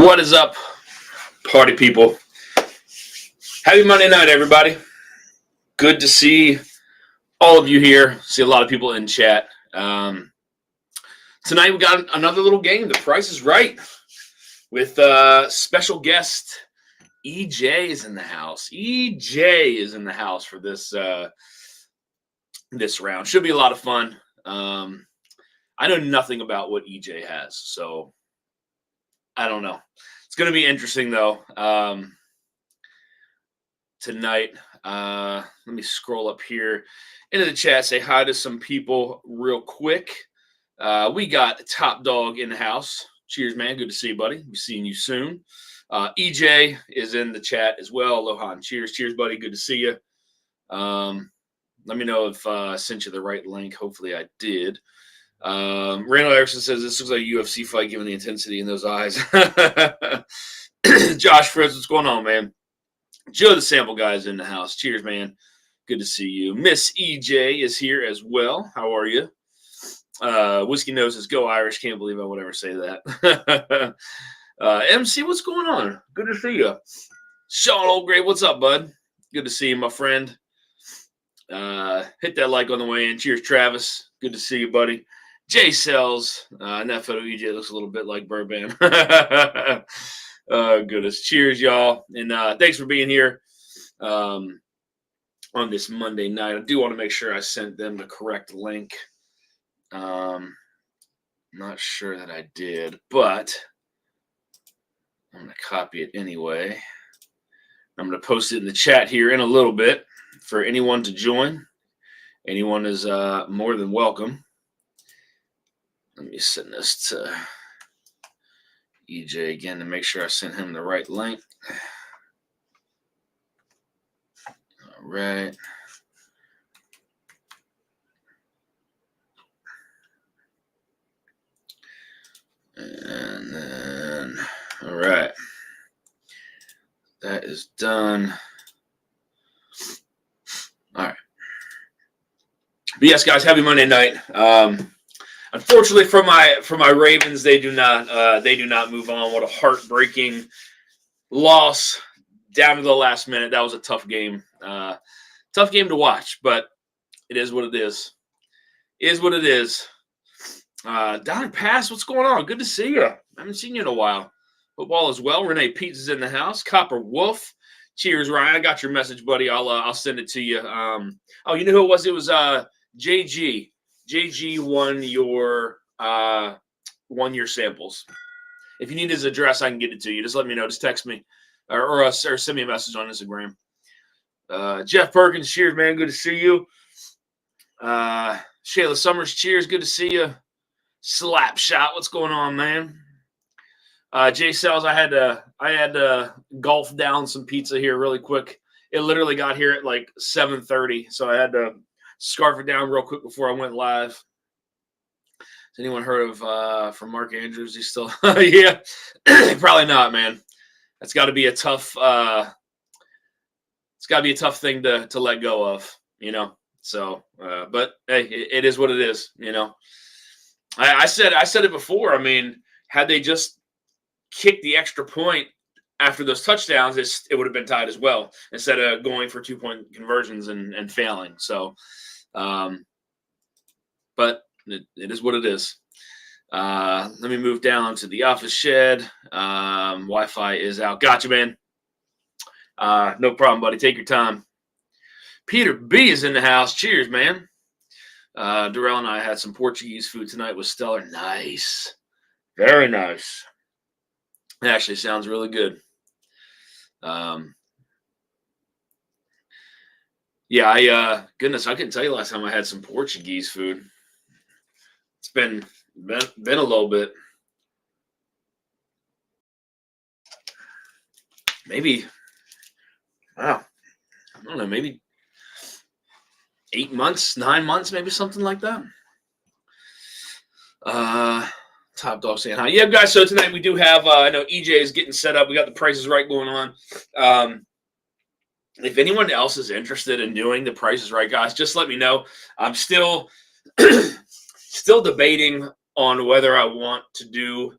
What is up, party people? Happy Monday night, everybody. Good to see all of you here. See a lot of people in chat. Tonight we got another little game, The Price is Right, with special guest EJ is in the house. EJ is in the house for this this round. Should be a lot of fun. I know nothing about what EJ has, so I don't know. It's going to be interesting, though, tonight. Let me scroll up here into the chat, say hi to some people real quick. We got Top Dog in the house. Cheers, man. Good to see you, buddy. Be seeing you soon. EJ is in the chat as well. Aloha and cheers. Cheers, buddy. Good to see you. Let me know if I sent you the right link. Hopefully I did. Randall Erickson says this looks like a UFC fight given the intensity in those eyes. Josh Fritz, what's going on, man? Joe the Sample Guy is in the house. Cheers, man. Good to see you. Miss EJ is here as well. How are you? Whiskey Nose says, go Irish. Can't believe I would ever say that. MC, what's going on? Good to see you. Sean Oldgrave, what's up, bud? Good to see you, my friend. Hit that like on the way in. Cheers, Travis. Good to see you, buddy. Jay Sells. In that photo, EJ looks a little bit like Burbank. Goodness. Cheers, y'all. And thanks for being here on this Monday night. I do want to make sure I sent them the correct link. Not sure that I did, but I'm going to copy it anyway. I'm going to post it in the chat here in a little bit for anyone to join. Anyone is more than welcome. Let me send this to EJ again to make sure I sent him the right link. All right. And then, all right. That is done. All right. But yes, guys, happy Monday night. Unfortunately for my Ravens, they do not move on. What a heartbreaking loss down to the last minute. That was a tough game. Tough game to watch, but it is what it is. It is what it is. Donnie Pass, what's going on? Good to see you. I haven't seen you in a while. Hope all is well. Renee Pizza's in the house. Copper Wolf. Cheers, Ryan. I got your message, buddy. I'll send it to you. Oh, you know who it was? It was JG. JG won your samples. If you need his address, I can get it to you. Just let me know. Just text me or send me a message on Instagram. Jeff Perkins, cheers, man. Good to see you. Shayla Summers, cheers. Good to see you. Slap Shot, what's going on, man? Jay Sells, I had to golf down some pizza here really quick. It literally got here at like 7:30, so I had to scarf it down real quick before I went live. Has anyone heard of from Mark Andrews? He's still yeah, probably not, man. That's got to be a tough. It's got to be a tough thing to let go of, you know. So, but hey, it is what it is, you know. I said it before. I mean, had they just kicked the extra point after those touchdowns, it would have been tied as well, instead of going for 2-point conversions and failing. So, but it is what it is. Let me move down to the office shed. Wi-Fi is out. Gotcha, man. No problem, buddy. Take your time. Peter B is in the house. Cheers, man. Darrell and I had some Portuguese food tonight with Stellar. Nice. Very nice. It actually sounds really good. Yeah, goodness, I couldn't tell you last time I had some Portuguese food. It's been a little bit. Maybe, wow, I don't know, maybe 8 months, 9 months, maybe something like that. Top Dog saying hi. Yeah, guys, so tonight we do have, I know EJ is getting set up. We got the Price is Right going on. If anyone else is interested in doing the Price is Right, guys, just let me know. I'm still debating on whether I want to do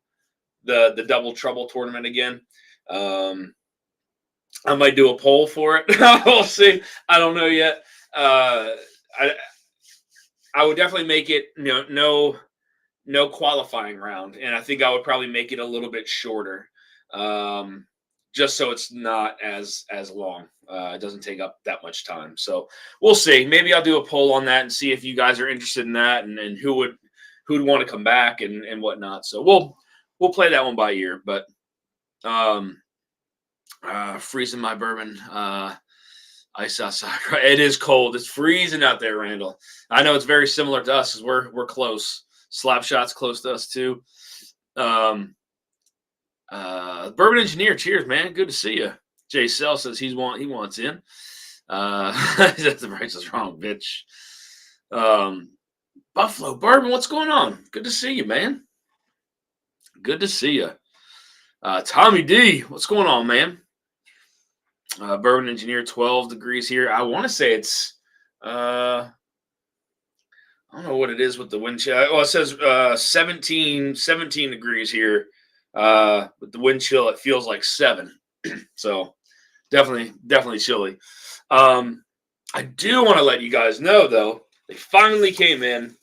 the Double Trouble tournament again. I might do a poll for it. We'll see. I don't know yet. I would definitely make it no qualifying round, and I think I would probably make it a little bit shorter, just so it's not as long. It doesn't take up that much time. So we'll see. Maybe I'll do a poll on that and see if you guys are interested in that, and who'd want to come back and whatnot. So we'll play that one by ear. But freezing my bourbon. Ice outside. It is cold. It's freezing out there, Randall. I know it's very similar to us, as we're close. Slapshot's close to us too. Bourbon Engineer, cheers, man. Good to see you. Jay Sell says he wants in. The price is wrong, bitch. Buffalo Bourbon, what's going on? Good to see you, man. Good to see you. Tommy D, what's going on, man? Bourbon Engineer, 12 degrees here. I want to say it's, I don't know what it is with the wind chill. Well, it says 17 degrees here. With the wind chill, it feels like 7. So definitely chilly. I do want to let you guys know, though, they finally came in.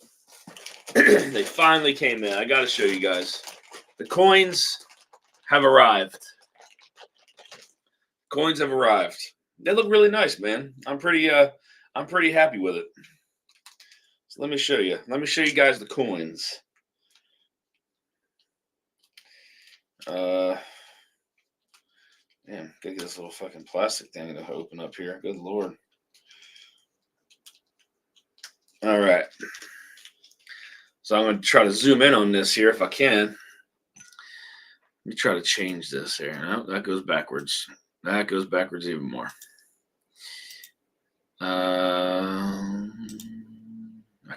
They finally came in. I got to show you guys. The coins have arrived. Coins have arrived. They look really nice, man. I'm pretty happy with it. So let me show you. Let me show you guys the coins. Man, gotta get this little fucking plastic thing to open up here. Good Lord. All right. So I'm going to try to zoom in on this here if I can. Let me try to change this here. No, that goes backwards. That goes backwards even more. I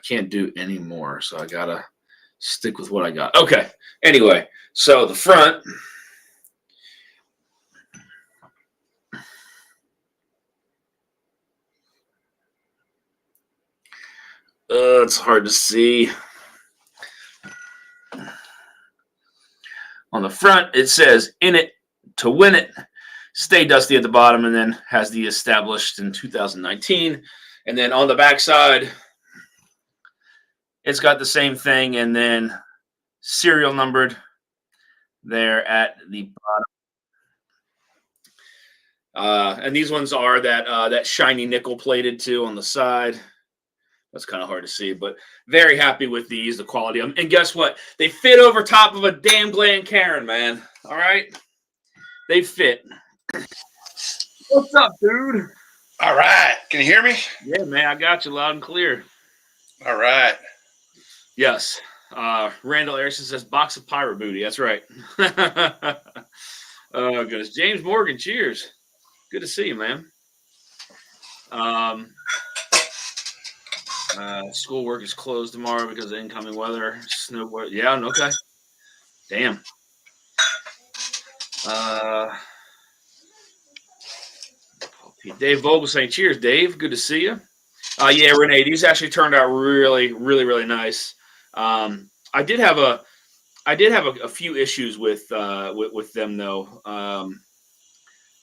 can't do any more, so I got to stick with what I got. Okay. Anyway, so the front. It's hard to see. On the front, it says, "In it to win it." Stay Dusty at the bottom, and then has the established in 2019. And then on the back side, it's got the same thing, and then serial numbered there at the bottom. And these ones are that shiny nickel plated too on the side. That's kind of hard to see, but very happy with these, the quality of them. And guess what? They fit over top of a damn Glencairn, man. All right? They fit. What's up, dude? All right. Can you hear me? Yeah, man. I got you loud and clear. All right. Yes. Randall Erickson says, "Box of pirate booty." That's right. Oh, goodness. James Morgan, cheers. Good to see you, man. Schoolwork is closed tomorrow because of incoming weather. Snow. Yeah, okay. Damn. Dave Vogel saying, "Cheers, Dave. Good to see you." Yeah, Renee, these actually turned out really, really, really nice. I did have a few issues with them though,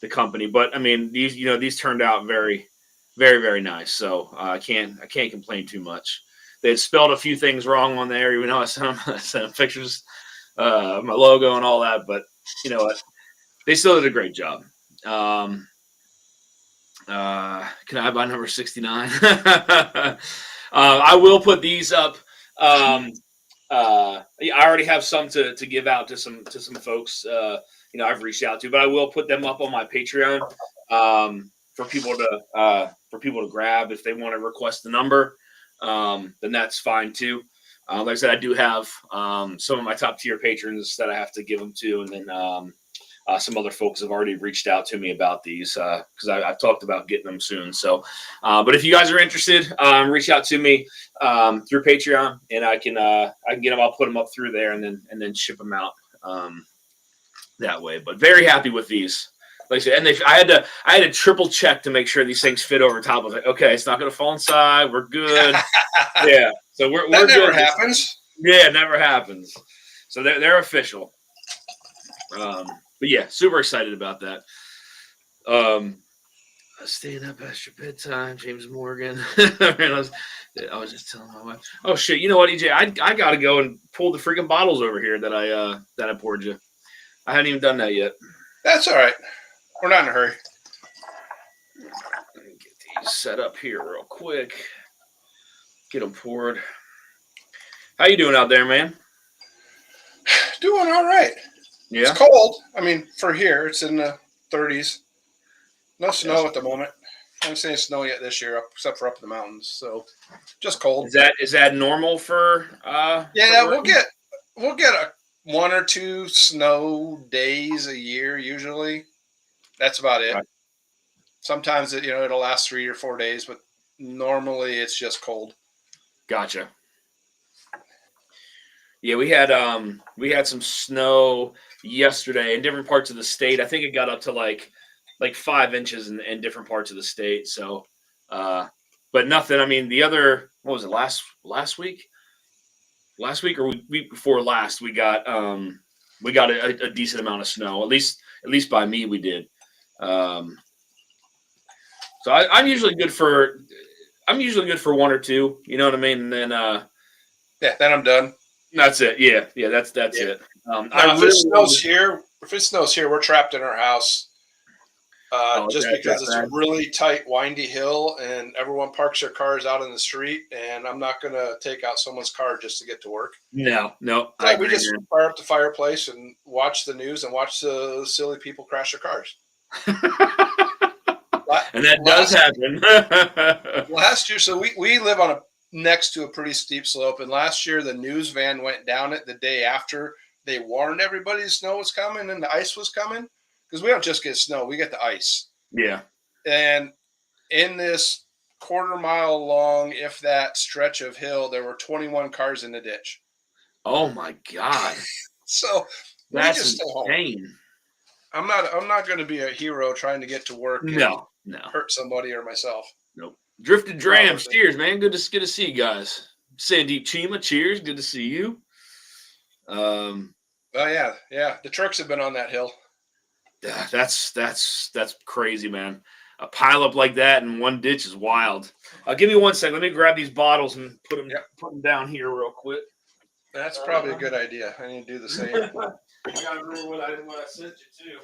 the company, but I mean these turned out very, very, very nice. So I can't complain too much. They had spelled a few things wrong on there, even though I sent them pictures, my logo and all that. But you know what? They still did a great job. Can I buy number 69? I will put these up. I already have some to give out to some folks. I've reached out to, but I will put them up on my Patreon for people to grab if they want to request the number. Then that's fine too. Like I said, I do have some of my top tier patrons that I have to give them to, and then some other folks have already reached out to me about these because I've talked about getting them soon. So, but if you guys are interested, reach out to me through Patreon, and I can get them. I'll put them up through there, and then ship them out that way. But very happy with these. Like I said, and I had to triple check to make sure these things fit over top of it. Okay, it's not going to fall inside. We're good. Yeah, so we're that never good. happens. Yeah, it never happens. So they're official. But yeah, super excited about that. Staying up past your bedtime, James Morgan. I was just telling my wife. Oh shit! You know what, EJ? I gotta go and pull the freaking bottles over here that I poured you. I haven't even done that yet. That's all right. We're not in a hurry. Let me get these set up here real quick. Get them poured. How you doing out there, man? Doing all right. Yeah. It's cold. I mean, for here, it's in the 30s. No snow at the moment. I haven't seen snow yet this year, except for up in the mountains. So, just cold. Is that normal for? Yeah, for we'll get a 1 or 2 snow days a year usually. That's about it. Right. Sometimes it'll last 3 or 4 days, but normally it's just cold. Gotcha. Yeah, we had some snow yesterday in different parts of the state. I think it got up to like 5 inches in different parts of the state. So, but nothing. I mean, what was it last week? Last week or week before last, we got a decent amount of snow. At least by me, we did. So I'm usually good for 1 or 2. You know what I mean? And then then I'm done. that's it. Yeah, that's it. Now, if it snows here, we're trapped in our house. Just because it's a really tight, windy hill, and everyone parks their cars out in the street, and I'm not going to take out someone's car just to get to work. No. We just fire up the fireplace and watch the news and watch the silly people crash their cars. And that does happen. Last year, so we live next to a pretty steep slope, and last year the news van went down it the day after they warned everybody the snow was coming and the ice was coming. Because we don't just get snow, we get the ice. Yeah. And in this 1/4 mile long, if that stretch of hill, there were 21 cars in the ditch. Oh my God. So that's we just stay insane. Home. I'm not going to be a hero trying to get to work. No. Hurt somebody or myself. Nope. Drifted Drams. Cheers, man. Good to see you guys. Sandeep Chima. Cheers. Good to see you. Oh yeah. The trucks have been on that hill. That's crazy, man. A pile up like that in one ditch is wild. Give me 1 second. Let me grab these bottles and put them down here real quick. That's probably a good idea. I need to do the same. I gotta remember what I sent you to.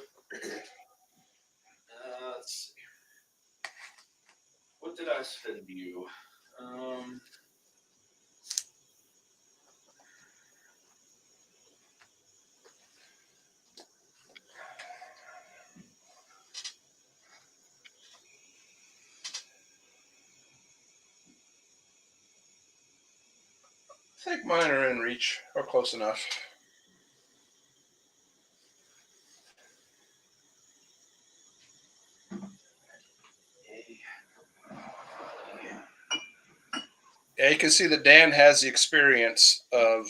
Let's see. What did I send you? I think mine are in reach or close enough. Yeah, you can see that Dan has the experience of,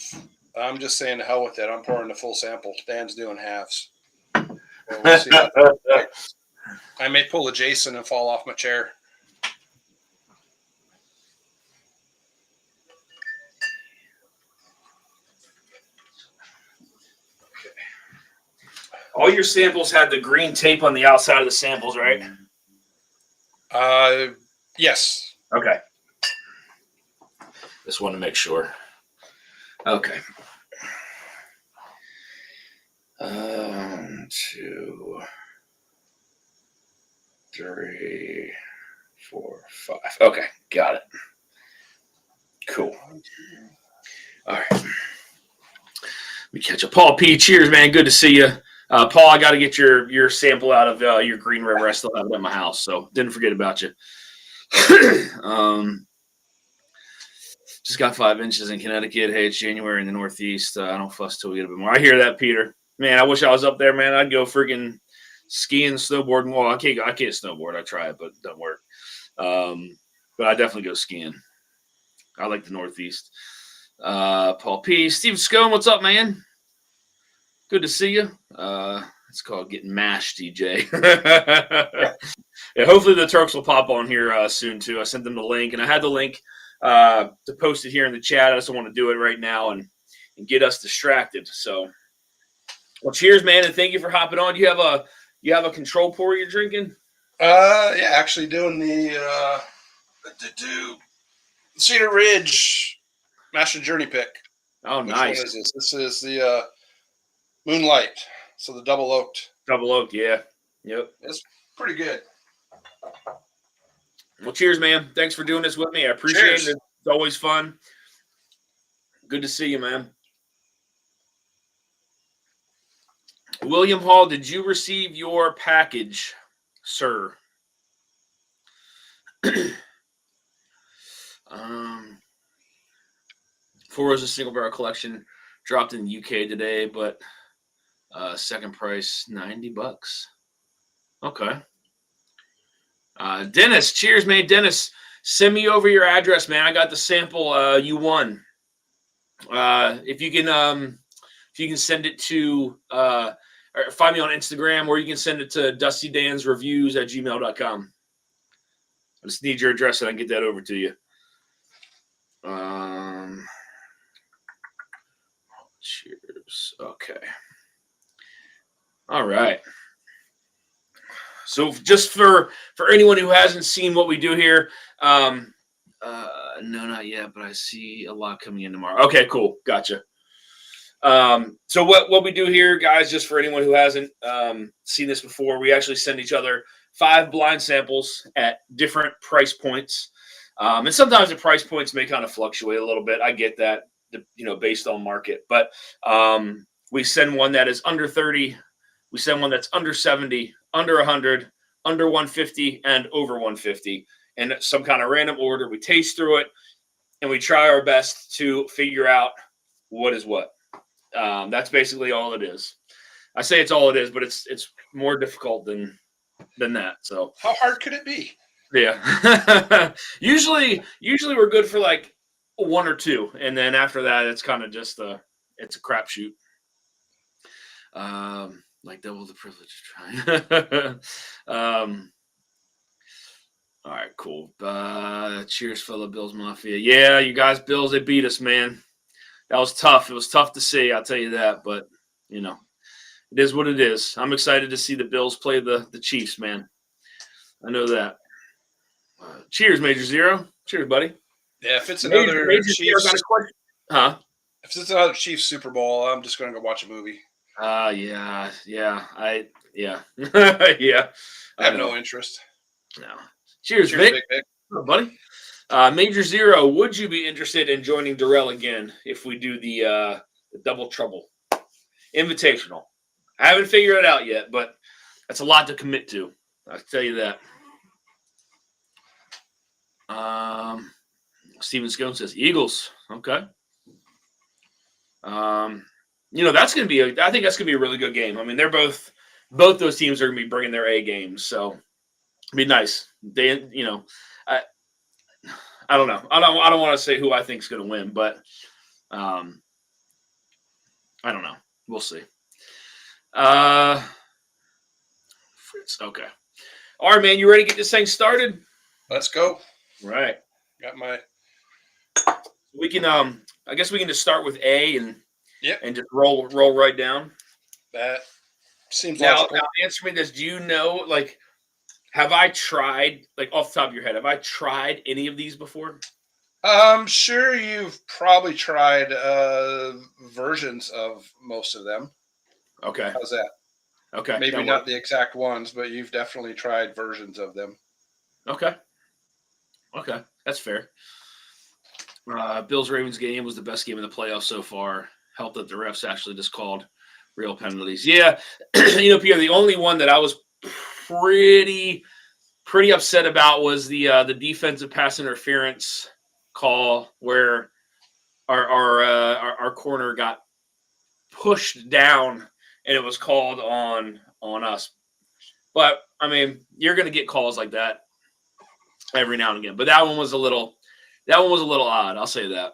I'm just saying the hell with it. I'm pouring the full sample. Dan's doing halves. We'll see. I may pull a Jason and fall off my chair. All your samples had the green tape on the outside of the samples, right? Yes. Okay. Just want to make sure. Okay. 1, 2, 3, 4, 5. Okay, got it. Cool. All right. Let me catch up. Paul P. Cheers, man. Good to see you. Paul, I got to get your sample out of your Green River. I still have it at my house, so didn't forget about you. Just got 5 inches in Connecticut. Hey, it's January in the Northeast. I don't fuss till we get a bit more. I hear that, Peter. Man, I wish I was up there, man. I'd go freaking skiing, snowboarding. Well, I can't snowboard. I try it, but it doesn't work. But I definitely go skiing. I like the Northeast. Paul P. Steve Scone, what's up, man? Good to see you. It's called getting mashed, TJ. Yeah, hopefully the Turks will pop on here soon, too. I sent them the link, and I had the link to post it here in the chat. I just don't want to do it right now and get us distracted. So Well, cheers, man, and thank you for hopping on. You have a control pour you're drinking? Yeah, actually doing the Cedar Ridge Master Journey pick. Oh, Which nice. one is this? This is the Moonlight. So the double oaked. Double oak, yeah. Yep. It's pretty good. Well, cheers, man. Thanks for doing this with me. I appreciate it. It's always fun. Good to see you, man. William Hall, did you receive your package, sir? Forza single barrel collection dropped in the UK today, but second price $90. Okay. Dennis, cheers, man. Dennis, send me over your address, man. I got the sample you won. If you can send it to or find me on Instagram, or you can send it to dustydansreviews@gmail.com. I just need your address and I can get that over to you. Cheers. Okay. All right. So just for anyone who hasn't seen what we do here, no, not yet, but I see a lot coming in tomorrow. Okay, cool. Gotcha. So what we do here, guys, just for anyone who hasn't seen this before, we actually send each other 5 blind samples at different price points. And sometimes the price points may kind of fluctuate a little bit. I get that, based on market. But we send one that is under 30. We send one that's under 70, under 100, under 150, and over 150. And some kind of random order. We taste through it, and we try our best to figure out what is what. That's basically all it is. I say it's all it is, but it's more difficult than that. So how hard could it be? Yeah. usually we're good for like 1 or 2, and then after that, it's kind of just it's a crapshoot. Like double the privilege of trying. All right, cool. Cheers, fellow Bills Mafia. Yeah, you guys, Bills, they beat us, man. That was tough. It was tough to see, I'll tell you that. But, it is what it is. I'm excited to see the Bills play the Chiefs, man. I know that. Cheers, Major Zero. Cheers, buddy. Yeah, if it's another Chiefs, huh? If it's another Chiefs Super Bowl, I'm just going to go watch a movie. Yeah. yeah. Yeah. I have no interest. No. Cheers, Vic. Vic. Oh, buddy. Major Zero, would you be interested in joining Darrell again if we do the Double Trouble Invitational? I haven't figured it out yet, but that's a lot to commit to. I'll tell you that. Steven Scone says Eagles. Okay. That's going to be I think that's going to be a really good game. I mean, they're both those teams are going to be bringing their A games, so it'd be nice. They, I don't know. I don't want to say who I think is going to win, but I don't know. We'll see. Fritz, okay. All right, man. You ready to get this thing started? Let's go. Right. Got my. We can. I guess we can just start with A and just roll right down. That seems now. Now, answer me this: do you know, like, have I tried, like, off the top of your head, have I tried any of these before? I'm sure you've probably tried versions of most of them. Okay. How's that? Okay. Maybe not the exact ones, but you've definitely tried versions of them. Okay. That's fair. Bills-Ravens game was the best game in the playoffs so far. Helped that the refs actually just called real penalties. Yeah. Pierre, the only one that I was pretty upset about was the defensive pass interference call where our corner got pushed down and it was called on us. But I mean, you're going to get calls like that every now and again. But that one was a little odd. I'll say that.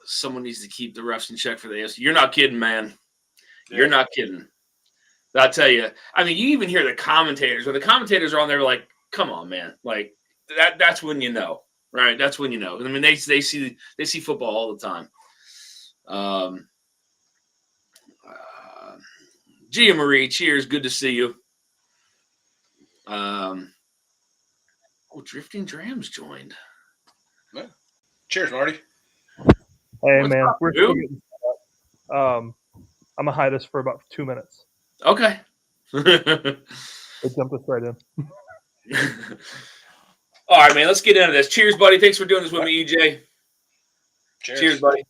Someone needs to keep the refs in check for the AFC. You're not kidding, man. Yeah. You're not kidding. I'll tell you. I mean, you even hear the commentators. When the commentators are on there, like, come on, man. Like, that's when you know, right? That's when you know. I mean, they see football all the time. Gia Marie, cheers. Good to see you. Drifting Drams joined. Yeah. Cheers, Marty. Hey, What's man. up, We're dude? still getting set up. I'm going to hide this for about 2 minutes. Okay. It jumped us right in. All right, man. Let's get into this. Cheers, buddy. Thanks for doing this with me, EJ. Cheers, buddy.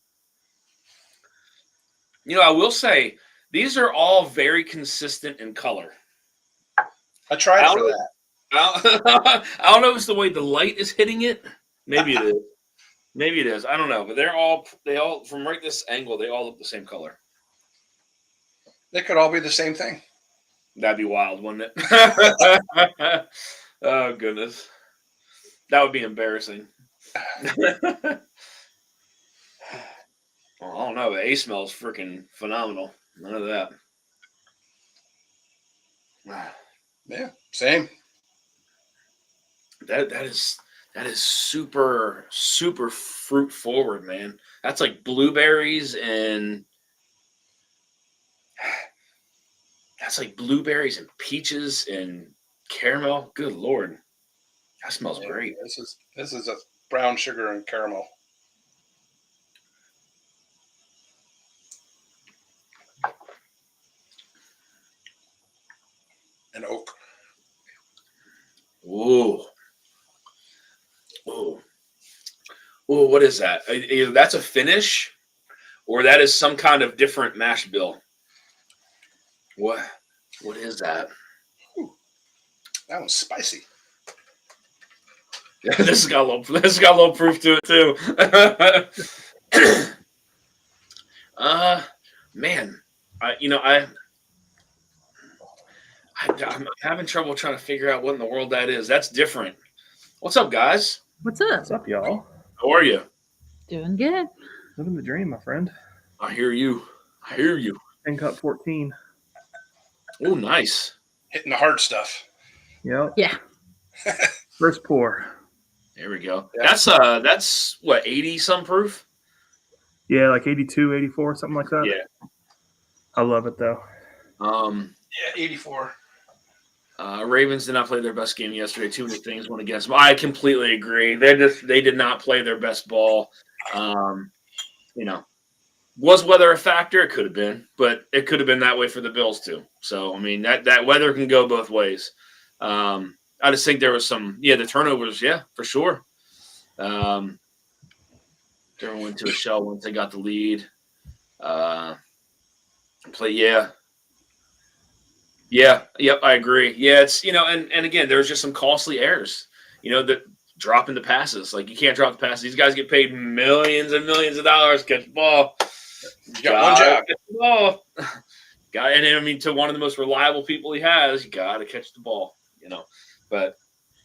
You know, I will say these are all very consistent in color. I tried for that. I don't know if it's the way the light is hitting it. Maybe it is. Maybe it is. I don't know. But they all from right this angle, they all look the same color. They could all be the same thing. That'd be wild, wouldn't it? Oh goodness. That would be embarrassing. Well, I don't know. The A smells freaking phenomenal. None of that. Yeah, same. That is super fruit forward, man. That's like blueberries and peaches and caramel. Good Lord, that smells great. This is a brown sugar and caramel. And oak. Ooh. Ooh. Ooh, what is that? Either that's a finish or that is some kind of different mash bill. What is that? Ooh, that one's spicy. Yeah, this has got a little proof to it too. Man, I'm having trouble trying to figure out what in the world that is. That's different. What's up, guys? What's up? What's up, y'all? How are you? Doing good. Living the dream, my friend. I hear you. 10 Cup 14. Oh, nice. Hitting the hard stuff. Yep. Yeah. First pour. There we go. Yeah. That's what, 80 some proof? Yeah, like 82, 84, something like that. Yeah. I love it, though. Yeah, 84. Ravens did not play their best game yesterday. Too many things went against them. I completely agree. They did not play their best ball. Was weather a factor? It could have been, but it could have been that way for the Bills too. So I mean that weather can go both ways. I just think there was the turnovers, for sure. Everyone went to a shell once they got the lead. Yep, I agree. Yeah, it's and again, there's just some costly errors. That dropping the passes. Like you can't drop the passes. These guys get paid millions and millions of dollars to catch the ball. You got one job. Catch the ball. To one of the most reliable people he has, you got to catch the ball. But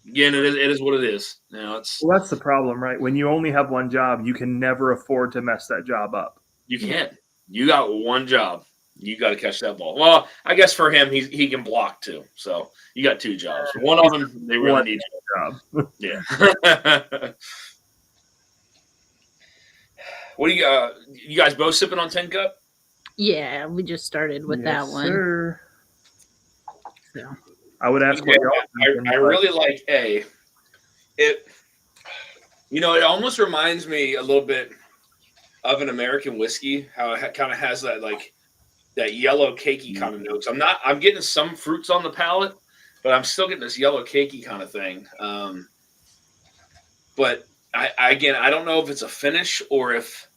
again, it is what it is. Well, that's the problem, right? When you only have one job, you can never afford to mess that job up. You can't. You got one job. You got to catch that ball. Well, I guess for him, he can block too. So you got two jobs. One of them, they really need a job. Yeah. What do you guys both sipping on 10 Cup? Yeah, we just started with that one. Sir. So. I would ask what y'all I really like it almost reminds me a little bit of an American whiskey, how it kind of has that that yellow cakey kind of notes. I'm getting some fruits on the palate, but I'm still getting this yellow cakey kind of thing. But I don't know if it's a finish or if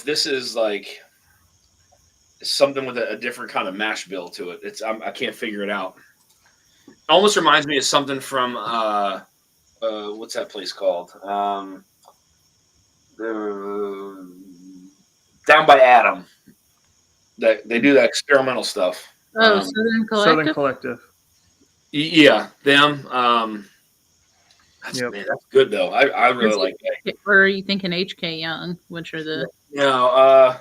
this is like something with a different kind of mash bill to it. I can't figure it out. It almost reminds me of something from what's that place called? Down by Adam. That they do that experimental stuff. Oh, Southern Collective. Southern Collective. Yeah, them. That's good though. I really like that. Or are you thinking HK Young, which are the? No,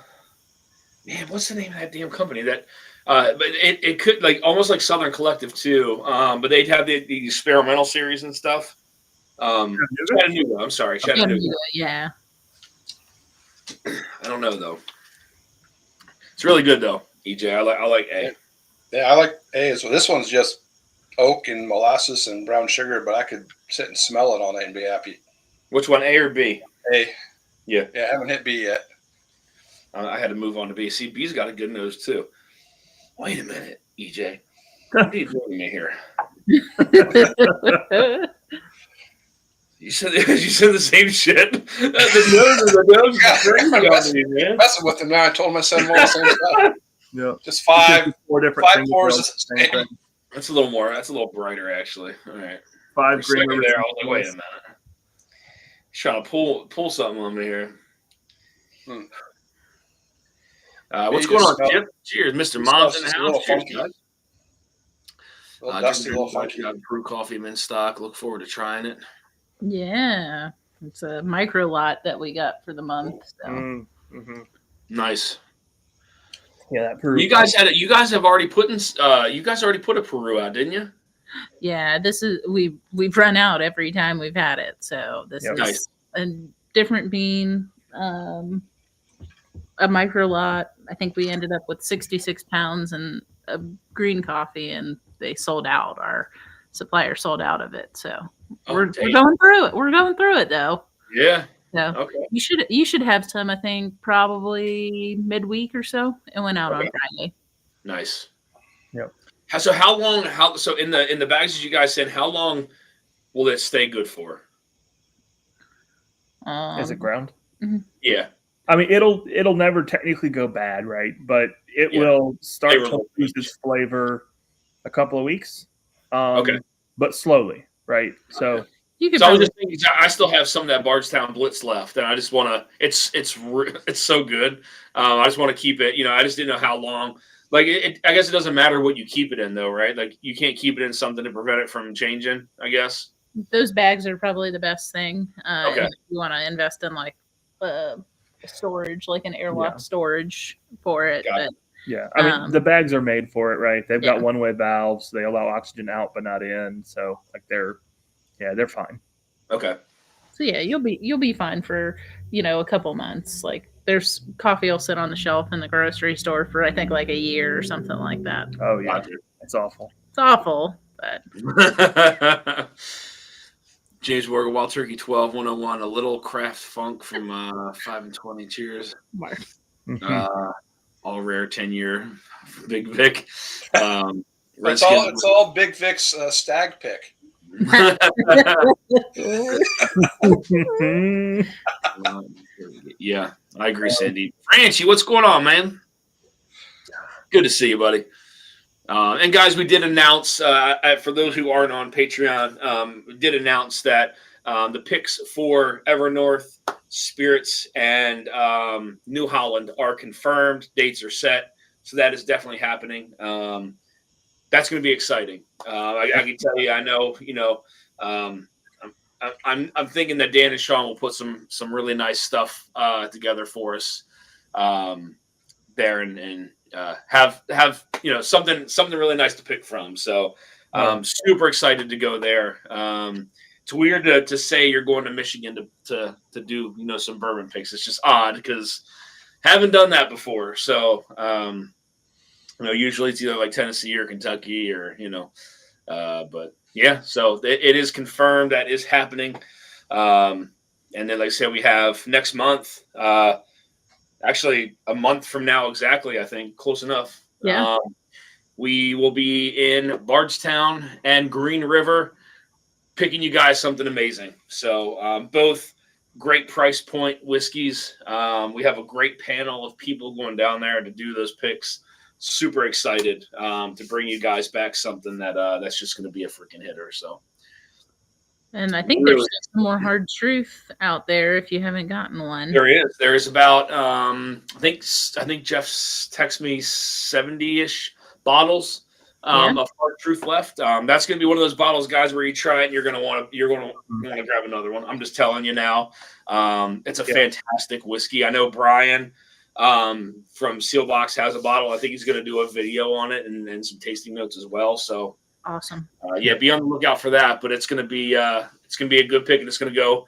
man, what's the name of that damn company? That, but it could almost like Southern Collective too. But they'd have the experimental series and stuff. Chattanooga. I'm sorry, Chattanooga. Yeah. I don't know though. It's really good though. EJ, I like A. Yeah, I like A. So this one's just oak and molasses and brown sugar, but I could sit and smell it all night and be happy. Which one, A or B? A. Yeah. Yeah, I haven't hit B yet. I had to move on to B. See, B's got a good nose too. Wait a minute, EJ. What are you doing to me here? You said the same shit. The nose is crazy on me, man. Messing with him now. I told him I said all the same stuff. Yeah. Just five 4 different five things pours are is the the same same. thing. That's a little more. That's a little brighter, actually. All right. 5 For a second Green there, River I was like, wait a minute. He's trying to pull something on me here. Hmm. What's You going just on, smell- Chip? Cheers, Mr. It Mom's smells in the just a house. little Cheers, funky. guys. A little dusty, a Drinking little funky. got brew coffee in stock. Look forward to trying it. Yeah. It's a micro lot that we got for the month. So Mm-hmm. Nice. Yeah, that Peru. You guys have already put in. You guys already put a Peru out, didn't you? yeah, this is we've run out every time we've had it. So this Yep. is Nice. a different bean, a micro lot. I think we ended up with 66 pounds and a green coffee, and they sold out. Our supplier sold out of it. So we're damn. going through it. We're going through it though. Yeah. So Okay. you should have some. I think probably midweek or so. It went out on Okay. Friday. Nice. Yep. So how long? So in the bags that you guys send, how long will it stay good for? Is it ground? Yeah. I mean, it'll never technically go bad, right? But it Yeah. will start Flavor to will lose its flavor a couple of weeks. Okay. But slowly, right? So You could So I was probably just thinking, I still have some of that Bardstown Blitz left, and I just want to. It's so good. I just want to keep it. I just didn't know how long. Like I guess it doesn't matter what you keep it in, though, right? Like you can't keep it in something to prevent it from changing. I guess. those bags are probably the best thing. Okay. And if you want to invest in like storage, like an airlock Yeah. storage for it. Got it. But yeah, I mean, the bags are made for it, right? They've got Yeah. one-way valves. They allow oxygen out but not in. So like they're fine. Okay. so yeah, you'll be fine for a couple months. Like there's coffee will sit on the shelf in the grocery store for I think like a year or something like that. Oh yeah, Gotcha. it's awful. It's awful, but James Morgan, Wild Turkey 12-101, a little craft funk from 5 and 20. Cheers. Mark. Mhm. All rare 10-year Big Vic. It's all Big Vic's stag pick. Yeah, I agree, Sandy. Franchi, what's going on, man? Good to see you, buddy. And guys, we did announce for those who aren't on Patreon, we did announce that the picks for Evernorth, Spirits, and New Holland are confirmed. Dates are set, so that is definitely happening. That's going to be exciting. I can tell you, I know, I'm thinking that Dan and Sean will put some really nice stuff together for us there and have something really nice to pick from. So super excited to go there. It's weird to say you're going to Michigan to do some bourbon picks. It's just odd because haven't done that before. So usually it's either like Tennessee or Kentucky or but yeah. So it is confirmed that is happening. And then like I said, we have next month. Actually, a month from now exactly, I think. Close enough. Yeah. We will be in Bardstown and Green River picking you guys something amazing. So both great price point whiskeys. We have a great panel of people going down there to do those picks. Super excited to bring you guys back something that's just going to be a freaking hitter. So. And I think there's some more hard truth out there if you haven't gotten one. There is. There is about I think Jeff's texted me 70-ish bottles of hard truth left. That's going to be one of those bottles, guys, where you try it and you're going to want to grab another one. I'm just telling you now. It's a fantastic whiskey. I know Brian from Sealbox has a bottle. I think he's going to do a video on it and some tasting notes as well. So. Awesome. Be on the lookout for that. But it's gonna be a good pick, and it's gonna go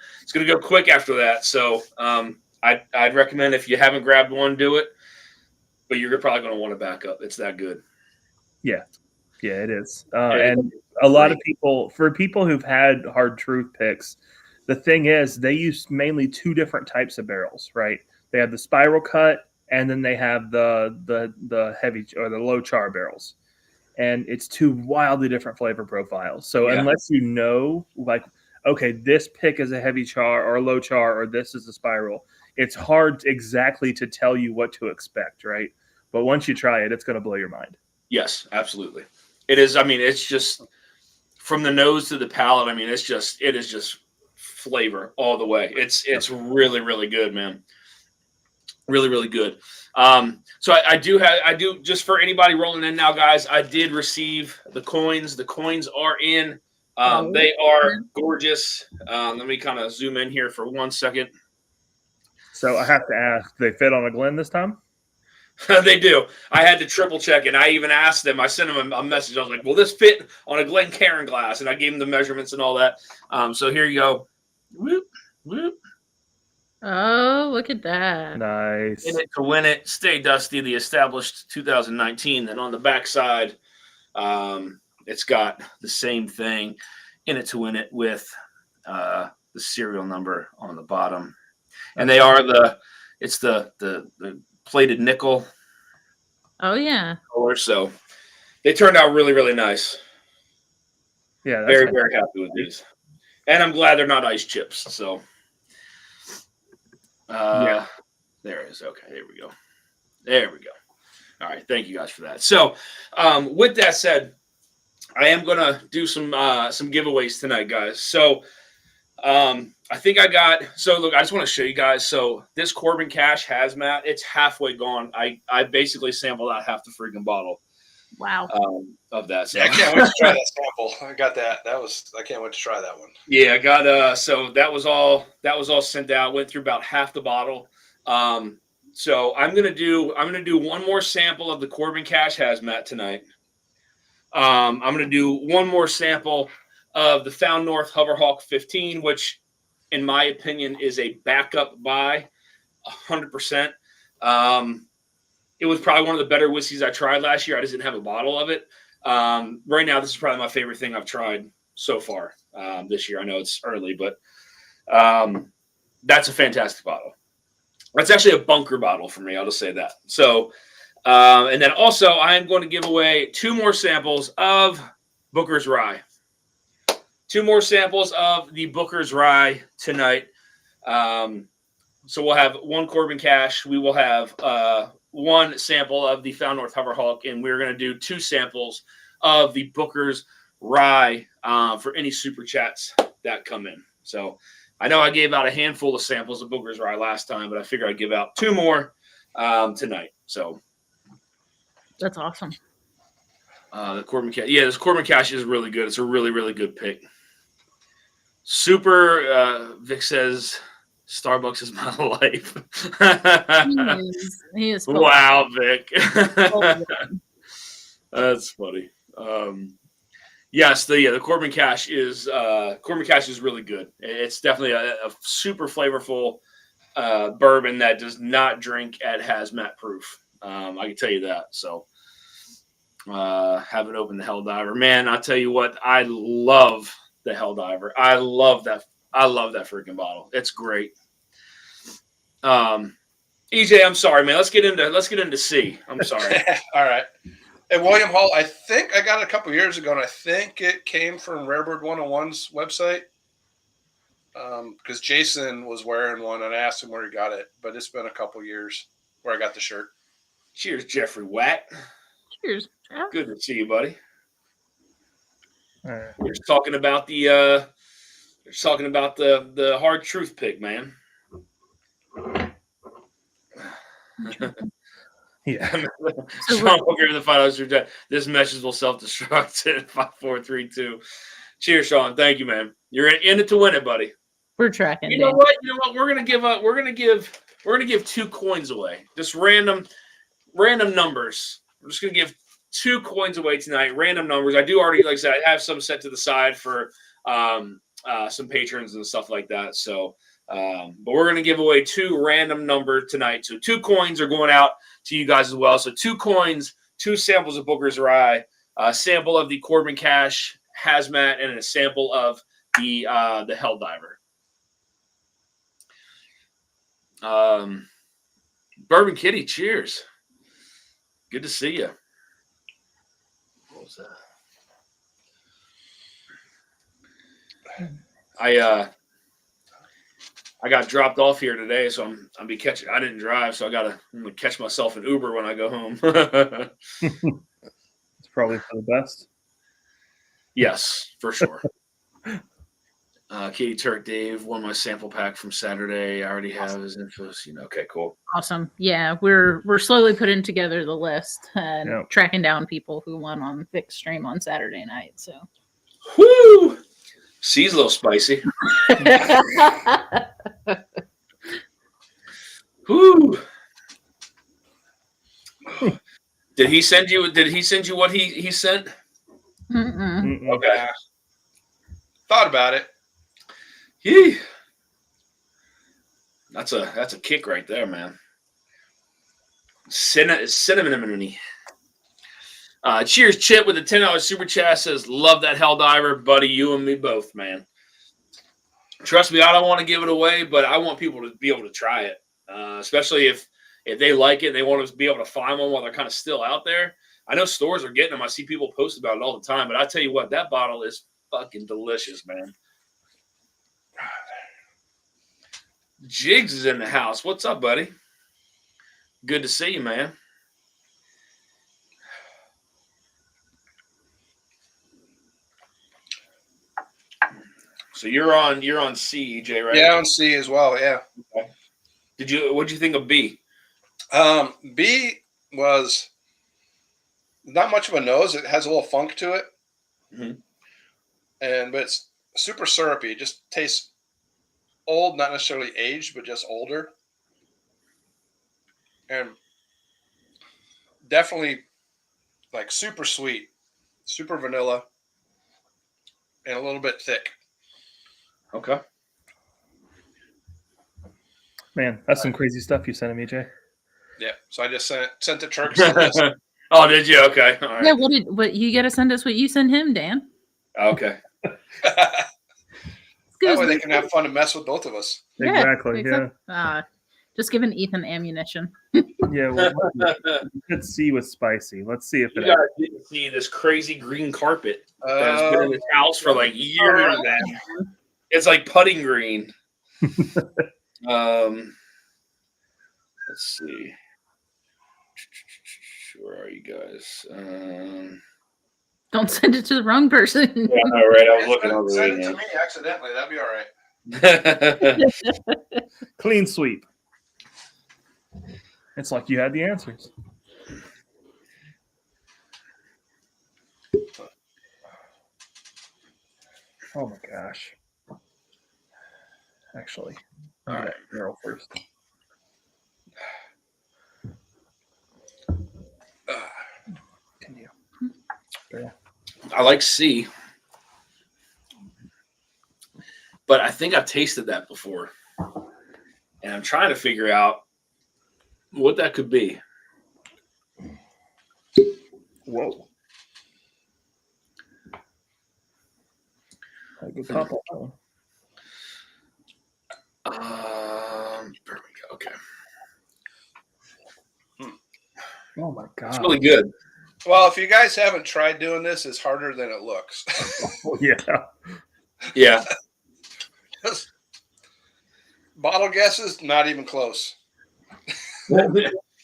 quick after that. So I'd recommend if you haven't grabbed one, do it. but you're probably going to want to back up. It's that good. Yeah, it is. It And is a lot of great. people, for people who've had hard truth picks, the thing is they use mainly two different types of barrels, right? They have the spiral cut, and then they have the heavy or the low char barrels, and it's two wildly different flavor profiles. So Yeah. unless you know, like, okay, this pick is a heavy char or a low char, or this is a spiral, it's hard exactly to tell you what to expect, right? But once you try it, it's going to blow your mind. Yes, absolutely. It is. I mean, it's just from the nose to the palate. I mean, it is just flavor all the way. It's really, really good, man. Really, really good. So I do just for anybody rolling in now, guys. I did receive the coins. The coins are in. They are gorgeous. Let me kind of zoom in here for 1 second. So I have to ask, they fit on a Glen this time? They do. I had to triple check it. I even asked them. I sent them a message. I was like, "Will this fit on a Glencairn glass?" And I gave them the measurements and all that. So here you go. Whoop, whoop. Oh, look at that. Nice. In it to win it. Stay Dusty, the established 2019. Then on the backside, it's got the same thing. In it to win it with the serial number on the bottom, and they are the plated nickel Oh yeah. color. So they turned out really, really nice. Yeah, that's Very, fantastic. very happy with these. And I'm glad they're not ice chips. So Yeah. there it is. Okay, there we go. There we go. All right, thank you guys for that. So with that said, I am gonna do some giveaways tonight, guys. So I think I got, so look, I just want to show you guys. So this Corbin Cash Hazmat, it's halfway gone. I basically sampled out half the freaking bottle Wow. of that. So Yeah, I can't wait to try that sample. I got that. I can't wait to try that one. yeah, I got so that was all sent out, went through about half the bottle. So I'm gonna do one more sample of the Corbin Cash Hazmat tonight. I'm gonna do one more sample of the Found North Hoverhawk 15, which in my opinion is a backup buy 100%. It was probably one of the better whiskeys I tried last year. I just didn't have a bottle of it. Right now, this is probably my favorite thing I've tried so far this year. I know it's early, but that's a fantastic bottle. That's actually a bunker bottle for me. I'll just say that. So, and then also I am going to give away 2 more samples of Booker's Rye. 2 more samples of the Booker's Rye tonight. So we'll have 1 Corbin Cash. We will have 1 sample of the Found North Hoverhawk, and we're going to do 2 samples of the Booker's Rye for any super chats that come in. So I know I gave out a handful of samples of Booker's Rye last time, but I figure I'd give out 2 more tonight. So That's awesome. the Corbin Cash, yeah, this Corbin Cash is really good. It's a really, really good pick. Super, Vic says, Starbucks is my life. He is Wow, Vic. full. That's funny. Yes, the Corbin Cash is really good. It's definitely a super flavorful bourbon that does not drink at hazmat proof. I can tell you that. So haven't opened the Helldiver. Man, I tell you what, I love the Helldiver. I love that freaking bottle. It's great. EJ, I'm sorry, man. Let's get into C. I'm sorry. All right. And William Hall, I think I got it a couple years ago, and I think it came from Rarebird 101's website. Because Jason was wearing one, and I asked him where he got it, but it's been a couple years where I got the shirt. Cheers, Jeffrey Watt. Cheers. Yeah. Good to see you, buddy. All right. We're just talking about the hard truth pick, man. Yeah. So Sean will give the $5. This message will self-destruct at 5432. Cheers, Sean. Thank you, man. You're in it to win it, buddy. we're tracking. You know Dan. what? We're gonna give 2 coins away. Just random numbers. We're just gonna give 2 coins away tonight. Random numbers. I do already, like I said, I have some set to the side for some patrons and stuff like that. So But we're going to give away 2 random numbers tonight. So 2 coins are going out to you guys as well. So 2 coins, 2 samples of Booker's Rye, a sample of the Corbin Cash Hazmat, and a sample of the Helldiver. Bourbon Kitty, cheers. Good to see you. What was that? I got dropped off here today, so I'll be catching. I didn't drive, so I'm gonna catch myself an Uber when I go home. It's probably for the best. Yes, for sure. Katie Turk Dave won my sample pack from Saturday. I already have his infos. Okay, cool. Awesome. Yeah, we're slowly putting together the list and Yep. tracking down people who won on Vic's stream on Saturday night. So Woo! C's a little spicy. Woo! Did he send you what he sent? Mm-mm. Mm-mm. Okay. Yeah. Thought about it. Yee. That's a kick right there, man. Cinnamon. Cheers, Chip, with the $10 super chat says, "Love that Helldiver, buddy. You and me both, man." Trust me, I don't want to give it away, but I want people to be able to try it, especially if they like it and they want to be able to find one while they're kind of still out there. I know stores are getting them. I see people post about it all the time, but I tell you what, that bottle is fucking delicious, man. Jigs is in the house. What's up, buddy? Good to see you, man. So you're on C, EJ, right? Yeah, on C as well. Yeah. What'd you think of B? B was not much of a nose. It has a little funk to it, but it's super syrupy. It just tastes old, not necessarily aged, but just older, and definitely like super sweet, super vanilla, and a little bit thick. Okay. Man, that's some crazy stuff you sent him, EJ. Yeah. So I just sent the Turks to this. Oh, did you? Okay. All right. Yeah, what you got to send us what you send him, Dan. Okay. That way Excuse they me. can have fun and mess with both of us. Exactly. Yeah. Just giving Ethan ammunition. Yeah. Well, let's see what's spicy. Let's see if You it. guys didn't see this crazy green carpet that's been in his house for like years. Man. It's like putting green. Let's see. Where are you guys? Don't send it to the wrong person. Yeah, all right. I was looking over Send it there. to me accidentally. That'd be all right. Clean sweep. It's like you had the answers. Oh my gosh. Actually, All right. Barrel first. Continue. I like C, but I think I've tasted that before, and I'm trying to figure out what that could be. Whoa. Good pop on that one. There we go. Okay, Oh my god. it's really good. Well, if you guys haven't tried doing this, it's harder than it looks. Oh, yeah. Yeah. Bottle guesses, not even close.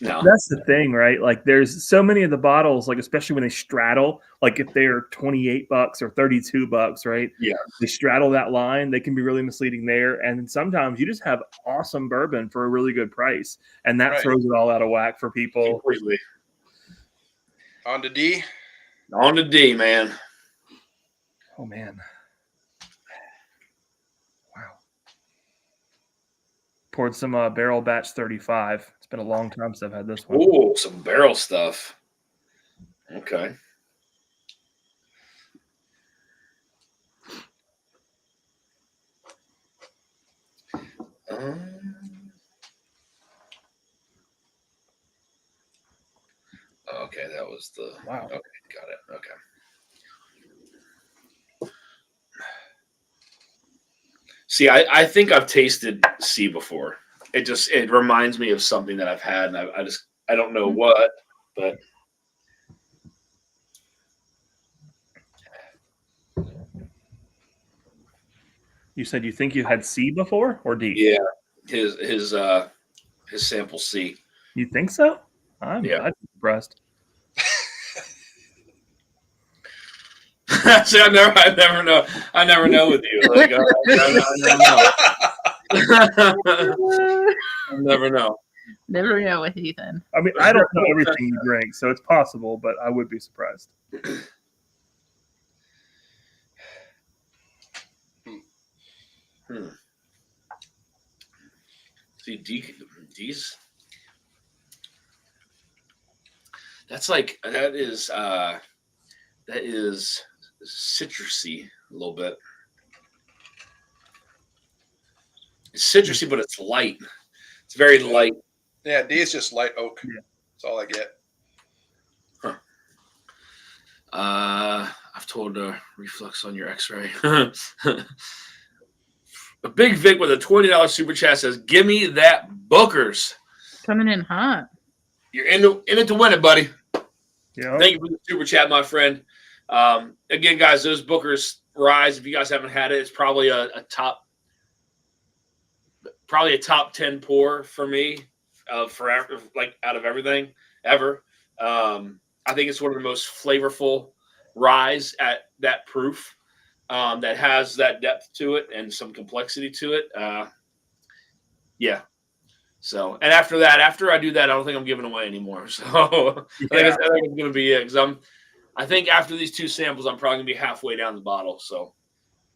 No. That's the thing, right? Like there's so many of the bottles, like especially when they straddle, like if they're $28 or $32, right? Yeah. They straddle that line, they can be really misleading there. And sometimes you just have awesome bourbon for a really good price. And that Right. throws it all out of whack for people. Completely. On to D. On to D, man. Oh man. Wow. Poured some barrel batch 35. It's been a long time since I've had this one. Ooh, some barrel stuff. Okay. that was the Wow. Okay, got it. Okay. See, I think I've tasted C before. It reminds me of something that I've had, and I don't know what, but You said you think you had C before or D? yeah, his sample C. You think so? I'd be impressed. See, I never know. I never know with you. Like, I never know. Never know with Ethan. I mean, I don't know everything you drink, so it's possible, but I would be surprised. See, D's. That is citrusy a little bit. It's citrusy, but it's light. It's very light. Yeah, D is just light oak. Yeah. That's all I get. I've told reflux on your X-ray. A Big Vic with a $20 super chat says, "Give me that Booker's." Coming in hot. You're in it to win it, buddy. Yeah. Thank you for the super chat, my friend. Again, guys, those Booker's Rise. If you guys haven't had it, it's probably a top 10 pour for me, forever, like out of everything ever. I think it's one of the most flavorful Rise at that proof. That has that depth to it and some complexity to it. Yeah. So, and after I do that, I don't think I'm giving away anymore. So I think it's going to be it. Because I think after these two samples, I'm probably going to be halfway down the bottle. So,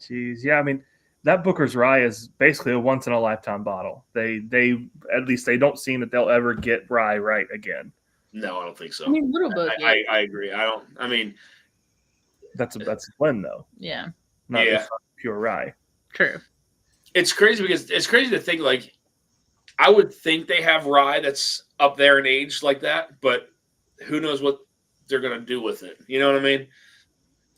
Jeez, yeah. I mean, that Booker's Rye is basically a once in a lifetime bottle. They at least they don't seem that they'll ever get rye right again. no, I don't think so. I mean, Little Book. I agree. That's a blend though. Yeah. Not Yeah. just pure rye. True. It's crazy because it's crazy to think, like, I would think they have rye that's up there in age like that, but who knows what they're going to do with it. You know what I mean?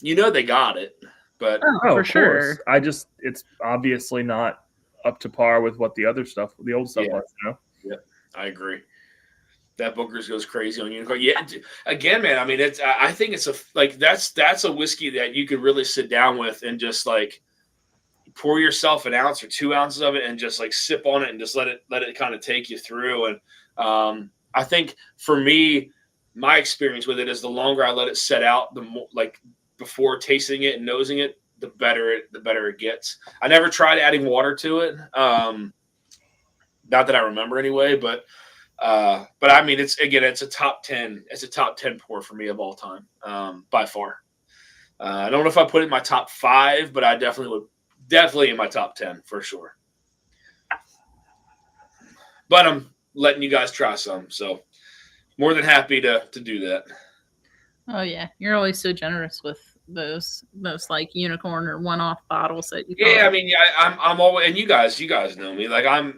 You know, they got it, but Oh, for of sure. course. It's obviously not up to par with what the old stuff Yeah. was, you know? I agree. That Booker's goes crazy on Unicorn. Yeah, again, man. I mean, I think it's that's a whiskey that you could really sit down with and just like pour yourself an ounce or 2 ounces of it and just like sip on it and just let it kind of take you through. And I think for me, my experience with it is the longer I let it set out, the more, like, before tasting it and nosing it, the better it gets. I never tried adding water to it. Not that I remember anyway, but I mean, it's a top 10. It's a top 10 pour for me of all time, by far. I don't know if I put it in my top 5, but I definitely in my top 10 for sure. But I'm letting you guys try some, so more than happy to do that. Oh yeah, you're always so generous with those like unicorn or one-off bottles that you. Yeah, I mean, I'm always, and you guys know me. Like I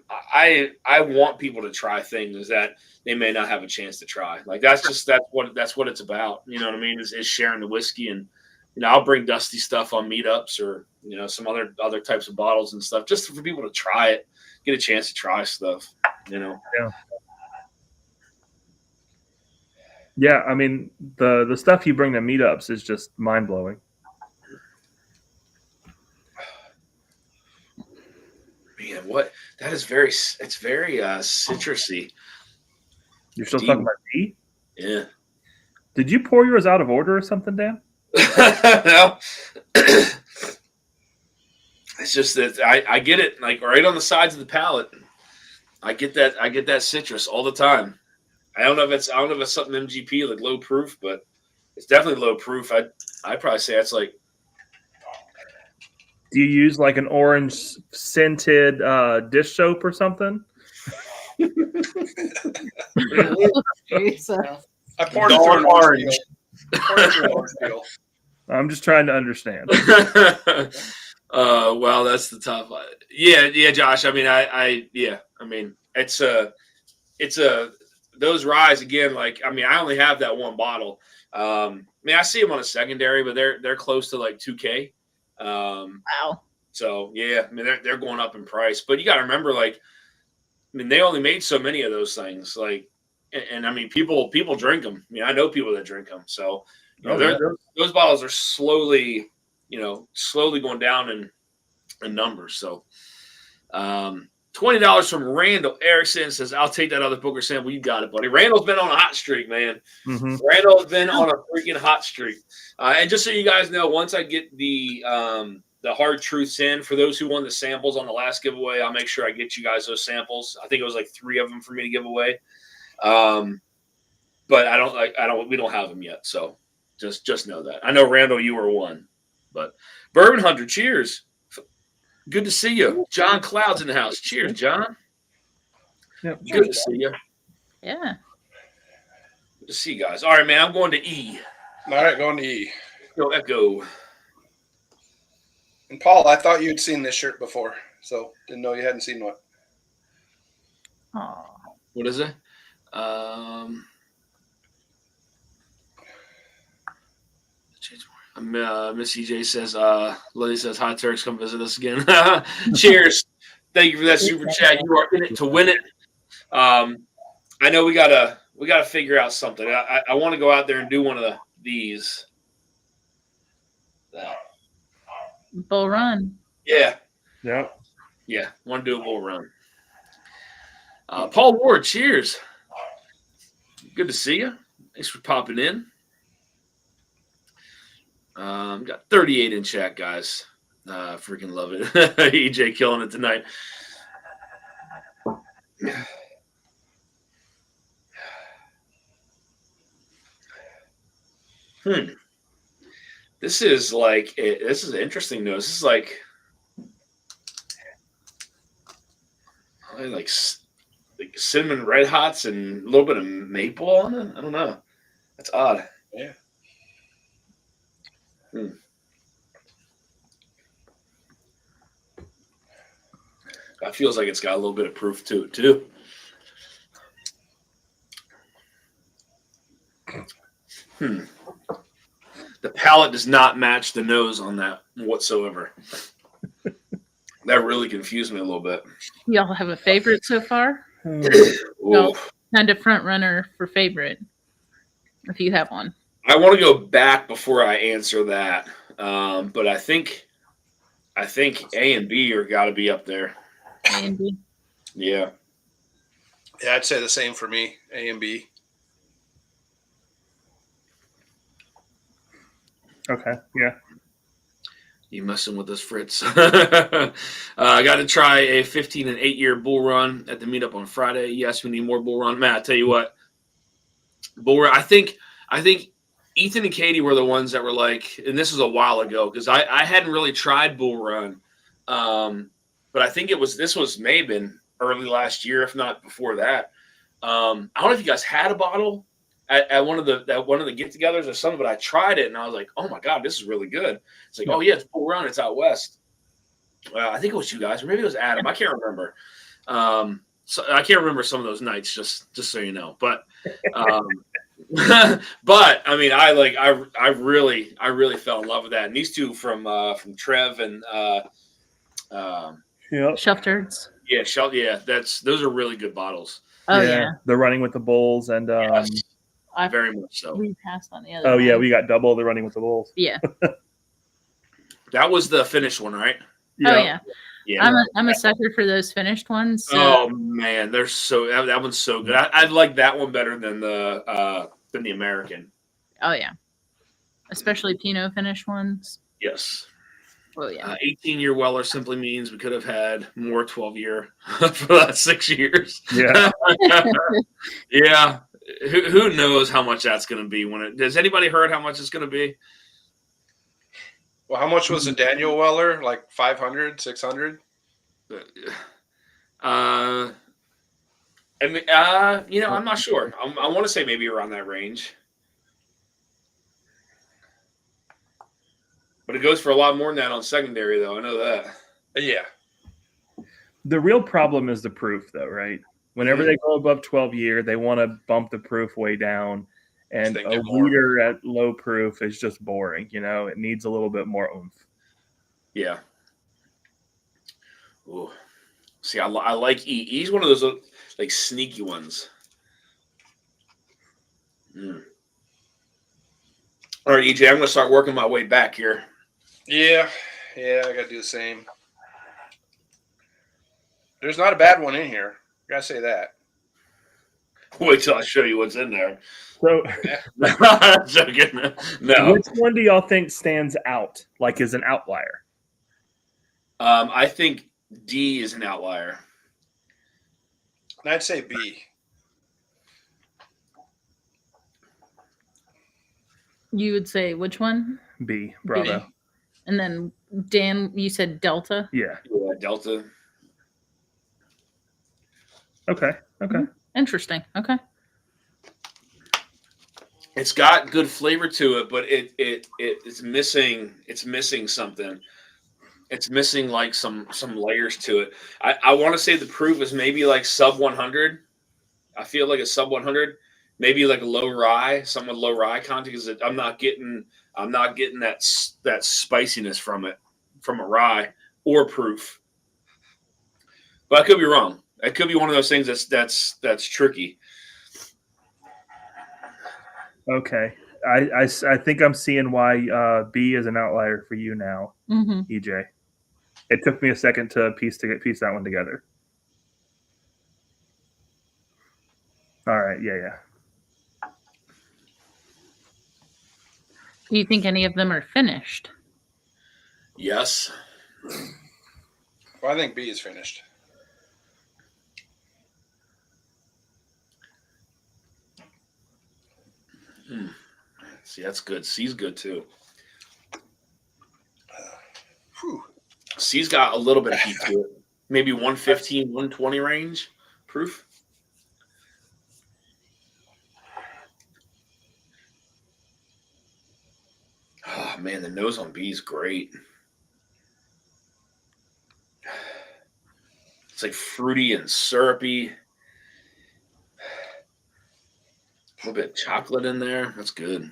want people to try things that they may not have a chance to try. Like that's what it's about. You know what I mean? Is sharing the whiskey, and I'll bring Dusty stuff on meetups or some other types of bottles and stuff just for people to try it, get a chance to try stuff. Yeah. Yeah, I mean the stuff you bring to meetups is just mind blowing. Man, what that is very citrusy. You're still D. talking about D? Yeah. Did you pour yours out of order or something, Dan? No. It's just that I get it like right on the sides of the palate. I get that citrus all the time. I don't know if it's something MGP like low proof, but it's definitely low proof. I'd probably say it's like. Do you use like an orange scented dish soap or something? I poured it through an orange. I'm just trying to understand. Well, that's the tough. Yeah, Josh. I mean, I mean, it's a those ryes again. Like, I mean, I only have that one bottle. I mean, I see them on a secondary, but they're close to like $2K. Wow. So yeah, I mean, they're going up in price. But you got to remember, like, I mean, they only made so many of those things. Like, and I mean, people drink them. I mean, I know people that drink them. So you know, those bottles are slowly going down in numbers. So. $20 from Randall Erickson says, I'll take that other Booker sample. You got it, buddy. Randall's been on a hot streak, man. Mm-hmm. Randall's been on a freaking hot streak. And just so you guys know, once I get the hard truths in, for those who won the samples on the last giveaway, I'll make sure I get you guys those samples. I think it was like 3 of them for me to give away. But we don't have them yet. So just know that. I know, Randall, you were one. But Bourbon Hunter, cheers. Good to see you. John Cloud's in the house. Cheers, John. Yep. Good to see you. Yeah. Good to see you guys. All right, man. I'm going to E. All right, going to E. Go Echo. And Paul, I thought you'd seen this shirt before, so didn't know you hadn't seen one. Oh. What is it? Miss EJ says, Lily says, hi, Turks, come visit us again. Cheers. Thank you for that super chat. You are in it to win it. I know we gotta figure out something. I want to go out there and do one of these. Bull Run. Yeah. Yep. Yeah. Want to do a bull run. Paul Ward, cheers. Good to see you. Thanks for popping in. Got 38 in chat, guys. Freaking love it. EJ killing it tonight. This is interesting though. This is like cinnamon red hots and a little bit of maple on it. I don't know. That's odd. Yeah. That feels like it's got a little bit of proof to it too. The palate does not match the nose on that whatsoever. That really confused me a little bit. Y'all have a favorite so far? Ooh. Kind of front runner for favorite, if you have one. I want to go back before I answer that, but I think A and B are got to be up there. A and B. Yeah. Yeah, I'd say the same for me, A and B. Okay. Yeah. You messing with us, Fritz. I got to try a 15 and 8 year bull run at the meetup on Friday. Yes, we need more bull run. Matt, I tell you what, bull run. I think Ethan and Katie were the ones that were like, and this was a while ago because I hadn't really tried bull run, but I think this may have been early last year, if not before that. I don't know if you guys had a bottle at one of the get-togethers or something, but I tried it and I was like, oh my god, this is really good. It's like, oh yeah, it's bull run, it's out west. I think it was you guys, or maybe it was Adam. I can't remember. So I can't remember some of those nights, just so you know. But but I mean, I really fell in love with that. And these two from Trev and Shelf Turds. Yeah, those are really good bottles. Oh yeah. The Running with the Bulls and Yes, very much so. We passed on the other. oh one. yeah, we got double the Running with the Bulls. Yeah. That was the finished one, right? Oh yeah. Yeah. I'm a sucker for those finished ones. So. Oh man, they're that one's so good. I like that one better than the American. Oh yeah. Especially Pinot finished ones. Yes. Oh yeah. 18-year Weller simply means we could have had more 12-year for the last 6 years. Yeah. Yeah. Who knows how much that's going to be has anybody heard how much it's going to be? Well, how much was a Daniel Weller? Like 500, 600? I mean, I'm not sure. I want to say maybe around that range. But it goes for a lot more than that on secondary, though. I know that. Yeah. The real problem is the proof, though, right? Whenever they go above 12 year, they want to bump the proof way down. And They a get more. weeder at low proof is just boring. It needs a little bit more oomph. Yeah. Ooh. See, I like E. E's one of those like sneaky ones. Mm. All right, EJ, I'm going to start working my way back here. Yeah, I got to do the same. There's not a bad one in here. I got to say that. Wait till I show you what's in there. So, no. Which one do y'all think stands out, like is an outlier? I think D is an outlier. And I'd say B. You would say which one? B, Bravo. B. And then Dan, you said Delta. Yeah. Yeah, Delta. Okay. Interesting. Okay. It's got good flavor to it, but it's missing. It's missing something. It's missing like some layers to it. I want to say the proof is maybe like sub 100. I feel like a sub 100, maybe like a low rye, something with low rye content. Because I'm not getting that spiciness from it, from a rye or proof. But I could be wrong. It could be one of those things that's tricky. Okay. I think I'm seeing why B is an outlier for you now, EJ. It took me a second to piece that one together. All right. Yeah. Do you think any of them are finished? Yes. Well, I think B is finished. See, that's good. C's good too. C's got a little bit of heat to it. Maybe 115, 120 range proof. Oh, man, the nose on B is great. It's like fruity and syrupy. A little bit of chocolate in there. That's good.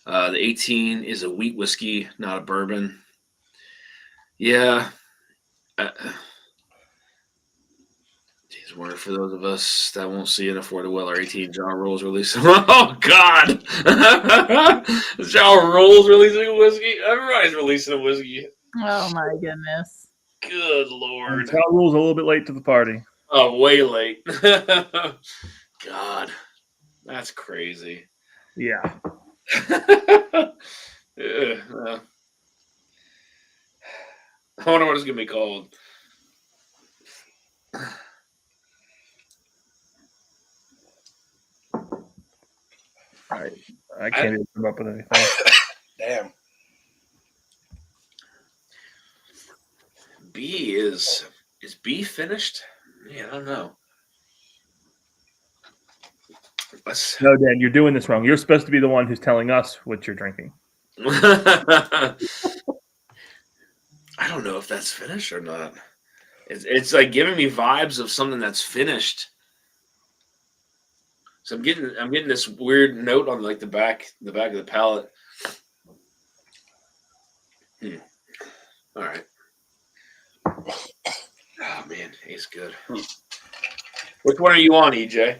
The 18 is a wheat whiskey, not a bourbon. Yeah. Geez, word for those of us that won't see it, Afford a Weller 18. John Rolls releasing. Oh, God. John Rolls releasing a whiskey. Everybody's releasing a whiskey. Oh, my goodness. Good Lord. John Rule's a little bit late to the party. Oh, way late. God. That's crazy. Yeah. Yeah, I wonder what it's gonna be called. I can't even come up with anything. Damn. B is B finished? Yeah, I don't know. No, Dan, you're doing this wrong. You're supposed to be the one who's telling us what you're drinking. I don't know if that's finished or not. It's like giving me vibes of something that's finished. So I'm getting this weird note on like the back of the palate. All right. Oh man, it's good. Which one are you on, EJ?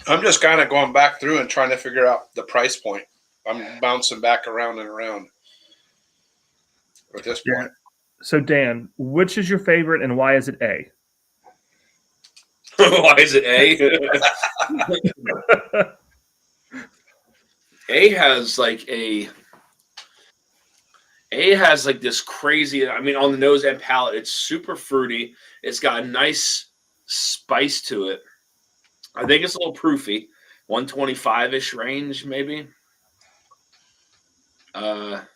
I'm just kind of going back through and trying to figure out the price point. I'm bouncing back around and around at this point. So, Dan, which is your favorite and why is it A? Why is it A? A has like this crazy, I mean, on the nose and palate, it's super fruity. It's got a nice spice to it. I think it's a little proofy, 125-ish range, maybe. But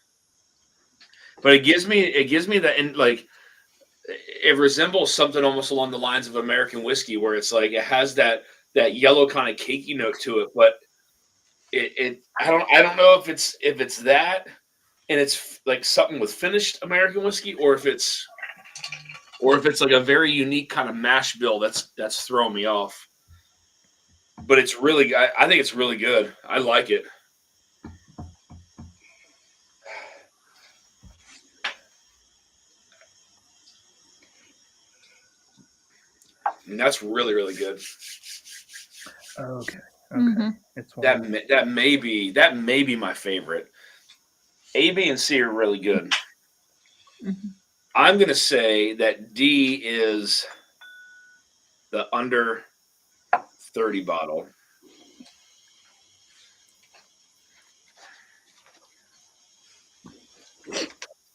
it gives me that, and like it resembles something almost along the lines of American whiskey, where it's like it has that yellow kind of cakey note to it, but I don't know if it's that, and it's like something with finished American whiskey, or if it's or if it's like a very unique kind of mash bill that's throwing me off. But it's really, I think it's really good. I like it. And that's really, really good. Okay. Mhm. It's one. That may be my favorite. A, B, and C are really good. Mhm. I'm gonna say that D is the under 30 bottle.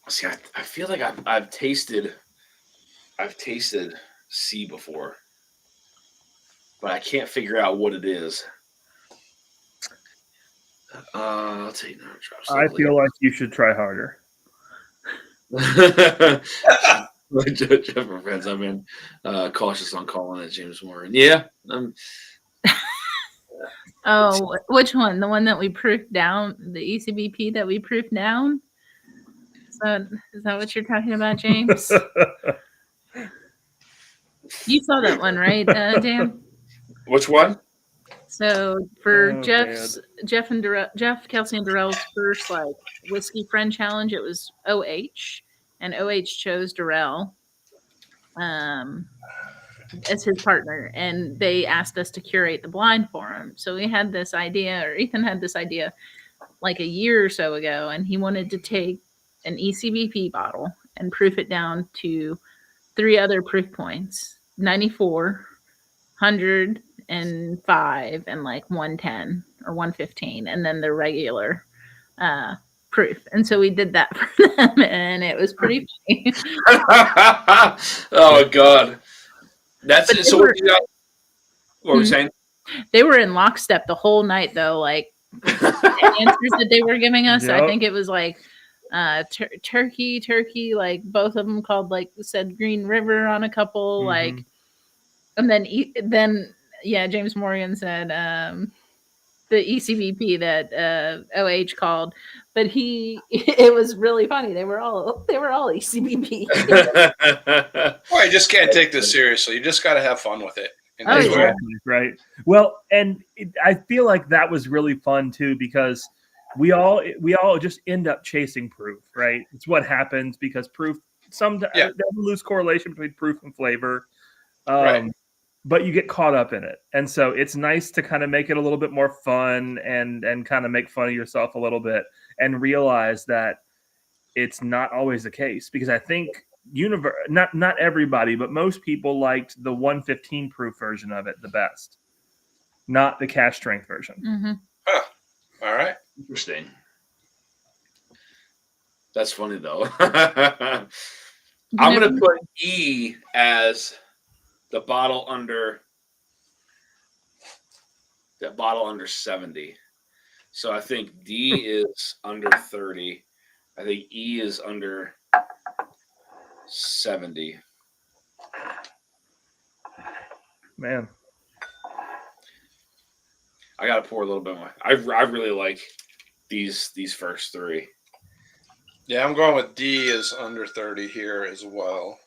See, I feel like I've tasted C before, but I can't figure out what it is. I'll take no drops. I feel like you should try harder. Jeff, friends, I'm in cautious on calling it James Warren. Yeah. Oh, which one? The one that we proofed down, the ECBP that we proofed down? So is that what you're talking about, James? You saw that one, right, Dan? Which one? So for Oh, Jeff, Kelsey, and Darrell's first like whiskey friend challenge, it was OH, and OH chose Darrell as his partner, and they asked us to curate the blind for him. So we had this idea, or Ethan had this idea, like a year or so ago, and he wanted to take an ECBP bottle and proof it down to 3 other proof points: 94, 105, and like 110 or 115, and then the regular proof. And so we did that for them, and it was pretty funny. Oh God, that's But it. So what you got? What were we Mhm. saying? They were in lockstep the whole night, though. Like the answers that they were giving us, I Yep. think it was like turkey. Like both of them called, like said Green River on a couple, Mhm. like, and then yeah, James Morgan said the ECVP that OH called, but it was really funny. They were all ECVP. Well, you just can't take this seriously. You just got to have fun with it. And Oh, enjoy yeah. it. Right. Well, and I feel like that was really fun too, because we all just end up chasing proof, right? It's what happens because proof sometimes Yeah. there's a loose correlation between proof and flavor. Right. But you get caught up in it. And so it's nice to kind of make it a little bit more fun and kind of make fun of yourself a little bit and realize that it's not always the case, because I think not everybody, but most people liked the 115 proof version of it the best, not the cash strength version. Mhm. Huh. All right. Interesting. That's funny though. I'm gonna put E as the bottle under 70. So I think D is under 30. I think E is under 70. Man, I gotta pour a little bit more. I really like these first 3. Yeah, I'm going with D is under 30 here as well.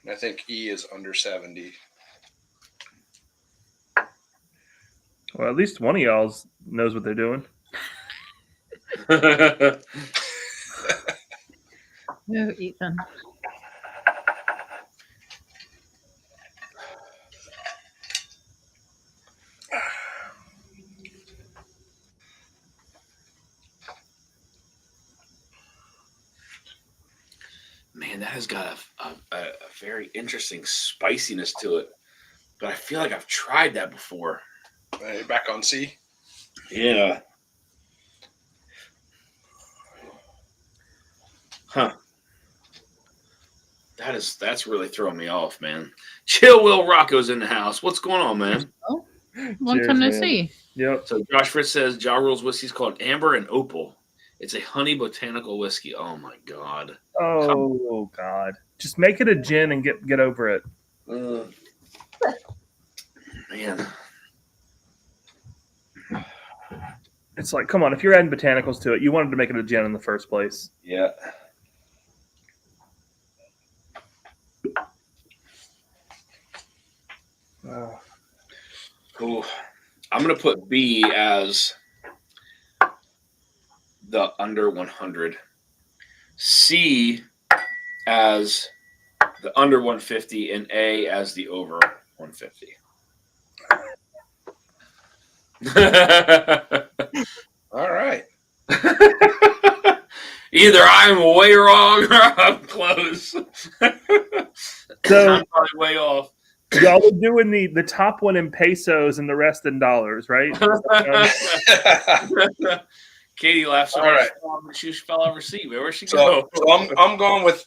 And I think E is under 70. well, at least one of y'all knows what they're doing. Oh, Ethan. Man, that has got a very interesting spiciness to it. But I feel like I've tried that before. Back on C. Yeah. Huh. That's really throwing me off, man. Chill Will Rocco's in the house. What's going on, man? Long Cheers, time no man. see. Yep. So Josh Fritz says Ja Rule's whiskey is called Amber and Opal. It's a honey botanical whiskey. Oh my God. Oh God. Just make it a gin and get over it. Man. It's like, come on, if you're adding botanicals to it, you wanted to make it a gin in the first place. Yeah. I'm going to put B as the under 100. C as the under 150 and A as the over 150. All right. Either I'm way wrong or I'm close. So I'm probably way off. y'all were doing the top one in pesos and the rest in dollars, right? Katie laughs so All much. right. She fell off her seat. Where'd she So, go? I'm going with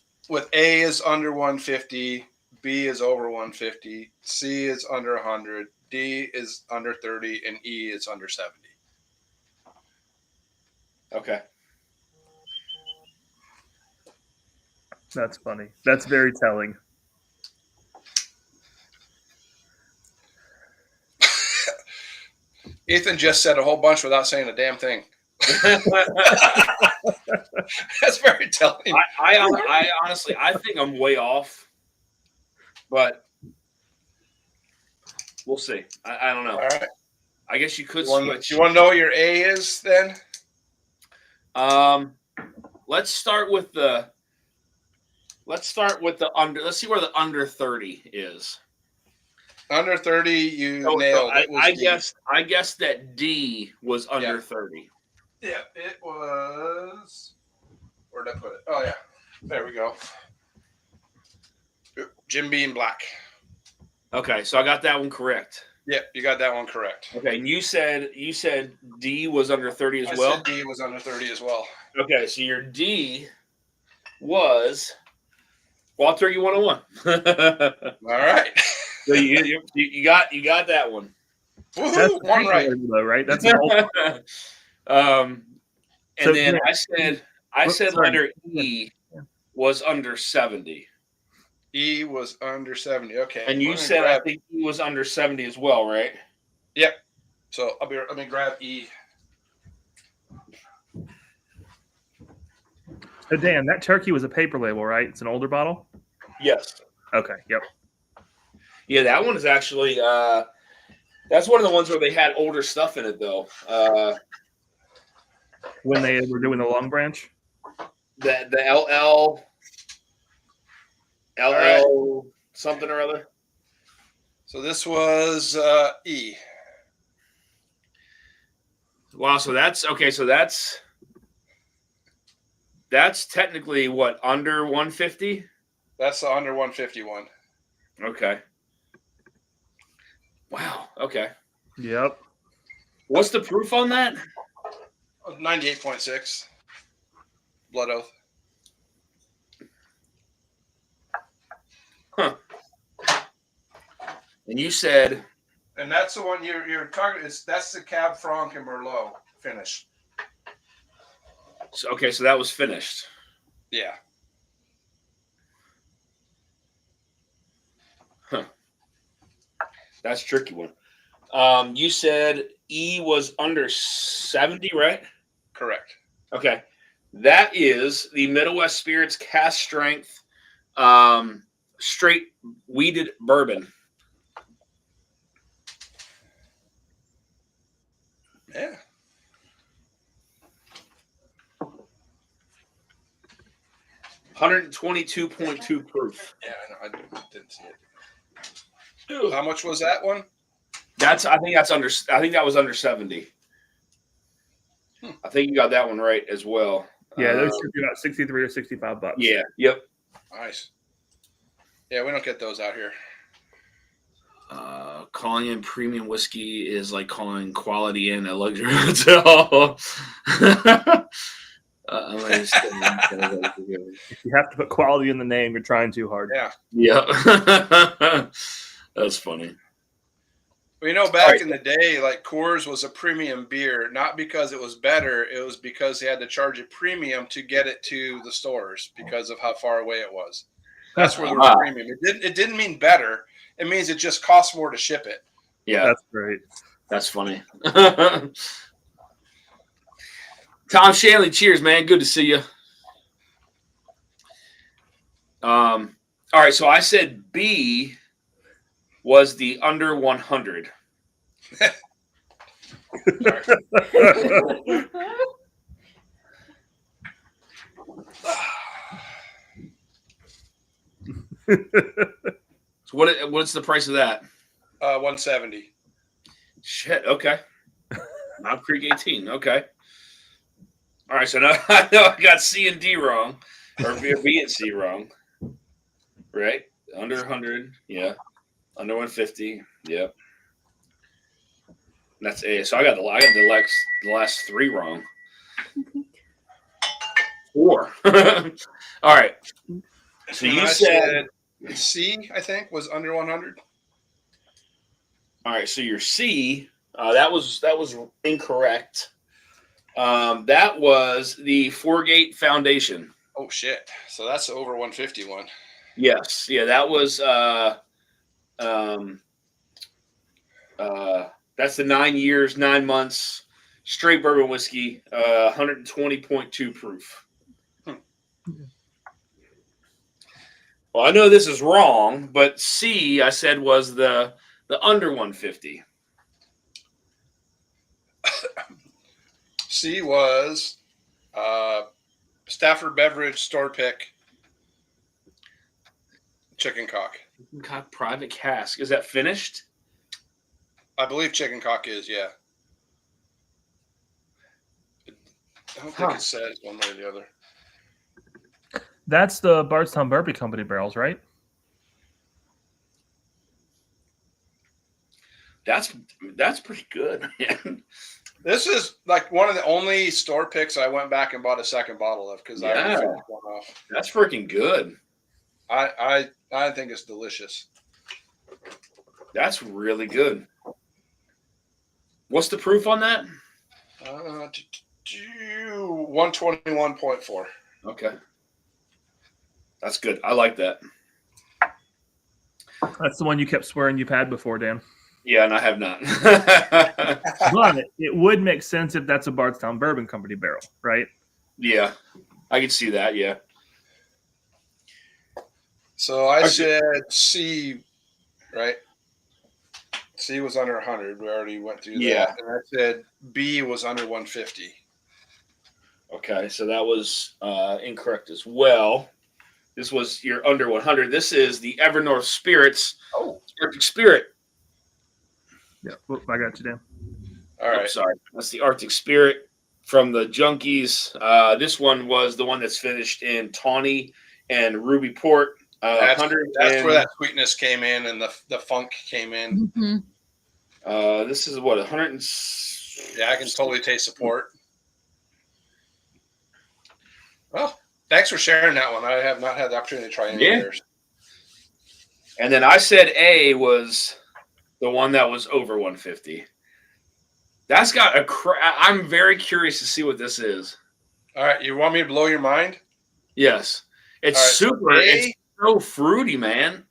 A is under 150, B is over 150, C is under 100, D is under 30, and E is under 70. Okay. That's funny. That's very telling. Ethan just said a whole bunch without saying a damn thing. That's very telling. I honestly, I think I'm way off, but we'll see. I don't know. All right. I guess you could You want switch. to know what your A is then? Let's start with the under. Let's see where the under 30 is. Under 30, you So nailed it. Was D. I guess that D was under Yeah. 30. Yeah, it was. Where'd I put it? Oh, yeah. There we go. Jim Beam Black. Okay, so I got that one correct. Yep, you got that one correct. Okay, and you said D was under 30 as I well. said D was under 30 as well. Okay, so your D was Walter. You 101. All right. So you got that one. Woohoo! One right. Though, right? That's an old, And So, then yeah. I said Sorry. letter E was under 70. E was under 70. Okay. And you Let me said grab- I think E was under 70 as well, right? Yep. So let me grab E. So Dan, that turkey was a paper label, right? It's an older bottle. Yes. Okay. Yep. Yeah, that one is actually that's one of the ones where they had older stuff in it though. When they were doing the Long Branch. The LL right. something or other. So this was E. Wow, so that's okay. So that's technically what, under 150? That's the under 151. Okay. Wow. Okay. Yep. What's the proof on that? 98.6. Blood oath. Huh. And you said And that's the one your target is. That's the Cab Franc and Merlot finish. so, okay. So that was finished. Yeah. That's a tricky one. You said E was under 70, right? Correct. Okay. That is the Midwest Spirits cast strength straight weeded bourbon. Yeah. $122.2 proof. Yeah, I know. I didn't see it. How much was that one? I think that was under 70. I think you got that one right as well. Yeah, those should be about 63 or 65 bucks. Yeah. Yep. Nice. Yeah, we don't get those out here. Calling in premium whiskey is like calling quality in a luxury hotel. If you have to put quality in the name, you're trying too hard. Yeah. Yeah. That's funny. Well, you know, back in the day, like Coors was a premium beer, not because it was better. It was because they had to charge a premium to get it to the stores because of how far away it was. That's where there was premium. It didn't mean better. It means it just costs more to ship it. Yeah. That's great. That's funny. Tom Shanley, cheers, man. Good to see you. All right, so I said B was the under 100. So what's the price of that? 170. Shit. Okay. Knob Creek 18. Okay. All right. So now I know I got C and D wrong, or B and C wrong. Right. Under 100. Yeah. Under 150. Yep. That's A. So I got the last three wrong. 4. All right. So And you I said C, I think, was under 100. all right. So your C, that was incorrect. That was the Foregate Foundation. Oh shit! So that's over 151. Yes. Yeah. That was. That's the 9 years, 9 months straight bourbon whiskey, 120.2 proof. Well, I know this is wrong, but C I said was the under 150. C was Stafford Beverage store pick chicken cock. Cock private cask. Is that finished? I believe chicken cock is, yeah. I don't think it says one way or the other. That's the Bardstown Bourbon Company barrels, right? That's pretty good, man. This is like one of the only store picks I went back and bought a second bottle of because I already finished one off. That's freaking good. I think it's delicious. That's really good. What's the proof on that? 121.4. Okay. That's good. I like that. That's the one you kept swearing you've had before, Dan. Yeah, and I have not. But it would make sense if that's a Bardstown Bourbon Company barrel, right? Yeah, I can see that. Yeah. So I said C, right? C was under 100. We already went through Yeah. that. And I said B was under 150. Okay, so that was incorrect as well. This was your under 100. This is the Evernorth Spirits. Oh. Arctic Spirit. Yeah, I got you, Dan. All right. Oh, sorry. That's the Arctic Spirit from the Junkies. This one was the one that's finished in Tawny and Ruby Port. That's where that sweetness came in and the funk came in. Mm-hmm. This is what 100. Yeah, I can totally taste the port. Well, thanks for sharing that one. I have not had the opportunity to try any of yours. And then I said A was the one that was over 150. That's got a I'm very curious to see what this is. All right, you want me to blow your mind? Yes. It's All right, super. It's so fruity, man.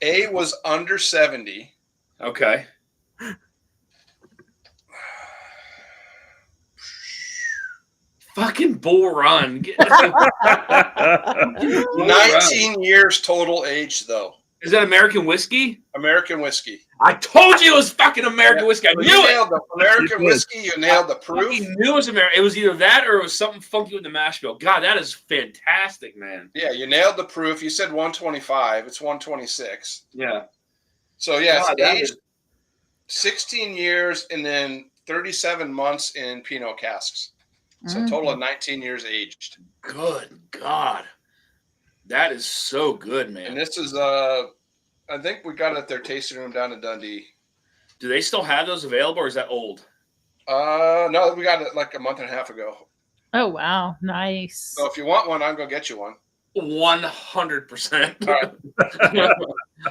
A was under 70. Okay. Fucking Bull Run. 19 years total age, though. Is that American whiskey? American whiskey. I told you it was fucking American whiskey. I knew You it. nailed the American whiskey. You nailed the I proof. fucking knew it was American. It was either that or it was something funky with the mash bill. God, that is fantastic, man. Yeah, you nailed the proof. You said 125. It's 126. Yeah. So, yes, God, that age is- 16 years and then 37 months in Pinot casks. So, a total of 19 years aged. Good God. That is so good, man. And this is, I think we got it at their tasting room down in Dundee. Do they still have those available or is that old? No, we got it like a month and a half ago. Oh wow, nice. So if you want one, I'll go get you one. 100%. All right.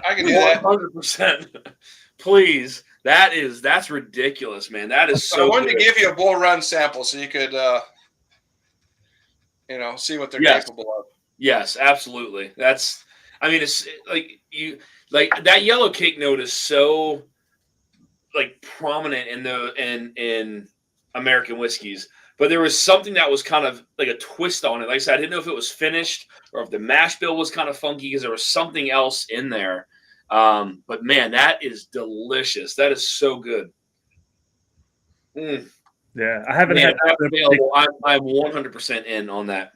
I can do that. 100%. Please. That's ridiculous, man. That is I so wanted good. to give you a Bull Run sample so you could, see what they're Yes. capable of. Yes, absolutely. It's like that yellow cake note is so like prominent in American whiskeys, but there was something that was kind of like a twist on it. Like I said, I didn't know if it was finished or if the mash bill was kind of funky because there was something else in there. But man, that is delicious. That is so good. Yeah, I haven't Man, had if that's the available, I'm 100% in on that.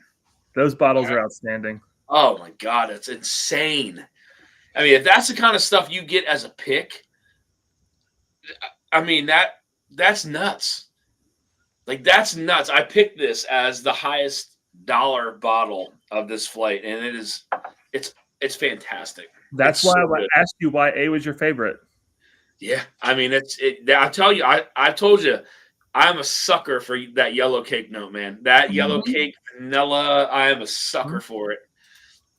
those bottles are outstanding. Oh my god, that's insane. I mean, if that's the kind of stuff you get as a pick, I mean that's nuts. Like that's nuts. I picked this as the highest dollar bottle of this flight, and it's fantastic. That's It's why so I good. asked you why A was your favorite. Yeah, I mean I tell you, I told you, I'm a sucker for that yellow cake note, man. That yellow Mhm. cake vanilla, I am a sucker for it.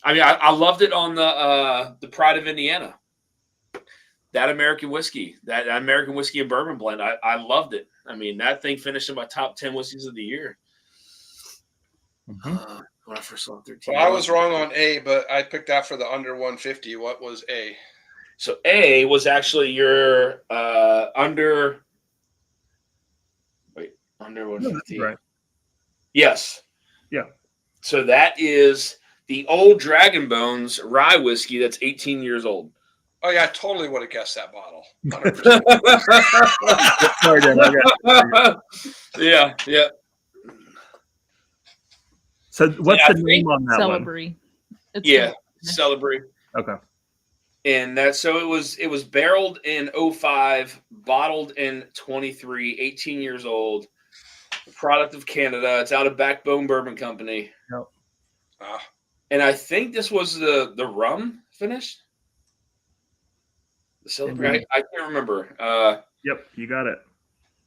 I mean, I loved it on the Pride of Indiana. That American whiskey, that American whiskey and bourbon blend, I loved it. I mean, that thing finished in my top 10 whiskeys of the year. When I first saw 13. Well, I was wrong on A, but I picked that for the under 150. What was A? So A was actually your under 150. Right. Yes. Yeah. So that is the Old Dragon Bones rye whiskey that's 18 years old. Oh yeah, I totally would have guessed that bottle. 100%. Sorry, Dan, I got Yeah, yeah. So what's Yeah, the I name on that one? Celebrate. It's Yeah, Celebrate. Okay. And that so it was barreled in 05, bottled in 23, 18 years old. A product of Canada. It's out of Backbone Bourbon Company. Yep. And I think this was the rum finish. The Celebrate. I can't remember. Yep, you got it.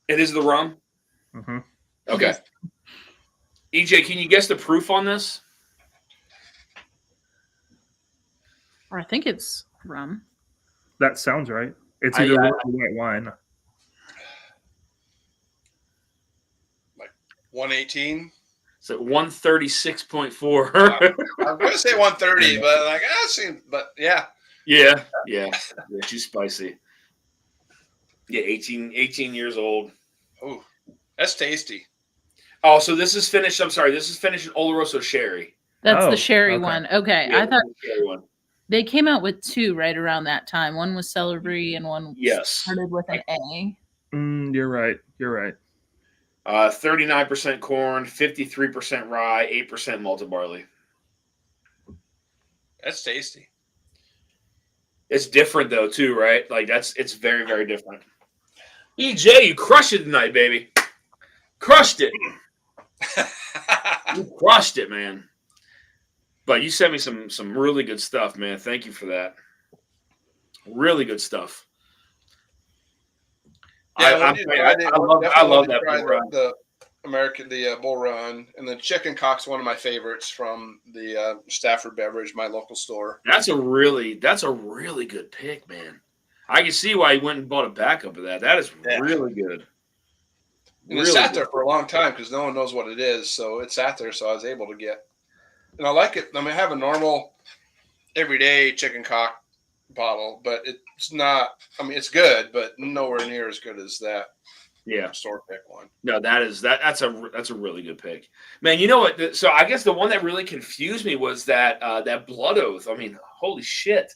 It is the rum. Mm-hmm. Okay. EJ, can you guess the proof on this? Or I think it's rum. That sounds right. It's either rum or white wine. 118. So 136.4. I was going to say 130, but like yeah. Yeah, she's spicy. Yeah, 18 years old. Oh, that's tasty. Oh, so this is finished. I'm sorry, this is finished in Oloroso Sherry. That's Oh, the sherry okay. one. Okay. Yeah, I thought the sherry one. they came out with two right around that time. One was celery and one started with an A. You're right. You're right. 39% corn, 53% rye, 8% malted barley. That's tasty. It's different though, too, right? Like it's very, very different. EJ, you crushed it tonight, baby. Crushed it. You crushed it, man. But you sent me some really good stuff, man. Thank you for that. Really good stuff. Yeah, I love that bull run. The American, bull run, and the chicken cock's one of my favorites from the Stafford Beverage, my local store. That's a really good pick, man. I can see why he went and bought a backup of that. That is really good. And it sat there for a long time because no one knows what it is, so it sat there. So I was able to get, and I like it. I mean, I have a normal, everyday chicken cock bottle, but it's not. I mean, it's good, but nowhere near as good as that. Yeah, store pick one. No, that's a really good pick, man. You know what? So I guess the one that really confused me was that Blood Oath. I mean, holy shit.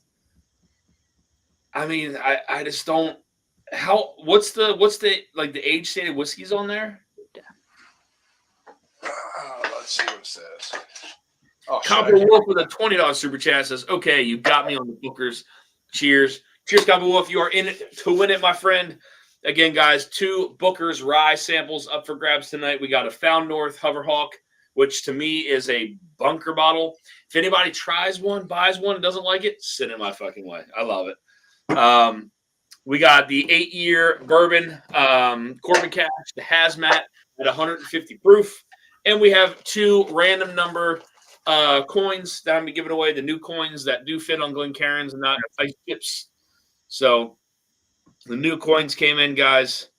I mean, I just don't. What's the like the age stated whiskeys on there? Let's see what it says. Oh, Copper Wolf with a $20 super chat says, "Okay, you got me on the Bookers. Cheers, Copper Wolf. You are in it to win it, my friend." Again, guys, 2 Booker's rye samples up for grabs tonight. We got a Found North Hoverhawk, which to me is a bunker bottle. If anybody tries one, buys one, and doesn't like it, send it my fucking way. I love it. We got the 8-year bourbon Corbin Cash, the Hazmat at 150 proof. And we have 2 random number coins that I'm going to be giving away, the new coins that do fit on Glencairns and not ice chips. So the new coins came in, guys.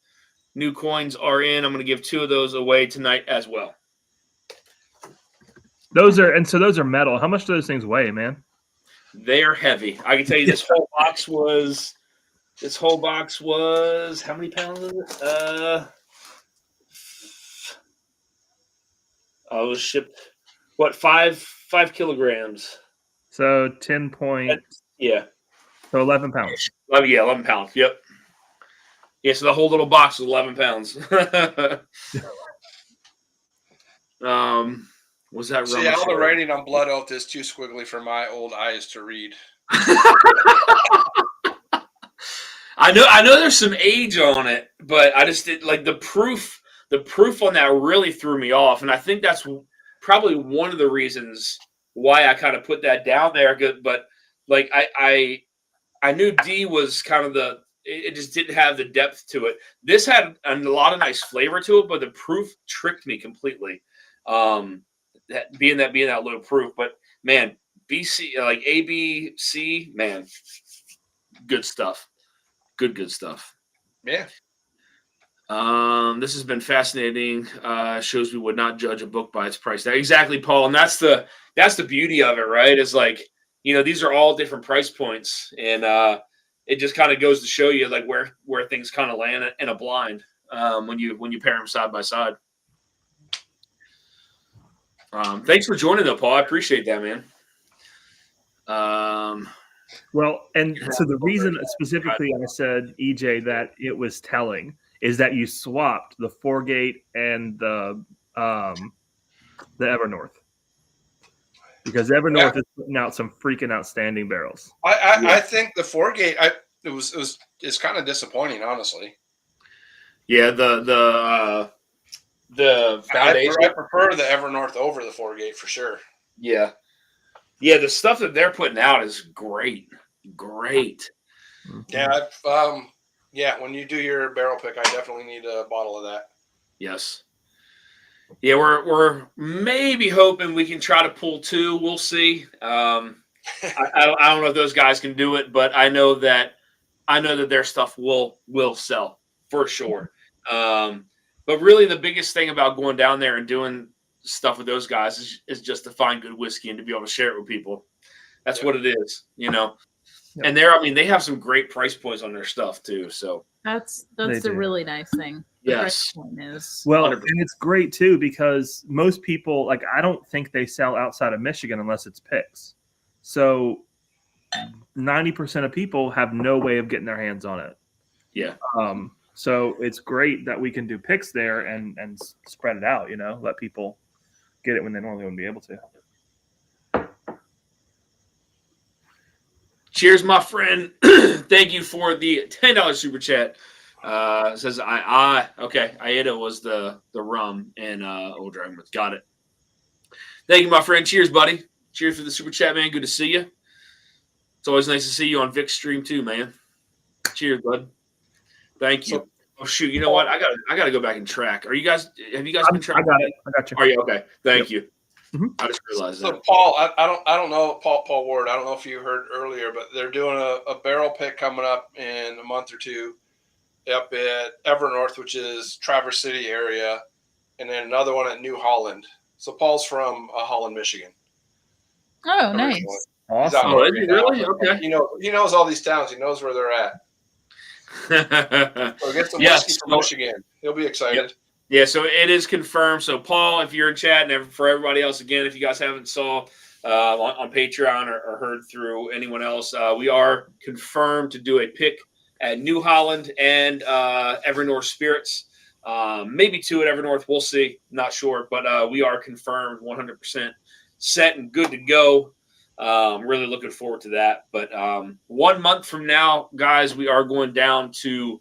New coins are in. I'm going to give 2 of those away tonight as well. Those are metal. How much do those things weigh, man? They are heavy. I can tell you this whole box was how many pounds is it? I was shipped 5 kilograms. So 10 point. Yeah. So 11 pounds. Oh yeah, 11 pounds. Yep. Yeah, so the whole little box was 11 pounds. Was that See, all the writing on Blood Oath is too squiggly for my old eyes to read. I know there's some age on it, but I just did like the proof on that really threw me off. And I think that's probably one of the reasons why I kind of put that down there. But like I knew D was kind of it just didn't have the depth to it. This had a lot of nice flavor to it, but the proof tricked me completely. That being that low proof, but man, BC like ABC, man, good stuff. Good stuff. Yeah. This has been fascinating. Shows we would not judge a book by its price. Exactly, Paul, and that's the beauty of it, right? Is like, these are all different price points, and it just kind of goes to show you like where things kind of land in a blind when you pair them side by side. Thanks for joining though, Paul. I appreciate that, man. Well, and so the reason specifically I said, EJ, that it was telling is that you swapped the Foregate and the Evernorth, because Evernorth is putting out some freaking outstanding barrels. I think the Foregate it's kind of disappointing, honestly. Yeah, the foundation. I prefer the Evernorth over the Foregate for sure. Yeah. Yeah, the stuff that they're putting out is great. Yeah, when you do your barrel pick, I definitely need a bottle of that. Yes. Yeah, we're maybe hoping we can try to pull 2. We'll see. I don't know if those guys can do it, but I know that their stuff will sell for sure. But really, the biggest thing about going down there and doing stuff with those guys is just to find good whiskey and to be able to share it with people. That's what it is, Yep. And they have some great price points on their stuff too. So that's the really nice thing. The yes. price point is 100%. And it's great too, because most people, like, I don't think they sell outside of Michigan unless it's picks. So 90% of people have no way of getting their hands on it. Yeah. So it's great that we can do picks there and spread it out, let people get it when they normally wouldn't be able to. Cheers, my friend. Thank you for the $10 super chat. It says okay. Aida was the rum and Old Dragon. Got it. Thank you, my friend. Cheers, buddy. Cheers for the super chat, man. Good to see you. It's always nice to see you on Vic's stream too, man. Cheers, bud. Thank you. Oh shoot! You know what? I gotta go back and track. Have you guys been tracking? I got it. I got you. Are you okay? Thank you. Mm-hmm. I just realized so that. Paul, I don't know Paul Ward. I don't know if you heard earlier, but they're doing a barrel pick coming up in a month or two up at Evernorth, which is Traverse City area, and then another one at New Holland. So Paul's from Holland, Michigan. Oh, nice. Awesome. Oh, is he really? Okay. He knows all these towns. He knows where they're at. So get some whiskey from Michigan. He'll be excited. Yep. Yeah, so it is confirmed. So Paul, if you're in chat, and for everybody else, again, if you guys haven't saw on Patreon or heard through anyone else, we are confirmed to do a pick at New Holland and Evernorth Spirits. Maybe 2 at Evernorth. We'll see. Not sure. But we are confirmed 100% set and good to go. Really looking forward to that. But 1 month from now, guys, we are going down to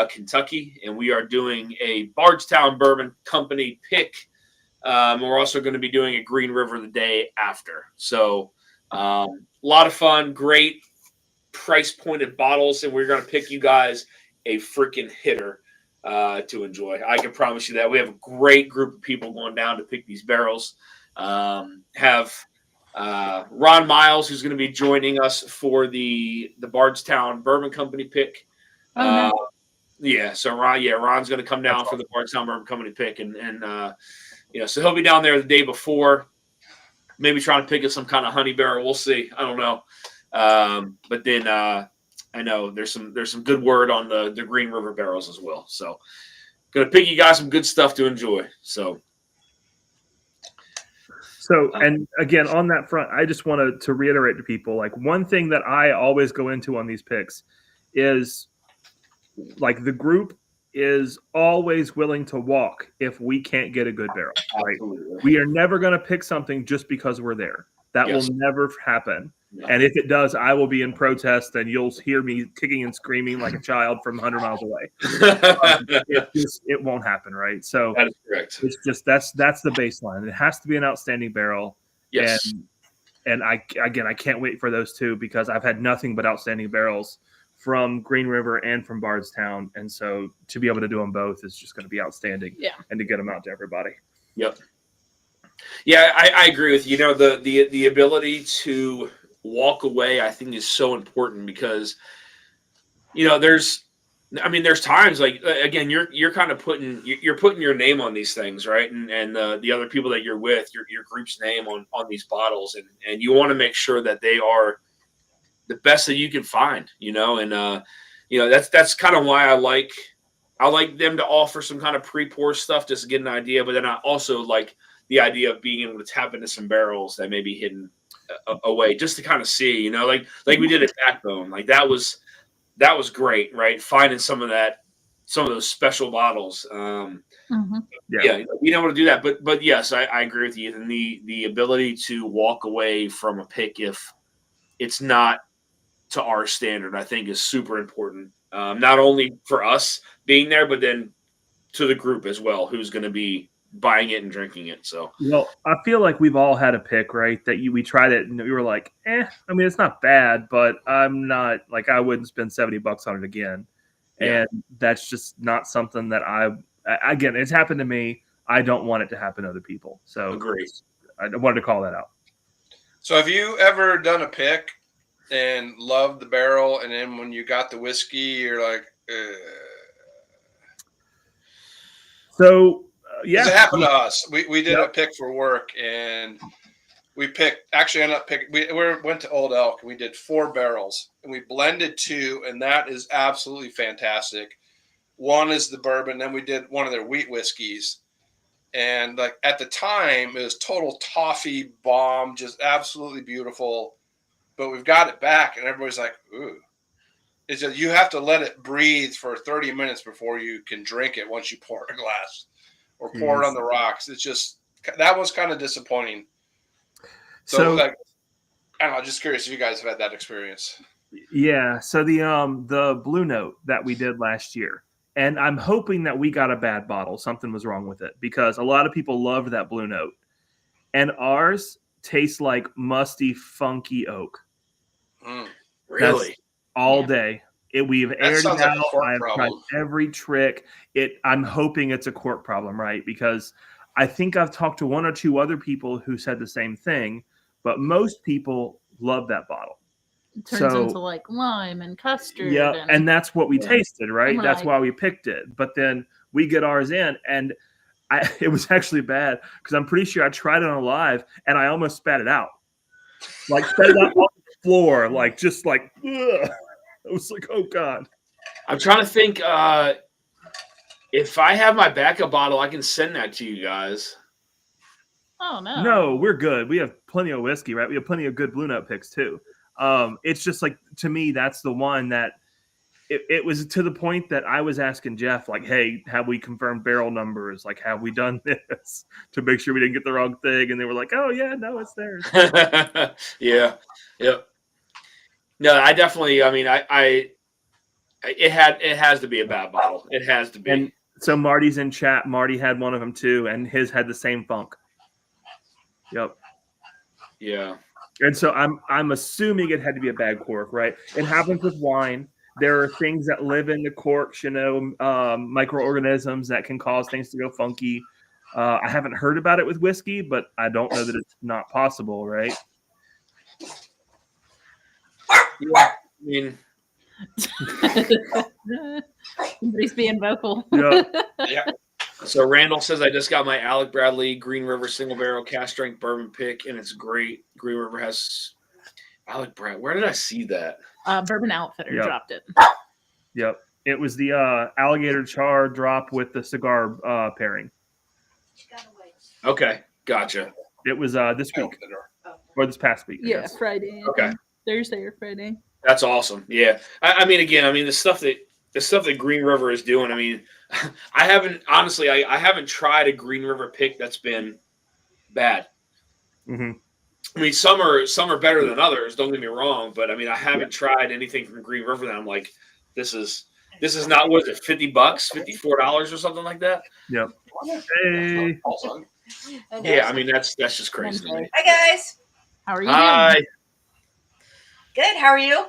Kentucky, and we are doing a Bardstown Bourbon Company pick. We're also going to be doing a Green River the day after. So a lot of fun, great price pointed bottles, and we're going to pick you guys a freaking hitter to enjoy. I can promise you that. We have a great group of people going down to pick these barrels. Have Ron Miles, who's going to be joining us for the Bardstown Bourbon Company pick. Oh, Yeah, so Ron's going to come down for the Bardstown Bourbon Company pick, and so he'll be down there the day before, maybe trying to pick up some kind of honey barrel. We'll see. I don't know, but then I know there's some good word on the Green River barrels as well. So, going to pick you guys some good stuff to enjoy. So, and again, on that front, I just wanted to reiterate to people, like, one thing that I always go into on these picks is like the group is always willing to walk if we can't get a good barrel, right? Absolutely. We are never going to pick something just because we're there. That Yes. will never happen. No. And if it does, I will be in protest, and you'll hear me kicking and screaming like a child from 100 miles away. It won't happen, right? So That is correct. it's just that's the baseline. It has to be an outstanding barrel. Yes. And I can't wait for those two because I've had nothing but outstanding barrels from Green River and from Bardstown, and so to be able to do them both is just going to be outstanding. Yeah. And to get them out to everybody. Yep. Yeah, I agree with you. You know, the ability to walk away, I think, is so important because, you know, there's times like, again, you're kind of putting your name on these things, right? And the other people that you're with, your group's name on these bottles, and you want to make sure that they are the best that you can find, you know, and you know, that's kind of why I like them to offer some kind of pre-pour stuff just to get an idea, but then I also like the idea of being able to tap into some barrels that may be hidden away just to kind of see, you know, like we did at Backbone. Like that was great, right? Finding some of those special bottles. Yeah, being able to do that. But yes, I agree with you. And the ability to walk away from a pick if it's not to our standard, I think is super important. Not only for us being there, but then to the group as well, who's going to be buying it and drinking it. So, well, I feel like we've all had a pick, right? That we tried it and we were like, I mean, it's not bad, but I'm not like, I wouldn't spend $70 on it again. Yeah. And that's just not something that again, it's happened to me. I don't want it to happen to other people. So agree. I wanted to call that out. So have you ever done a pick and loved the barrel, and then when you got the whiskey, you're like, So yeah, it happened to us. We did a pick for work, and we ended up picking. We went to Old Elk. We did 4 barrels, and we blended 2, and that is absolutely fantastic. One is the bourbon, then we did one of their wheat whiskeys, and like at the time, it was total toffee bomb, just absolutely beautiful. But we've got it back, and everybody's like, ooh. It's just you have to let it breathe for 30 minutes before you can drink it once you pour it in a glass or pour it on the rocks. It's just that was kind of disappointing. So like, I don't know, just curious if you guys have had that experience. Yeah. So the Blue Note that we did last year, and I'm hoping that we got a bad bottle. Something was wrong with it because a lot of people loved that Blue Note, and ours tastes like musty, funky oak. Really? That's all day. We've aired it out. I've tried problem. every trick. I'm hoping it's a cork problem, right? Because I think I've talked to 1 or 2 other people who said the same thing, but most people love that bottle. It turns into like lime and custard. Yeah, and that's what we tasted, right? Right. That's why we picked it. But then we get ours in, and it was actually bad because I'm pretty sure I tried it on live, and I almost spat it out. Like, spat it out on the floor, like, just like, ugh. It was like, oh, God. I'm trying to think if I have my backup bottle, I can send that to you guys. Oh, no. No, we're good. We have plenty of whiskey, right? We have plenty of good Blue Note picks, too. It's just like, to me, that's the one that it was to the point that I was asking Jeff, like, hey, have we confirmed barrel numbers? Like, have we done this to make sure we didn't get the wrong thing? And they were like, oh, yeah, no, it's theirs. Yeah. Yep. No, I definitely, I mean, it has to be a bad bottle. It has to be. And so Marty's in chat. Marty had one of them too, and his had the same funk. Yep. Yeah. And so I'm assuming it had to be a bad cork, right? It happens with wine. There are things that live in the corks, you know, microorganisms that can cause things to go funky. I haven't heard about it with whiskey, but I don't know that it's not possible, right? Yeah. I mean, Somebody's being vocal. Yeah. Yeah. So Randall says, I just got my Alec Bradley Green River single barrel cast strength bourbon pick, and it's great. Green River has Alec Brad. Where did I see that? Bourbon Outfitter dropped it. Yep. It was the alligator char drop with the cigar pairing. Okay. Gotcha. It was this week or this past week. I Yeah, guess. Friday. Okay. Thursday or Friday. That's awesome. Yeah. I mean, again, the stuff that the stuff that Green River is doing. I mean, I haven't tried a Green River pick that's been bad. Mm-hmm. I mean, some are better than others. Don't get me wrong, but I mean, I haven't tried anything from Green River that I'm like, this is not, what is it, $50, $54 or something like that. Yep. Hey. Yeah, I mean that's just crazy to me. Hi guys. How are you Hi, doing? Good. How are you?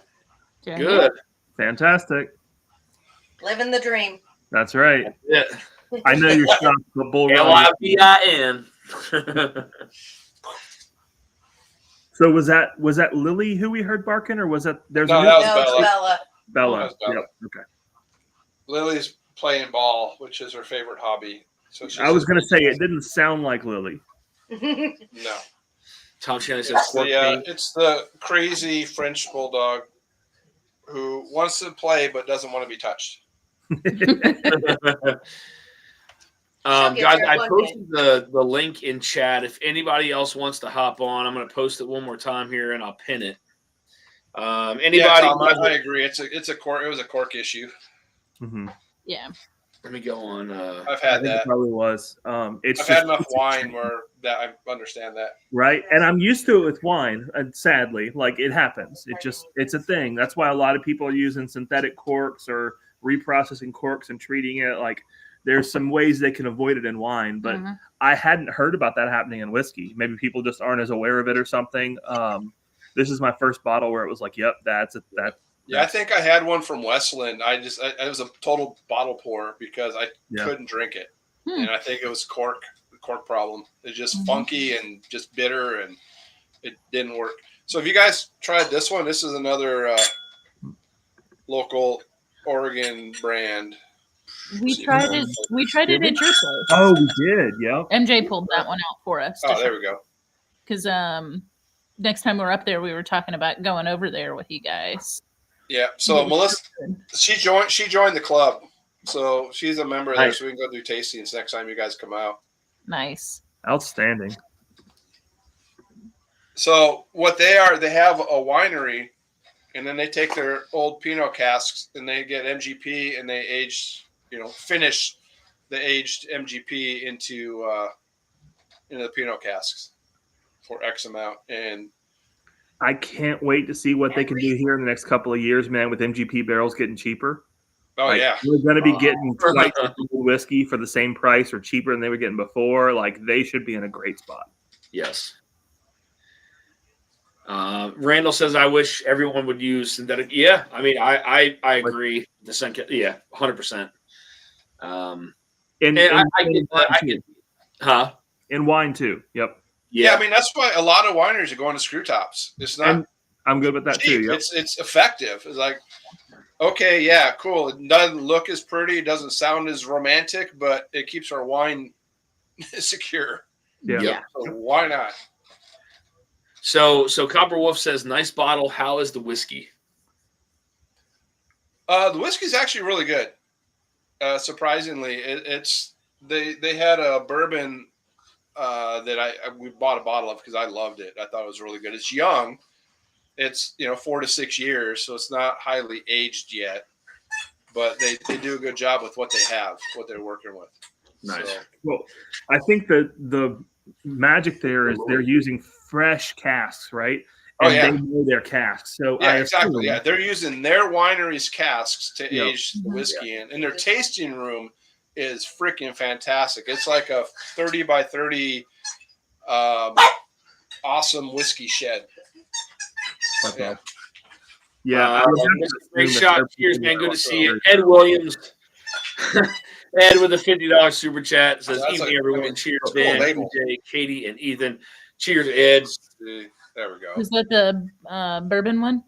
Doing good. Fantastic. Living the dream. That's right. Yeah, I know you're shocked, but Bull Run. LIVIN. So was that Lily who we heard barking, or was that there's No, a that was No, it's Bella. Bella. Bella? that was Bella. Yep. Okay. Lily's playing ball, which is her favorite hobby. So she's I was gonna say it didn't sound like Lily. no. Tom Shannon says pork pink. It's the crazy French bulldog who wants to play but doesn't want to be touched. She'll get Guys, there I one posted the link in chat. If anybody else wants to hop on, I'm going to post it one more time here, and I'll pin it. Anybody? Yeah, Tom, I agree. It was a cork issue. Mm-hmm. Yeah. Let me go on. I've I had think it that. probably was. It's I've just, had enough wine where that I understand that. right, and I'm used to it with wine. And sadly, like it happens. It's a thing. That's why a lot of people are using synthetic corks or reprocessing corks and treating it like. There's some ways they can avoid it in wine, but Mhm. I hadn't heard about that happening in whiskey. Maybe people just aren't as aware of it or something. This is my first bottle where it was like, yep, that. Yeah, I think I had one from Westland. It was a total bottle pour because I Yeah. couldn't drink it, Hmm. and I think it was cork problem. It's just Mhm. funky and just bitter, and it didn't work. So if you guys tried this one, this is another local Oregon brand. We tried it. We tried it Did we? at your place. Oh, we did. Yep. MJ pulled that one out for us. Oh, there we go. Because next time we're up there, we were talking about going over there with you guys. Yeah. So Melissa, she joined the club, so she's a member there. Nice. So we can go do tastings next time you guys come out. Nice. Outstanding. So what they have a winery, and then they take their old Pinot casks and they get MGP and they finish the aged MGP into the Pinot casks for X amount. And I can't wait to see what they can do here in the next couple of years, man, with MGP barrels getting cheaper. yeah, We're going to be getting twice the whiskey for the same price or cheaper than they were getting before. Like, they should be in a great spot. Yes. Randall says, "I wish everyone would use synthetic." Yeah, I mean, I agree. The 100%. In Huh? in wine, too. Yep. yeah. I mean, that's why a lot of wineries are going to screw tops. It's not And I'm good with that, cheap. too. Yep. It's effective. It's like, okay, yeah, cool. It doesn't look as pretty. It doesn't sound as romantic, but it keeps our wine secure. Yeah. Yeah. So why not? So Copper Wolf says, "Nice bottle. How is the whiskey?" The whiskey's actually really good. Surprisingly, they had a bourbon that we bought a bottle of because I loved it. I thought it was really good. It's young. It's 4 to 6 years, so it's not highly aged yet. But they do a good job with what they have, what they're working with. Nice. So, Well, I think that the magic there is they're using fresh casks, right? Oh, And yeah. they know their casks. So yeah, I exactly. assume- Yeah, they're using their winery's casks to Yep. age the whiskey in, and their tasting room is freaking fantastic. It's like a 30 by 30 awesome whiskey shed. Yeah. Yeah. Great shot. Cheers, man. Good to see you. Ed Williams. Ed with a $50 super chat says, That's "Evening, a- everyone. Cheers, cool Dan, label. DJ, Katie, and Ethan. Cheers, Ed." There we go. Was that the bourbon one?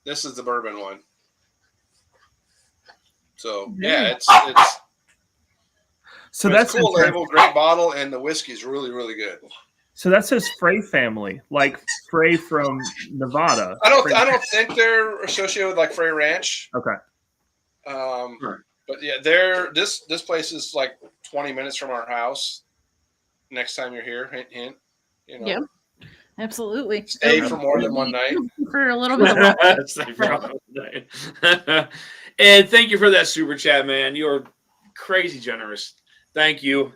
This is the bourbon one. So Yeah. yeah, it's So it's that's a cool interesting. label, great bottle, and the whiskey's really, really good. So that says Frey family, like Frey from Nevada. I don't think they're associated with like Frey Ranch. Okay. Right. But yeah, this place is like 20 minutes from our house. Next time you're here, hint, hint. Yep. Absolutely. Stay for more than one night. For a little bit of And thank you for that super chat, man. You're crazy generous. Thank you.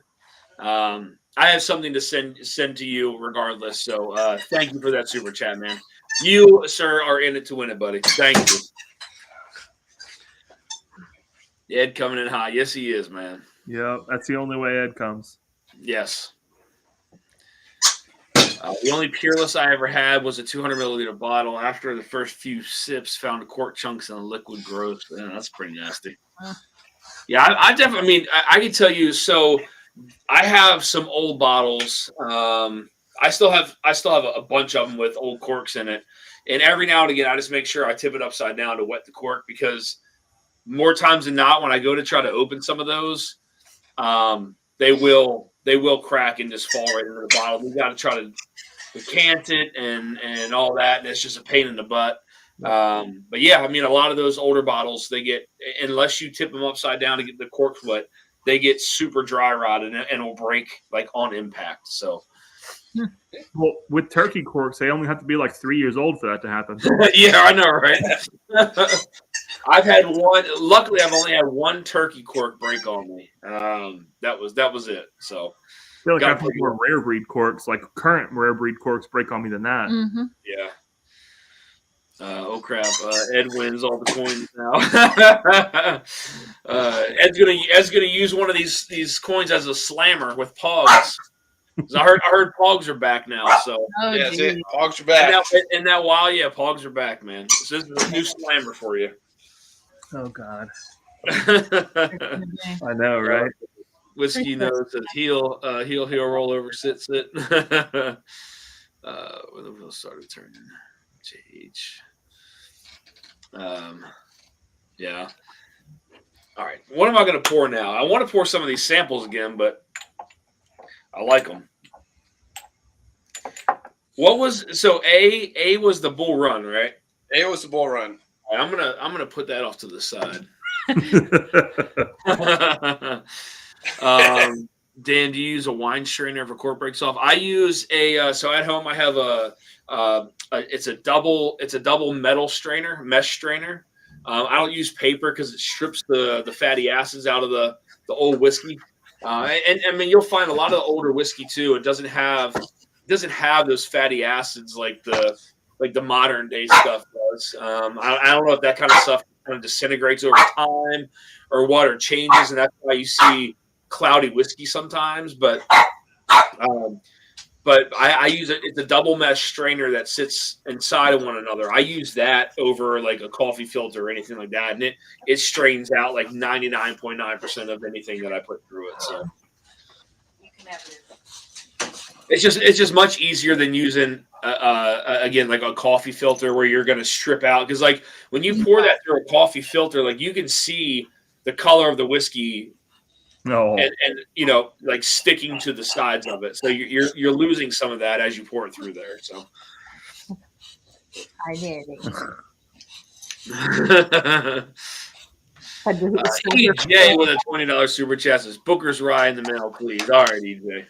I have something to send to you regardless. So thank you for that super chat, man. You, sir, are in it to win it, buddy. Thank you. Ed coming in hot. Yes, he is, man. Yeah, that's the only way Ed comes. Yes. The only Peerless I ever had was a 200 milliliter bottle. After the first few sips, found cork chunks in the liquid growth. Yeah, that's pretty nasty. Yeah, I definitely. I mean, I can tell you. So, I have some old bottles. I still have a bunch of them with old corks in it. And every now and again, I just make sure I tip it upside down to wet the cork, because more times than not, when I go to try to open some of those, they will crack and just fall right into the bottle. We got to try to decant it and all that, and it's just a pain in the butt. But yeah, I mean, a lot of those older bottles, they get, unless you tip them upside down to get the corks wet, they get super dry rot and will break like on impact. So. Well, with turkey corks, they only have to be like 3 years old for that to happen. Yeah, I know, right? I've had one. Luckily, I've only had one turkey cork break on me. That was it. So I feel like Got I've had more rare breed corks, like current rare breed corks, break on me than that. Mm-hmm. yeah. Oh crap! Ed wins all the coins now. Ed's gonna use one of these coins as a slammer with Pogs. I heard Pogs are back now. So Oh, Yeah, that's geez. it. Hogs are back. in that while, yeah, Pogs are back, man. So this is a new slammer for you. Oh God, Whiskey I know, right? knows that heel roll over, sit. When the wheels started turning. JH. Yeah. All right. What am I going to pour now? I want to pour some of these samples again, but I like them. What was A was the Bull Run, right? A was the Bull Run. All right, I'm gonna put that off to the side. Dan, do you use a wine strainer if a cork breaks off? I use so at home I have it's a double metal strainer, mesh strainer. I don't use paper because it strips the fatty acids out of the old whiskey. And I mean, you'll find a lot of the older whiskey too. It doesn't have those fatty acids like the modern day stuff does. I don't know if that kind of stuff kind of disintegrates over time or what, or changes, and that's why you see cloudy whiskey sometimes. But I use it. It's a double mesh strainer that sits inside of one another. I use that over like a coffee filter or anything like that, and it strains out like 99.9% of anything that I put through it. So You can have it. it's just much easier than using again like a coffee filter where you're going to strip out, because like when you pour that through a coffee filter, like you can see the color of the whiskey. No. And you know, like sticking to the sides of it, so you're losing some of that as you pour it through there. So I did. EJ with a $20 super chat says Booker's Rye in the mail, please. All right, EJ.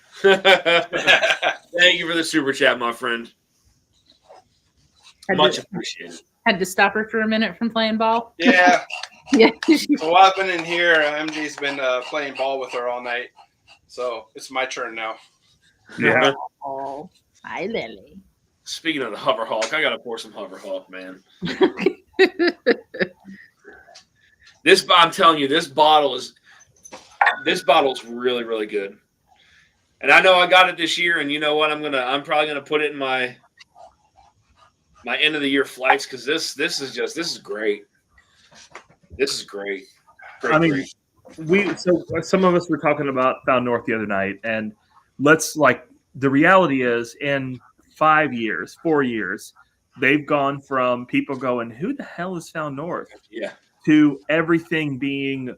Thank you for the super chat, my friend. Much appreciated. Had to stop her for a minute from playing ball. Yeah. Yeah. So while I've been in here, MJ's been playing ball with her all night. So it's my turn now. Yeah. Oh, hi, Lily. Speaking of the Hover Hawk, I gotta pour some Hover Hawk, man. I'm telling you, this bottle is really, really good. And I know I got it this year, and you know what? I'm probably gonna put it in my end of the year flights, because this is great. This is great. I mean, so some of us were talking about Found North the other night, and the reality is in 4 years, they've gone from people going, who the hell is Found North? Yeah. To everything being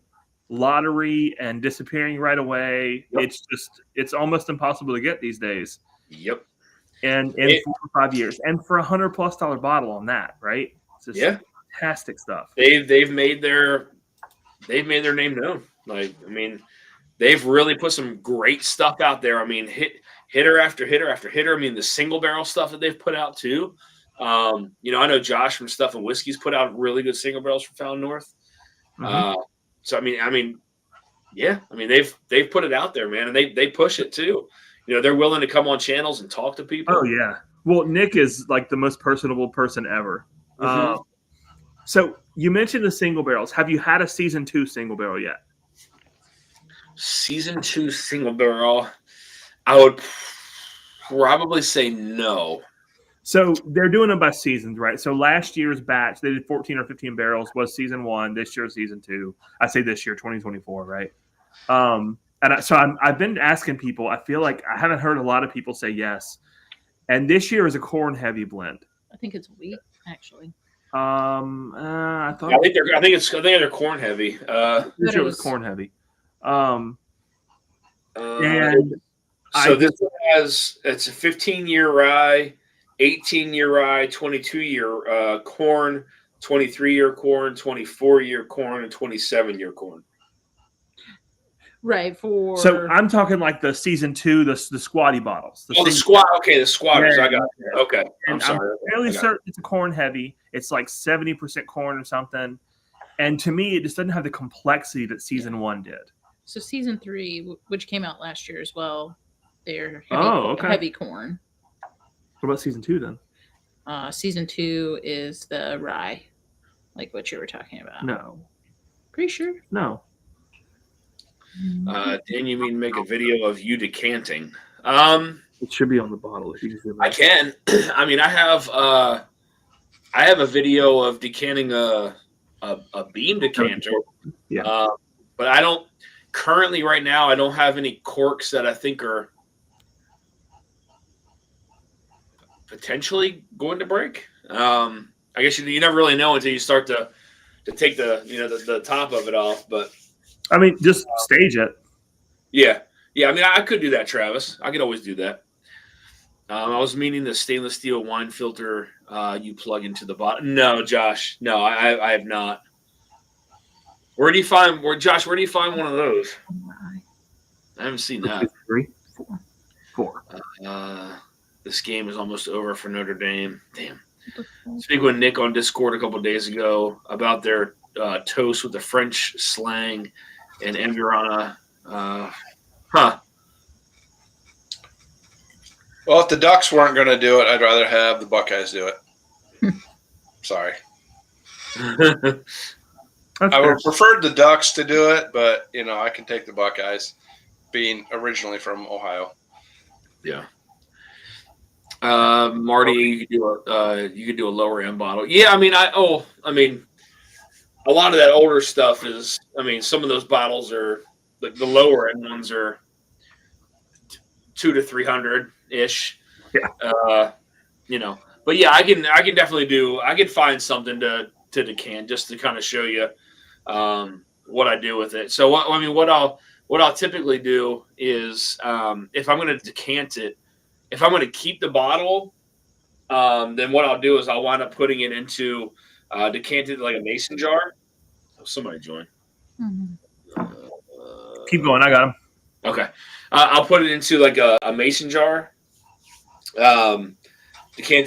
lottery and disappearing right away. Yep. It's almost impossible to get these days. Yep. And in 4 or 5 years, and for $100+ bottle on that, right? It's just fantastic stuff. They've made their name known. Like, I mean, they've really put some great stuff out there. I mean, hitter after hitter after hitter. I mean, the single barrel stuff that they've put out too. You know, I know Josh from Stuff and Whiskey's put out really good single barrels for Found North. Mhm. So I mean, yeah, I mean they've put it out there, man, and they push it too. You know, they're willing to come on channels and talk to people. Oh yeah. Well, Nick is like the most personable person ever. Mhm. So you mentioned the single barrels. Have you had a season 2 single barrel yet? Season 2 single barrel, I would probably say no. So they're doing them by seasons, right? So last year's batch, they did 14 or 15 barrels, was season 1. This year, season 2. I say this year, 2024, right? I've been asking people. I feel like I haven't heard a lot of people say yes. And this year is a corn heavy blend. I think it's wheat, actually. I thought I think they're corn heavy. this year was corn heavy. And so this one it's a 15-year rye, 18-year rye, 22-year corn, 23-year corn, 24-year corn, and 27-year corn. Right. So I'm talking like the season 2, the squatty bottles. The squat. Okay, the squatters. Yeah, I got it. Okay. And I'm fairly certain it's a corn heavy. It's like 70% corn or something. And to me, it just doesn't have the complexity that season 1 did. So season 3, which came out last year as well, they're heavy corn. What about season 2 then? Season 2 is the rye, like what you were talking about. No. Pretty sure. No. Dan, you mean make a video of you decanting? It should be on the bottle if you can zoom I in. can. I mean, I have a video of decanting a bean decanter. Yeah. But I don't currently right now. I don't have any corks that I think are potentially going to break. I guess you never really know until you start to take the top of it off. But I mean, just stage it. yeah. I mean, I could do that, Travis. I could always do that. I was meaning the stainless steel wine filter you plug into the bottom. No, Josh. No, I have not. Where do you find one of those? I haven't seen that. 3, 4. This game is almost over for Notre Dame. Damn. Speaking with Nick on Discord a couple of days ago about their toast with the French slang and Environa. Well, if the Ducks weren't going to do it, I'd rather have the Buckeyes do it. Sorry. I would have preferred the Ducks to do it, but, I can take the Buckeyes, being originally from Ohio. Yeah. Marty, you could do a lower end bottle. Yeah, I mean, a lot of that older stuff is. I mean, some of those bottles are the lower end ones are 200 to 300 ish. Yeah. But yeah, I can definitely do. I can find something to decant just to kind of show you what I do with it. So what I'll typically do is if I'm going to decant it. If I'm going to keep the bottle, then what I'll do is I'll wind up putting it into decanted like a mason jar. Oh, somebody join. Mm-hmm. Keep going. I got him. Okay. I'll put it into like a mason jar, decant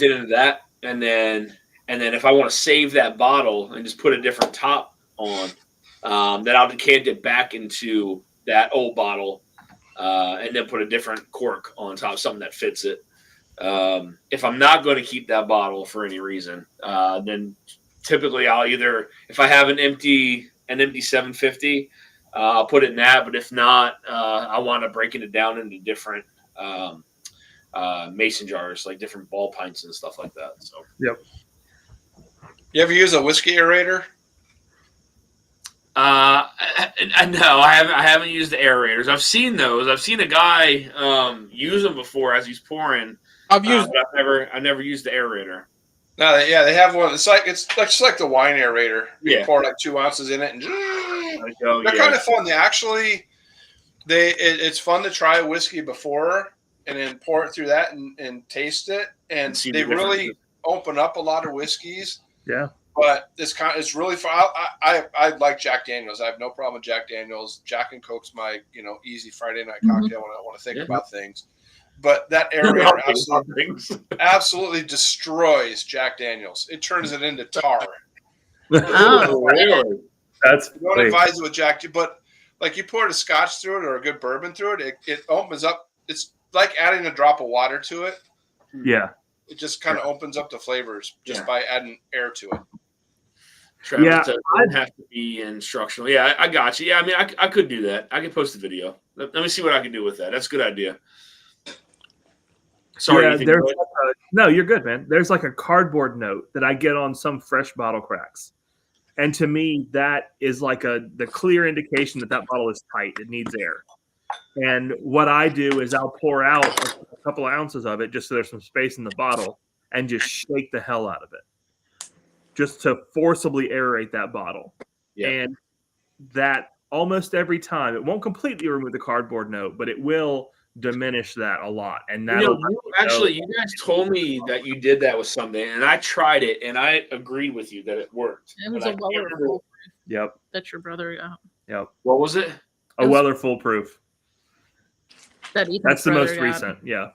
it into that, and then if I want to save that bottle and just put a different top on, then I'll decant it back into that old bottle. And then put a different cork on top, something that fits it. If I'm not going to keep that bottle for any reason, then typically I'll either, if I have an empty 750, I'll put it in that. But if not, I want to breaking it down into different mason jars, like different ball pints and stuff like that. So, yep. You ever use a whiskey aerator? No, I haven't used the aerators. I've seen those. I've seen a guy use them before as he's pouring. But I've never used the aerator. No, they have one. It's like the wine aerator. You pour like 2 ounces in it, and they're kind of fun. It's fun to try a whiskey before and then pour it through that and taste it, and they really open up a lot of whiskeys. Yeah. But it's really fun. I like Jack Daniels. I have no problem with Jack Daniels. Jack and Coke's my easy Friday night cocktail when I want to think about things. But that aerator absolutely destroys Jack Daniels. It turns it into tar. Oh, really? That's You don't funny. advise it with Jack, but like you pour a scotch through it or a good bourbon through it, it opens up. It's like adding a drop of water to it. Yeah. It just kind of opens up the flavors just by adding air to it. Travis, Yeah, it doesn't have to be instructional. Yeah, I got you. Yeah, I mean, I could do that. I could post a video. Let me see what I can do with that. That's a good idea. Sorry, Yeah, Ethan, there's go ahead. no, you're good, man. There's like a cardboard note that I get on some fresh bottle cracks. And to me, that is like the clear indication that bottle is tight. It needs air. And what I do is I'll pour out a couple of ounces of it just so there's some space in the bottle and just shake the hell out of it. Just to forcibly aerate that bottle. Yeah. And that almost every time, it won't completely remove the cardboard note, but it will diminish that a lot. And that'll you guys told me that you did that with something, and I tried it, and I agreed with you that it worked. It was But a I can't Weller remember- foolproof Yep. that your brother got. Yep. What was it? A Weller foolproof. That Ethan's That's the brother most got. recent. Yeah.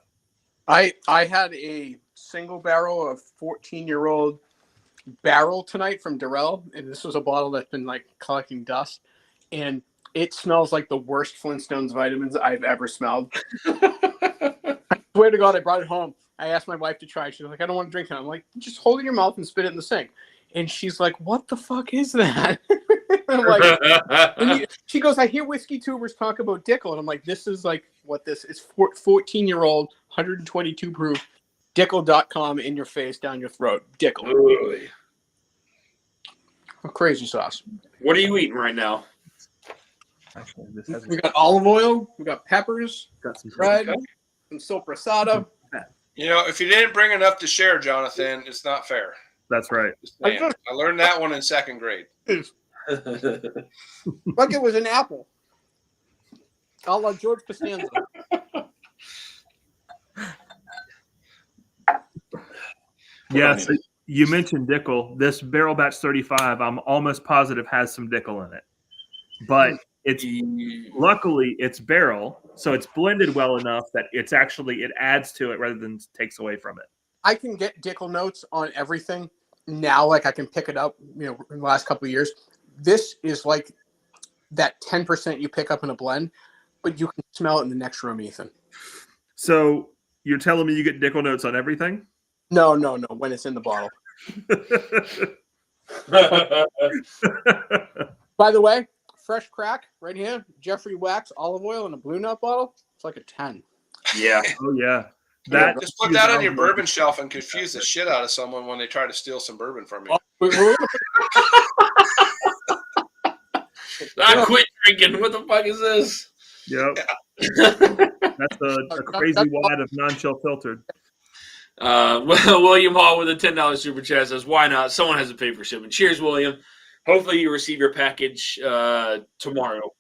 I had a single barrel of 14-year-old barrel tonight from Durrell, and this was a bottle that's been like collecting dust, and it smells like the worst Flintstones vitamins I've ever smelled. I swear to God, I brought it home. I asked my wife to try it. She's like, I don't want to drink it. I'm like, just hold it in your mouth and spit it in the sink. And she's like, what the fuck is that? I'm like, she goes, I hear whiskey tubers talk about Dickel. And I'm like, this is like what this is. 14-year-old, 122 proof, Dickel.com in your face, down your throat. Dickel. Ooh. A crazy sauce. What are you eating right now? Actually, this has We got olive oil. We got peppers, got some bread, some sopressata. You know, if you didn't bring enough to share, Jonathan, it's not fair. That's right. Just saying. I learned that one in second grade. Like it was an apple. A la George Costanza. Yeah. So you mentioned Dickel. This Barrel Batch 35, I'm almost positive has some Dickel in it. But it's luckily it's barrel, so it's blended well enough that it's actually it adds to it rather than takes away from it. I can get Dickel notes on everything now. Like I can pick it up, you know, in the last couple of years. This is like that 10% you pick up in a blend, but you can smell it in the next room, Ethan. So you're telling me you get Dickel notes on everything? No. When it's in the bottle. By the way, fresh crack right here, Jeffrey Wax olive oil in a Blue Note bottle. It's like a 10. Yeah. Oh yeah. Just put that on your bourbon shelf and confuse the shit out of someone when they try to steal some bourbon from you. I quit drinking. What the fuck is this? Yep. That's a crazy wad of non-chill filtered. William Hall with a $10 super chat says, "Why not? Someone has to pay for shipping." Cheers, William. Hopefully, you receive your package tomorrow.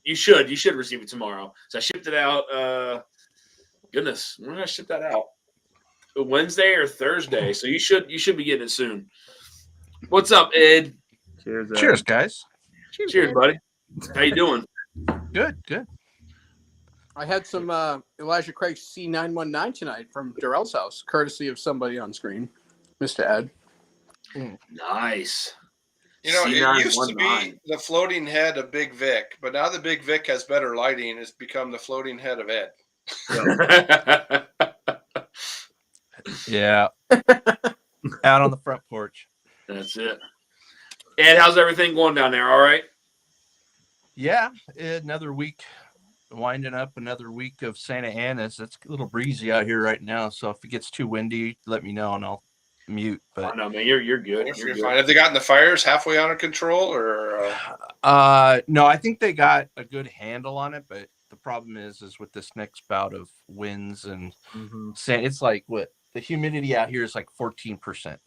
You should receive it tomorrow. So I shipped it out. Goodness, when did I ship that out? Wednesday or Thursday. So you should be getting it soon. What's up, Ed? Cheers, Ed. Cheers, guys. Cheers, buddy. How you doing? Good. I had some Elijah Craig C919 tonight from Durrell's house, courtesy of somebody on screen, Mr. Ed. Nice. You know, it used to be C919. the floating head of Big Vic, but now the Big Vic has better lighting. It's become the floating head of Ed. Yeah. Out on the front porch. That's it. Ed, how's everything going down there? All right. Yeah. Another week, winding up another week of Santa Ana's. It's a little breezy out here right now. So if it gets too windy, let me know and I'll mute. Oh, But no, man, you're good. You're You're good. fine. Have they gotten the fires halfway under control, or no, I think they got a good handle on it, but the problem is with this next bout of winds and sand, it's like what the humidity out here is like 14%.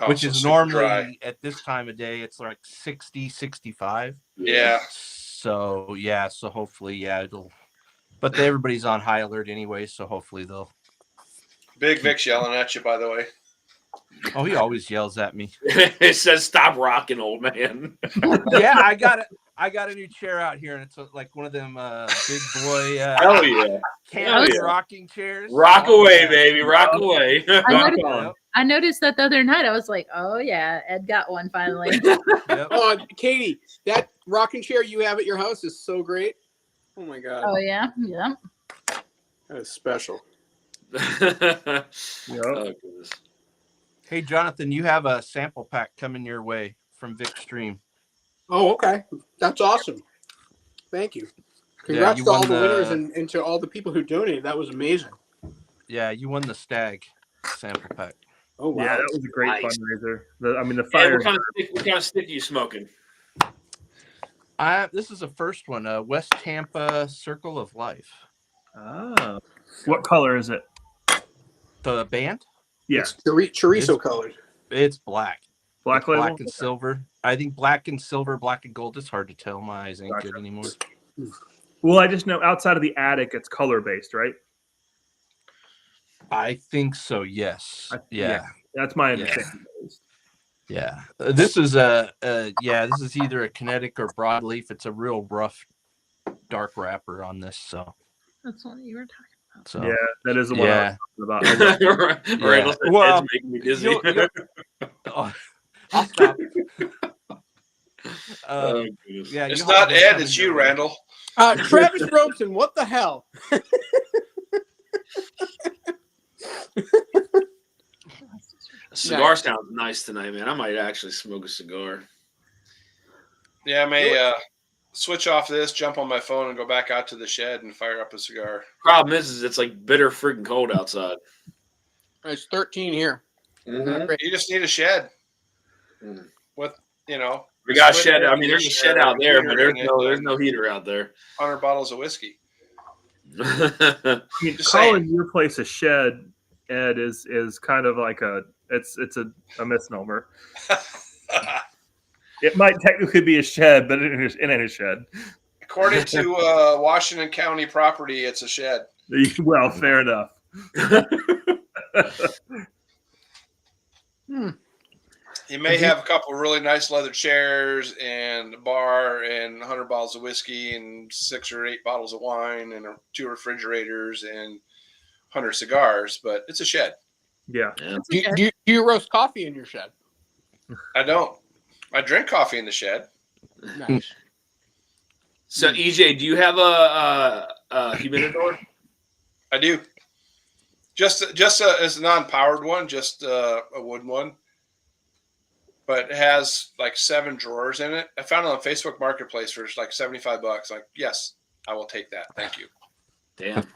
Which is super normally dry. at this time of day, it's like 60, 65. Yeah. So, yeah. So hopefully, it'll, but everybody's on high alert anyway. So hopefully they'll, Big Vic's yelling at you, by the way. he always yells at me. It says, "Stop rocking, old man." Yeah, I got it. I got a new chair out here, and it's like one of them big boy Hell yeah. canopy yeah. rocking chairs. Rock Oh, away, yeah. baby. Rock away. Yep. I noticed that the other night. I was like, oh yeah, Ed got one finally. Yep. Oh, Katie, that rocking chair you have at your house is so great. Oh my god, Oh yeah, yeah. that is special. Yep. Oh, goodness. Hey, Jonathan, you have a sample pack coming your way from Vic Stream. Oh, okay, that's awesome. Thank you. Yeah, Congrats you to all won the winners the- and to all the people who donated. That was amazing. Yeah, you won the Stag sample pack. Oh wow. Yeah, that was a great Nice. fundraiser. The Yeah, fire. what kind of stick are you smoking? This is the first one, West Tampa Circle of Life. Ah. What color is it? The band? Yeah, It's chorizo colored. It's black. black It's label. black and silver. I think black and silver, black and gold. It's hard to tell. My eyes ain't Gotcha. good anymore. Well, I just know outside of the attic, it's color based, right? I think so. Yes. Yeah. That's my Yeah. understanding. Yeah. This is this is either a kinetic or broadleaf. It's a real rough, dark wrapper on this. So. That's what you were talking about. So. Yeah, that is the one Yeah. I was talking about. Randall said, Well, Ed's making me dizzy. Oh, I'll stop. Oh, goodness. Yeah, It's you not have Ed, one it's coming you, your way. Randall. Travis Robeson, what the hell? A cigar sounds nice tonight, man. I might actually smoke a cigar. Yeah, I may switch off this, jump on my phone, and go back out to the shed and fire up a cigar. Problem is it's like bitter freaking cold outside. It's 13 here. Mhm. You just need a shed Mm. with, you know, We got a split shed. air I mean, there's a shed conditioner, out there, but heater there's in it, there's and no heater out there. 100 bottles of whiskey. I mean, Just calling saying. your place a shed, Ed, is kind of like it's a misnomer. It might technically be a shed, but it ain't a shed. According to Washington County property, it's a shed. Well, fair enough. You may have a couple of really nice leather chairs and a bar and 100 bottles of whiskey and 6 or 8 bottles of wine and 2 refrigerators and 100 cigars, but it's a shed. Yeah. Do you roast coffee in your shed? I don't. I drink coffee in the shed. Nice. So, EJ, do you have a humidor? I do. It's a non-powered one, just a wood one. But it has like 7 drawers in it. I found it on Facebook Marketplace for like $75. Like, yes, I will take that. Thank you. Damn.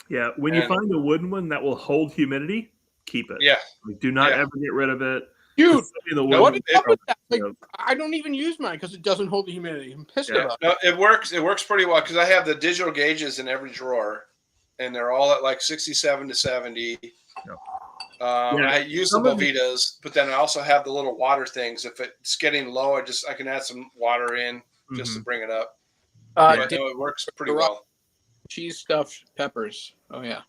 Yeah. When you And- find a wooden one that will hold humidity, keep it. Yeah. Like, do not Yeah. ever get rid of it. Dude, The what wooden- is up with that? Like, you know, I don't even use mine because it doesn't hold the humidity. I'm pissed Yeah. about it. No, it works. It works pretty well because I have the digital gauges in every drawer, and they're all at like 67 to 70. Yeah. I use the Some of the- Bovitas, but then I also have the little water things. If it's getting low, I can add some water in just to bring it up. But no, it works pretty well. Cheese stuffed peppers. Oh yeah.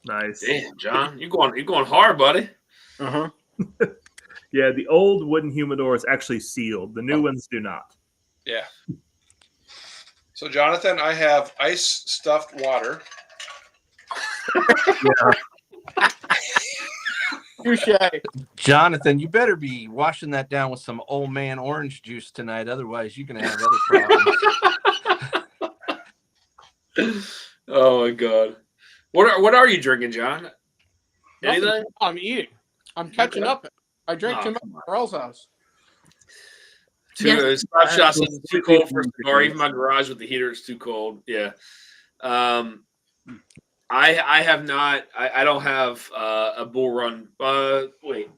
Nice. Damn, John, you're going hard, buddy. Uh huh. Yeah, the old wooden humidor is actually sealed. The new ones do not. Yeah. So, Jonathan, I have ice stuffed water. Touche. Jonathan, you better be washing that down with some old man orange juice tonight. Otherwise, you're going to have other problems. Oh my god. What are you drinking, John? Anything? I'm eating. I'm catching Okay. up. I drank Oh, too much come on. at Earl's house. Yes. 5 shots is too cold for a Completely cigar. Even my garage with the heater is too cold. Yeah. I have not. I don't have a Bull Run. Wait.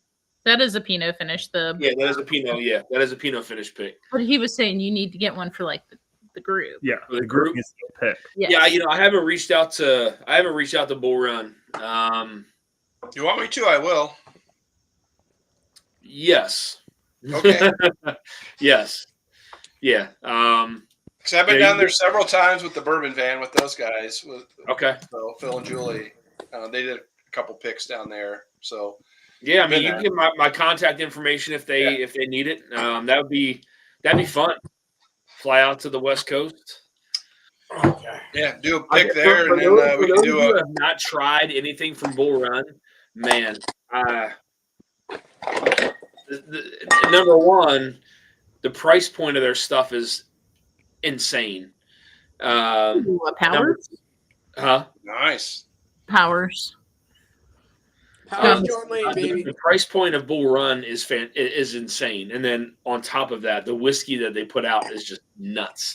That is a Pinot finish. Yeah, that is a Pinot. Yeah, that is a Pinot finish pick. But he was saying you need to get one for like the group. Yeah, For the the group group? is still pick. Yeah, I haven't reached out to Bull Run. You want me to? I will. Yes. Okay. Yes. Yeah. Because I've been Yeah, down you- there several times with the bourbon van with those guys, with Okay. Phil and Julie. They did a couple picks down there. So Yeah, I mean, Been you there. can give my contact information if they need it. That That'd be fun. Fly out to the West Coast. Okay. Yeah, do a Okay, pick there, for and those, then we for can those do who a. have not tried anything from Bull Run, man, number one, the price point of their stuff is insane. What, Number, Powers? huh? Nice. Powers. Powers Uh, John Lane, baby. The price point of Bull Run is insane, and then on top of that, the whiskey that they put out is just nuts.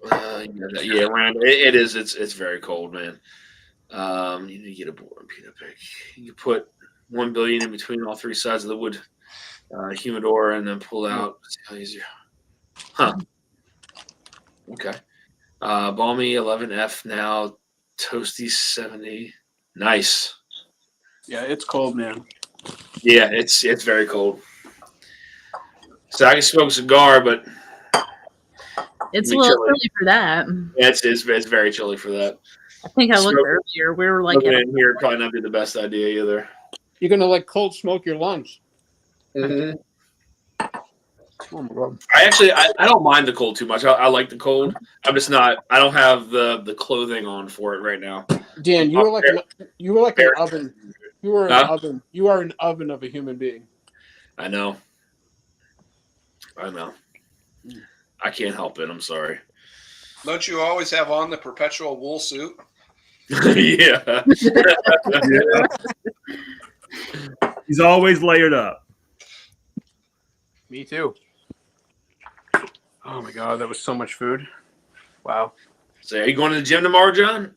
Yeah, Rand, it is. It's very cold, man. You need to get a Bull Run peanut pick. You put 1 billion in between all three sides of the wood humidor, and then pull out. See how easier. Huh. Okay. Balmy 11F now. Toasty 70. Nice. Yeah, it's cold, man. Yeah, it's very cold. So I can smoke a cigar, but It's Be a little chilly. early for that. yeah, it's very chilly for that. I think I looked Smoke- earlier. We were like Looking at in here probably not be the best idea either. You're gonna like cold smoke your lungs. Mm-hmm. Oh my god. I don't mind the cold too much. I like the cold. I'm just not. I don't have the clothing on for it right now. Dan, you were like an oven. You were an Huh? oven. You are an oven of a human being. I know. I can't help it. I'm sorry. Don't you always have on the perpetual wool suit? Yeah. He's always layered up. Me too. Oh my god, that was so much food. Wow. So, are you going to the gym tomorrow, John?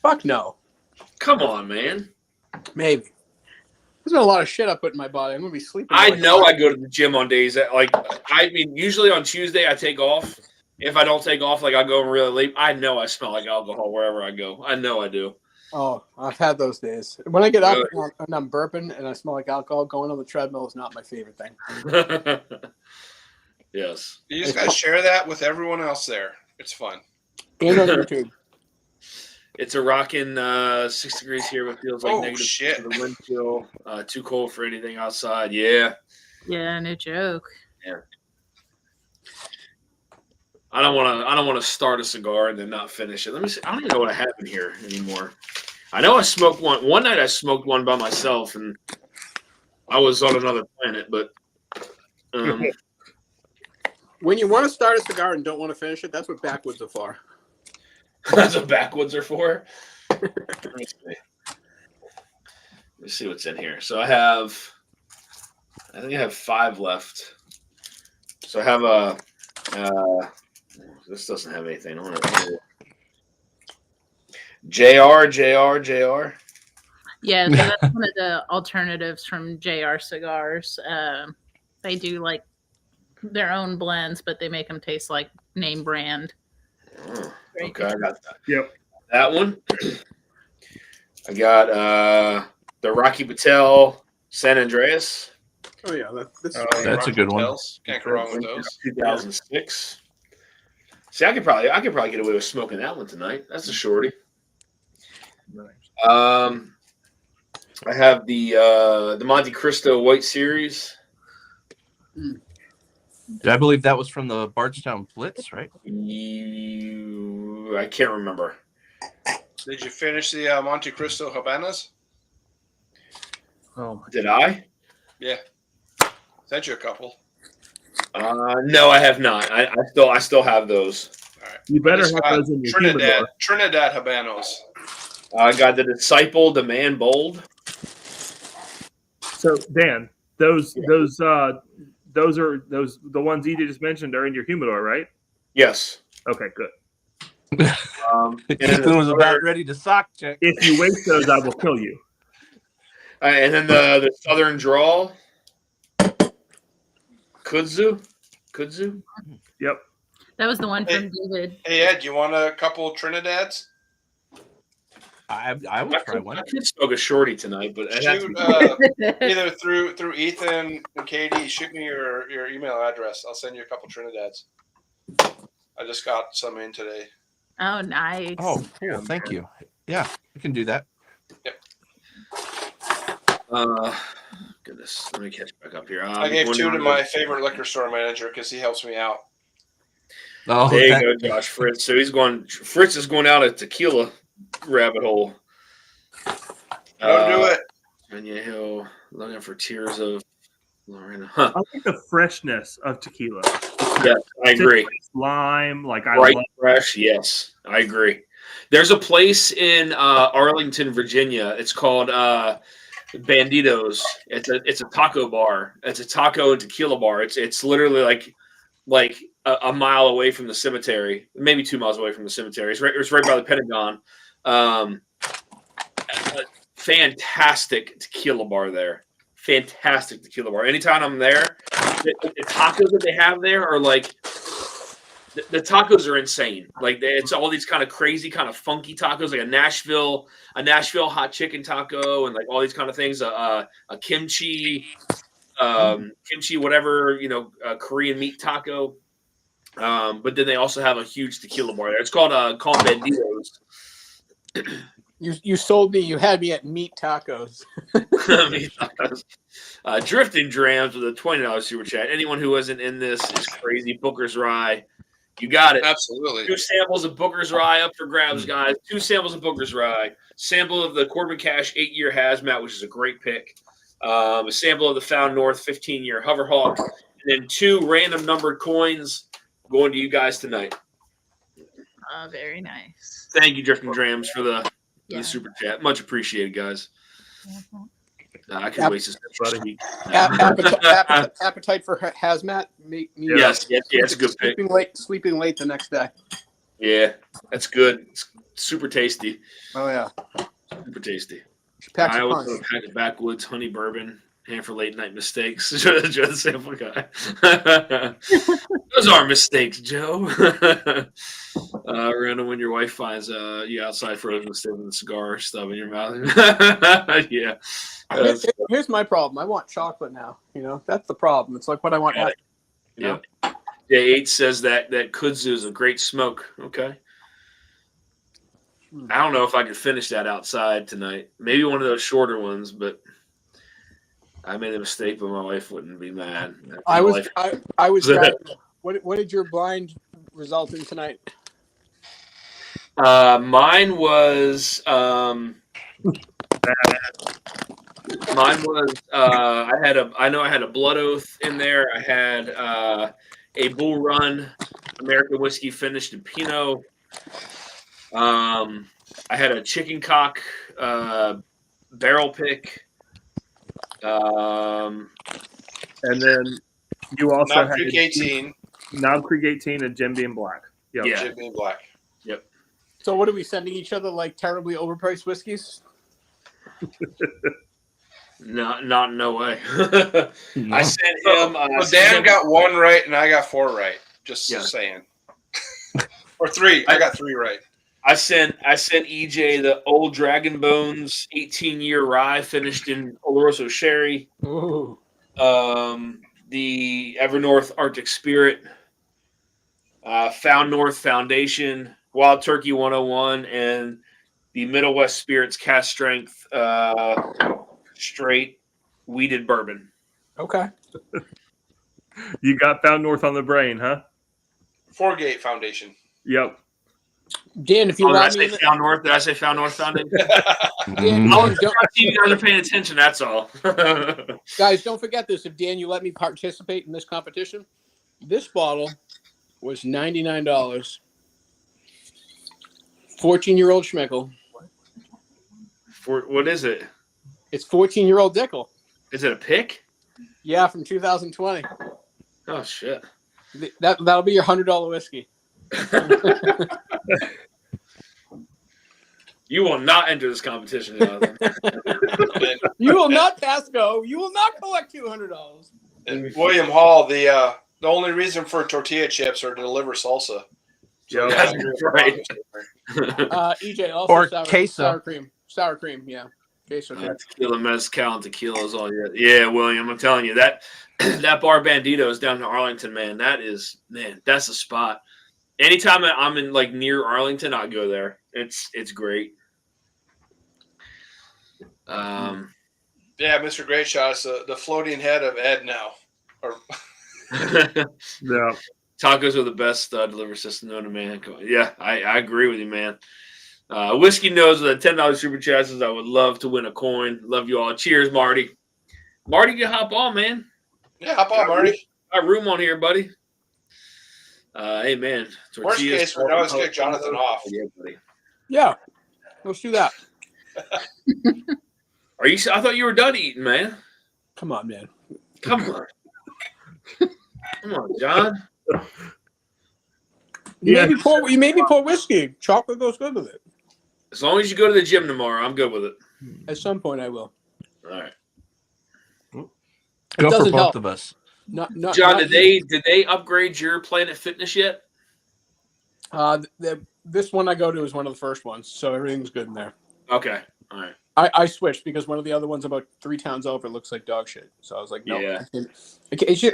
Fuck no. Come on, man. Maybe. There's been a lot of shit I put in my body. I'm gonna be sleeping. I like know a- I go to the gym on days that, usually on Tuesday I take off. If I don't take off, I go really late. I know I smell like alcohol wherever I go. I know I do. Oh, I've had those days. When I get up Really? and I'm burping and I smell like alcohol, going on the treadmill is not my favorite thing. Yes. You just gotta share that with everyone else there. It's fun. And on YouTube. It's a rocking 6 degrees here, but feels like Oh, negative shit. for the wind chill. Too cold for anything outside. Yeah. yeah, no joke. I don't want to start a cigar and then not finish it. Let me see. I don't even know what I have in here anymore. I know I smoked one. One night I smoked one by myself, and I was on another planet. But When you want to start a cigar and don't want to finish it, that's what backwoods are for. that's what backwoods are for. Let me see what's in here. So I think I have 5 left. So I have a. This doesn't have anything on it. JR. Yeah, so that's one of the alternatives from JR Cigars. They do like their own blends, but they make them taste like name brand. Oh, okay, I got that. Yep. That one. I got the Rocky Patel San Andreas, Oh yeah, that's That's a good one. Hotels. Can't go wrong with those. 2006. See, I could probably get away with smoking that one tonight. That's a shorty. I have the Monte Cristo White Series. I believe that was from the Bardstown Blitz, right? I can't remember. Did you finish the Monte Cristo Habanas? Oh, Did I? Yeah. Sent you a couple. No, I have not. I still have those. All right. you better Just have got those in your humidor. Trinidad Habanos. I got the Disciple, the Man Bold. So Dan, those are the ones you just mentioned are in your humidor, right? Yes. Okay, good. And Ethan was about ready to sock check. If you waste those, I will kill you. And then the Southern Draw. Kudzu. Yep. That was the one Hey. from David. Hey Ed, you want a couple Trinidads? I will try one. I could smoke a shorty tonight, but I'd have Shoot, to- either through Ethan and Katie, shoot me your email address. I'll send you a couple Trinidads. I just got some in today. Oh, nice. Oh, cool. Thank you. Yeah, we can do that. God, Goodness, let me catch back up here. I gave 2 to my favorite liquor store manager because he helps me out. Oh, There that- you go, Josh Fritz. So Fritz is going out a tequila rabbit hole. Don't do it. Virginia Hill, looking for tears of Lorena. Huh. I like the freshness of tequila. Yeah, I agree. Lime, like I Bright, love. fresh. Yes, I agree. There's a place in Arlington, Virginia. It's called Banditos. It's a taco bar. It's a taco and tequila bar. It's literally like a mile away from the cemetery, maybe 2 miles away from the cemetery. It's right by the Pentagon. A fantastic tequila bar there. Fantastic tequila bar. Anytime I'm there, the tacos that they have there are like the tacos are insane. Like it's all these kind of crazy, kind of funky tacos, like a Nashville hot chicken taco, and like all these kind of things. A kimchi, whatever, Korean meat taco. But then they also have a huge tequila bar there. It's called Banditos. You sold me. You had me at meat tacos. Meat tacos. Drifting Drams with a $20 super chat. Anyone who wasn't in this is crazy. Booker's Rye. You got it. Absolutely. 2 samples of Booker's Rye up for grabs, guys. 2 samples of Booker's Rye. Sample of the Corbin Cash 8-year hazmat, which is a great pick. A sample of the Found North 15-year Hoverhawk. And then 2 random numbered coins going to you guys tonight. Very nice. Thank you, Drifting Drams, for the Yeah. super chat. Much appreciated, guys. Mhm. I could waste this extra week. Appetite for hazmat. Yes, it's a good pick. Sleeping late the next day. Yeah, that's good. It's super tasty. Oh yeah. Super tasty. Pack I a always punch. go pack of backwoods honey bourbon, and for late night mistakes. Joe the sample guy. Those are mistakes, Joe. Random when your wife finds you outside frozen still with a cigar stub in your mouth. Yeah. Here's my problem. I want chocolate now. That's the problem. It's like what I want. Got After, Yeah. J8 says that kudzu is a great smoke. Okay. I don't know if I could finish that outside tonight. Maybe one of those shorter ones, but I made a mistake, but my wife wouldn't be mad. I was. What did your blind result in tonight? Mine was I had a blood oath in there. I had a Bull Run American whiskey finished in Pinot. I had a chicken cock barrel pick. And then you also Knob had Creek 18. Knob Creek 18 and Jim Beam Black. Yep. Yeah. Jim Beam Black. So what are we sending each other, like terribly overpriced whiskeys? No way. I sent him. Well, Dan got 1 right and I got 4 right. Just Yeah. saying. Or 3. I got 3 right. I sent EJ the Old Dragon Bones 18-year rye finished in Oloroso sherry. Ooh. The Evernorth Arctic Spirit, Found North Foundation, Wild Turkey 101, and the Middle West Spirits Cast Strength straight weeded bourbon. Okay. You got Found North on the brain, huh? 4Gate Foundation. Yep. Dan, if you Did I allow say me, Found North? Did I say Found North Foundation? Dan, I don't, see you guys are paying attention. That's all. guys, don't forget this. If Dan, you let me participate in this competition, this bottle was $99. 14-year-old Schmickel. What is it? It's 14-year-old Dickel. Is it a pick? Yeah, from 2020. Oh shit! That'll be your $100 whiskey. You will not enter this competition, Jonathan. You will not pass go. You will not collect $200. And William Hall, the only reason for tortilla chips are to deliver salsa. Yep. That's right. EJ also Or sour, queso. sour cream. Sour cream, yeah. Queso cream. Tequila, mezcal, and tequila is all you got. Yeah, William, I'm telling you that bar Banditos down in Arlington, man. That's a spot. Anytime I'm in like near Arlington, I go there. It's great. Dan, Yeah, Mr. Great Shot is the floating head of Ed now. Or Yeah. Tacos are the best delivery system known to man. Yeah, I agree with you, man. Whiskey knows with a $10 super chat says I would love to win a coin. Love you all. Cheers, Marty. Marty, you hop on, man. yeah, hop on, Marty. Got room on here, buddy. Hey, man. Worst case, we can always kick Jonathan off. Yeah, buddy. Yeah, let's do that. Are you? I thought you were done eating, man. Come on, man. Come on. Come on, John. You Yeah. maybe pour whiskey. Chocolate goes good with it. As long as you go to the gym tomorrow, I'm good with it. At some point, I will. All right. Go for doesn't both help. of us. Not John, not- did they upgrade your Planet Fitness yet? This one I go to is one of the first ones, so everything's good in there. Okay. All right. I switched because one of the other ones about 3 towns over looks like dog shit. So I was like, no. Yeah.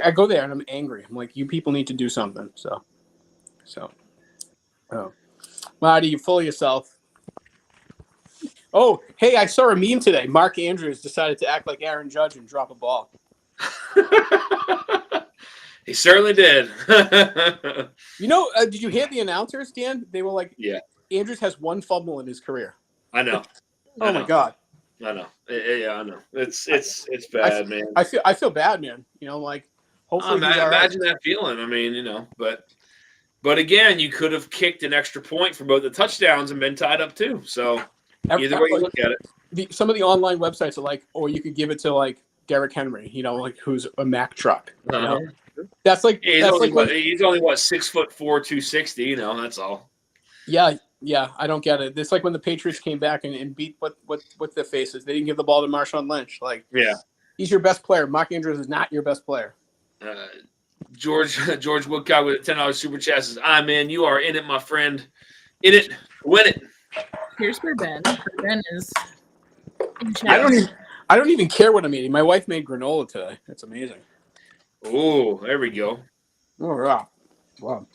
I go there and I'm angry. I'm like, you people need to do something. So. Oh. Marty, you're full of yourself. Oh, hey, I saw a meme today. Mark Andrews decided to act like Aaron Judge and drop a ball. He certainly did. You know, did you hear the announcers, Dan? They were like, Yeah. Andrews has 1 fumble in his career. I know. Oh my God. I know. Yeah, I know. It's bad, man. I feel bad, man. You know, like hopefully he's all right. Imagine that feeling. I mean, but again, you could have kicked an extra point for both the touchdowns and been tied up too. So either way you look at it. Some of the online websites are like, or you could give it to like Derrick Henry, you know, like who's a Mack truck. You know? That's like He's that's only, like when, he's only what 6'4", 260. You know, that's all. yeah. I don't get it. It's like when the Patriots came back and beat what their faces. They didn't give the ball to Marshawn Lynch. Like, Yeah. he's your best player. Mark Andrews is not your best player. George Woodcock with a $10 super chat says, "I'm in. You are in it, my friend. In it, win it." Here's for Ben. Ben is. in chat. I don't even care what I'm eating. My wife made granola today. It's amazing. Oh, there we go. Oh yeah. Wow.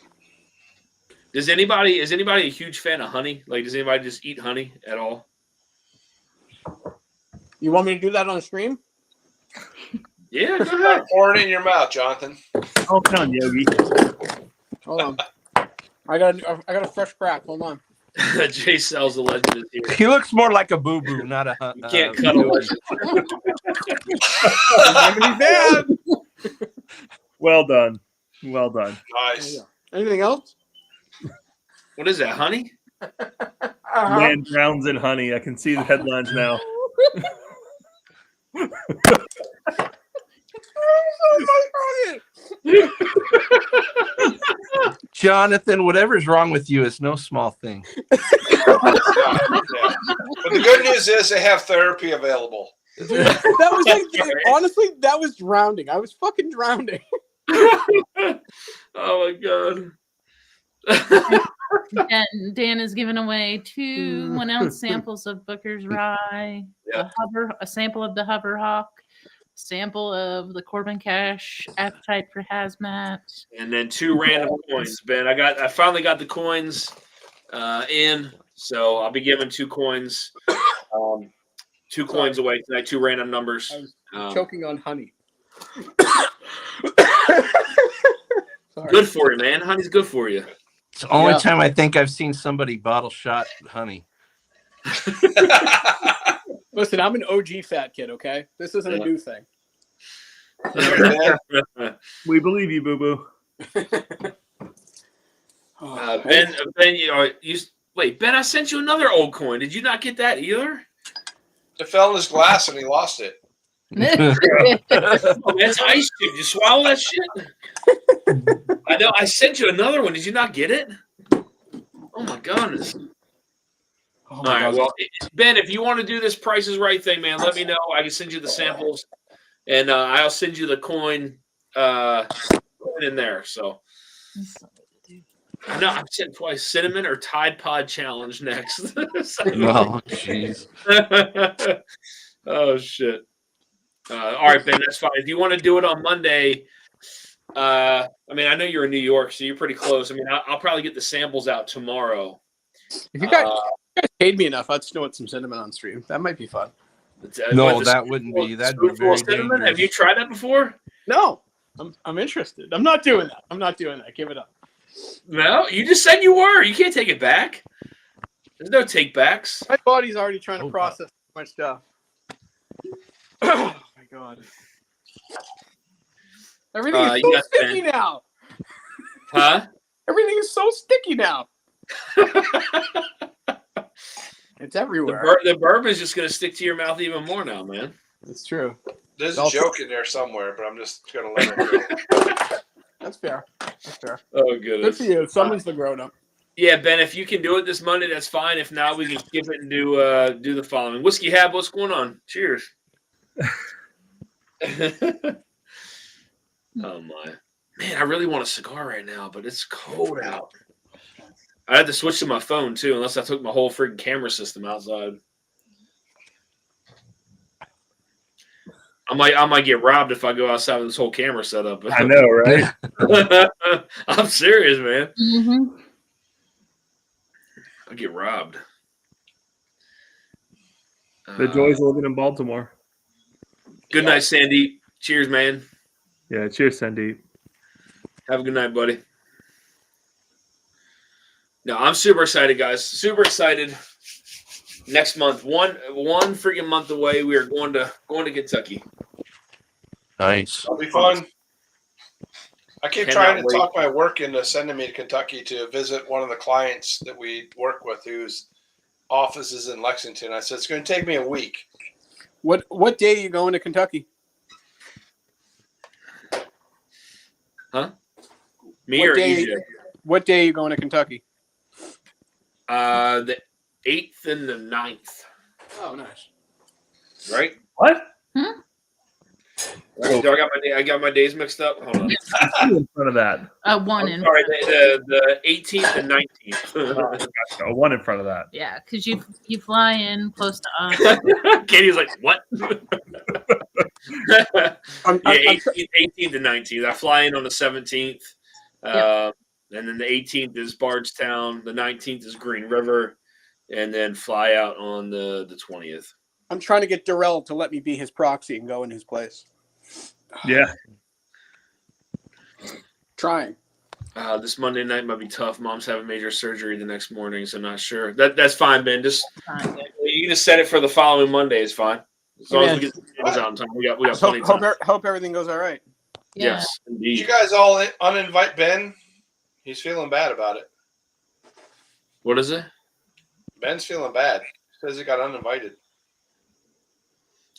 Is anybody a huge fan of honey? Like, does anybody just eat honey at all? You want me to do that on stream? Yeah, go ahead. Pour it in your mouth, Jonathan. Oh, come on, Yogi. Hold on. I got a fresh crack. Hold on. Jay Sells the legend is here. He looks more like a boo boo, not a. You can't cut a legend. Bad. Well done. Well done. Nice. Anything else? What is that, honey? Man drowns in honey. I can see the headlines now. Jonathan, whatever's wrong with you is no small thing. Yeah. But the good news is they have therapy available. That was like, honestly, that was drowning. I was fucking drowning. Oh my god. And Dan is giving away 2 1-ounce samples of Booker's Rye, Yeah. a sample of the Hover Hawk, sample of the Corbin Cash Appetite for Hazmat. And then 2 random coins, Ben. I finally got the coins in, so I'll be giving 2 coins. 2 coins away tonight, 2 random numbers. I was choking on honey. Sorry. Good for you, man. Honey's good for you. It's the only Yeah. time I think I've seen somebody bottle shot honey. Listen, I'm an OG fat kid, okay? This isn't a new thing. We believe you, Boo Boo. Ben, wait, Ben, I sent you another old coin. Did you not get that either? It fell in his glass and he lost it. Oh, that's ice cube. Did you swallow that shit? I know. I sent you another one. Did you not get it? Oh my goodness. Oh All my right. God. Well, Ben, if you want to do this Price is Right thing, man, let me know. I can send you the samples, and I'll send you the coin in there. So, no, I've said twice: cinnamon or Tide Pod challenge next. Oh, jeez. Oh shit. All right, Ben, that's fine. If you want to do it on Monday, I mean, I know you're in New York, so you're pretty close. I mean, I'll probably get the samples out tomorrow. If you guys paid me enough, I'd snort some cinnamon on stream. That might be fun. No, with a that wouldn't be. That'd be spoonful of very cinnamon. Have dangerous. you tried that before? No, I'm interested. I'm not doing that. I'm not doing that. Give it up. No, you just said you were. You can't take it back. There's no take backs. My body's already trying to Oh, wow. process too much stuff. Oh my god. Everything is so yes, sticky Ben. now. Huh? Everything is so sticky now. It's everywhere. The bourbon's just gonna stick to your mouth even more now, man. It's true. There's a Also- joke in there somewhere, but I'm just gonna let it go. That's fair. That's fair. Oh Good goodness. for you. Someone's the grown up. Yeah, Ben, if you can do it this Monday, that's fine. If not, we can skip it and do the following. Whiskey Hab, what's going on? Cheers. Oh my. Man, I really want a cigar right now, but it's cold out. I had to switch to my phone too, unless I took my whole freaking camera system outside. I might get robbed if I go outside with this whole camera setup. I know, right? I'm serious, man. Mm-hmm. I'll get robbed. The joys of living in Baltimore. Good night, Sandy. Cheers, man. Yeah, cheers, Sandeep. Have a good night, buddy. No, I'm super excited, guys. Super excited. Next month, one freaking month away, we are going to Kentucky. Nice. It'll be fun. I keep Cannot trying to wait. talk my work into sending me to Kentucky to visit one of the clients that we work with whose office is in Lexington. I said, it's going to take me a week. What day are you going to Kentucky? Me What or day- EJ? What day are you going to Kentucky? The 8th and the 9th, Oh, nice. right? What? I got my days mixed up. Hold on. In front of that. One I'm in sorry, the 18th and 19th. Gotcha. A one in front of that. yeah, because you fly in close to us. Katie's like, what? I'm, Yeah, I'm, 18th and 19th. I fly in on the 17th. And then the 18th is Bardstown. The 19th is Green River. And then fly out on the 20th. I'm trying to get Darrell to let me be his proxy and go in his place. Yeah. Trying. This Monday night might be tough. Mom's having major surgery the next morning, so I'm not sure. That's fine, Ben. Just you can just set it for the following Monday. Is fine. As long as we get the things out in time. We got plenty of time. Hope everything goes all right. Yeah. Yes, Did indeed. you guys all uninvite Ben? He's feeling bad about it. What is it? Ben's feeling bad. He says he got uninvited.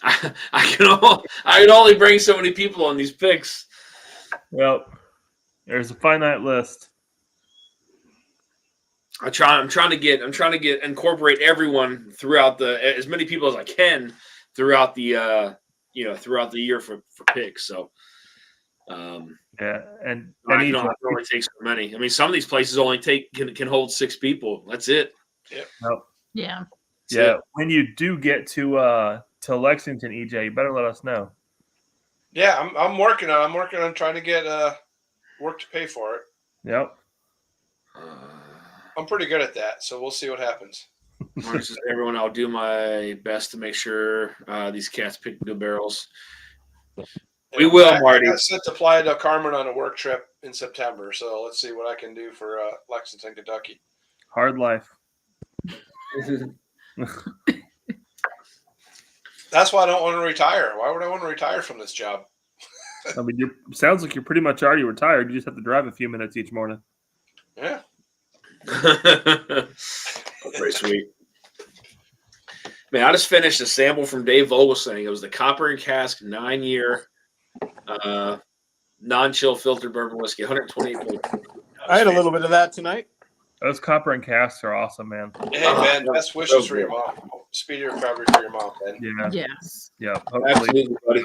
I can only bring so many people on these picks. Well, there's a finite list. I'm trying to get incorporate everyone throughout as many people as I can throughout the throughout the year for picks. So Yeah, and I each- can only take so many. I mean, some of these places only can hold 6 people. That's it. Yeah. That's yeah. it. When you do get to Lexington, EJ, you better let us know. Yeah, I'm working on trying to get work to pay for it. Yep. I'm pretty good at that, so we'll see what happens. Mark says, everyone, I'll do my best to make sure these cats pick good barrels. We will, Marty. I got set to Playa del Carmen on a work trip in September, so let's see what I can do for Lexington, Kentucky. Hard life. That's why I don't want to retire. Why would I want to retire from this job? I mean, sounds like you're pretty much already retired. You just have to drive a few minutes each morning. Yeah. Very sweet. Man, I just finished a sample from Dave Vogelsang. It was the Copper and Cask 9-year non-chill filtered bourbon whiskey, 128. I had a little bit of that tonight. Those copper and casks are awesome, man. Hey, Ben, best wishes for your mom. Speedy recovery for your mom, Ben. Yeah. Yes. Yeah. Hopefully. Absolutely, buddy.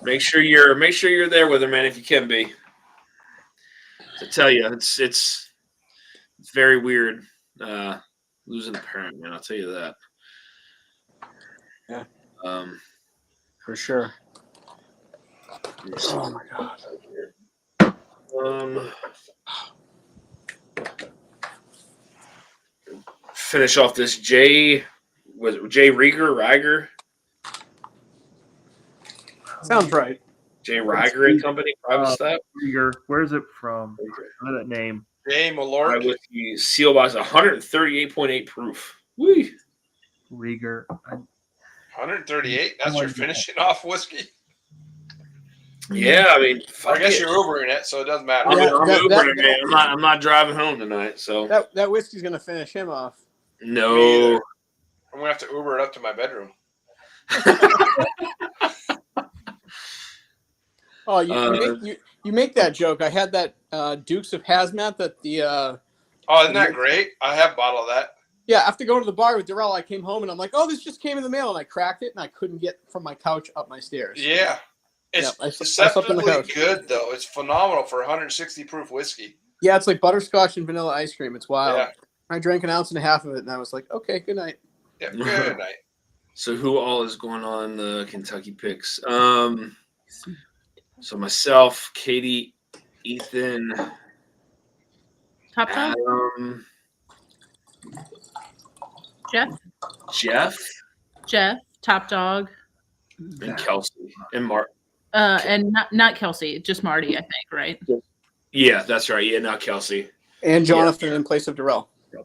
Make sure you're there with her, man, if you can be. To tell you, it's very weird losing a parent, man. I'll tell you that. Yeah. For sure. Oh my god. Finish off this J. Jay Rieger. Sounds right. Jay Rieger and Company, private stuff. Rieger. Where's it from? I know that name. Jay Rye Malort. whiskey seal box, 138.8 proof. Whee. Rieger. 138. That's your finishing off whiskey. Yeah, I mean, I guess it. you're Ubering it, so it doesn't matter. I'm, Yeah, I'm that- Ubering, that- man. I'm not driving home tonight, so That whiskey's gonna finish him off. Me no. either. I'm gonna have to Uber it up to my bedroom. Oh, you make that joke. I had that Dukes of Hazmat that the Oh, isn't that great? I have a bottle of that. yeah. After going to the bar with Darrell, I came home and I'm like, oh, this just came in the mail, and I cracked it and I couldn't get from my couch up my stairs. Yeah. It's Yeah, I slept on the deceptively couch. good though. It's phenomenal for 160 proof whiskey. Yeah, it's like butterscotch and vanilla ice cream. It's wild. Yeah. I drank 1.5 ounces of it and I was like, okay, good night. Yeah. Good night. So who all is going on the Kentucky picks? So myself, Katie, Ethan, Top dog, Adam, Jeff, Jeff, top dog, and Kelsey and Mark. and not Kelsey, just Marty, I think, right? Yeah, that's right. Yeah, not Kelsey. And Jonathan in place of Darrell. You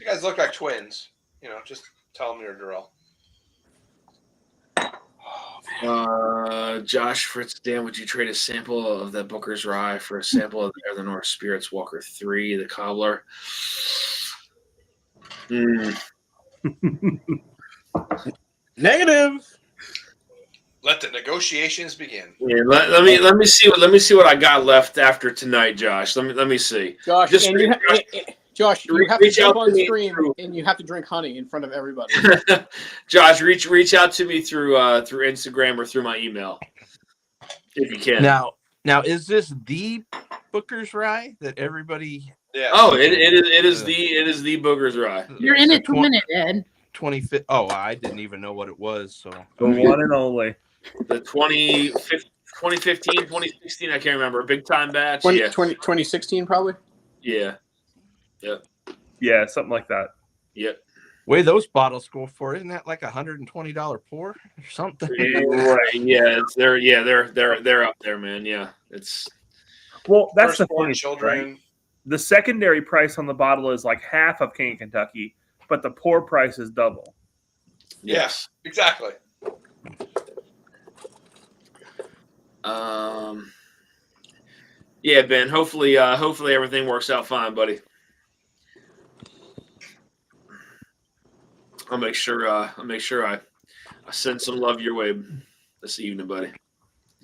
guys look like twins. You know, just tell them you're Darrell. Josh, Fritz, Dan, would you trade a sample of that Booker's Rye for a sample of the Air the North Spirits Walker 3, the cobbler? Negative. Let the negotiations begin. Yeah, let me see what I got left after tonight, Josh. Let me see. Josh, Just and you Josh, you have to reach jump out on to me stream through- and you have to drink honey in front of everybody. Josh, reach out to me through Instagram or through my email if you can. Now, is this the Booker's Rye that everybody? Yeah. Oh, it is the Booger's Rye. You're in it to win it, Ed. 25th. Oh, I didn't even know what it was. So The one and only. The 2015, 2016, I can't remember. Big time batch. 2016 probably. Yeah. Yeah, something like that. Yep. way those bottles go for, isn't that like $120 pour or something? Yeah, right. Yeah, they're up there, man. Yeah, it's Well, that's the Firstborn funny children. children. Right? The secondary price on the bottle is like half of King of Kentucky, but the pour price is double. Yes, exactly. Yeah, Ben. Hopefully everything works out fine, buddy. I'll make sure I send some love your way this evening, buddy.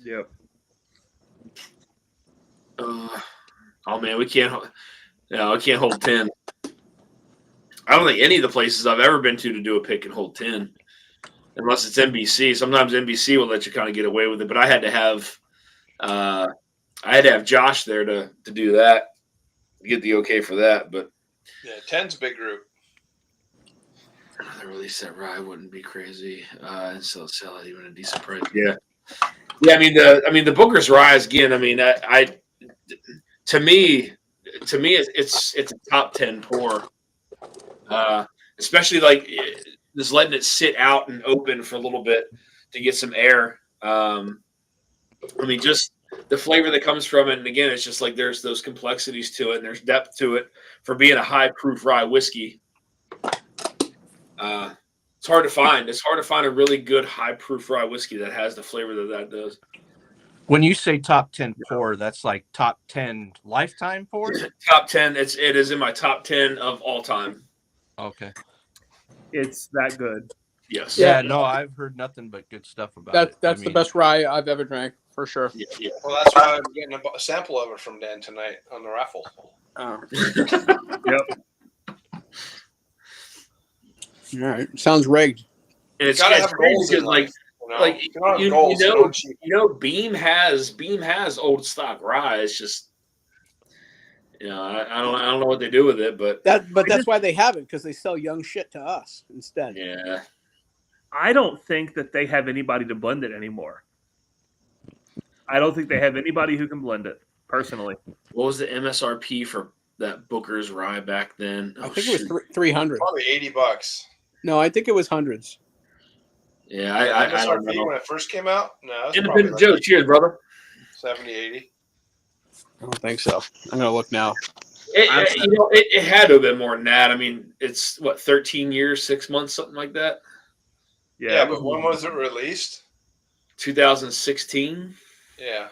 Yep. Oh man, I can't hold 10. I don't think any of the places I've ever been to do a pick and hold 10, unless it's NBC. Sometimes NBC will let you kind of get away with it, but I had to have Josh there to do that, to get the okay for that. But Yeah, 10's a big group. another release that rye wouldn't be crazy, and still sell it even at a decent price. Yeah. I mean the Booker's Rye again. I mean, to me, it's a top 10 pour, especially like just letting it sit out and open for a little bit to get some air. I mean, just the flavor that comes from it, and again, it's just like there's those complexities to it, and there's depth to it for being a high proof rye whiskey. It's hard to find. It's hard to find a really good high proof rye whiskey that has the flavor that does. When you say top 10 pour, that's like top 10 lifetime pour? Top 10. It is in my top 10 of all time. Okay. It's that good. Yes. Yeah, no, I've heard nothing but good stuff about it. That's the best rye I've ever drank for sure. Yeah. Well, that's why I'm getting a sample of it from Dan tonight on the raffle. Yep. All right, sounds rigged. And it's Gotta it's have crazy goals in because like life, you know? like, you don't have you goals, know- don't cheat. Beam has old stock rye. It's just I don't know what they do with it, but That's why they have it, because they sell young shit to us instead. yeah. I don't think that they have anybody to blend it anymore. I don't think they have anybody who can blend it, personally. What was the MSRP for that Booker's rye back then? I Oh, think it shoot. was 300. Probably $80. No, I think it was hundreds. Yeah, I don't MSRP know. when it first came out? No, it's probably Independent like Joe, cheers, brother. 70, 80. I don't think so. I'm gonna look now. It had to have been more than that. I mean, it's what 13 years, 6 months, something like that. Yeah, but when was it released? 2016. Yeah.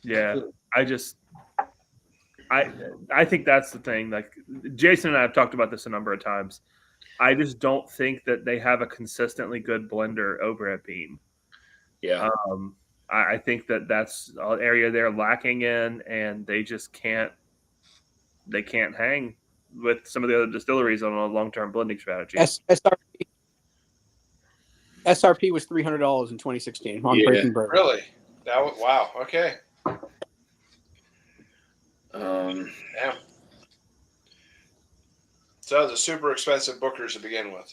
Yeah, I think that's the thing. Like Jason and I have talked about this a number of times. I just don't think that they have a consistently good blender over at Beam. Yeah. I think that that's an area they're lacking in, and they just can't. They can't hang with some of the other distilleries on a long-term blending strategy. SRP was $300 in 2016 on Yeah. Breaking Bird. Really? That was, wow. Okay. Um, Damn. So it was a super expensive Booker's to begin with.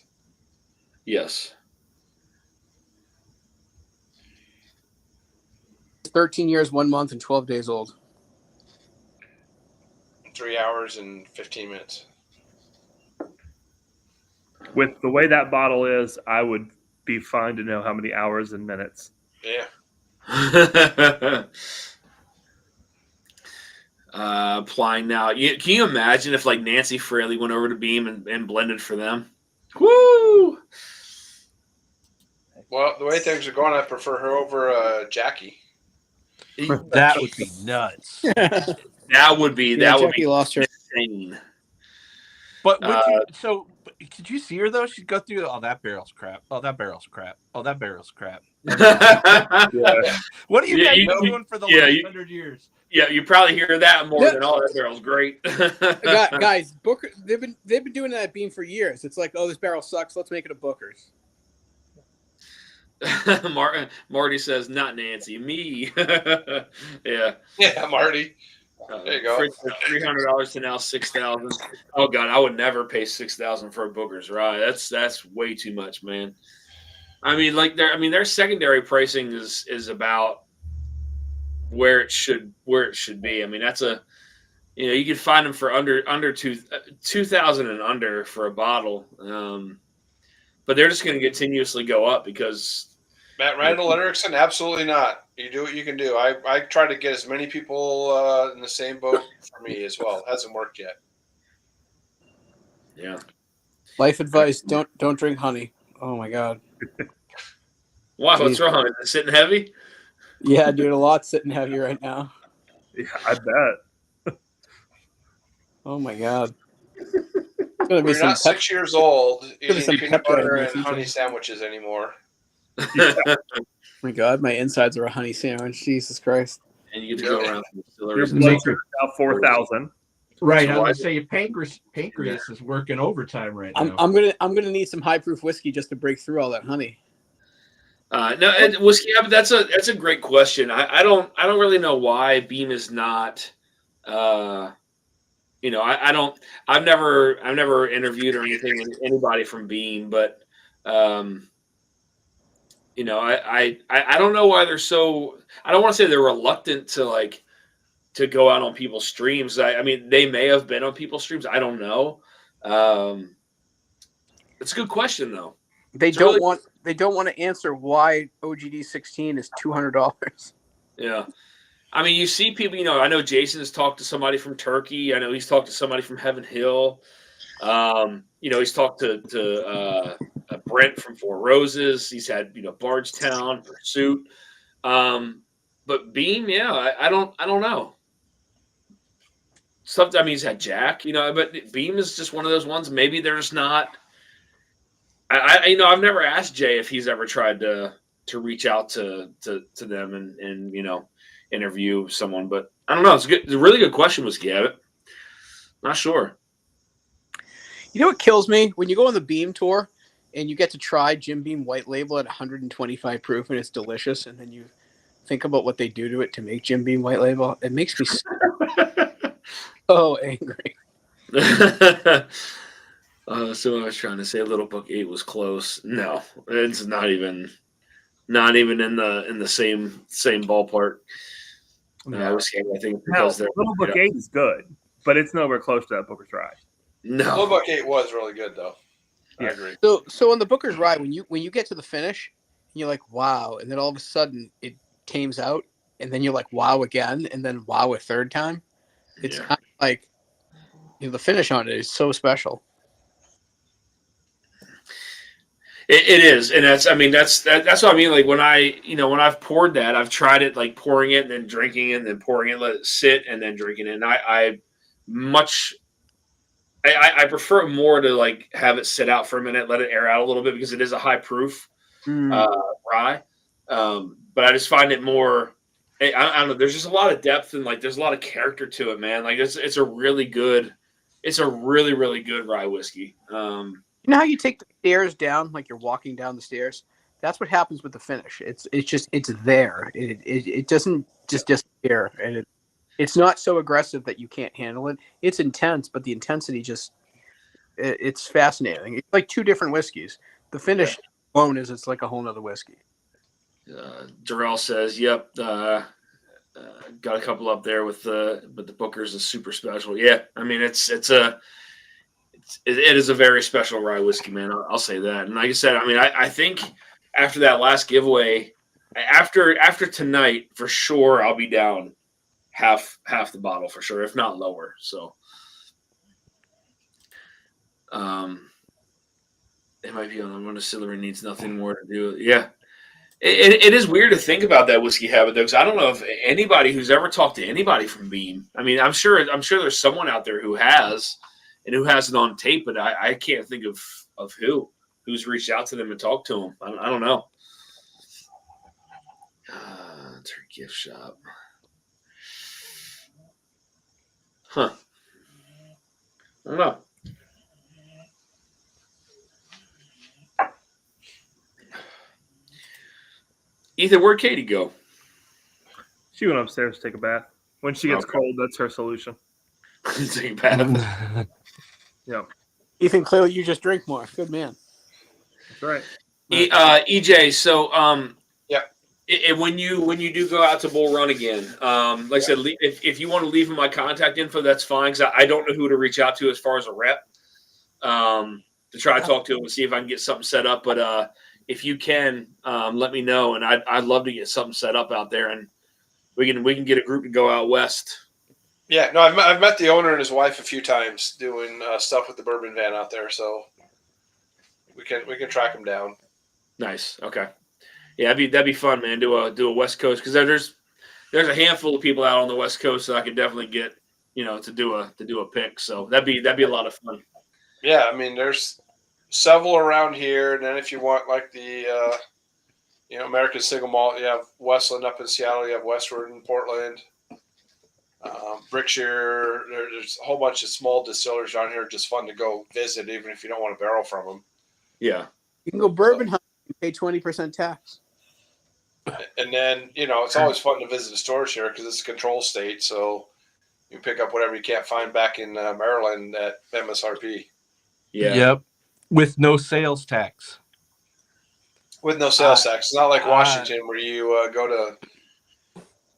yes. 13 years, 1 month, and 12 days old. 3 hours and 15 minutes. With the way that bottle is, I would be fine to know how many hours and minutes. Yeah. Applying now. Can you imagine if like Nancy Fraley went over to Beam and blended for them? Woo! Well, the way things are going, I prefer her over Jackie. That would be nuts. That would be Jackie lost her. insane. But did you see her though? She'd go through, oh, that barrel's crap. Oh, that barrel's crap. Oh, that barrel's crap. Yeah. What are you Yeah, guys you- doing for the yeah, last you- 100 years? Yeah, you probably hear that more Yeah. than all that barrel's great. Guys, Booker, they've been doing that at Beam for years. It's like, oh, this barrel sucks. Let's make it a Booker's. Marty says, "Not Nancy, me." Yeah. Yeah, Marty. There you go. $300 to now 6,000. Oh God, I would never pay 6,000 for a Booker's rye. That's way too much, man. I mean, like their secondary pricing is about where it should be. I mean, that's you can find them for under 2,000 and under for a bottle. But they're just going to continuously go up because Matt Randall and Erickson, absolutely not. You do what you can do. I try to get as many people in the same boat for me as well. It hasn't worked yet. yeah. Life advice: don't drink honey. Oh my god. Wow, what's wrong? Is it sitting heavy? Yeah, dude, a lot sitting heavy right now. Yeah, I bet. Oh my god. It's gonna be We're some not 6 years old be eating some peanut peptide butter in the and honey future. sandwiches anymore. Oh my god, my insides are a honey sandwich. Jesus Christ. And you get to go around the Your distilleries. blood sugar is now 4,000. Right. So I why- was going to say your pancreas is working overtime right now. I'm gonna need some high proof whiskey just to break through all that honey. No, and whiskey. But that's a great question. I don't really know why Beam is not. I don't. I've never interviewed or anything anybody from Beam, but I don't know why they're so. I don't want to say they're reluctant to go out on people's streams. I mean, they may have been on people's streams. I don't know. It's a good question though. They It's don't really- want to answer why OGD 16 is $200. Yeah. I mean, you see people, I know Jason has talked to somebody from Turkey. I know he's talked to somebody from Heaven Hill. He's talked to Brent from Four Roses. He's had, Bardstown, Pursuit. But Beam, yeah, I don't know. Sometimes he's had Jack, but Beam is just one of those ones. Maybe they're just not. I've never asked Jay if he's ever tried to reach out to them and interview someone, but I don't know. It's a really good question, was Gavitt. Not sure. You know what kills me? When you go on the Beam tour and you get to try Jim Beam White Label at 125 proof and it's delicious, and then you think about what they do to it to make Jim Beam White Label, it makes me so angry. So I was trying to say Little Book 8 was close. No, it's not even in the same ballpark. whiskey. I think Now, because they're Little Book 8 is good, but it's nowhere close to that Booker's Rye. no. Little Buck 8 was really good though. I Yeah. agree. So on the Booker's Rye, when you get to the finish, you're like, wow, and then all of a sudden it tames out, and then you're like, wow again, and then wow a third time. It's Yeah. kind of like the finish on it is so special. It is, and that's what I mean. Like when I've poured that, I've tried it like pouring it and then drinking it and then pouring it, let it sit and then drinking it. And I prefer it more to like have it sit out for a minute, let it air out a little bit because it is a high proof rye. But I just find it more. I don't know. There's just a lot of depth and like there's a lot of character to it, man. Like it's a really good rye whiskey. You know how you take the stairs down, like you're walking down the stairs? That's what happens with the finish. It's there. It doesn't just disappear, and it's not so aggressive that you can't handle it. It's intense, but the intensity it's fascinating. It's like two different whiskeys. The finish alone it's like a whole nother whiskey. Darrell says, "Yep, got a couple up there with but the Booker's is super special." Yeah, I mean it is a very special rye whiskey, man. I'll say that. And like I said, I mean I think after that last giveaway, after tonight for sure, I'll be down half the bottle for sure, if not lower. So, it might be on one distillery needs nothing more to do. Yeah. It is weird to think about that whiskey habit, though, because I don't know if anybody who's ever talked to anybody from Beam. I mean, I'm sure there's someone out there who has, and who has it on tape, but I can't think of who's reached out to them and talked to them. I don't know. It's her gift shop. Huh. I don't know. Ethan, where'd Katie go? She went upstairs to take a bath. When she gets cold, that's her solution. Take a bath. Yeah. Ethan, clearly you just drink more. Good man. That's right. EJ, so Yep. when you do go out to Bull Run again, like I said, if you want to leave my contact info, that's fine because I don't know who to reach out to as far as a rep to try to talk to him and see if I can get something set up. But if you can, let me know, and I'd love to get something set up out there, and we can get a group to go out west. Yeah, no, I've met the owner and his wife a few times doing stuff with the bourbon van out there, so we can track them down. Nice. Okay. Yeah, that'd be fun, man. Do a West Coast because there's a handful of people out on the West Coast that I could definitely get to do a pick. So that'd be a lot of fun. Yeah, I mean, there's several around here, and then if you want like the American Single Malt, you have Westland up in Seattle, you have Westward in Portland, Brickshire. There's a whole bunch of small distillers down here, just fun to go visit, even if you don't want to barrel from them. Yeah. You can go bourbon hunting and pay 20% tax. And then it's always fun to visit the stores here because it's a control state, so you pick up whatever you can't find back in Maryland at MSRP. Yeah. Yep. With no sales tax. With no sales tax. It's not like Washington where you go to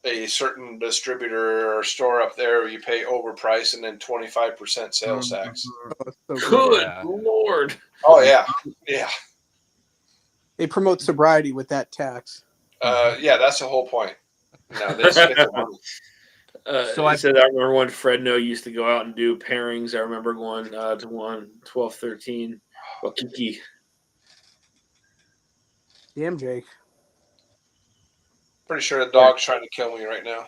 a certain distributor or store up there where you pay overprice and then 25% sales tax. Good Lord. Oh, yeah. Yeah. They promote sobriety with that tax. Yeah, that's the whole point. No, they just get the money. So I said I remember when Fred No used to go out and do pairings. I remember going to one 12-13 Waikiki. Damn, Jake. Pretty sure the dog's trying to kill me right now.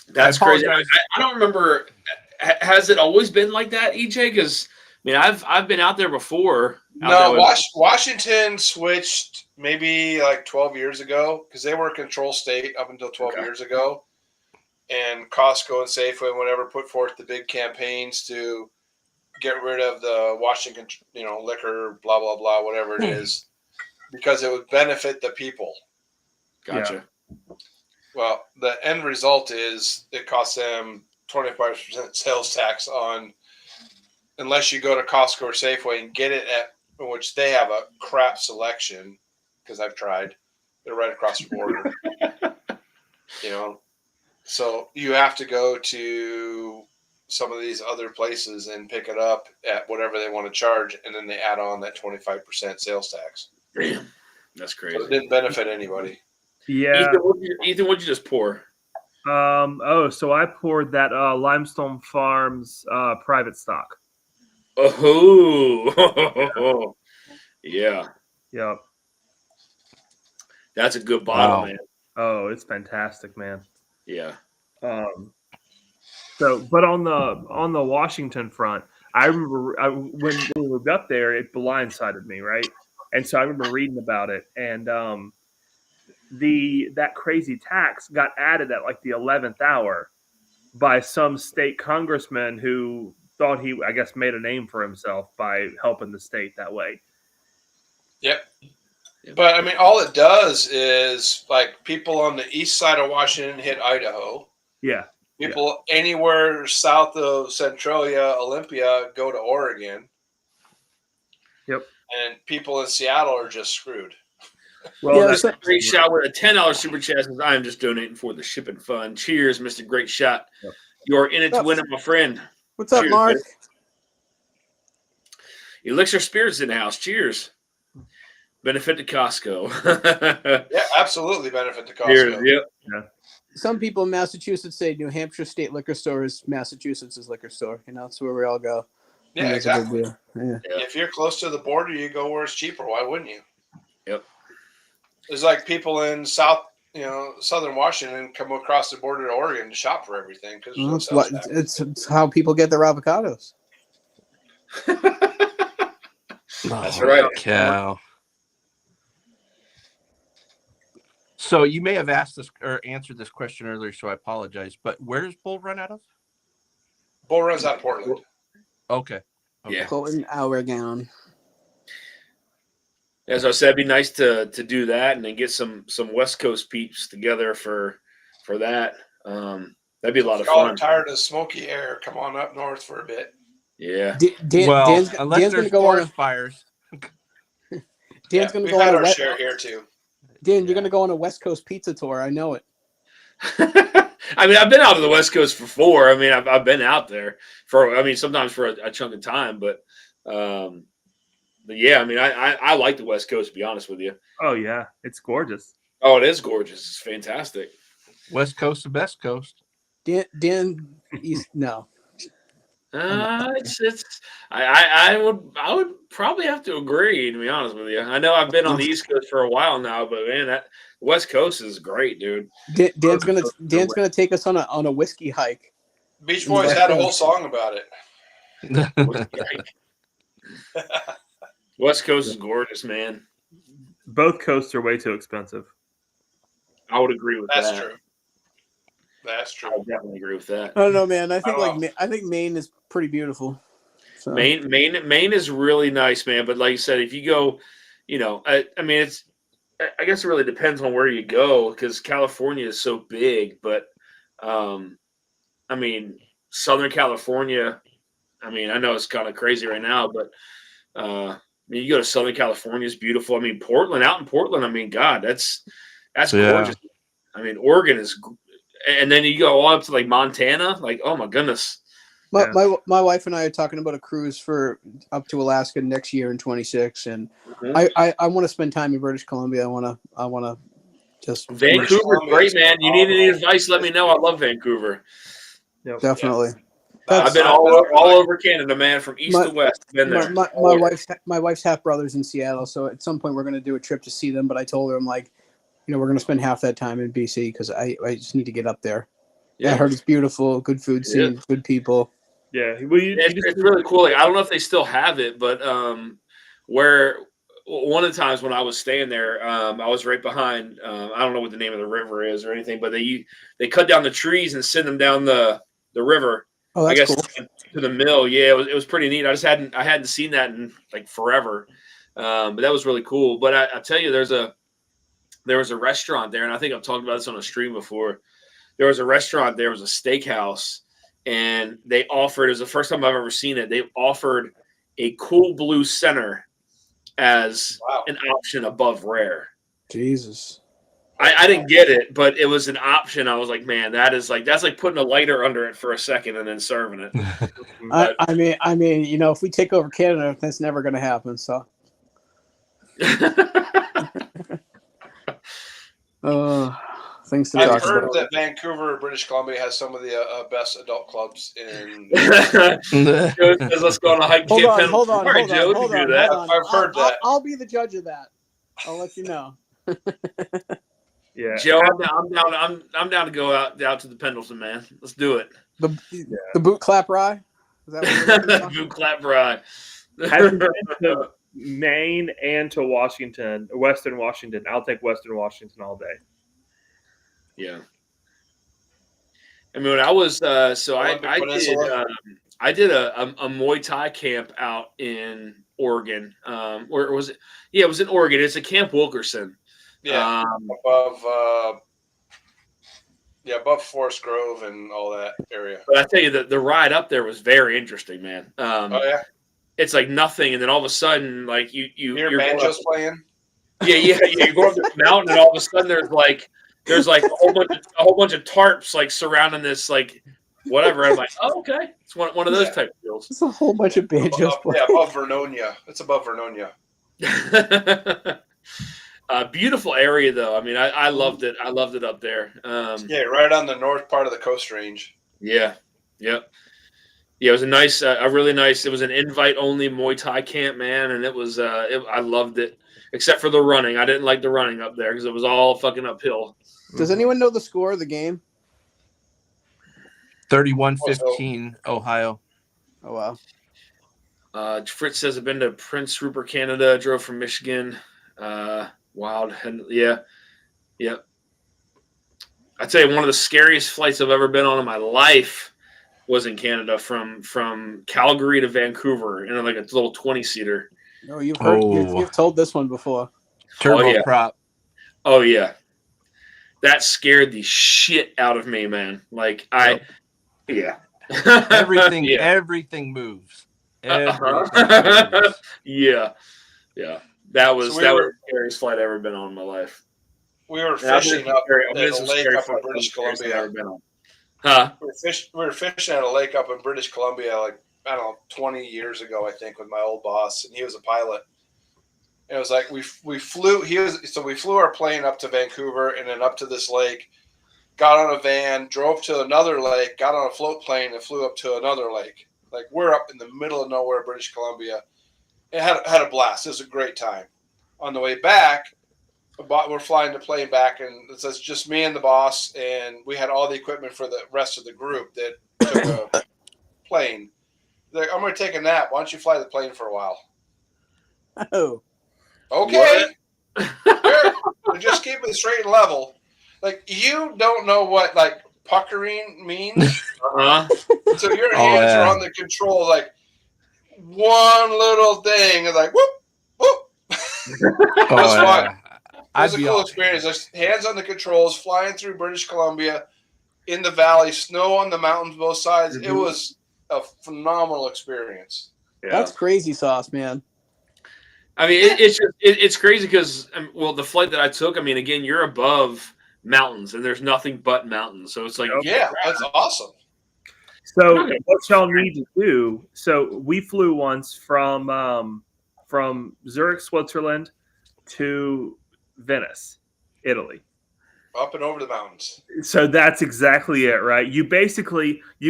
That's crazy. I don't remember. Has it always been like that, EJ? Because I mean, I've been out there before. No, Washington switched maybe like 12 years ago because they were a control state up until 12 years ago. And Costco and Safeway and whatever put forth the big campaigns to get rid of the Washington, liquor, blah, blah, blah, whatever it is, because it would benefit the people. Gotcha. Yeah. Well, the end result is it costs them 25% sales tax on, unless you go to Costco or Safeway and get it at, which they have a crap selection, because I've tried. They're right across the border. So you have to go to some of these other places and pick it up at whatever they want to charge, and then they add on that 25% sales tax. Damn, that's crazy. So it didn't benefit anybody. Yeah. Ethan, what'd you just pour? So I poured that Limestone Farms private stock. Oh, yeah. Yep. That's a good bottle, Wow. man. Oh, it's fantastic, man. Yeah. But on the Washington front, I remember when we moved up there, it blindsided me, right? And so I remember reading about it, and that crazy tax got added at like the 11th hour by some state congressman who thought he, I guess, made a name for himself by helping the state that way. Yep. But I mean, all it does is like people on the east side of Washington hit Idaho. Yeah. People anywhere south of Centralia, Olympia, go to Oregon. Yep. And people in Seattle are just screwed. Well, Yeah, that's so- Great Shot with a $10 super chat says, I am just donating for the shipping fund. Cheers, Mr. Great Shot. Yep. You're in it to win it, my friend. What's up, Cheers, Mark? man. Elixir Spirits in the house. Cheers. Benefit to Costco. Yeah, absolutely benefit to Costco. Cheers. Yep. Some people in Massachusetts say New Hampshire State Liquor Store is Massachusetts' liquor store. That's where we all go. Yeah, That's a good exactly. deal. Yeah. If you're close to the border, you go where it's cheaper. Why wouldn't you? Yep. It's like people in southern Washington come across the border to Oregon to shop for everything because Well, it's how people get their avocados. That's right. Cow. So you may have asked this or answered this question earlier, so I apologize. But where does Bull Run out of? Bull Run's out of Portland. Okay. Yeah. Portland, Oregon. As I said, it'd be nice to do that and then get some West Coast peeps together for that. That'd be a lot of If y'all fun. are tired of smoky air, come on up north for a bit. Yeah. Well, unless Dan's there's gonna go on forest fires. Dan's gonna We've go had on a our West, share here too. Dan, you're gonna go on a West Coast pizza tour. I know it. I mean, I've been out to the West Coast before. I mean, I've been out there sometimes for a chunk of time, but yeah, I mean, I like the West Coast, to be honest with you. Oh yeah, it's gorgeous. Oh, it is gorgeous. It's fantastic. West Coast to Best Coast. Dan, no. I would probably have to agree, to be honest with you. I know I've been on the East Coast for a while now, but man, that West Coast is great, dude. Dan's gonna take us on a whiskey hike. Beach Boys had a whole song about it. West Coast is gorgeous, man. Both coasts are way too expensive. I would agree with That's that. true. That's true. I would definitely agree with that. I don't know, man. I think Oh. I think Maine is pretty beautiful. So. Maine is really nice, man. But like you said, if you go, I mean, I guess it really depends on where you go because California is so big. But I mean, Southern California. I mean, I know it's kind of crazy right now, but I mean, you go to Southern California, it's beautiful. I mean, out in Portland. I mean, God, that's gorgeous. I mean, Oregon is, and then you go all up to like Montana. Like, oh my goodness. My wife and I are talking about a cruise for up to Alaska next year in 26, and I want to spend time in British Columbia. I want to just Vancouver's great, man. You need any advice? Let me know. I love Vancouver. Yep. definitely. I've been all over Canada, man, from east to west. Been there. My wife's half brother's in Seattle, so at some point we're going to do a trip to see them. But I told her, I'm like, we're going to spend half that time in BC because I just need to get up there. Yeah. I heard it's beautiful, good food scene, good people. Yeah, well, it's really cool. Like, I don't know if they still have it, but where one of the times when I was staying there, I was right behind. I don't know what the name of the river is or anything, but they cut down the trees and send them down the river. Oh, that's cool. To the mill. Yeah, it was pretty neat. I hadn't seen that in like forever, but that was really cool. But I tell you, there was a restaurant there, and I think I've talked about this on a stream before. There was a restaurant. There was a steakhouse. And they offered, it was the first time I've ever seen it, they offered a Cool Blue Center as an option above Rare. Jesus. I didn't get it, but it was an option. I was like, man, that's like putting a lighter under it for a second and then serving it. But- I mean, you know, if we take over Canada, that's never going to happen. So, things to I've talk heard about. that Vancouver, British Columbia, has some of the best adult clubs in. Joe says, let's go on a hike. Hold Camp on, Pendleton. hold on, All right, hold Joe, on, we hold can on, do that. hold on. I've heard that. I'll be the judge of that. I'll let you know. Yeah. Joe, I'm down to go out to the Pendleton, man. Let's do it. The boot clap rye. Is that what you're talking about? Boot clap ride. Having been to Maine and to Washington, Western Washington, I'll take Western Washington all day. Yeah. I mean, when I was Olympic Peninsula? I did a Muay Thai camp out in Oregon. Where was it? Yeah, it was in Oregon. It's a Camp Wilkerson. Yeah, above Forest Grove and all that area. But I tell you that the ride up there was very interesting, man. Oh yeah, It's like nothing, and then all of a sudden, like you're your banjo's playing. Yeah. You're going up this mountain, and all of a sudden there's like a whole bunch of tarps like surrounding this like whatever. I'm like, oh, okay, it's one of those type of deals. It's a whole bunch of banjos. Above Vernonia. It's above Vernonia. Beautiful area though. I mean, I loved it. I loved it up there. Yeah, right on the north part of the Coast Range. Yeah. Yep. Yeah, it was a really nice. It was an invite only Muay Thai camp, man, and it was. I loved it, except for the running. I didn't like the running up there because it was all fucking uphill. Does anyone know the score of the game? 31-15, Ohio. Oh wow. Fritz says I've been to Prince Rupert, Canada. Drove from Michigan. Wild. And yeah. Yep. I'd say one of the scariest flights I've ever been on in my life was in Canada from Calgary to Vancouver in like a little 20-seater. No, you've heard. You've told this one before. Turbo prop. Oh yeah. That scared the shit out of me, man. Like yeah. Everything Yeah. Everything moves. Uh-huh. Everything moves. Yeah. That was So the scariest flight I've ever been on in my life. We were And I've fishing been up scary- I've at been a some lake scary up in flights, British some of the scariest I've Columbia. ever been on. Huh? We were fishing at a lake up in British Columbia, like I don't know, 20 years ago, I think, with my old boss, and he was a pilot. And it was like we flew. We flew our plane up to Vancouver and then up to this lake. Got on a van, drove to another lake, got on a float plane, and flew up to another lake. Like we're up in the middle of nowhere, British Columbia. It had a blast. It was a great time. On the way back, we're flying the plane back, and it says just me and the boss, and we had all the equipment for the rest of the group that took a plane. They're like, I'm going to take a nap. Why don't you fly the plane for a while? Oh. Okay. Sure. Just keep it straight and level. Like, you don't know what, like, puckering means. Uh-huh. So your hands are on the control, like, one little thing is like, whoop, whoop. That's fun. It was a cool experience. Just hands on the controls, flying through British Columbia, in the valley, snow on the mountains both sides. Mm-hmm. It was a phenomenal experience. Yeah. That's crazy sauce, man. I mean, it's crazy because the flight that I took. I mean, again, you're above mountains, and there's nothing but mountains. So it's like, Yeah, that's awesome. So what y'all need to do? So we flew once from Zurich, Switzerland, to Venice, Italy. Up and over the mountains. So that's exactly it, right? You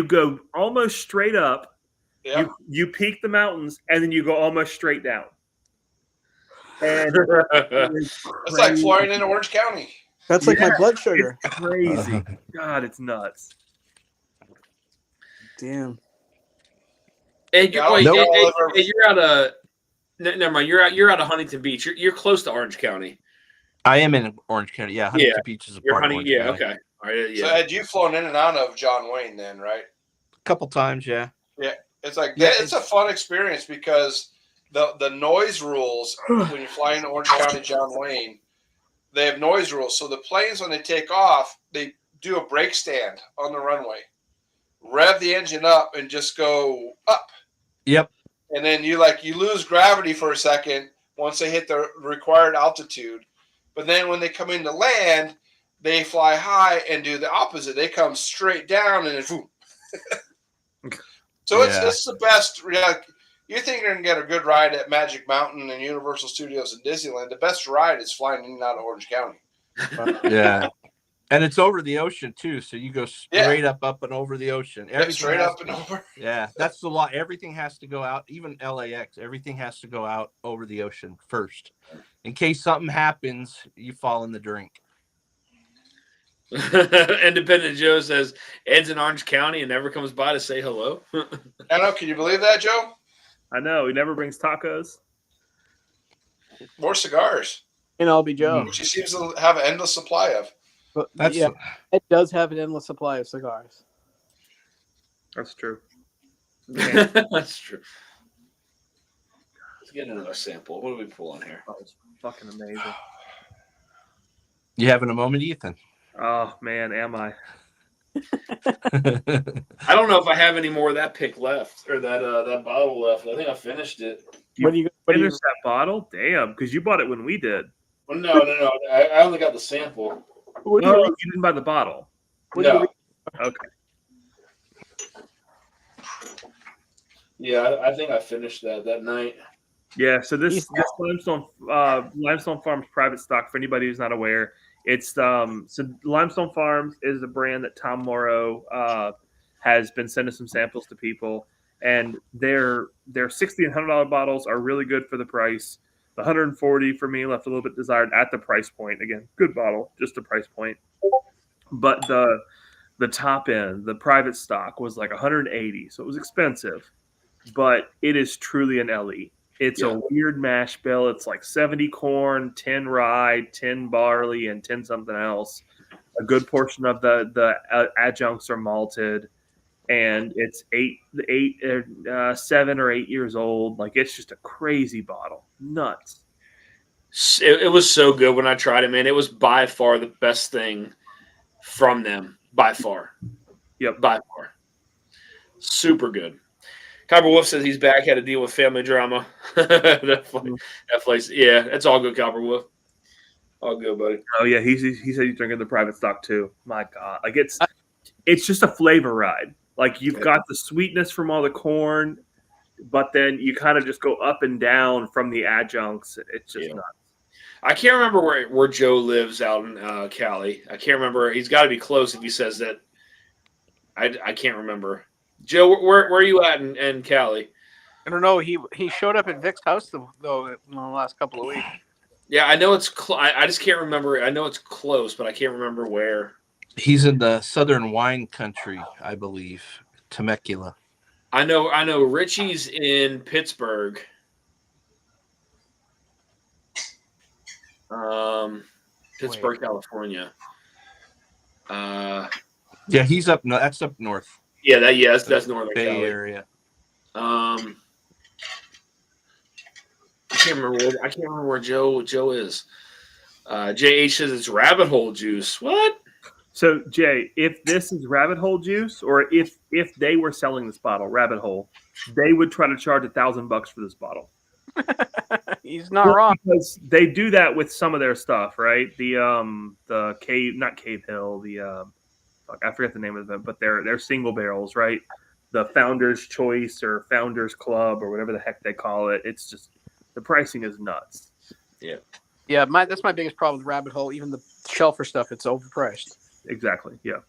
go almost straight up. Yeah. You peak the mountains, and then you go almost straight down. And It's like flying in Orange County. That's like my blood sugar. It's crazy. God, it's nuts. Damn. and you're, Yeah, you're out of never mind. You're out of Huntington Beach. You're close to Orange County. I am in Orange County. Yeah, Huntington Yeah. Beach is a You're part of Huntington. Orange Yeah. County. Okay. All right. So Yeah. had you flown in and out of John Wayne then, right? A couple times, yeah. It's like Yeah, it's a fun experience because the noise rules when you fly into Orange County, John Wayne, they have noise rules. So the planes, when they take off, they do a brake stand on the runway, rev the engine up, and just go up. Yep. And then you lose gravity for a second once they hit the required altitude, But then when they come into land, they fly high and do the opposite. They come straight down and boom. So it's the best. You think you're going to get a good ride at Magic Mountain and Universal Studios and Disneyland. The best ride is flying in and out of Orange County. Yeah. And it's over the ocean too, so you go straight up and over the ocean. Straight up and over. Yeah, that's the law. Everything has to go out, even LAX. Everything has to go out over the ocean first, in case something happens. You fall in the drink. Independent Joe says Ed's in Orange County and never comes by to say hello. I know. Can you believe that, Joe? I know. He never brings tacos. More cigars, And I'll be Joe. which he seems to have an endless supply of. But That's yeah, it does have an endless supply of cigars. That's true. That's true. Let's get another sample. What are we pulling here? That was fucking amazing. You having a moment, Ethan? Oh man, am I? I don't know if I have any more of that pick left or that bottle left. I think I finished it. You What do you? finished that bottle? Damn, because you bought it when we did. Well, no. I only got the sample. What do No, you? you didn't buy the bottle. No. Okay. Yeah, I think I finished that night. Yeah, so this Limestone Farms private stock, for anybody who's not aware, it's so Limestone Farms is a brand that Tom Morrow has been sending some samples to people, and their $60 and $100 bottles are really good for the price. The 140 for me left a little bit desired at the price point. Again, good bottle, just the price point. But the top end, the private stock, was like 180, so it was expensive, but it is truly an LE. It's a weird mash bill. It's like 70 corn, 10 rye, 10 barley, and 10 something else. A good portion of the adjuncts are malted, and it's 7 or 8 years old. Like, it's just a crazy bottle. Nuts. It was so good when I tried it, man. It was by far the best thing from them. By far. Yep. By far. Super good. Copper Wolf says he's back, had to deal with family drama. that place. Yeah, it's all good, Copper Wolf. All good, buddy. Oh, yeah, he said he's drinking the private stock, too. My God. Like, it's just a flavor ride. Like, you've got the sweetness from all the corn, but then you kind of just go up and down from the adjuncts. It's just nuts. I can't remember where Joe lives out in Cali. I can't remember. He's got to be close if he says that. I can't remember. Joe, where are you at in Cali? I don't know. He showed up at Vic's house though in the last couple of weeks. Yeah, I know it's. I just can't remember. I know it's close, but I can't remember where. He's in the southern wine country, I believe, Temecula. I know. Richie's in Pittsburgh. Pittsburgh, California. Yeah, he's up. No, that's up north. Yeah, that's Northern Bay Cali. Area. I can't remember where Joe is. JH says it's rabbit hole juice. What? So, Jay, if this is rabbit hole juice, or if they were selling this bottle, rabbit hole, they would try to charge $1,000 for this bottle. He's not wrong. Because they do that with some of their stuff, right? The cave, not Cave Hill, I forget the name of them, but they're single barrels, right? The Founder's Choice or Founder's Club or whatever the heck they call it. It's just, the pricing is nuts. Yeah. Yeah, that's my biggest problem with Rabbit Hole. Even the shelfer stuff, it's overpriced. Exactly. Yeah.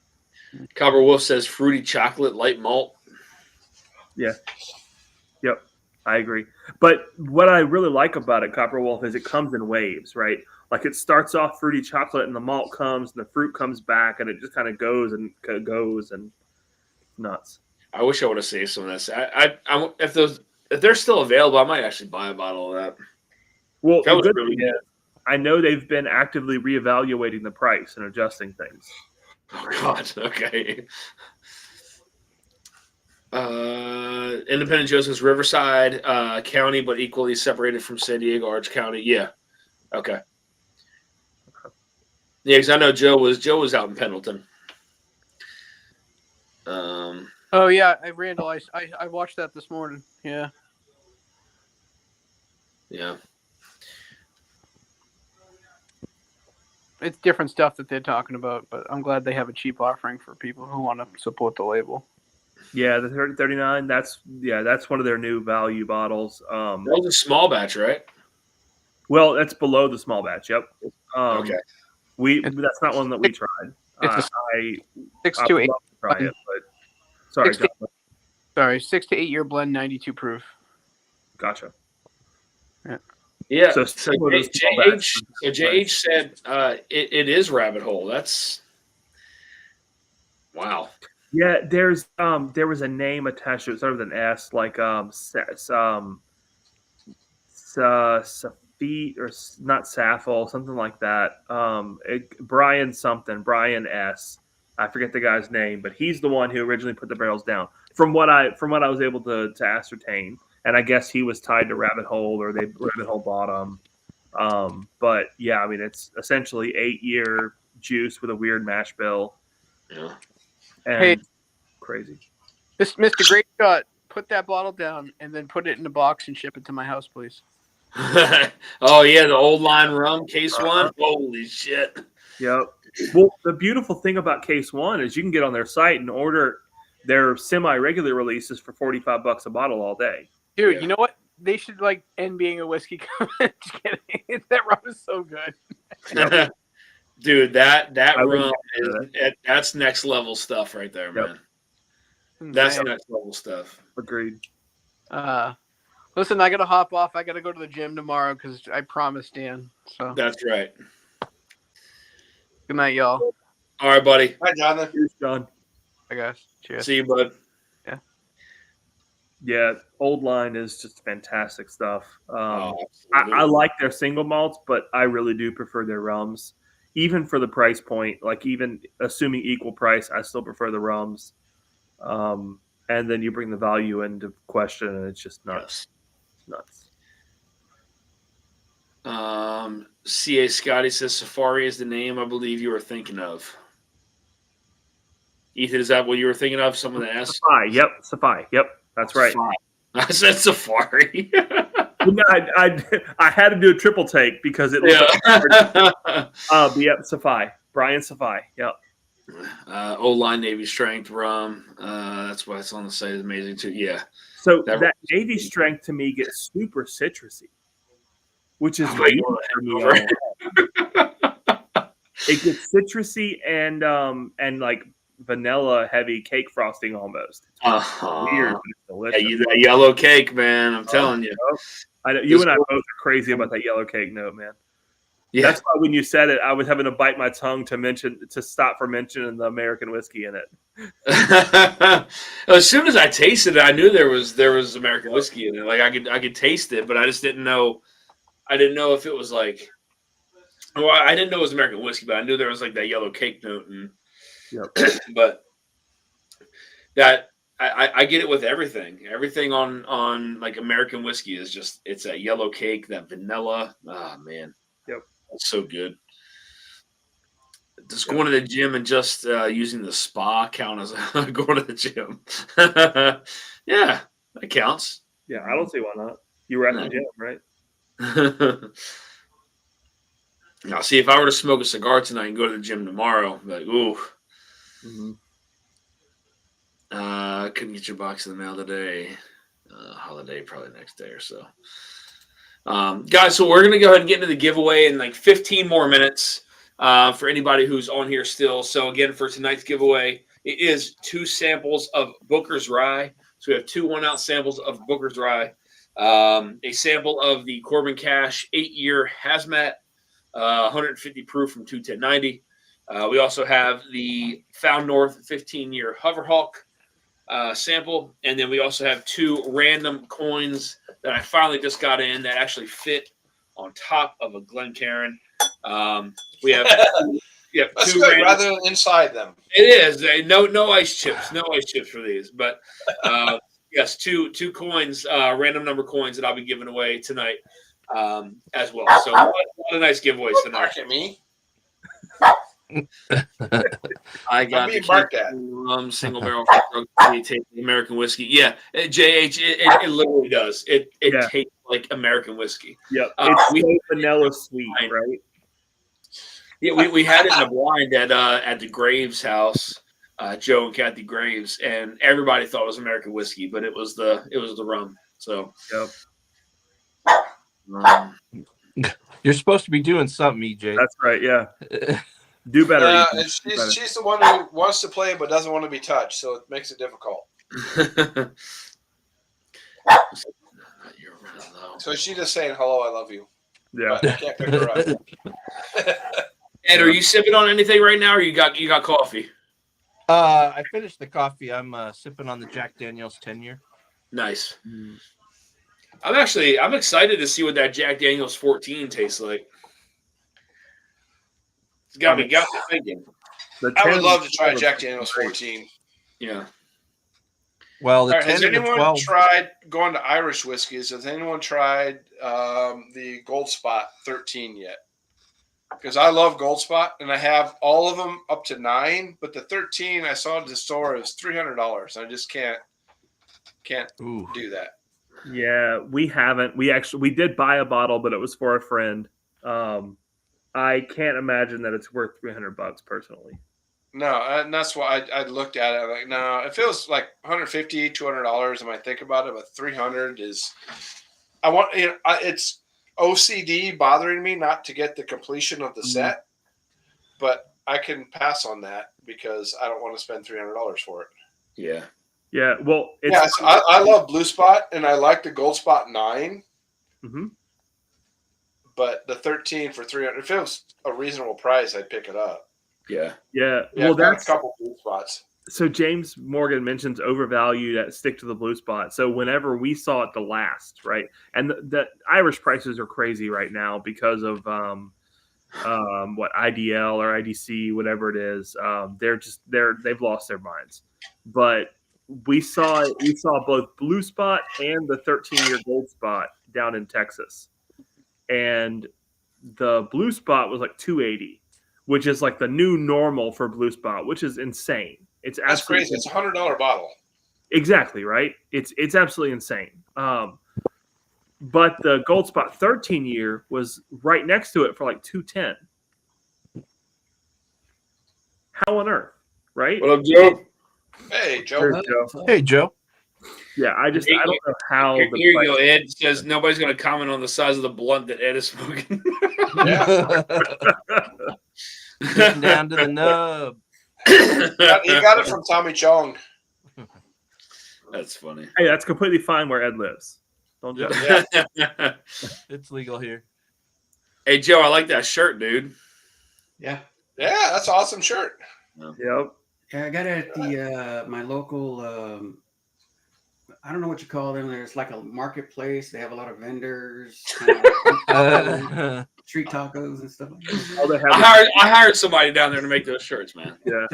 Copper Wolf says fruity chocolate light malt. Yeah. Yep. I agree. But what I really like about it, Copper Wolf, is it comes in waves, right? Like, it starts off fruity chocolate and the malt comes and the fruit comes back and it just kind of goes and nuts. I wish I would have saved some of this. If they're still available, I might actually buy a bottle of that. Well, That the was good really thing is, I know they've been actively reevaluating the price and adjusting things. Oh God. Okay. Independent Joe says Riverside County, but equally separated from San Diego, Orange County. Yeah. Okay. Yeah, because I know Joe was out in Pendleton. Oh yeah, Randall, I watched that this morning. Yeah. Yeah. it's different stuff that they're talking about, but I'm glad they have a cheap offering for people who want to support the label. Yeah, the 3039. That's one of their new value bottles. That was a small batch, right? Well, that's below the small batch. Yep. Okay. That's not one that we tried. It's I 6 would to 8. love to try it, but sorry, 6 to 8 year blend, 92 proof. gotcha. Yeah. So So similar to the small batch. JH said it is Rabbit Hole. That's wow. Yeah, there was a name attached to it, sort of an S, like Safit or not Saffel, something like that. Brian S. I forget the guy's name, but he's the one who originally put the barrels down. From what I was able to ascertain, and I guess he was tied to Rabbit Hole, or Rabbit Hole bought him. But yeah, I mean, it's essentially 8-year juice with a weird mash bill. Yeah. And Hey. crazy. This Mr. Great Shot, put that bottle down and then put it in a box and ship it to my house, please. Oh yeah, the old line rum case one. Holy shit. Yep. Well, the beautiful thing about Case One is you can get on their site and order their semi-regular releases for $45 a bottle all day. Dude, Yeah. you know what? They should end being a whiskey company. Just kidding. That rum is so good. Dude, that I would rum love that's next level stuff right there, Yep. man. That's Insane. next level stuff. Agreed. Listen, I gotta hop off. I gotta go to the gym tomorrow because I promised Dan. So That's right. good night, y'all. All right, buddy. Hi, Jonathan. Cheers, John. Bye, guys. Cheers. See you, bud. Yeah, Old Line is just fantastic stuff. Oh, I absolutely. like their single malts, but I really do prefer their rums. Even for the price point, like even assuming equal price, I still prefer the rums. And then you bring the value into question, and it's just nuts. Nuts. CA Scotty says Safari is the name I believe you were thinking of. Ethan, is that what you were thinking of? Someone that asked? Safai. Yep. Safai. Yep. That's right. I said Safari. No, I had to do a triple take because it Yeah. but yep, Safai. Brian Safai. Yep. O-line Navy Strength rum. That's why it's on the site. Is amazing too. Yeah. So That that Navy Strength to me gets super citrusy, which is Oh, great I for me. know. It gets citrusy and like vanilla heavy cake frosting almost. Uh-huh. Weird, but it's delicious. Yeah, that yellow cake, man. I'm telling you. I know you and I both are crazy about that yellow cake note, man. Yeah. That's why when you said it, I was having to bite my tongue to stop from mentioning the American whiskey in it. As soon as I tasted it, I knew there was American whiskey in it. Like I could taste it, but I just didn't know. I didn't know if it was like. Well, I didn't know it was American whiskey, but I knew there was like that yellow cake note, and but that I get it with everything. Everything on like American whiskey is just it's that yellow cake, that vanilla. Ah, man. Yep. That's so good. Just going to the gym and just using the spa count as going to the gym. Yeah, that counts. Yeah, I don't see why not. You were at the gym, right? Now, see, if I were to smoke a cigar tonight and go to the gym tomorrow, like, ooh. Mm-hmm. Couldn't get your box in the mail today. Holiday, probably next day or so. Guys, so we're going to go ahead and get into the giveaway in like 15 more minutes for anybody who's on here still. So, again, for tonight's giveaway, it is 2 samples of Booker's Rye. So, we have 2 1-ounce samples of Booker's Rye, a sample of the Corbin Cash 8-year Hazmat, 150 proof from 21090. We also have the Found North 15-year Hoverhawk sample, and then we also have 2 random coins that I finally just got in that actually fit on top of a Glencairn. We have That's 2 good, random. rather than inside them. It is no ice chips, no ice chips for these, but yes, two coins, random number coins that I'll be giving away tonight as well. So what a nice giveaways Don't tonight. bark at me. I got I'm the being barked at. single barrel American whiskey. Yeah, JH, it literally does. It Yeah. tastes like American whiskey. Yep. We- It's so vanilla sweet, right? Yeah, we had it in a blind at the Graves house, Joe and Kathy Graves, and everybody thought it was American whiskey, but it was the rum. So Yep. You're supposed to be doing something, EJ. That's right. Yeah. Do better. Yeah, Ethan. and Do better. she's the one who wants to play but doesn't want to be touched, so it makes it difficult. So she's just saying hello, I love you. Yeah. But I can't pick her up. Ed, are you sipping on anything right now, or you got coffee? I finished the coffee. I'm sipping on the Jack Daniel's 10-year. Nice. I'm excited to see what that Jack Daniel's 14 tastes like. It's got me thinking. I would love to try Jack Daniel's 14. Yeah. Well, the All right, 10 has and the anyone 12. tried going to Irish whiskeys? Has anyone tried the Gold Spot 13 yet? Because I love Gold Spot, and I have all of them up to 9, but the 13 I saw at the store is $300. I just can't Ooh. do that. Yeah, we haven't. We did buy a bottle, but it was for a friend. I can't imagine that it's worth $300 personally. No, and that's why I looked at it. I'm like, no, it feels like $150, $200. I might think about it, but $300 is. I want it's OCD bothering me not to get the completion of the set, but I can pass on that because I don't want to spend $300 for it. Yeah. Yeah, well, it's Yes, I love Blue Spot and I like the Gold Spot 9. Mhm. But the 13 for $300, if it was a reasonable price, I'd pick it up. Yeah. Yeah, Yeah, well, I've got that's a couple Blue Spots. so. James Morgan mentions overvalued at stick to the blue spot. So whenever we saw it the last, right, and the Irish prices are crazy right now because of what IDL or IDC, whatever it is. They've lost their minds. But we saw both Blue Spot and the 13-year Gold Spot down in Texas, and the Blue Spot was like $280, which is like the new normal for Blue Spot, which is insane. It's That's absolutely crazy. It's a $100 bottle. exactly right. It's absolutely insane. But the Gold Spot 13-year was right next to it for like $210. How on earth, right? What up, Joe? Hey, Joe. There's Joe. Hey, Joe. Yeah, I don't know how Here the you price- go, Ed. Says nobody's going to comment on the size of the blunt that Ed is smoking. Yeah. Getting down to the nub. He got it from Tommy Chong. That's funny. Hey, that's completely fine where Ed lives. Don't judge. Yeah. It's legal here. Hey, Joe, I like that shirt, dude. Yeah. Yeah, that's an awesome shirt. Yep. Yeah, I got it at the my local I don't know what you call them. There's like a marketplace. They have a lot of vendors, kind of street tacos and stuff like that. Oh, they have I hired somebody down there to make those shirts, man. yeah.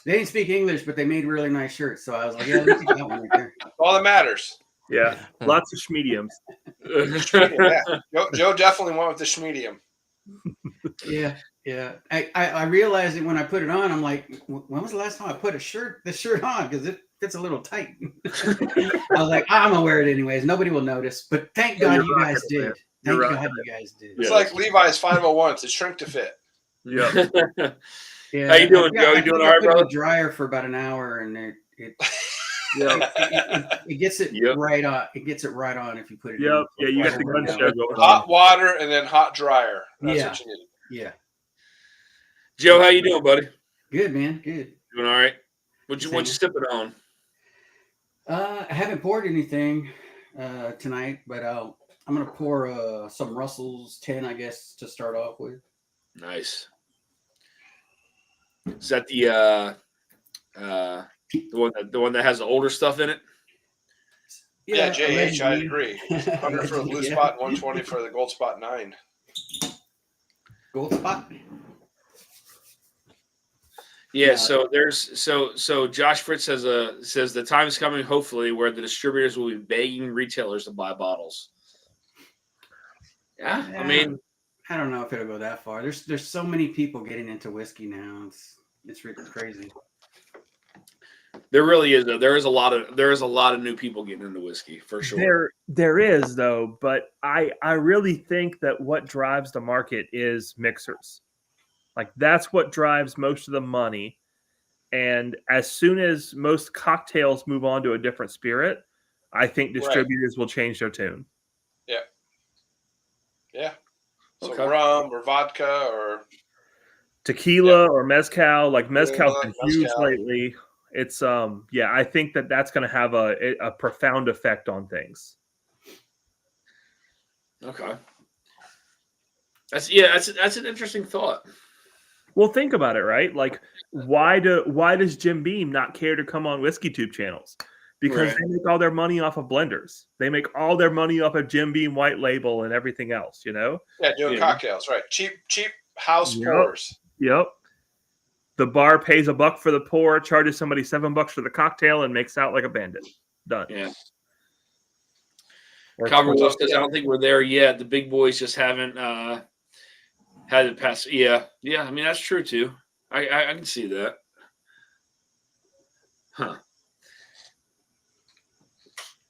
They didn't speak English, but they made really nice shirts. So I was like, yeah, let's take that one right there. All that matters. Yeah. Lots of schmediums. Yeah. Joe definitely went with the schmedium. Yeah, yeah. I realized it when I put it on. I'm like, when was the last time I put the shirt on? Because it fits a little tight. I was like, I'm gonna wear it anyways. Nobody will notice. But thank God you guys did. Thank God you guys did. It's like Levi's 501s. It shrink to fit. Yeah. Yeah. How you doing, Joe? You I doing think all I right, put it in brother? the dryer for about an hour, and Yep. it gets it Yep. right on. It gets it right on if you put it. Yep. in. Yeah, you got the gun show going on. Hot water and then hot dryer. That's Yeah. what you need. Yeah. Joe, how you doing, buddy? Good, man. Good. Doing all right? What you sipping on? I haven't poured anything tonight, but I'm gonna pour some Russell's 10, I guess, to start off with. Nice. Is that the one that has the older stuff in it? Yeah, JH, I allegedly. agree. 100 for the blue Yeah. spot, 120 for the gold spot 9. Gold spot. Yeah, so there's so Josh Fritz says the time is coming, hopefully, where the distributors will be begging retailers to buy bottles. Yeah, I mean, I don't know if it'll go that far. There's so many people getting into whiskey now. It's really crazy. there really is. There is a lot of new people getting into whiskey for sure. There is though, but I really think that what drives the market is mixers. Like that's what drives most of the money. And as soon as most cocktails move on to a different spirit, I think distributors will change their tune. Yeah. Yeah. So Okay. rum or vodka or Tequila or mezcal, like mezcal's Tequila, been huge mezcal. lately. It's I think that's going to have a profound effect on things. Okay. That's an interesting thought. Well, think about it, right? Like, why does Jim Beam not care to come on Whiskey Tube channels? Because Right. they make all their money off of blenders. They make all their money off of Jim Beam white label and everything else. You know? Yeah, doing Yeah. cocktails, right? Cheap house Yep. pours. Yep. The bar pays $1 for the pour, charges somebody $7 for the cocktail, and makes out like a bandit. Done. Yeah. Or Calvin 20. Wolf says, I don't think we're there yet. The big boys just haven't had it pass. Yeah. I mean, that's true too. I can see that. Huh.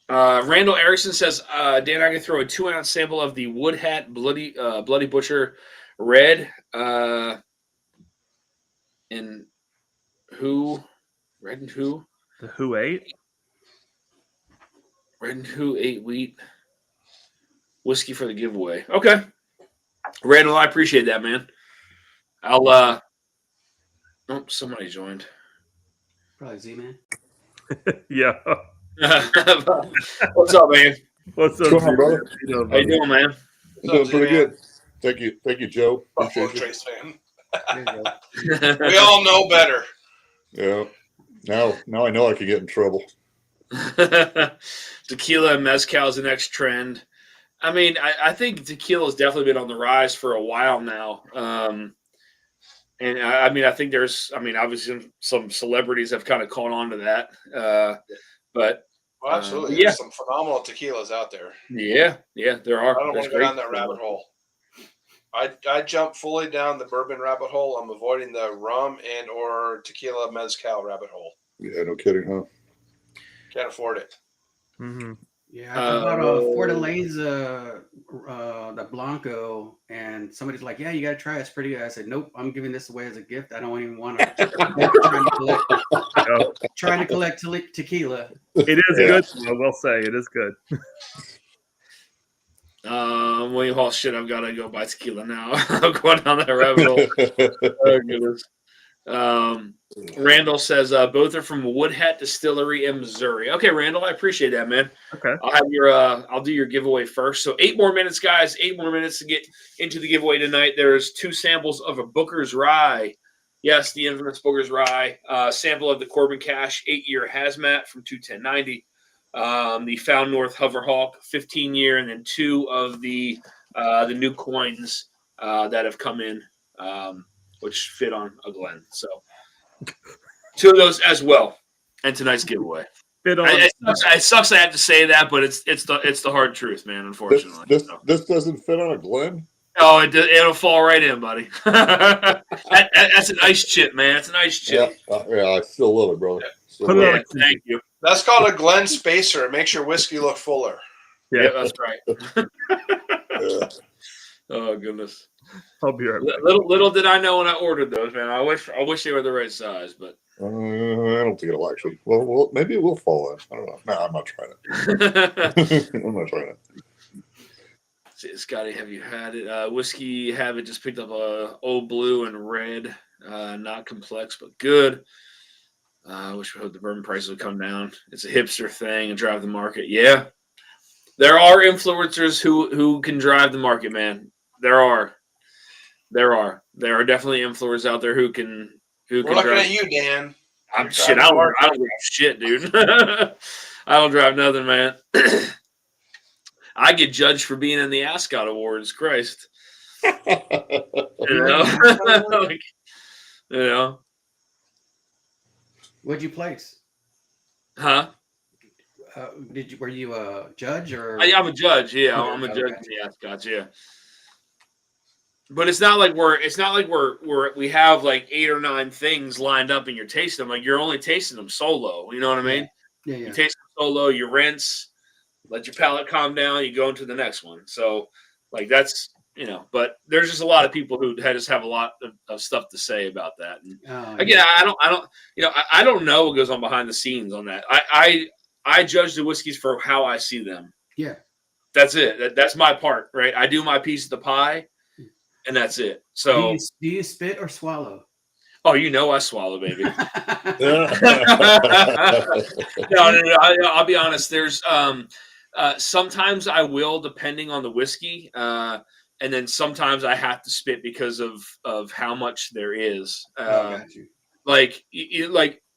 Randall Erickson says, Dan, I can throw a 2-ounce sample of the Wood Hat Bloody Butcher Red. And who? Red and who? The Who 8? Red and who 8 wheat whiskey for the giveaway. Okay. Randall, I appreciate that, man. I'll oh, somebody joined. Probably Z-Man. Yeah. What's up, man? What's up, What's going on, brother? How you doing, man? I'm doing pretty good. Thank you, Joe. Buffalo Appreciate Trace fan. There you go. We all know better. you. Yeah. Now I know I could get in trouble. Tequila and mezcal is the next trend. I mean, I think tequila has definitely been on the rise for a while now. And I mean, I think obviously some celebrities have kind of caught on to that. But Well, absolutely. yeah. There's some phenomenal tequilas out there. yeah, there are. I don't want There's to go great down that rabbit hole. I jump fully down the bourbon rabbit hole. I'm avoiding the rum and or tequila mezcal rabbit hole. Yeah, no kidding, huh? Can't afford it. Mm-hmm. Yeah, I bought a Fort Elaine's the Blanco, and somebody's like, "Yeah, you got to try it. It's pretty good." I said, "Nope, I'm giving this away as a gift. I don't even want to." Trying to collect tequila. It is good. I will say it is good. William Hall, shit, I've got to go buy tequila now. I'm going down that rabbit hole. Oh, goodness. Randall says both are from Wood Hat Distillery in Missouri. Okay, Randall, I appreciate that, man. Okay. I'll do your giveaway first. So 8 more minutes, guys. 8 more minutes to get into the giveaway tonight. There's 2 samples of a Booker's Rye. Yes, the infamous Booker's Rye. Sample of the Corbin Cash 8-year hazmat from 21090. The Found North Hoverhawk 15-year, and then 2 of the new coins that have come in, which fit on a Glen. So 2 of those as well, and tonight's giveaway. Fit on. It sucks I have to say that, but it's the hard truth, man. Unfortunately, This doesn't fit on a Glen. Oh, it'll fall right in, buddy. That's an ice chip, man. It's an ice chip. Yeah, I still love it, brother. Still Put it love on it. Thank you. That's called a Glen Spacer. It makes your whiskey look fuller. Yeah. Yeah, that's right. Yeah. Oh goodness. I'll be right back. Little did I know when I ordered those, man. I wish they were the right size, but I don't think it'll actually. Well, maybe it will fall in. I don't know. No, I'm not trying it. I'm not trying it. Scotty, have you had it? Whiskey Habit just picked up a Old Blue and Red. Not complex, but good. I wish we hope the bourbon prices would come down. It's a hipster thing and drive the market. Yeah, there are influencers who can drive the market, man. There are definitely influencers out there who can. We're looking at you, Dan. I'm shit. I don't drive shit, dude. I don't drive nothing, man. I get judged for being in the Ascot Awards. Christ, you know. What'd you place? Huh? Were you a judge or? I'm a judge. Yeah, I'm a judge in the Ascots. Yeah. But it's not like we have like 8 or 9 things lined up and you're tasting them. Like you're only tasting them solo. You know what I mean? Yeah. You taste them solo, you rinse, let your palate calm down, you go into the next one. So like that's but there's just a lot of people who just have a lot of stuff to say about that. And Oh, again, I don't know what goes on behind the scenes on that. I judge the whiskeys for how I see them. yeah. That's it. That's my part, right? I do my piece of the pie, and that's it. So, Do you spit or swallow? oh, I swallow, baby. No, I'll be honest. There's sometimes I will, depending on the whiskey, and then sometimes I have to spit because of how much there is. Got you. Like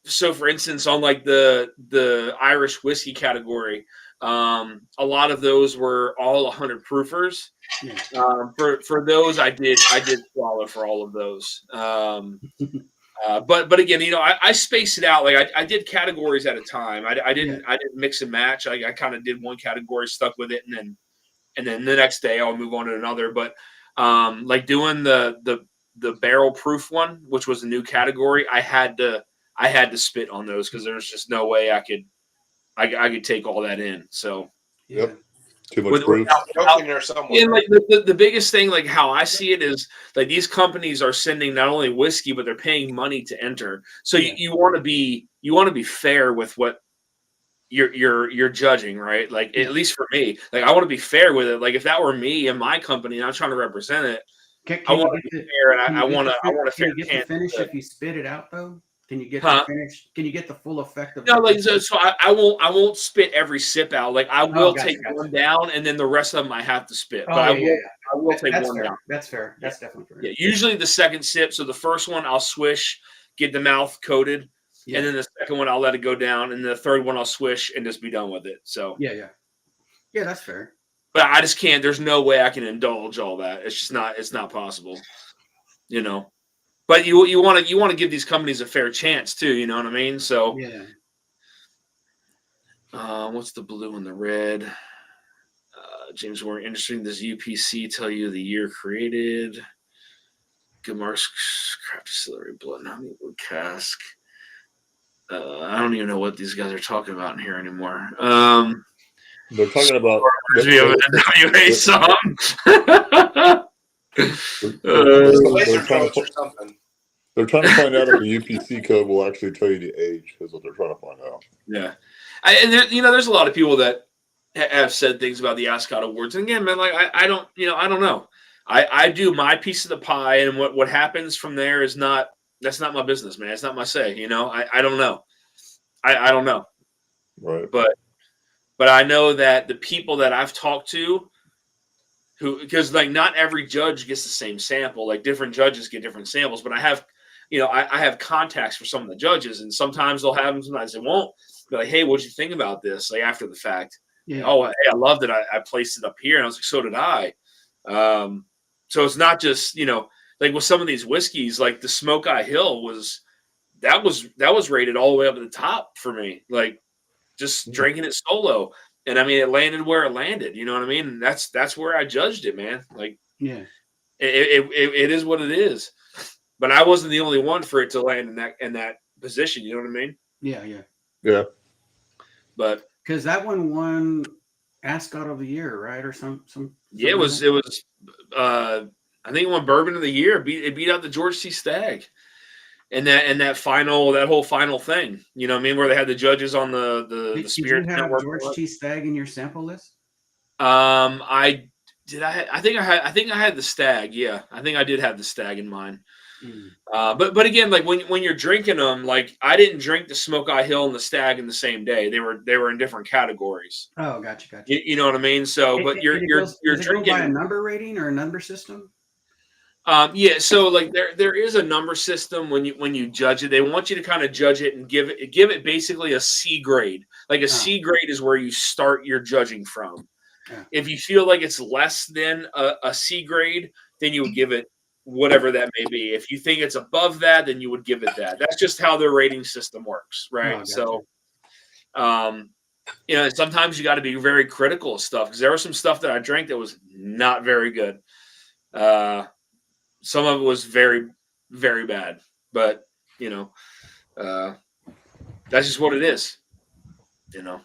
so, for instance, on like the Irish whiskey category, a lot of those were all 100 proofers. Yeah. For those, I did swallow for all of those. But again, I spaced it out. Like I did categories at a time. I didn't mix and match. I kind of did one category, stuck with it, and then the next day I'll move on to another. But like doing the barrel proof one, which was a new category, I had to spit on those because there's just no way I could take all that in. So Yep. Too much proof. And like the biggest thing, like how I see it, is like these companies are sending not only whiskey, but they're paying money to enter. So you want to be fair with what you're judging, right? Like at least for me, like I want to be fair with it. Like if that were me and my company and I'm trying to represent it, I want to be fair, and I want to fair Can you get the finish if you spit it out though? Can you get the finish? Can you get the full effect of? No, like so I won't spit every sip out. Like I will take one down, and then the rest of them I have to spit. But I will take one down. That's fair. That's definitely fair. Yeah, usually the second sip. So the first one I'll swish, get the mouth coated, and then the second one I'll let it go down, and the third one I'll swish and just be done with it. So yeah, that's fair. But I just can't. There's no way I can indulge all that. It's just not. It's not possible. But you want to give these companies a fair chance too. You know what I mean? So yeah. What's the blue and the red? James Warren, interesting. Does UPC tell you the year created? Gamar's Craft Distillery Blood and Honey Wood Cask. I don't even know what these guys are talking about in here anymore. They're talking about we have an NWA song. They're trying to find out if the UPC code will actually tell you the age, is what they're trying to find out. Yeah. And there's a lot of people that have said things about the Ascot Awards. And again, man, like I don't know. I do my piece of the pie, and what happens from there that's not my business, man. It's not my say, I don't know. I don't know. Right. But I know that the people that I've talked to, because like not every judge gets the same sample, like different judges get different samples, but I have, I have contacts for some of the judges, and sometimes they'll have them, sometimes they won't. Be like, hey, what'd you think about this? Like after the fact. Yeah. Oh, hey, I loved it. I placed it up here, and I was like, so did I. So it's not just, like with some of these whiskeys, like the Smoke Eye Hill was rated all the way up at the top for me. Like just drinking it solo. And I mean, it landed where it landed. You know what I mean? And that's where I judged it, man. Like, yeah, it is what it is. But I wasn't the only one for it to land in that position. You know what I mean? Yeah. But because that one won Ascot of the Year, right, or some. Yeah, it was. I think it won Bourbon of the Year. It beat out the George C. Stagg. And that whole final thing, you know what I mean, where they had the judges on the Spirit Did you have Network. George T. Stagg in your sample list? I think I had the Stagg. Yeah, I think I did have the Stagg in mine. But again, like when you're drinking them, like I didn't drink the Smoke Eye Hill and the Stagg in the same day. They were in different categories. Oh, gotcha. You know what I mean? So, but you're drinking by a number rating or a number system. Yeah, so like there is a number system when you judge it. They want you to kind of judge it and give it basically a C grade. Like a C grade is where you start your judging from. Yeah. If you feel like it's less than a C grade, then you would give it whatever that may be. If you think it's above that, then you would give it that. That's just how their rating system works, right? Oh, gotcha. So, sometimes you got to be very critical of stuff, because there was some stuff that I drank that was not very good. Some of it was very, very bad, but that's just what it is, But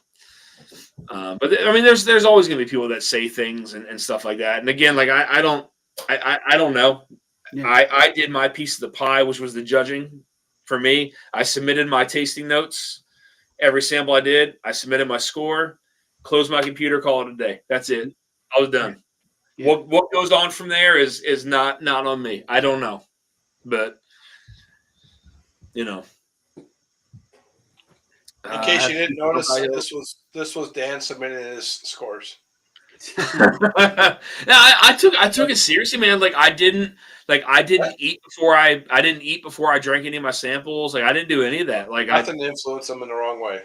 I mean, there's always going to be people that say things and stuff like that. And again, like I don't I don't know. Yeah. I did my piece of the pie, which was the judging for me. I submitted my tasting notes. Every sample I did, I submitted my score, closed my computer, call it a day. That's it. I was done. Yeah. What goes on from there is not on me. I don't know. But you know. In case you didn't notice, this was Dan submitting his scores. No, I took it seriously, man. Like I didn't eat before I drank any of my samples. Like I didn't do any of that. Like Nothing to influence them in the wrong way.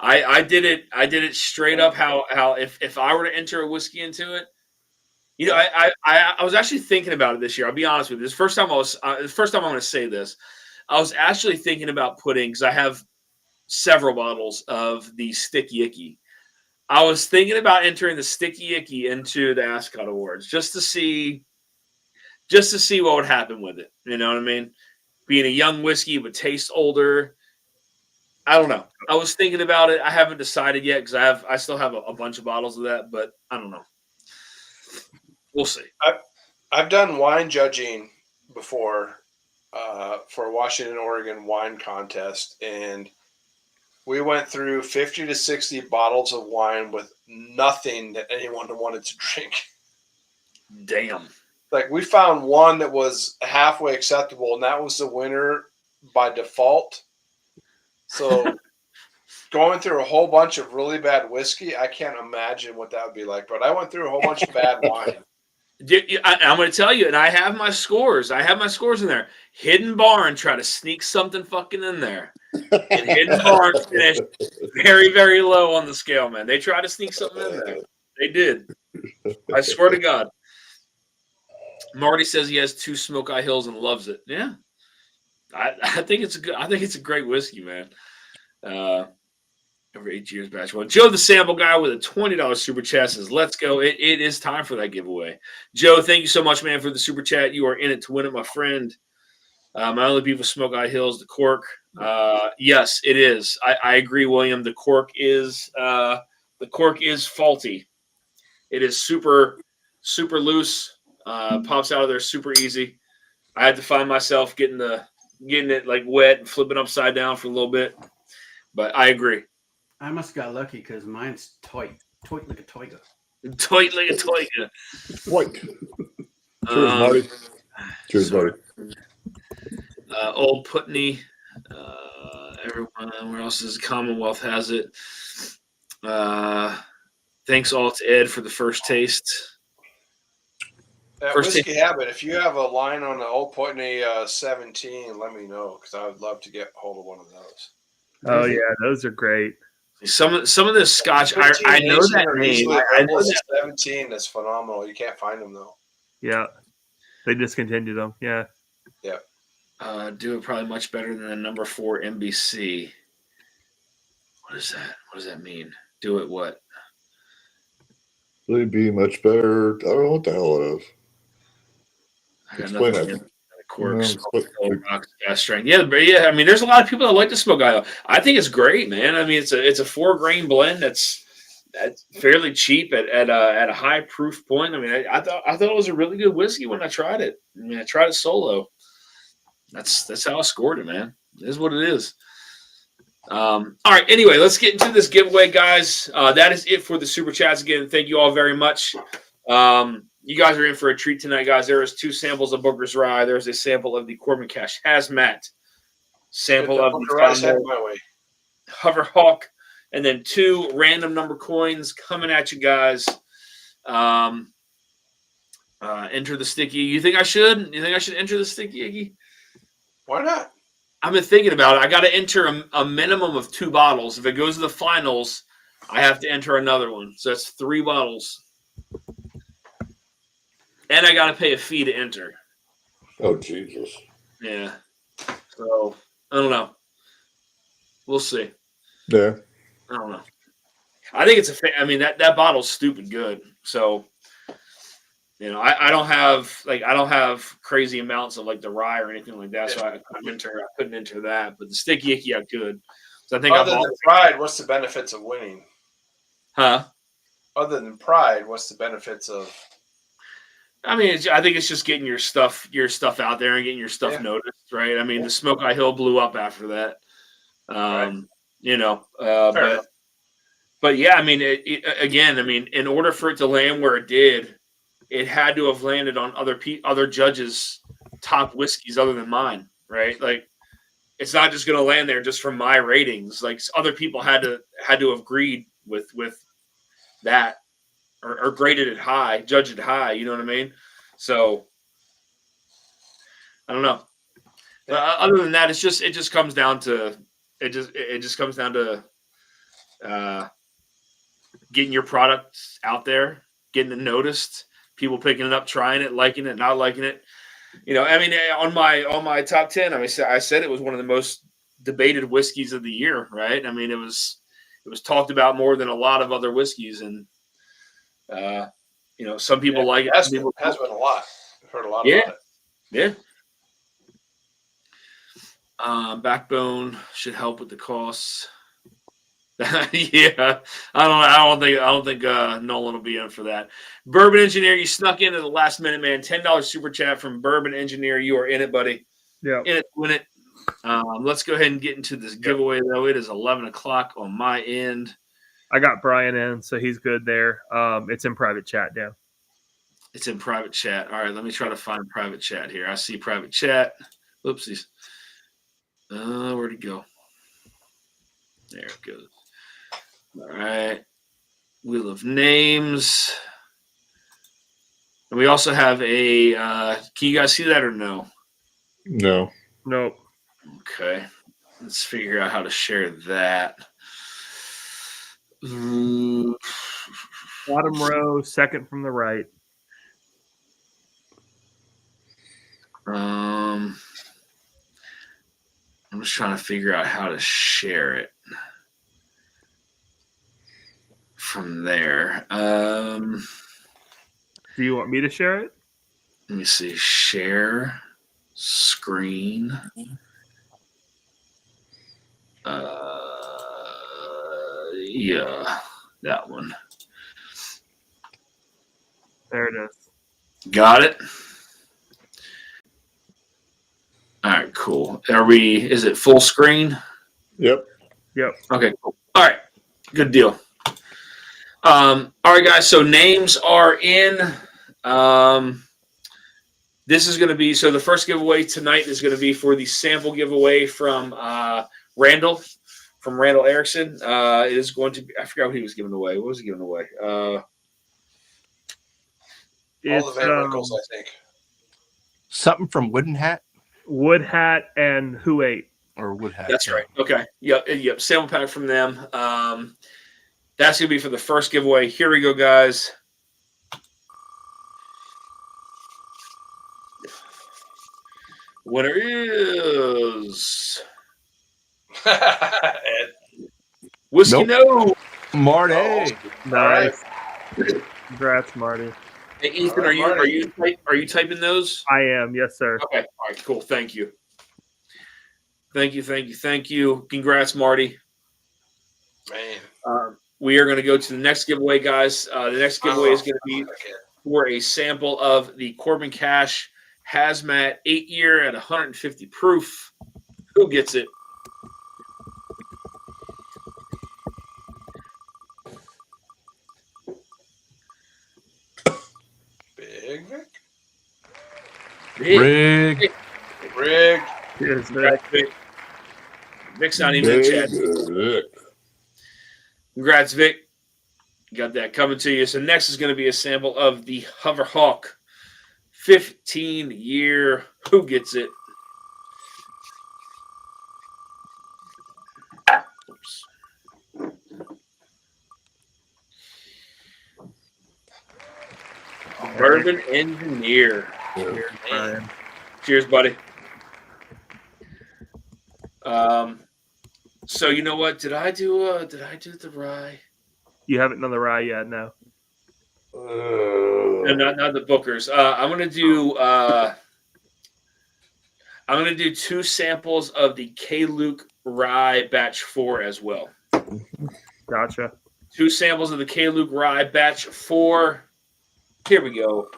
I did it straight up how if I were to enter a whiskey into it, you know, I was actually thinking about it this year. I'll be honest with you. This first time I'm going to say this. I was actually thinking about putting, because I have several bottles of the Sticky Icky. I was thinking about entering the Sticky Icky into the Ascot Awards just to see what would happen with it. You know what I mean? Being a young whiskey would taste older. I don't know. I was thinking about it. I haven't decided yet because I still have a bunch of bottles of that, but I don't know. We'll see. I've done wine judging before for a Washington, Oregon wine contest, and we went through 50 to 60 bottles of wine with nothing that anyone wanted to drink. Damn. Like we found one that was halfway acceptable, and that was the winner by default. So going through a whole bunch of really bad whiskey, I can't imagine what that would be like. But I went through a whole bunch of bad wine. I'm going to tell you, and I have my scores. I have my scores in there. Hidden Barn tried to sneak something fucking in there. And Hidden Barn finished very, very low on the scale, man. They tried to sneak something in there. They did. I swear to God. Marty says he has 2 Smoke Eye Hills and loves it. Yeah. I think it's a great whiskey, man. Over 8 years batch one. Joe the Sample Guy with a $20 super chat says, let's go. It is time for that giveaway. Joe, thank you so much, man, for the super chat. You are in it to win it, my friend. My only beef with Smoke Eye Hills, the cork. Yes, it is. I agree, William. The cork is faulty. It is super, super loose. Pops out of there super easy. I had to find myself getting it like wet and flipping upside down for a little bit. But I agree. I must have got lucky because mine's toit like a toiga. Toit like a toiga. White. Cheers, Marty. Cheers, Marty. Old Putney. Everyone, where else is Commonwealth has it? Thanks all to Ed for the first taste. That Whiskey Habit, if you have a line on the Old Putney 17, let me know because I would love to get hold of one of those. Oh yeah, those are great. Some of the Scotch, I know that name. I know that 17. That's phenomenal. You can't find them though. Yeah, they discontinued them. Yeah. Yeah. Do it probably much better than the number 4 NBC. What is that? What does that mean? Do it what? They'd be much better. I don't know what the hell it is. Explain that. Corks, gas strength. Yeah. I mean, there's a lot of people that like to smoke IO. I think it's great, man. I mean, it's a 4-grain blend that's fairly cheap at a high proof point. I mean, I thought it was a really good whiskey when I tried it. I mean, I tried it solo. That's how I scored it, man. It is what it is. All right. Anyway, let's get into this giveaway, guys. That is it for the super chats. Again, thank you all very much. You guys are in for a treat tonight, guys. There is 2 samples of Booker's Rye. There's a sample of the Corbin Cash Hazmat, sample of the Hover Hawk, and then 2 random number coins coming at you guys. Enter the Sticky. You think I should? You think I should enter the Sticky Iggy? Why not? I've been thinking about it. I got to enter a minimum of 2 bottles. If it goes to the finals, I have to enter another one. So that's 3 bottles. And I got to pay a fee to enter. Oh, Jesus. Yeah. So, I don't know. We'll see. Yeah. I don't know. I think it's I mean, that bottle's stupid good. So, you know, I don't have crazy amounts of like the rye or anything like that. Yeah. So I couldn't enter that. But the Sticky Icky I could. So I think other than pride, what's the benefits of winning? Huh? Other than pride, what's the benefits of I mean, I think it's just getting your stuff out there and getting your stuff noticed, right? I mean, the Smoke Eye Hill blew up after that. You know, but yeah, I mean, again, I mean, in order for it to land where it did, it had to have landed on other judges' top whiskeys other than mine, right? Like, it's not just going to land there just from my ratings. Like, other people had to have agreed with that or graded it high, judged it high. You know what I mean? So I don't know. Other than that, it just comes down to getting your product out there, getting it noticed, people picking it up, trying it, liking it, not liking it. You know, I mean, on my top 10, I said it was one of the most debated whiskeys of the year, right? I mean, it was talked about more than a lot of other whiskeys, and you know, some people like it. Has been a lot. I've heard a lot about it. Yeah. Backbone should help with the costs. Yeah, I don't think Nolan will be in for that. Bourbon Engineer, you snuck in at the last minute, man. $10 super chat from Bourbon Engineer. You are in it, buddy. Yeah, in it, win it. Let's go ahead and get into this giveaway, though. It is 11 o'clock on my end. I got Brian in, so he's good there. It's in private chat, Dan. It's in private chat. All right, let me try to find private chat here. I see private chat. Whoopsies. Where'd it go? There it goes. All right. Wheel of Names. And we also have a can you guys see that or no? No. Nope. Okay. Let's figure out how to share that. Bottom row, second from the right. I'm just trying to figure out how to share it from there. Do you want me to share it? Let me see. Share screen. Yeah, that one. There it is. Got it. All right, cool. Is it full screen? Yep. Yep. Okay, cool. All right, good deal. All right, guys, so names are in. This is going to be, so the first giveaway tonight is going to be for the sample giveaway from Randall Erickson. It is going to be, I forgot what he was giving away. What was he giving away? All the Van Winkles, I think. Something from Wooden Hat? Wood Hat and Who Ate? Or Wood Hat. That's right. Okay. Yep. Sample pack from them. That's going to be for the first giveaway. Here we go, guys. Winner is Whiskey No. Marty. Oh, Nice. Congrats, Marty. Hey, Ethan, are you typing those? I am. Yes, sir. Okay. All right. Cool. Thank you. Thank you. Congrats, Marty. Man. We are going to go to the next giveaway, guys. The next giveaway is going to be for a sample of the Corbin Cash Hazmat 8-year at 150 proof. Who gets it? Big Vic? Rig. Cheers, Vic. Vic's not even in the chat. Vic. Congrats, Vic. Got that coming to you. So next is going to be a sample of the Hoverhawk 15-year. Who gets it? Oops. Bourbon Engineer. Cheers, Brian. Cheers, buddy. So you know what? Did I do the rye? You haven't done the rye yet, no. No, not the Bookers. I'm gonna do 2 samples of the K. Luke Rye Batch 4 as well. Gotcha. 2 samples of the K. Luke Rye Batch 4. Here we go.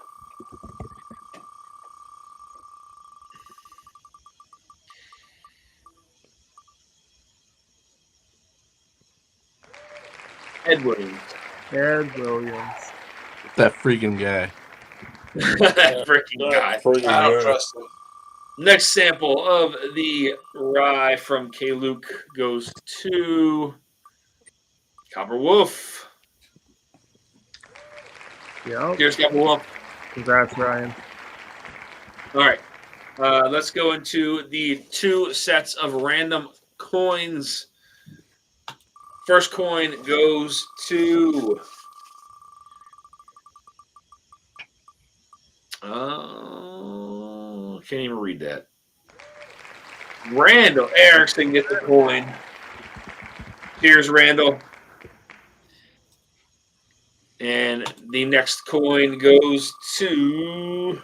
Ed Williams. Ed Williams. That freaking guy. That freaking guy. Freaking I don't guy. trust him. Next sample of the rye from K. Luke goes to Copper Wolf. Yep. Here's Copper Wolf. Congrats, Ryan. All right. Let's go into the 2 sets of random coins. First coin goes to can't even read that. Randall Erickson gets the coin. Here's Randall. And the next coin goes to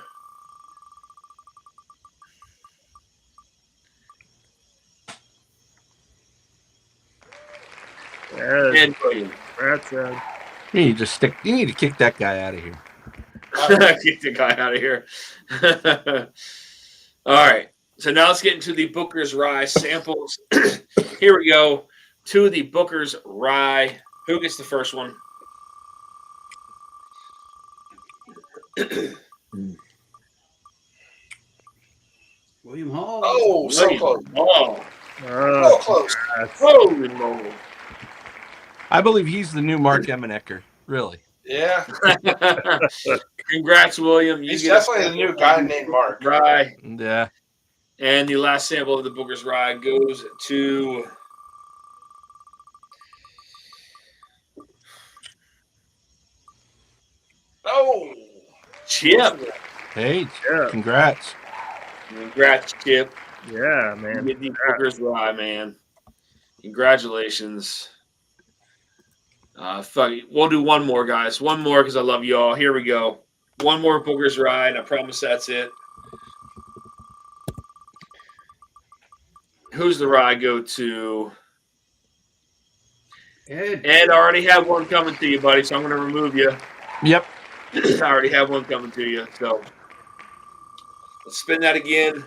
Ed Williams. Congrats, Ed. You need to kick that guy out of here. Get the guy out of here. All right. So now let's get into the Booker's Rye samples. Here we go. To the Booker's Rye. Who gets the first one? William Hall. Oh, so close. Oh, So close. holy moly. I believe he's the new Mark Emenecker. Really. Yeah. Congrats, William. You He's get a definitely the sample new of guy the named Mark. Rye. Yeah. And the last sample of the Booker's Rye goes to Oh. Chip. Hey, Yeah. congrats. Congrats, Chip. Yeah, You man. get the Booker's Rye, man. Congratulations. Fuck it. We'll do one more, guys. One more because I love you all. Here we go. One more Booker's Rye, and I promise that's it. Who's the rye go to? Ed. Ed, I already have one coming to you, buddy, so I'm going to remove you. Yep. I already have one coming to you. So let's spin that again.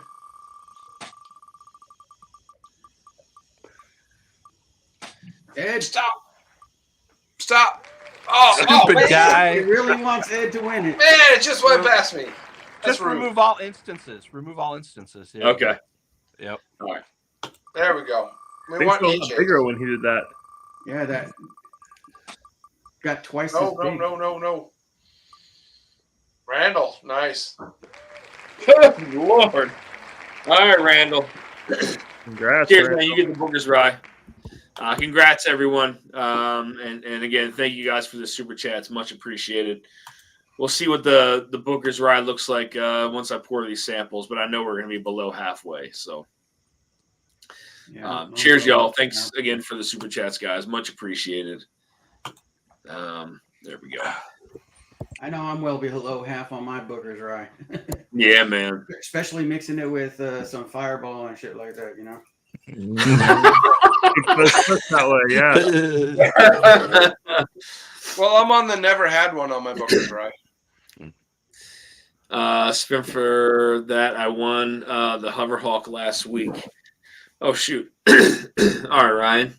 Ed. Stop. Stop. Oh, Stupid man. guy. He really wants Ed to win it. Man, it just went past me. That's Just rude. remove all instances. Remove all instances. Yeah. Okay. Yep. All right. There we go. We Things want were a lot EJ. bigger when he did that. Yeah, that got twice No, as no, big. no. Randall, nice. Good Lord. All right, Randall. Congrats, Cheers, Randall. man. You get the Booker's Rye. Congrats, everyone. And again, thank you guys for the super chats. Much appreciated. We'll see what the Booker's Rye looks like once I pour these samples, but I know we're going to be below halfway. So Yeah, cheers, y'all. Thanks again for the super chats, guys. Much appreciated. There we go. I know I'm well below half on my Booker's Rye. Yeah, man. Especially mixing it with some Fireball and shit like that, you know? That's that way, yeah. Well, I'm on the never had one on my Booker's Rye. Spin for that. I won the Hoverhawk last week. Oh, shoot. All right, Ryan.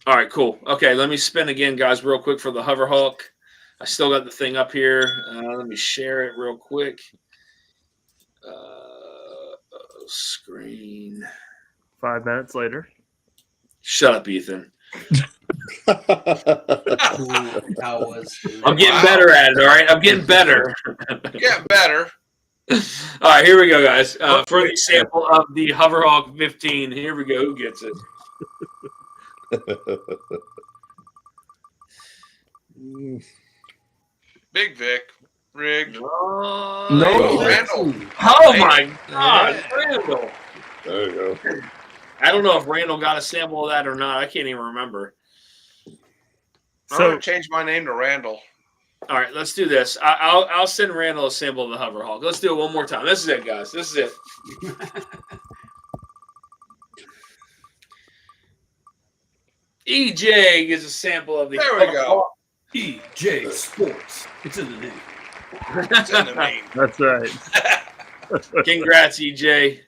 All right, cool. Okay, let me spin again, guys, real quick for the Hoverhawk. I still got the thing up here. Let me share it real quick. Screen. 5 minutes later. Shut up, Ethan. That was. I'm getting better at it, all right? I'm getting better. Get better. All right, here we go, guys. For the sample of the Hoverhawk 15, here we go. Who gets it? Big Vic. Rigged. No. Randall. Oh, my God. Randall. There you go. I don't know if Randall got a sample of that or not. I can't even remember. I'm So gonna change my name to Randall. All right, let's do this. I'll send Randall a sample of the Hoverhawk. Let's do it one more time. This is it, guys. This is it. EJ gives a sample of the There we go. EJ Sports. It's in the name. It's in the name. that's right. Congrats, EJ.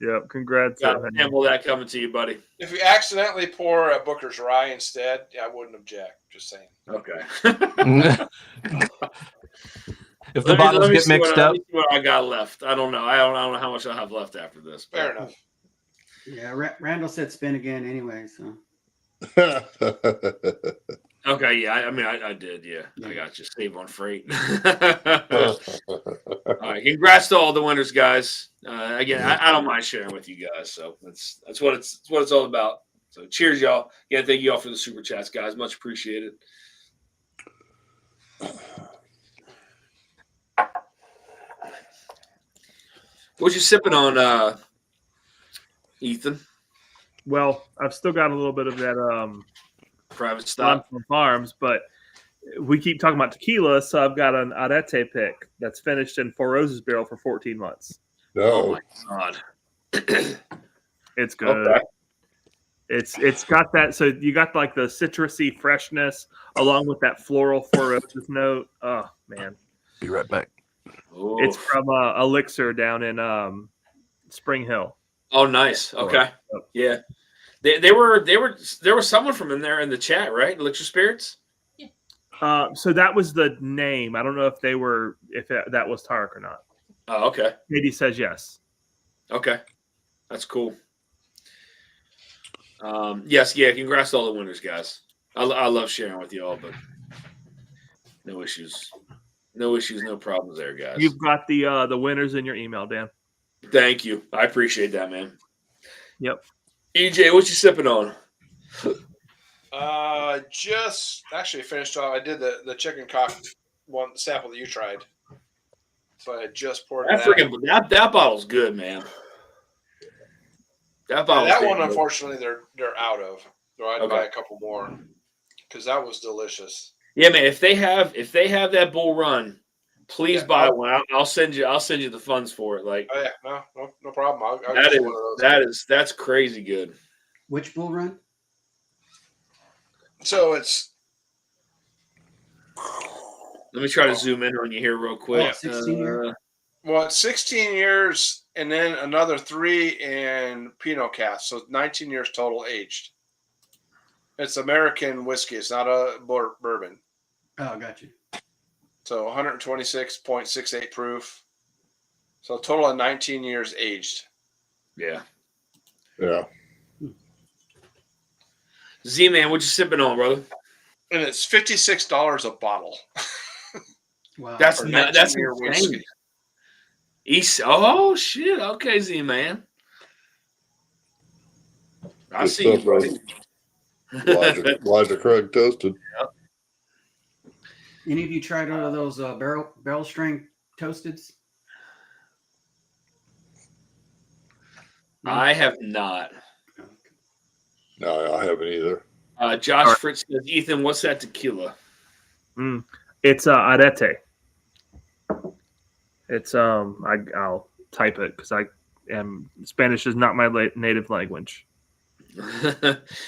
Yep. Congrats. Got a sample of that coming to you, buddy. If you accidentally pour a Booker's Rye instead, I wouldn't object. Just saying. Okay. If the bottles get mixed up, let me see what I got left. I don't know. I don't know how much I have left after this. Fair enough. Yeah, Randall said spin again anyway. So Okay, yeah. I mean, I did. Yeah, I got you. Save on freight. All right. Congrats to all the winners, guys. Again, I don't mind sharing with you guys. So that's what it's all about. So cheers, y'all. Again, thank you all for the super chats, guys. Much appreciated. What you sipping on, Ethan? Well, I've still got a little bit of that Private stock from Farms, but we keep talking about tequila, so I've got an Arete pick that's finished in Four Roses barrel for 14 months. Oh No. my god, It's good. Okay. It's got that. So you got like the citrusy freshness along with that floral Four Roses note. Oh man, be right back. it's from Elixir down in Spring Hill. Oh, nice. Okay. Yeah. There was someone from in there in the chat, right? Elixir Spirits. So that was the name. I don't know if that was Tarek or not. Oh, okay. Katie says yes. Okay. That's cool. Yes, yeah. Congrats to all the winners, guys. I love sharing with you all, but no issues. No issues, no problems there, guys. You've got the winners in your email, Dan. Thank you. I appreciate that, man. Yep. EJ, what you sipping on? Just actually finished off. I did the chicken cock one sample that you tried. So I just poured That bottle's good, man. That bottle. That one, unfortunately, they're out of. So I'd Okay. buy a couple more because that was delicious. Yeah, man. If they have that Bull Run, please buy one. I'll send you the funds for it. Like, Oh yeah, no problem. I'll get you one of those. that's crazy good. which Bull Run? So it's Let me try to zoom in on you here real quick. 16 years? it's 16 years and then another 3 in Pinot cast, so 19 years total aged. It's American whiskey. It's not a bourbon. Oh, got you. So 126.68 proof. So a total of 19 years aged. Yeah. Yeah. Z-Man, what you sipping on, brother? And it's $56 a bottle. Wow. That's For not, that's 19-year insane. whiskey. Oh shit! Okay, Z-Man. I Good see you, stuff, brother. buddy. Elijah Craig toasted. Any of you tried one of those barrel strength toasteds? I have not. No, I haven't either. Josh Fritz says, Ethan, what's that tequila? It's Arete. It's I'll type it because Spanish is not my native language.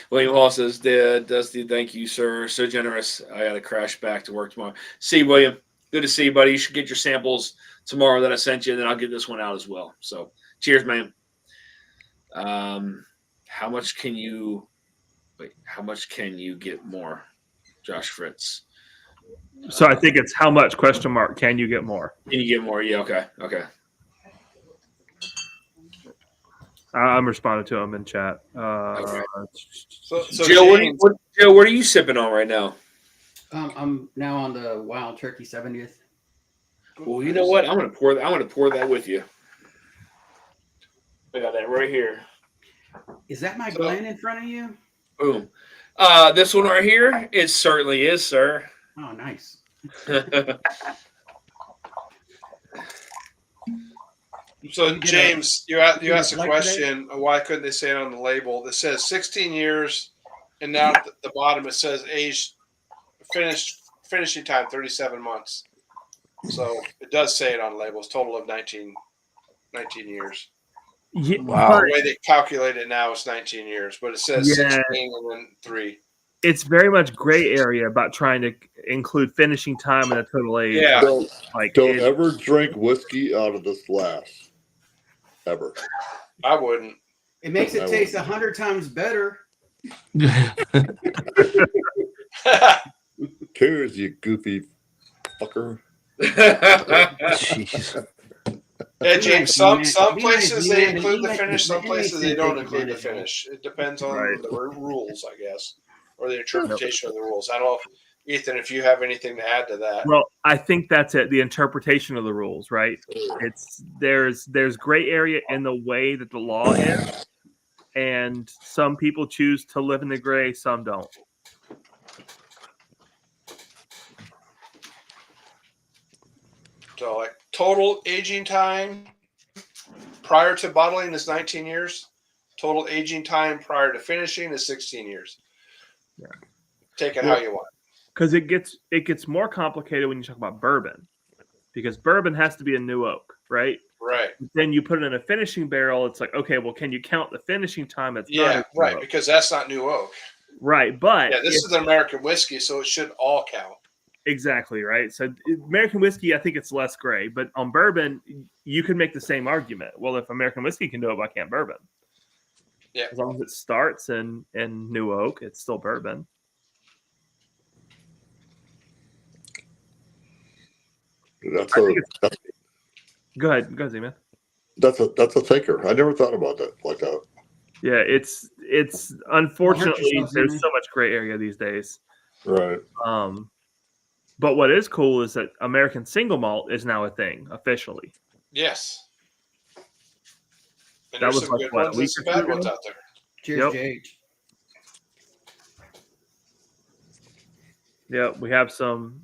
William Hall says, Dusty, thank you, sir. So generous. I got to crash back to work tomorrow. See, William, good to see you, buddy. You should get your samples tomorrow that I sent you, and then I'll get this one out as well. So, cheers, man. How much can you get more? Josh Fritz. So I think it's how much ? Can you get more? Can you get more? Yeah, okay. I'm responding to him in chat. Okay. So Joe, James, what are you sipping on right now? I'm now on the Wild Turkey 70th. Well, you know what? I'm gonna pour that with you. I got that right here. Is that my Glen in front of you? Boom. This one right here, it certainly is, sir. Oh, nice. So James, you asked a like question. Why couldn't they say it on the label? It says 16 years, and now at the bottom it says age, finishing time 37 months. So it does say it on the label. It's total of 19 years. Yeah, Wow. The way they calculate it now is 19 years, but it says 16 and then 3. it's very much gray area about trying to include finishing time and a total age. Yeah. Don't Like ever drink whiskey out of this glass. Ever. I wouldn't. It makes I it taste 100 times better. Cheers, you goofy fucker. Jeez. Yeah, James. Some Be places nice, they man. include It the makes- finish. Some it makes places they sense don't they include combine the it. finish. It depends on Right. the rules, I guess, or the interpretation of the rules. I don't know, Ethan, if you have anything to add to that. Well, I think that's it. The interpretation of the rules, right? It's there's gray area in the way that the law is, and some people choose to live in the gray, some don't. So, like total aging time prior to bottling is 19 years. Total aging time prior to finishing is 16 years. Yeah. Take it Well, how you want. Because it gets more complicated when you talk about bourbon, because bourbon has to be a new oak, right? Right. Then you put it in a finishing barrel. It's like, okay, well, can you count the finishing time? It's not Yeah, a new right. oak. Because that's not new oak. Right, but Yeah, this is an American whiskey, so it should all count. exactly right. So American whiskey, I think it's less gray, but on bourbon, you could make the same argument. Well, if American whiskey can do it, why can't bourbon? Yeah. As long as it starts in new oak, it's still bourbon. That's I a think Go ahead, Z-Man. that's a thinker. I never thought about that like that. Yeah, it's unfortunately yourself, there's Z-Man. so much gray area these days. Right. But what is cool is that American single malt is now a thing officially. Yes. And That there's was some like, good what, a ones week and some or two bad ones ago? out there. Cheers, Yep. JH. Yeah, we have some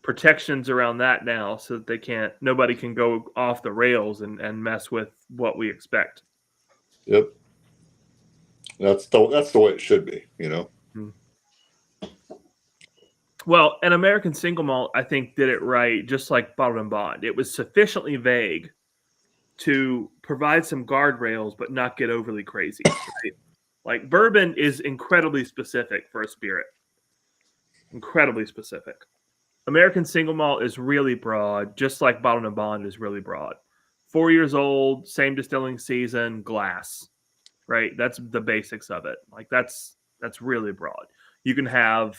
protections around that now, so that nobody can go off the rails and mess with what we expect. Yep. That's the way it should be, you know. Well, an American single malt, I think, did it right, just like Bottled and Bond. It was sufficiently vague to provide some guardrails, but not get overly crazy. Right? Like bourbon is incredibly specific for a spirit. Incredibly specific. American single malt is really broad, just like Bottled and Bond is really broad. 4 years old, same distilling season, glass. Right? That's the basics of it. Like that's really broad. You can have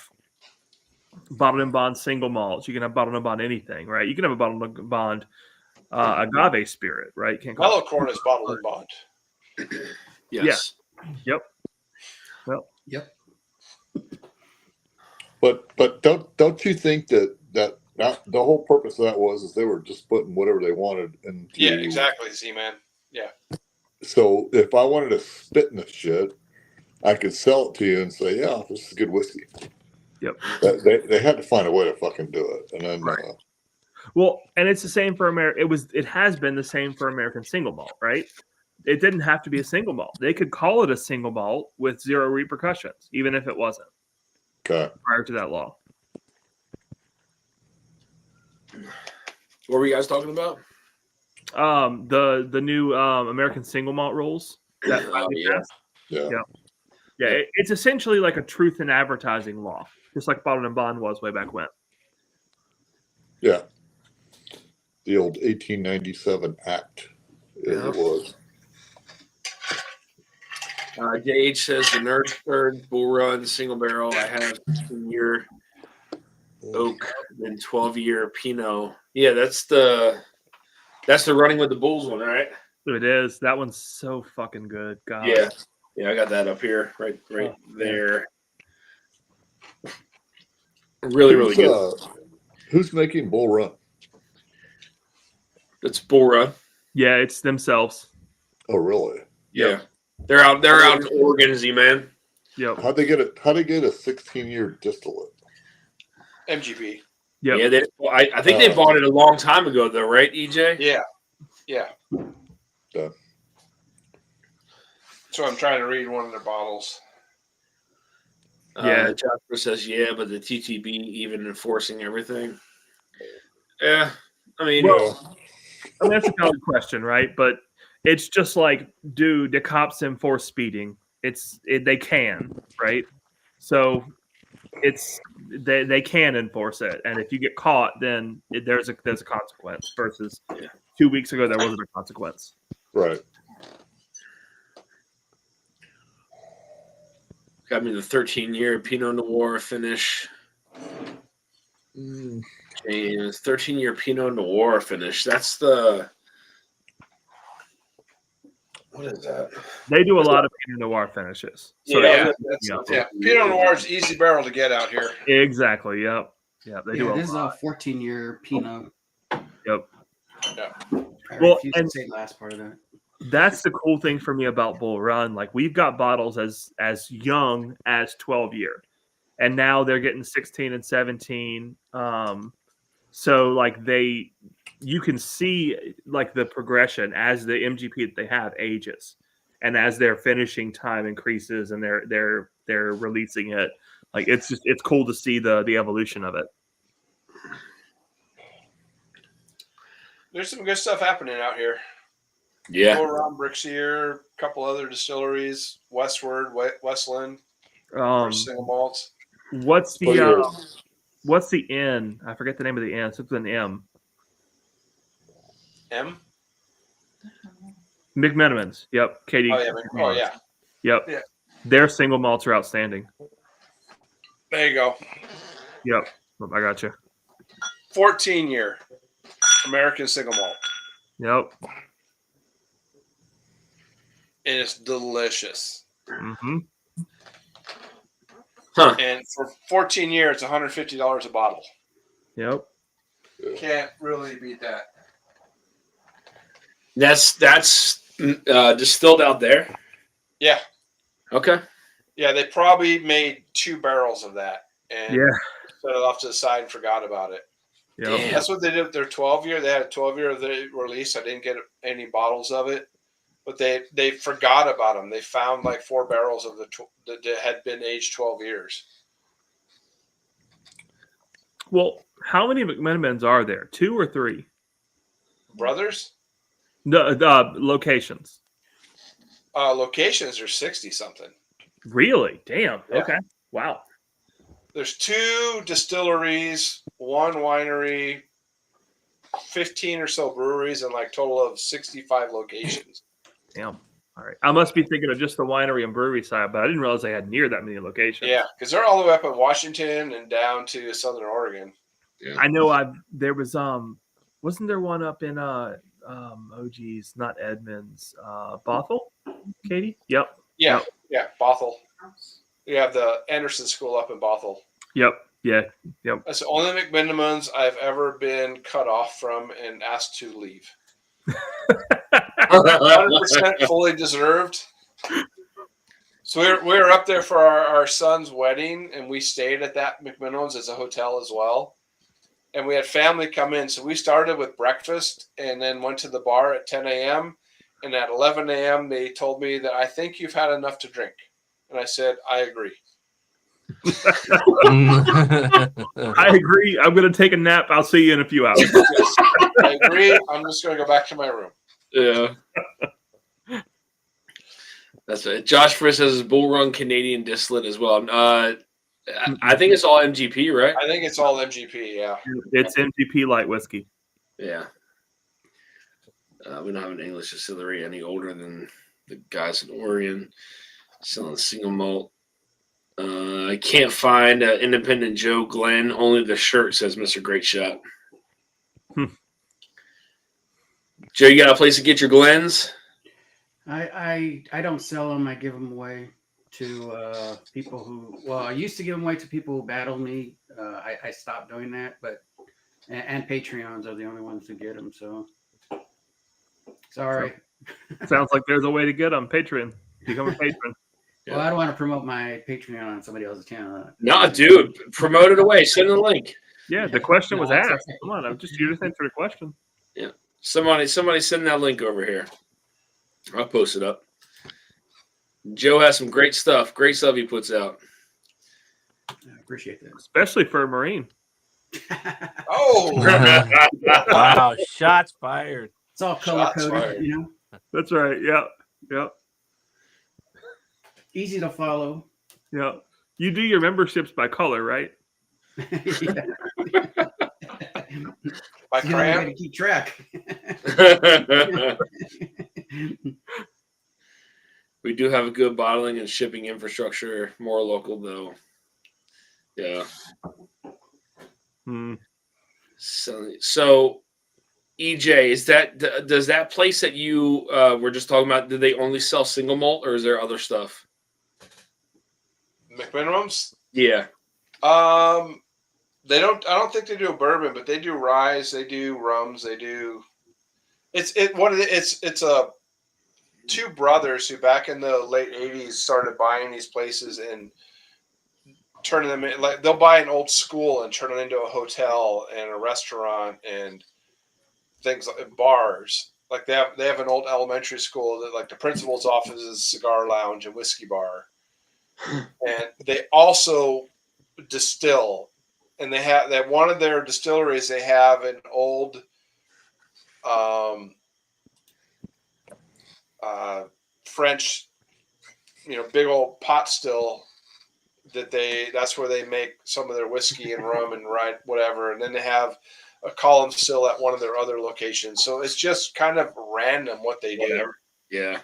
Bottled and Bond single malts. You can have Bottled and Bond anything, right? You can have a Bottled and Bond agave spirit, right? You can't call Mellow corn is bottled and bond. Yes. Yep. Well, Yep. But don't you think that the whole purpose of that is they were just putting whatever they wanted into. Yeah, exactly, Z-Man. Yeah. So if I wanted to spit in this shit, I could sell it to you and say, yeah, this is good whiskey. Yep. They had to find a way to fucking do it, and then Right. well, and it's the same for It has been the same for American single malt, right? It didn't have to be a single malt. They could call it a single malt with zero repercussions, even if it wasn't okay. prior to that law. What were you guys talking about? The new American single malt rules. That Yeah. It's essentially like a truth in advertising law, just like Bottled and Bond was way back when. Yeah. The old 1897 Act, as it was. JH says the Nuremberg Bull Run single barrel. I have 15-year oak and 12-year Pinot. Yeah, that's the Running with the Bulls one, right? It is. That one's so fucking good. God. Yeah, I got that up here, right there. Really, really good. Who's making Bull Run? It's Bull Run. Yeah, it's themselves. Oh, really? Yeah, they're out in Oregon, Z-Man. Yep. How'd they get a 16-year distillate? MGB. Yep. Yeah, I think they bought it a long time ago, though, right, EJ? Yeah. Yeah. Yeah. So I'm trying to read one of their bottles. Yeah. Jasper says, yeah, but the TTB even enforcing everything. Yeah, I mean, Well, I mean, that's a valid question, right? But it's just like, do the cops enforce speeding? They can, right? So they can enforce it, and if you get caught, then there's a consequence. Versus 2 weeks ago, there wasn't a consequence. Right. Got me the 13-year Pinot Noir finish. James, 13-year Pinot Noir finish. That's the. What is that? They do a lot of Pinot Noir finishes. So Yeah, yeah. Pinot Noir is easy barrel to get out here. Exactly. Yep. Yeah. They do Yeah, a this is lot. a 14-year Pinot. Yep. Yeah. I Well, refuse and- to say the last part of that. That's the cool thing for me about Bull Run. Like we've got bottles as young as 12-year, and now they're getting 16 and 17. So like you can see like the progression as the MGP that they have ages, and as their finishing time increases and they're releasing it. Like it's cool to see the evolution of it. There's some good stuff happening out here. Yeah. Go around Brixier, a couple other distilleries, Westward, Westland, single malts. What's the N? I forget the name of the N. It's with an M. M. McMenamins. Yep. Katie. Oh yeah. Oh yeah. Yep. Yeah. Their single malts are outstanding. There you go. Yep. I got you. 14-year American single malt, Yep. and it's delicious. Mm-hmm. Huh. And for 14 years, it's $150 a bottle. Yep. Can't really beat that. That's distilled out there. Yeah. Okay. Yeah, they probably made 2 barrels of that and Yeah. set it off to the side and forgot about it. Yep. That's what they did with their 12-year. They had a 12-year of the release. I didn't get any bottles of it, but they forgot about them. They found like 4 barrels of that had been aged 12 years. Well, how many McMenamins are there? 2 or 3? Brothers? No, locations. Locations are 60 something. Really? Damn. Yeah. Okay. Wow. There's 2 distilleries, 1 winery, 15 or so breweries, and like total of 65 locations. Damn. All right. I must be thinking of just the winery and brewery side, but I didn't realize they had near that many locations. Yeah, because they're all the way up in Washington and down to Southern Oregon. I know there was wasn't there one up in oh geez, not Edmonds, Bothell? Katie? Yep. Yeah, yeah, Bothell. You have the Anderson School up in Bothell. Yep. Yeah. Yep. That's the only McMenamins I've ever been cut off from and asked to leave. 100% fully deserved. So we were up there for our son's wedding, and we stayed at that McMenamins as a hotel as well. And we had family come in. So we started with breakfast and then went to the bar at 10 a.m. And at 11 a.m., they told me that I think you've had enough to drink. And I said, I agree. I agree. I'm going to take a nap. I'll see you in a few hours. Yes, I agree. I'm just going to go back to my room. Yeah. That's it. Josh Friss has Bull Run Canadian distillate as well. I think it's all MGP, right? I think it's all MGP, yeah. It's MGP light whiskey. Yeah. We don't have an English distillery any older than the guys in Oregon selling single malt. I can't find Independent Joe Glenn. Only the shirt says Mr. Great Shot. Joe, you got a place to get your Glens? I don't sell them. I give them away to people who. Well, I used to give them away to people who battle me. I stopped doing that, but and Patreons are the only ones who get them. So sorry. Sounds like there's a way to get them. Patreon. Become a patron. Well, I don't want to promote my Patreon on somebody else's channel. No, dude. Promote it away. Send the link. Yeah, the question was No, it's asked. okay. Come on, I'm just here to answer the question. Yeah. Somebody send that link over here. I'll post it up. Joe has some great stuff. Great stuff he puts out. I appreciate that. Especially for a Marine. Oh, Wow, shots fired. It's all color Shots coded, fired. you know. That's right. Yeah. Yeah. Easy to follow. Yeah. You do your memberships by color, right? Yeah. by It's the only way cram? to keep track. We do have a good bottling and shipping infrastructure, more local though. Yeah. Hmm. So EJ, does that place that you were just talking about? Do they only sell single malt, or is there other stuff? McMinimums. Yeah. They don't. I don't think they do a bourbon, but they do ryes. They do rums. They do. It's two brothers who back in the late '80s started buying these places and turning them in. Like they'll buy an old school and turn it into a hotel and a restaurant and things like bars. Like they have an old elementary school that like the principal's office is a cigar lounge and whiskey bar, and they also distill. And they have that one of their distilleries. They have an old, French, big old pot still that's where they make some of their whiskey and rum and whatever. And then they have a column still at one of their other locations. So it's just kind of random what they do. Whatever. Yeah.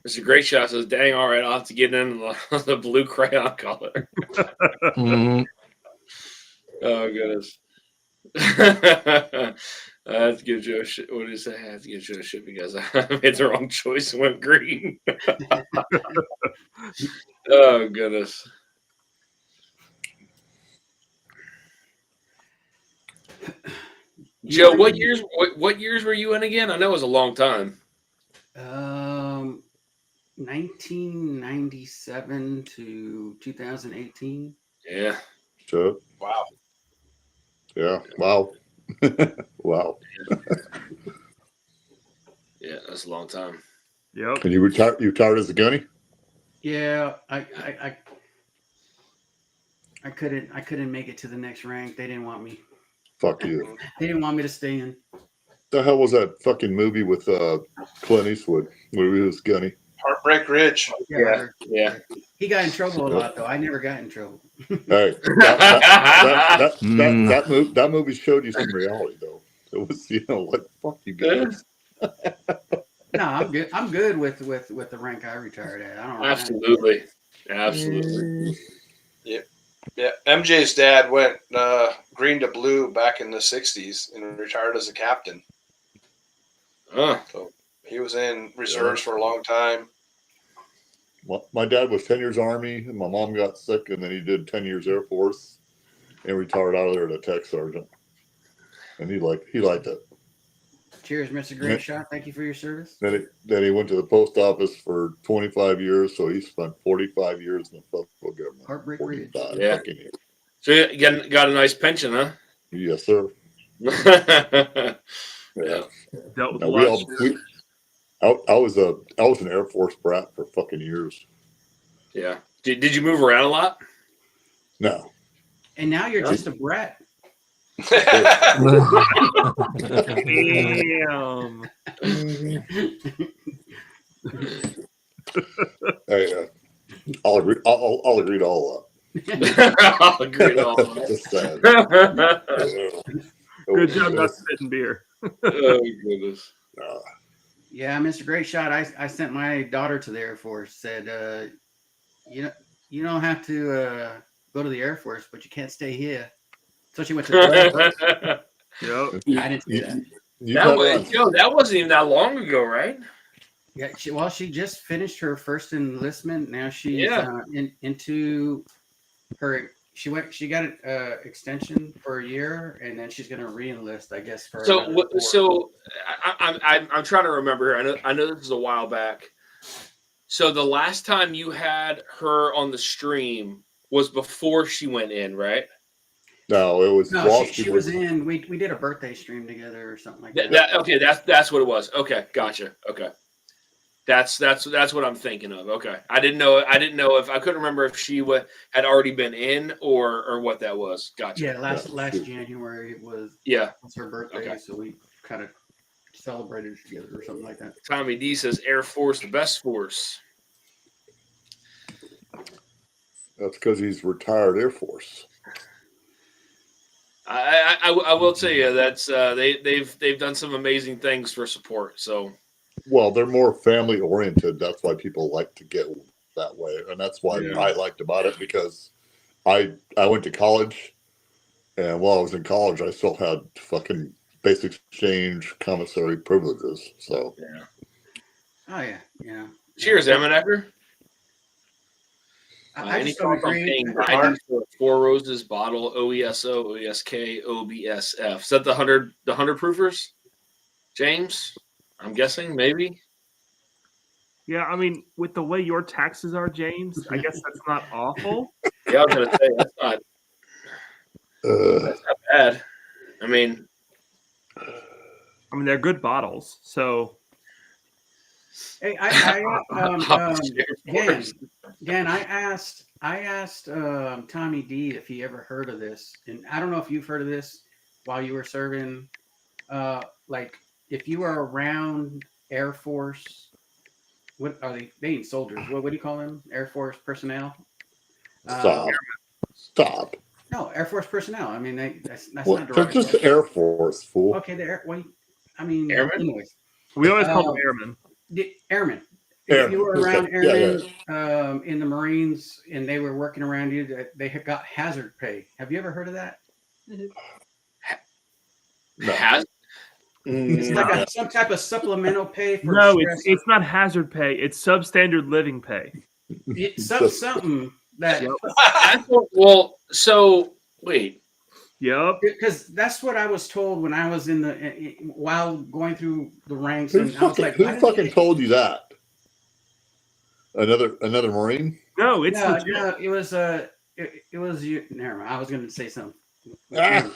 Mr. Great Shot says, dang, all right, I'll have to get in the blue crayon color. Mhm. Oh, goodness. I have to give Joe what did he say? I have to give Joe shit because I made the wrong choice and went green. Oh, goodness. Joe, what years were you in again? I know it was a long time. 1997 to 2018. Yeah. Sure. Wow. Yeah. Wow. Wow. Yeah, that's a long time. Yep. And you retired as a gunny? Yeah, I couldn't make it to the next rank. They didn't want me. Fuck you. They didn't want me to stay in. The hell was that fucking movie with Clint Eastwood where he was gunny? Heartbreak Ridge. Yeah. He got in trouble a lot though. I never got in trouble. Hey, that movie showed you some reality though. It was, like, fuck you guys. No, I'm good. I'm good with the rank I retired at. I don't know. Absolutely. Yeah. MJ's dad went green to blue back in the '60s and retired as a captain. So he was in reserves for a long time. My dad was 10 years Army, and my mom got sick, and then he did 10 years Air Force, and retired out of there as a tech sergeant. And he liked it. Cheers, Mr. Great Shot. Thank you for your service. Then he went to the post office for 25 years, so he spent 45 years in the federal government. Heartbreak Ridge. Yeah. So you got a nice pension, huh? Yes, sir. Yeah. Dealt with Now, a lot of shit. I was an Air Force brat for fucking years. Yeah. Did you move around a lot? No. And now you're just a brat. Damn. Hey, I'll agree to all I'll agree to all that. that. Just saying. Good job not spitting beer. Oh, goodness. Yeah, Mr. Great Shot. I sent my daughter to the Air Force. Said, you don't have to go to the Air Force, but you can't stay here. So she went to the Air Force. Yep. I didn't say that. That wasn't even that long ago, right? Yeah, she just finished her first enlistment. Now she's into her. She got an extension for a year, and then she's going to re-enlist, I guess. For I'm trying to remember. I know this was a while back. So the last time you had her on the stream was before she went in, right? No, it was. No, she was in. We did a birthday stream together or something like that. Okay, that's what it was. Okay, gotcha. Okay, that's what I'm thinking of. Okay, I didn't know if I couldn't remember if she had already been in or what that was. Gotcha. Yeah, last January was her birthday, Okay. so we kind of celebrated together or something like that. Tommy D says Air Force, the best force. That's because he's retired Air Force. I will tell you that's they've done some amazing things for support. So Well, they're more family oriented. That's why people like to get that way, and that's why Yeah. I liked about it, because I went to college, and while I was in college, I still had fucking basic exchange commissary privileges. So yeah. Oh yeah, yeah. Cheers, Eminecker. I Any just don't thoughts on agree. paying 90 for a Four Roses bottle OESO, OESK, OBSF? Is that the 100 proofers? James, I'm guessing maybe. Yeah, I mean, with the way your taxes are, James, I guess that's not awful. Yeah, I was gonna say that's not bad. I mean, they're good bottles, so Hey, Dan, I asked Tommy D if he ever heard of this, and I don't know if you've heard of this while you were serving. Like if you were around Air Force, what are they? They ain't soldiers. What do you call them? Air Force personnel. Stop. No, Air Force personnel. I mean, that's Well, not they're just derogatory. Air Force, fool. Okay, they're well. I mean, Airmen? anyways. we always call them airmen. The airmen. Airmen, If you were around okay. Yeah, airmen in the Marines and they were working around you, they had got hazard pay. Have you ever heard of that? No. has It's like some type of supplemental pay for No, stress. it's not hazard pay. It's substandard living pay. It's something that well. So wait. Yep. because that's what I was told when I was in the while going through the ranks, Who and I was like, who why did fucking they- told you that? Another Marine? No, it's No, legit. no, it was you. Never mind. I was going to say something. Ah.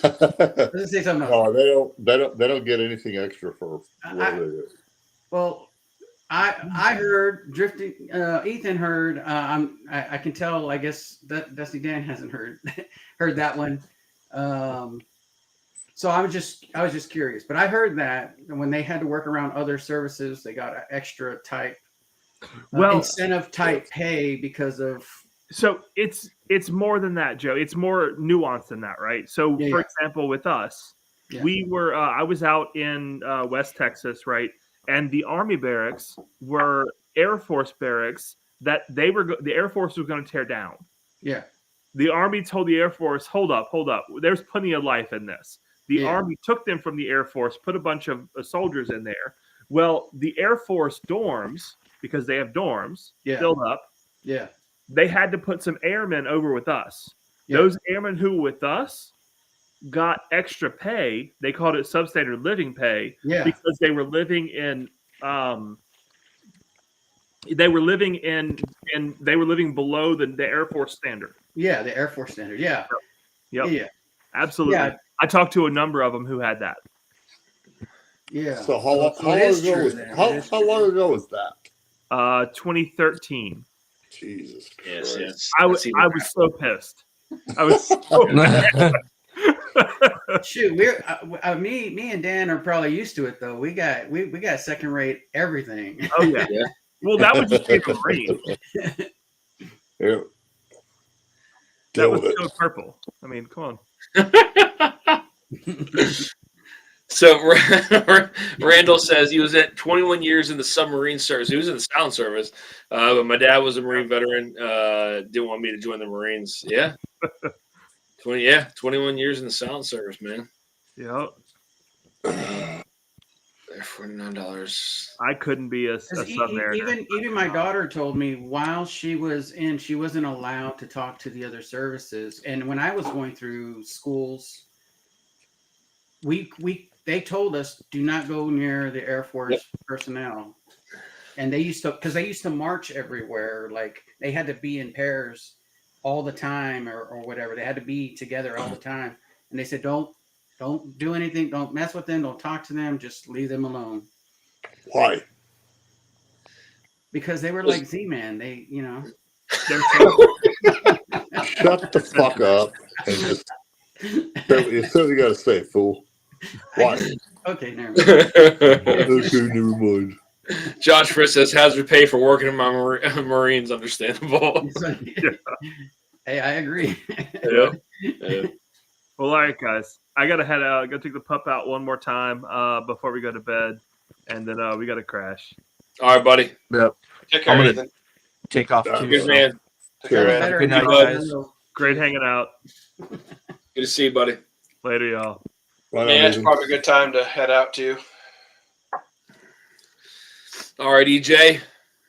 Let's say something else. Oh, they don't get anything extra for whatever it is. Well, I heard drifting. Ethan heard. I can tell. I guess that Dusty Dan hasn't heard that one. So I was just curious. But I heard that when they had to work around other services, they got an extra type, incentive type pay because of. So it's more than that, Joe. It's more nuanced than that, right? So, for example, with us, we were I was out in West Texas, right? And the Army barracks were Air Force barracks that the Air Force was going to tear down. Yeah. The Army told the Air Force, hold up. There's plenty of life in this. The Army took them from the Air Force, put a bunch of soldiers in there. Well, the Air Force dorms, because they have dorms, filled up. Yeah. They had to put some airmen over with us. Yeah. Those airmen who were with us got extra pay. They called it substandard living pay because they were living in below the Air Force standard. Yeah, the Air Force standard. Yeah. Yep. Yeah. Absolutely. Yeah. I talked to a number of them who had that. Yeah. So how long ago was that? 2013. Jesus Christ. Yes. I was so pissed. I was so pissed. Shoot, we're me and Dan are probably used to it though. We got second rate everything. Oh yeah. Well, that was just a Marine. Yeah. That was so purple. I mean, come on. So Randall says he was at 21 years in the submarine service. He was in the sound service, but my dad was a Marine veteran. Didn't want me to join the Marines. Yeah, 21 years in the sound service, man. Yeah. $49. I couldn't be a submariner. Even my daughter told me while she was in, she wasn't allowed to talk to the other services. And when I was going through schools, they told us do not go near the Air Force personnel. And they used to march everywhere. Like they had to be in pairs all the time or whatever. They had to be together all the time. And they said, don't do anything. Don't mess with them. Don't talk to them. Just leave them alone. Why? Because they were like Z-Man. They, you know. Shut the fuck up and just you said you gotta say, fool. Why? Okay, never mind. Never mind. Josh Fritz says hazard pay for working in my Marines. Understandable. Hey, I agree. Yeah. Well, all right, guys. I gotta head out. I gotta take the pup out one more time before we go to bed, and then we gotta crash. All right, buddy. Yep. Take care, I'm gonna Ethan. take off too. Good So. man. Take Feel care, man. better Good night, now. guys. Great hanging out. Good to see you, buddy. Later, y'all. Right Yeah, on, it's Ethan. probably a good time to head out too. All right, EJ.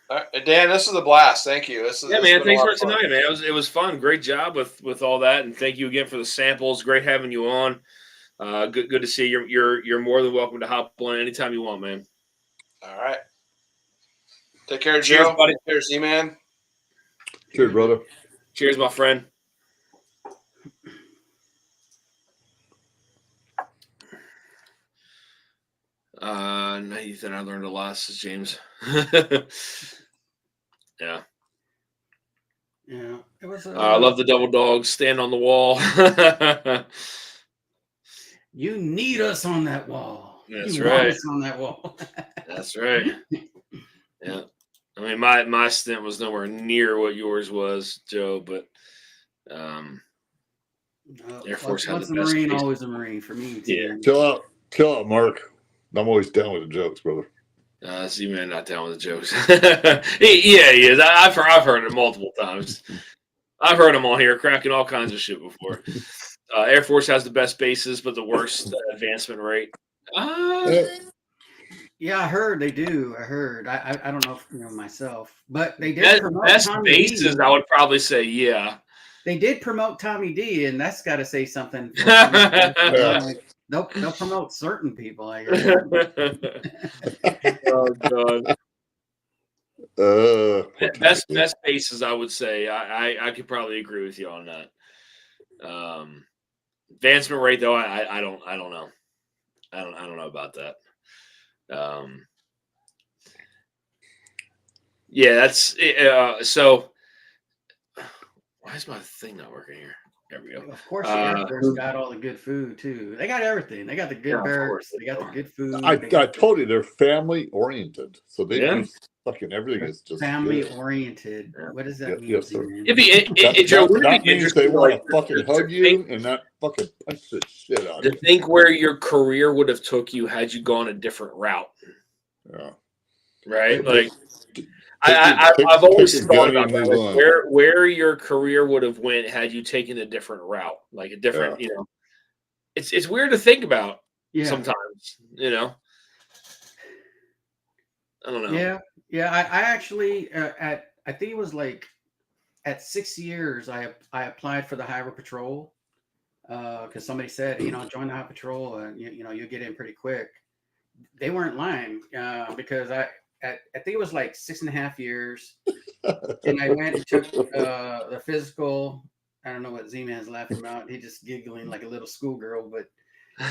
All right, Dan, this is a blast. Thank you. This is, Yeah, this man. has been a Thanks lot for of fun. tonight, man. It was fun. Great job with all that, and thank you again for the samples. Great having you on. Good to see you. You're more than welcome to hop on anytime you want, man. All right. Take care, Cheers, Joe. buddy. Take care, Z-Man. Cheers, brother. Cheers, my friend. Ethan, I learned a lot, says James. Yeah. Yeah, it was. I love the double dogs. Stand on the wall. You need us on that wall. That's you right. Want us on that wall. That's right. Yeah. I mean, my stint was nowhere near what yours was, Joe, but Air Force had Once the a best Marine, base. always a Marine for me. Too. Yeah. Chill out, Mark. I'm always down with the jokes, brother. See, man, not down with the jokes. Yeah, he is. I've heard it multiple times. I've heard him on here cracking all kinds of shit before. Air Force has the best bases, but the worst advancement rate. Yeah, I heard they do. I heard. I don't know if, myself, but they did promote Best Tommy bases, D. I would probably say, yeah. They did promote Tommy D, and that's got to say something. They'll promote certain people, I guess. Oh god. Best bases, I would say. I could probably agree with you on that. Advancement rate, though, I don't know. I don't know about that. Yeah, that's so. Why is my thing not working here? There we go. Of course, the Air Force got all the good food too. They got everything. They got the good barracks. They got the good food. I told you they're family oriented, so they Yeah. do fucking everything is just family good. oriented. What does that mean? Yes, sir. Joe, would it That be means they interesting, want like, to fucking hug you and not fucking punch the shit out to of you. think where your career would have took you had you gone a different route, Yeah. right? Like, Take I've always your thought gun about and that. move Like, on. where your career would have went had you taken a different route, like a different, It's weird to think about sometimes, I don't know. Yeah. I actually I think it was like at 6 years I applied for the Highway Patrol because somebody said join the Highway Patrol and you'll get in pretty quick. They weren't lying because I think it was like 6.5 years, and I went and took the physical. I don't know what Z-Man's laughing about. He just giggling like a little schoolgirl. But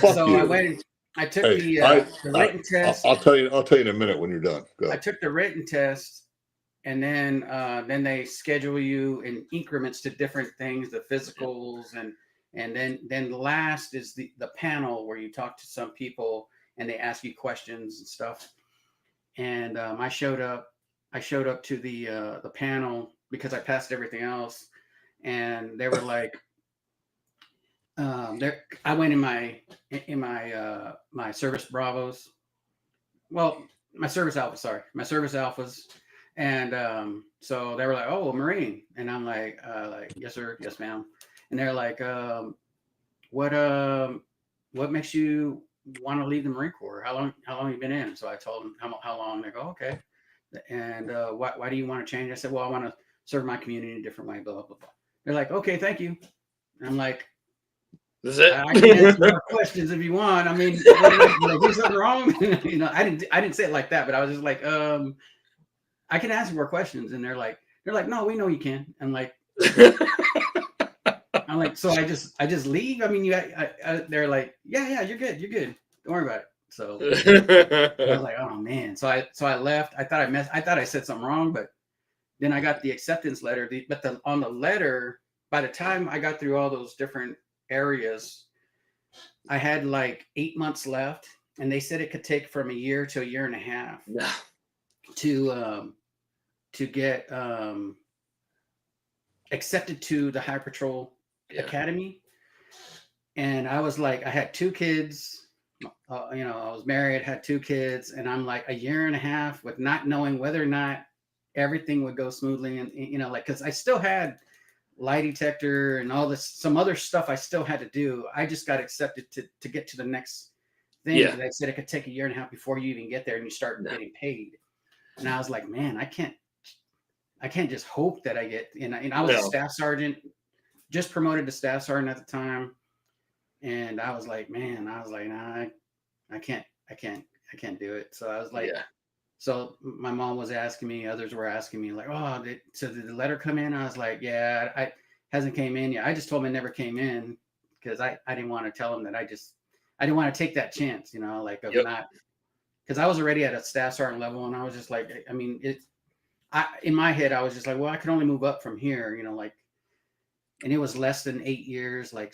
so I went. I took the written test. I'll tell you in a minute when you're done. Go. I took the written test, and then they schedule you in increments to different things, the physicals, and then last is the panel where you talk to some people and they ask you questions and stuff. And I showed up to the panel because I passed everything else, and they were like, I went in my service Bravos, well, my service alphas, and so they were like, oh, a Marine, and I'm like yes sir, yes ma'am, and they're like, what makes you want to leave the Marine Corps? How long have you been in? So I told them how long. They go, okay. And why do you want to change? I said, well, I want to serve my community in a different way, blah, blah, blah. They're like, okay, thank you. And I'm like, This is it. I can answer more questions if you want. I mean, did I do something wrong? I didn't say it like that, but I was just like, I can answer more questions. And they're like, no, we know you can. I'm like, so I just leave. I mean, they're like, yeah, you're good. Don't worry about it. So I was like, oh man. So I left. I thought I said something wrong, but then I got the acceptance letter. On the letter, by the time I got through all those different areas, I had like 8 months left, and they said it could take from a year to a year and a half to get accepted to the High Patrol Academy. And I was like, I had 2 kids. I was married, had 2 kids, and I'm like a year and a half with not knowing whether or not everything would go smoothly. And because I still had lie detector and all this, some other stuff I still had to do. I just got accepted to get to the next thing. Yeah. They said it could take a year and a half before you even get there and you start getting paid. And I was like, man, I can't just hope that I get, and I was a staff sergeant, just promoted to staff sergeant at the time. And I was like, nah, I can't do it. So I was like, So my mom was asking me, others were asking me like, oh, did the letter come in? I was like, yeah, I hasn't came in yet. I just told them it never came in because I didn't want to tell them that I didn't want to take that chance, not, because I was already at a staff sergeant level. And I was just like, I mean, in my head, I was just like, well, I could only move up from here, and it was less than 8 years, like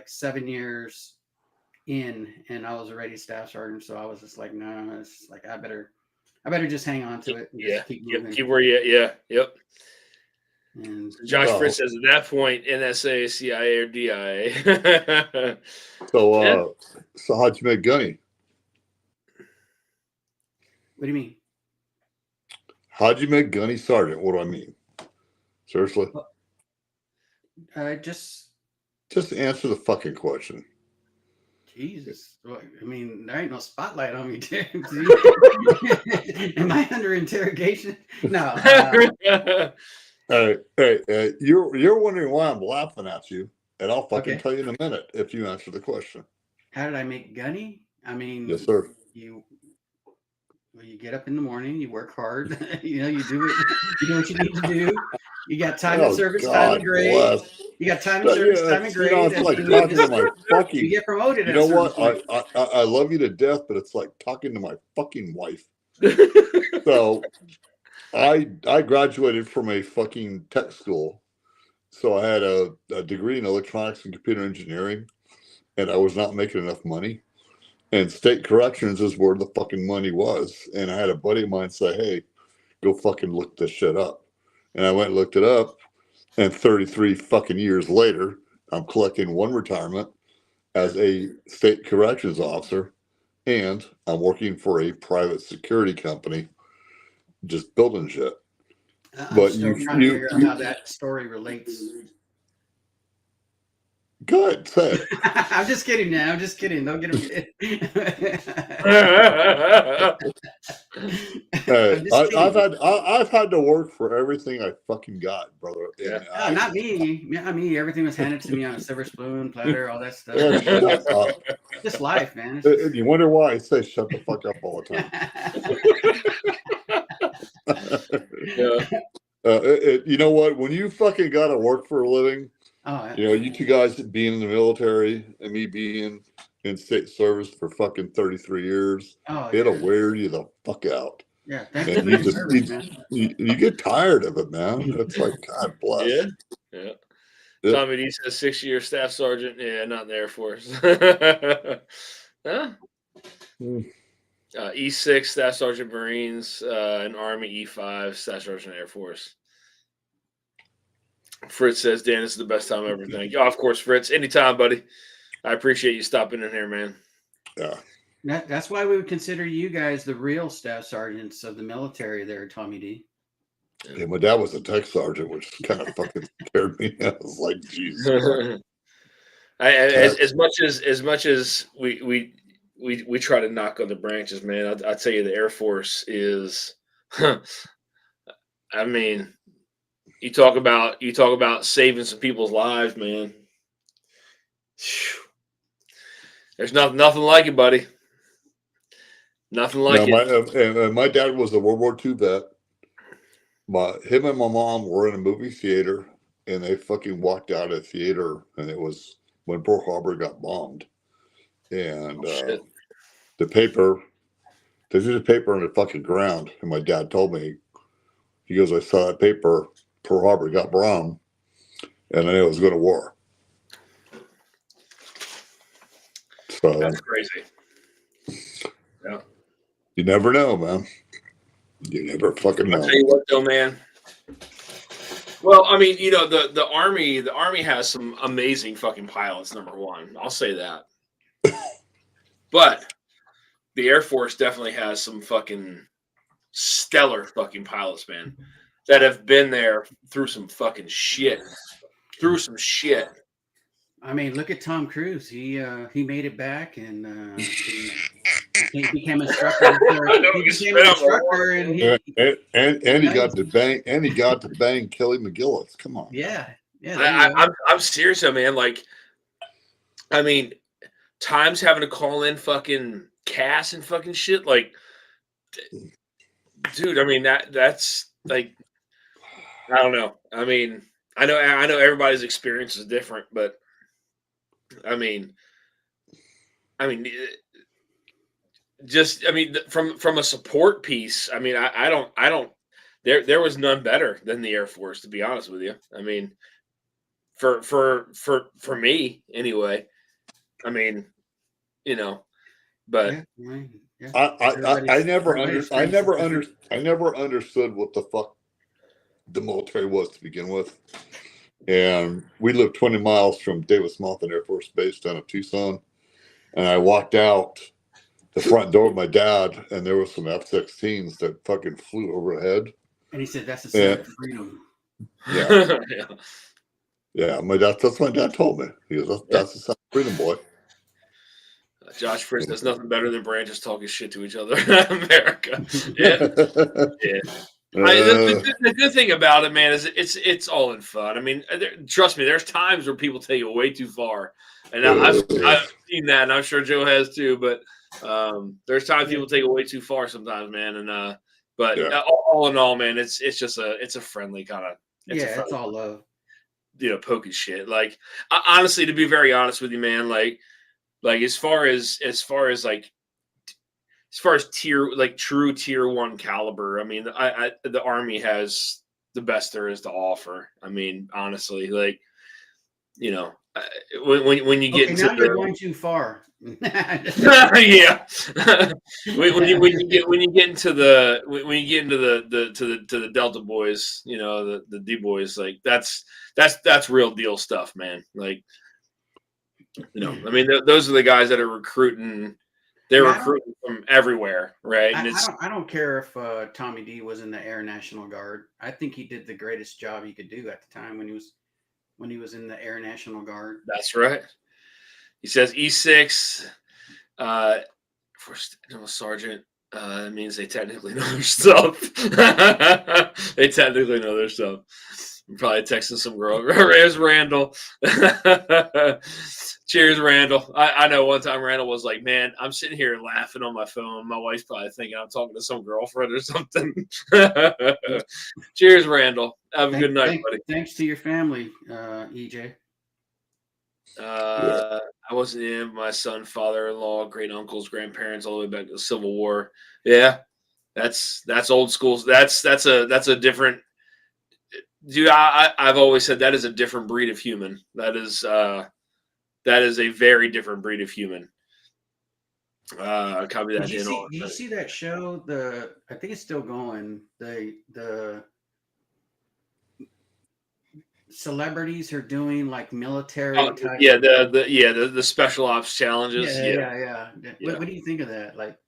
7 years in, and I was already staff sergeant. So I was just like, no, it's just like, I better just hang on to it. And just keep moving. Keep where you at. Yeah. Yep. And Josh Fritz says at that point, NSA, CIA, or DIA. So how'd you make Gunny? What do you mean? How'd you make Gunny sergeant? What do I mean? Seriously? Just answer the fucking question. Jesus. I mean, there ain't no spotlight on me, James. Am I under interrogation? No. Hey, you're wondering why I'm laughing at you, and I'll fucking tell you in a minute if you answer the question. How did I make Gunny? I mean, yes, sir. You get up in the morning, you work hard, you do what you need to do. You got time and service, time and grade. Bless. You got time and service, time and grade. It's like talking to my fucking. You get promoted. You know what? I love you to death, but it's like talking to my fucking wife. So, I graduated from a fucking tech school, so I had a degree in electronics and computer engineering, and I was not making enough money. And state corrections is where the fucking money was. And I had a buddy of mine say, hey, go fucking look this shit up. And I went and looked it up. And 33 fucking years later, I'm collecting 1 retirement as a state corrections officer. And I'm working for a private security company, just building shit. I'm still trying to figure out how that story relates. Good, say it. I'm just kidding now. I'm just kidding. Don't get it. I've had to work for everything I fucking got, brother. Yeah. Not me. Not me. Everything was handed to me on a silver spoon, platter, all that stuff. Just life, man. You wonder why I say shut the fuck up all the time. You know what? When you fucking got to work for a living, you 2 guys being in the military and me being in state service for fucking 33 years, it'll wear you the fuck out. Yeah, and you get tired of it, man. It's like, God bless. Yeah. Tommy D says 6-year staff sergeant. Yeah, not in the Air Force. Huh? E6 staff sergeant Marines, and Army E5 staff sergeant Air Force. Fritz says, Dan, this is the best time ever. Thank you. Oh, of course, Fritz. Anytime, buddy. I appreciate you stopping in here, man. Yeah. That's why we would consider you guys the real staff sergeants of the military there, Tommy D. Yeah, my dad was a tech sergeant, which kind of fucking scared me. I was like, Jesus. As much as we try to knock on the branches, man, I'll tell you the Air Force is I mean, you talk about saving some people's lives, man. There's nothing like it, buddy. Nothing like it. My dad was a World War II vet. Him and my mom were in a movie theater, and they fucking walked out of the theater, and it was when Pearl Harbor got bombed. And the paper, they threw the paper on the fucking ground, and my dad told me, he goes, I saw that paper, Pearl Harbor got bombed, and I knew it was going to war. So that's crazy. Yeah. You never know, man. You never fucking know. I'll tell you what, though, man. Well, I mean, the army has some amazing fucking pilots. Number one, I'll say that. But the Air Force definitely has some fucking stellar fucking pilots, man, that have been there through some fucking shit. Through some shit. I mean, look at Tom Cruise. He made it back, and he became a instructor. He became an instructor, and he got to bang, and he got to bang Kelly McGillis. Come on. Yeah. I'm serious, though, man. Like, I mean, times having to call in fucking Cass and fucking shit. Like, dude, I mean that's like, I don't know. I mean, I know everybody's experience is different, but I mean, just from a support piece. I mean, I don't. There was none better than the Air Force, to be honest with you. I mean, for me anyway. I mean, but Yeah. I never understood what the fuck the military was to begin with. And we lived 20 miles from Davis Monthan Air Force Base down in Tucson. And I walked out the front door with my dad, and there was some F-16s that fucking flew overhead. And he said, "That's a sign of freedom." Yeah. Yeah, that's what my dad told me. He goes, that's a sign of freedom, boy. Josh Fritz, there's nothing better than branches talking shit to each other in America. Yeah. The good thing about it, man, is it's all in fun. I mean, trust me, there's times where people take it way too far, and I've seen that, and I'm sure Joe has too. But there's times people take it way too far sometimes, man. And all in all, man, it's just a friendly kind of it's all love. Poking shit. Like, honestly, to be very honest with you, man, like as far as true tier 1 caliber, I mean, the Army has the best there is to offer. I mean, honestly, like, when you get into you're going too far. Yeah. when you get into the Delta boys, the D boys, like that's real deal stuff, man. Like, I mean, those are the guys that are recruiting. They're recruiting from everywhere, right? And I don't care if Tommy D was in the Air National Guard. I think he did the greatest job he could do at the time when he was in the Air National Guard. That's right. He says E6 for sergeant. That means they technically know their stuff. They technically know their stuff. I'm probably texting some girl. There's Randall. Cheers, Randall. I know one time Randall was like, "Man, I'm sitting here laughing on my phone. My wife's probably thinking I'm talking to some girlfriend or something." Cheers, Randall. Have a good night, buddy. Thanks to your family, EJ. I wasn't in. My son, father-in-law, great uncles, grandparents, all the way back to the Civil War. Yeah, that's old school. That's a different. Dude, I've always said that is a different breed of human. That is a very different breed of human. Copy that. Did you see that show? I think it's still going. The celebrities are doing like military type. The special ops challenges. Yeah. What do you think of that? Like,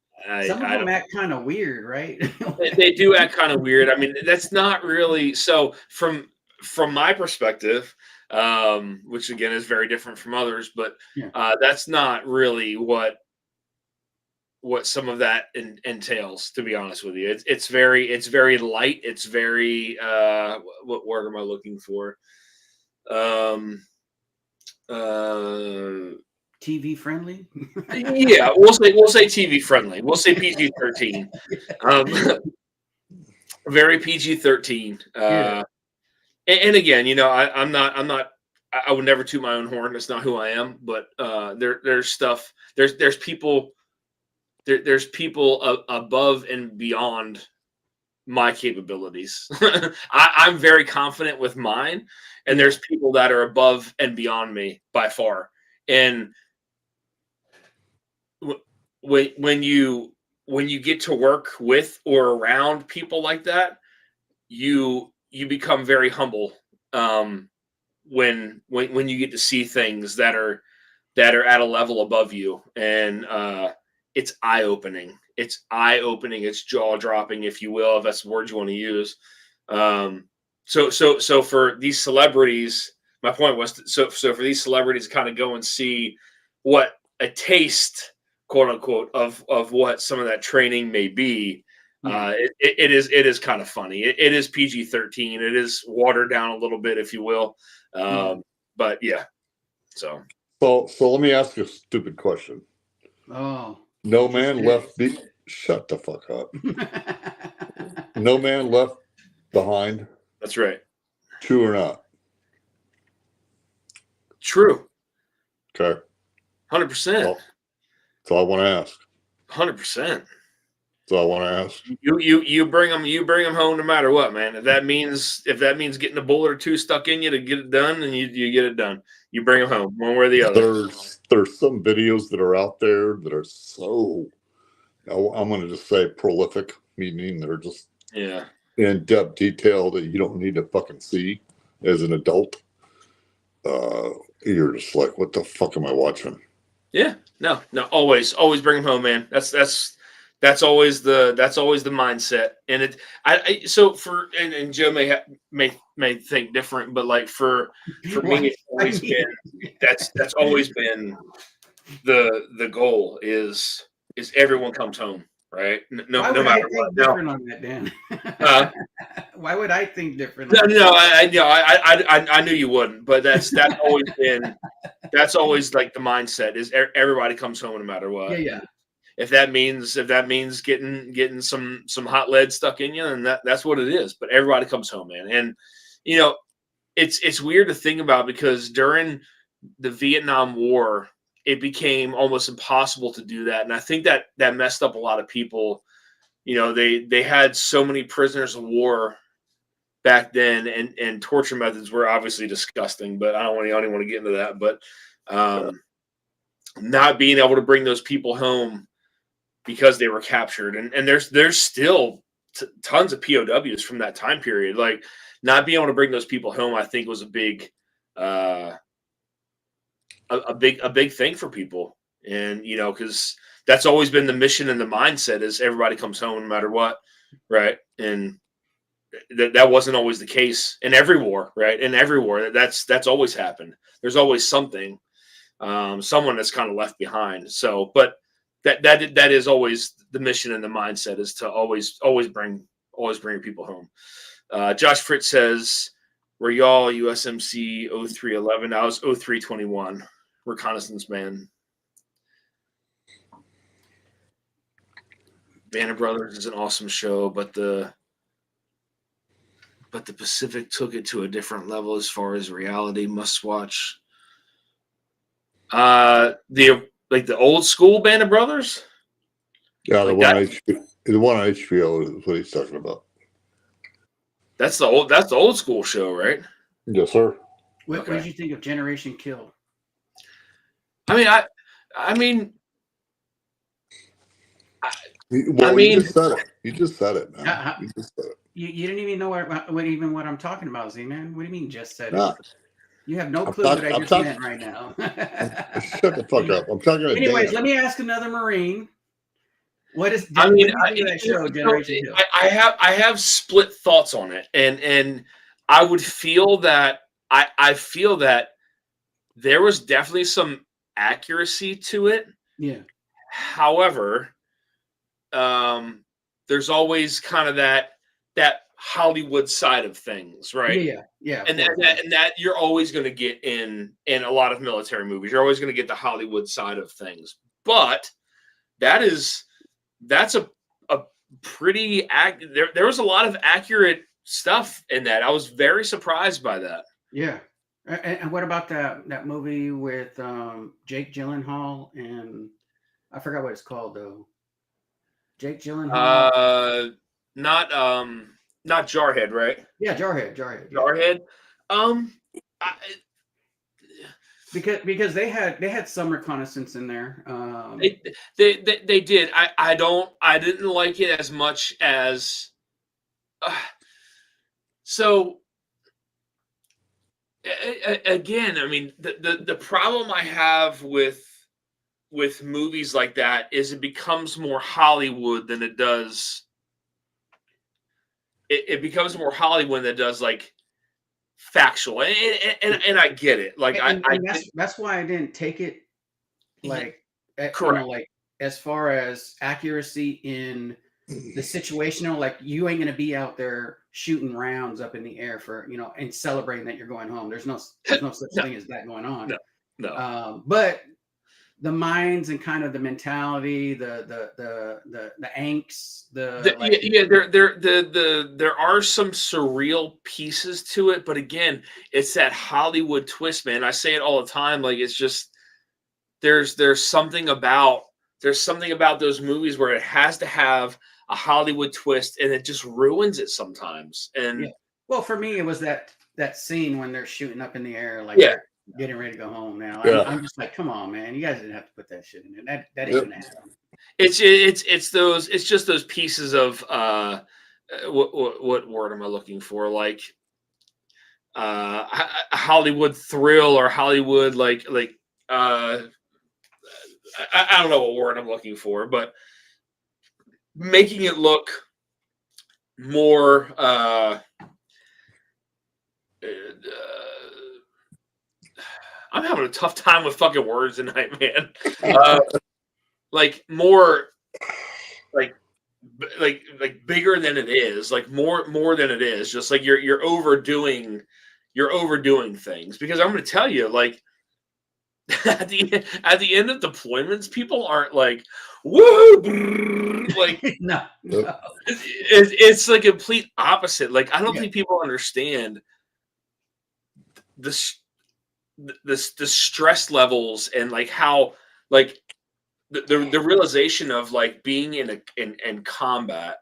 some of them act kind of weird, right? They do act kind of weird. I mean, that's not really so from my perspective, which again is very different from others, but that's not really what some of that entails, to be honest with you. It's very light. It's very what word am I looking for? TV friendly. Yeah, we'll say TV friendly. We'll say PG-13. Very PG-13. And again, I'm not. I would never toot my own horn. That's not who I am. But there's stuff. There's people. There's people above and beyond my capabilities. I'm very confident with mine, and there's people that are above and beyond me by far. And when you get to work with or around people like that, you become very humble when you get to see things that are at a level above you, and it's eye opening. It's eye opening. It's jaw dropping, if you will, if that's the word you want to use. So for these celebrities, my point was so for these celebrities to kind of go and see what a taste, quote unquote, of what some of that training may be. It is kind of funny. It is PG-13. It is watered down a little bit, if you will. But yeah. So let me ask you a stupid question. Oh. No man left. Shut the fuck up. No man left behind. That's right. True or not? True. Okay. 100%. So I want to ask. 100%. So I want to ask. You bring them home no matter what, man. If that means getting a bullet or two stuck in you to get it done, then you get it done. You bring them home one way or the other. There's some videos that are out there that are so, I'm going to just say prolific, meaning they're just in-depth detail that you don't need to fucking see as an adult. You're just like, what the fuck am I watching? Yeah, no, always bring them home, man. That's always the mindset. And and Joe may think different, but like for me, it's always been that's always been the goal is everyone comes home, right? No matter what. Different on that, Dan. Why would I think different? No, I knew you wouldn't, but that's always like the mindset is everybody comes home no matter what. Yeah. If that means getting some hot lead stuck in you, then that's what it is. But everybody comes home, man. And it's weird to think about because during the Vietnam War, it became almost impossible to do that. And I think that messed up a lot of people. They had so many prisoners of war back then, and torture methods were obviously disgusting, but I don't even want to get into that. But not being able to bring those people home because they were captured, and there's still tons of POWs from that time period. Like not being able to bring those people home, I think was a big thing for people. And because that's always been the mission and the mindset is everybody comes home no matter what, right? And that wasn't always the case in every war, right? In every war, that's always happened. There's always something, someone that's kind of left behind. So, but that is always the mission and the mindset is to always bring people home. Josh Fritz says, "Were y'all USMC 0311? I was 0321, reconnaissance man." Band of Brothers is an awesome show, but the Pacific took it to a different level as far as reality. Must watch. The old school Band of Brothers. Yeah, the one on HBO is what he's talking about. That's the old school show, right? Yes, sir. What did you think of Generation Kill? I mean, you just said it. You just said it, man. You just said it. You didn't even know what I'm talking about, Z-Man. What do you mean just said Nah. it? You have no clue what I just meant right now. Shut the fuck up. I'm talking to Anyways, Dan. let me ask another Marine. What is that show, Generation Kill? I have split thoughts on it, and I would feel that I feel that there was definitely some accuracy to it. Yeah. However, there's always kind of that Hollywood side of things, right? Yeah. And that you're always going to get in a lot of military movies. You're always going to get the Hollywood side of things, but that's a pretty there was a lot of accurate stuff in that. I was very surprised by that. Yeah. And what about that movie with Jake Gyllenhaal and I forgot what it's called though. Jake Gyllenhaal. Not Jarhead, right? Yeah, Jarhead. Yeah. Jarhead. Because they had some reconnaissance in there. They did. I didn't like it as much as. So again, I mean, the problem I have with movies like that is it becomes more Hollywood than it does. It becomes more Hollywood than it does like factual, and I get it. Like that's why I didn't take it like correct. like as far as accuracy in the situational, like you ain't gonna be out there shooting rounds up in the air for and celebrating that you're going home. There's no such thing as that going on. No. But the minds and kind of the mentality, the angst, there are some surreal pieces to it, but again, it's that Hollywood twist, man. I say it all the time. Like it's just there's something about those movies where it has to have a Hollywood twist, and it just ruins it sometimes. And well, for me, it was that scene when they're shooting up in the air, like getting ready to go home. Now I'm just like, come on, man, you guys didn't have to put that shit in there. That ain't gonna happen. It's just those pieces of what word am I looking for? Like a Hollywood thrill or Hollywood I don't know what word I'm looking for, but making it look more I'm having a tough time with fucking words tonight, man. Like more like bigger than it is, like more than it is. Just like you're overdoing things, because I'm going to tell you, like at the end of deployments, people aren't like woo, like no. It's like a complete opposite. Like I don't think people understand the stress levels and like how like the realization of like being in combat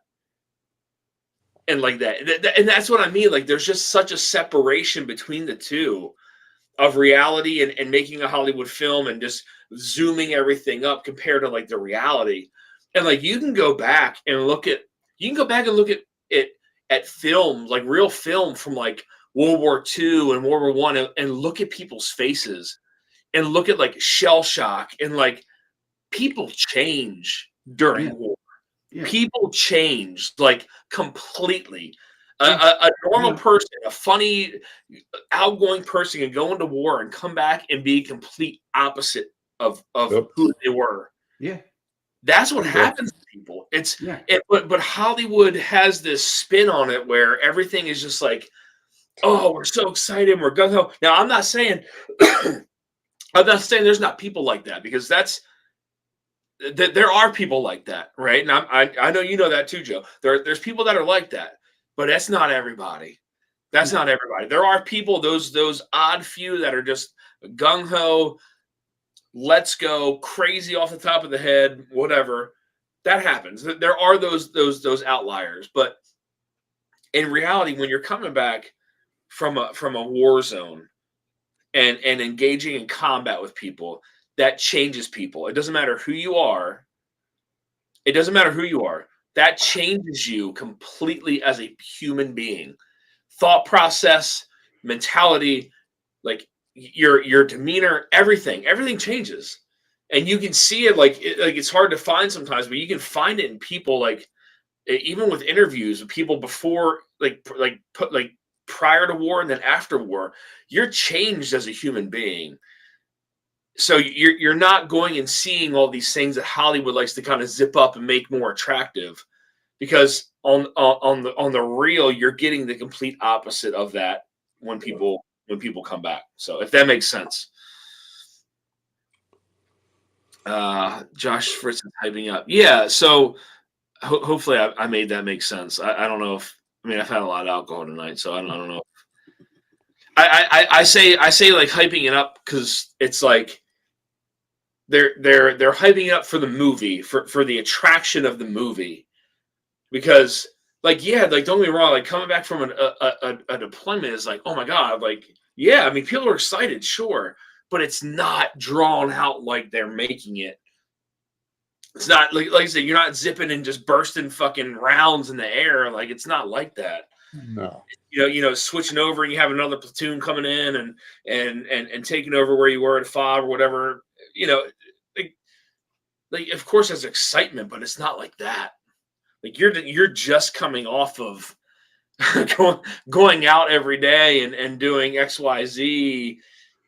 and like that, and that's what I mean. Like there's just such a separation between the two of reality and making a Hollywood film and just zooming everything up compared to like the reality. And like you can go back and look at films, like real film from like World War II and World War I, and look at people's faces and look at like shell shock, and like people change during war. People change like completely. A normal person, a funny, outgoing person can go into war and come back and be complete opposite of who they were. Yeah. That's what happens to people. But Hollywood has this spin on it where everything is just like, oh, we're so excited, we're gung ho. Now, I'm not saying there's not people like that, because there are people like that, right? And I know you know that too, Joe. There's people that are like that, but that's not everybody. That's not everybody. There are people, those odd few that are just gung ho, let's go, crazy off the top of the head, whatever. That happens. There are those outliers, but in reality, when you're coming back from a war zone and engaging in combat with people, that changes people. It doesn't matter who you are. That changes you completely as a human being. Thought process, mentality, like your demeanor, everything changes. And you can see it like it's hard to find sometimes, but you can find it in people, like even with interviews with people before, like prior to war and then after war, you're changed as a human being. So you're not going and seeing all these things that Hollywood likes to kind of zip up and make more attractive, because on the real, you're getting the complete opposite of that when people come back. So if that makes sense. Josh Fritz is hyping up. Yeah. So hopefully I made that make sense. I don't know if, I've had a lot of alcohol tonight, so I don't know. I say like hyping it up because it's like they're hyping it up for the movie, for the attraction of the movie, because like don't get me wrong, like coming back from a deployment is like, oh my god, like people are excited, sure, but it's not drawn out like they're making it. It's not like I said, you're not zipping and just bursting fucking rounds in the air. Like it's not like that. No. Switching over and you have another platoon coming in and taking over where you were at 5 or whatever. Like of course there's excitement, but it's not like that. Like you're just coming off of going out every day and doing XYZ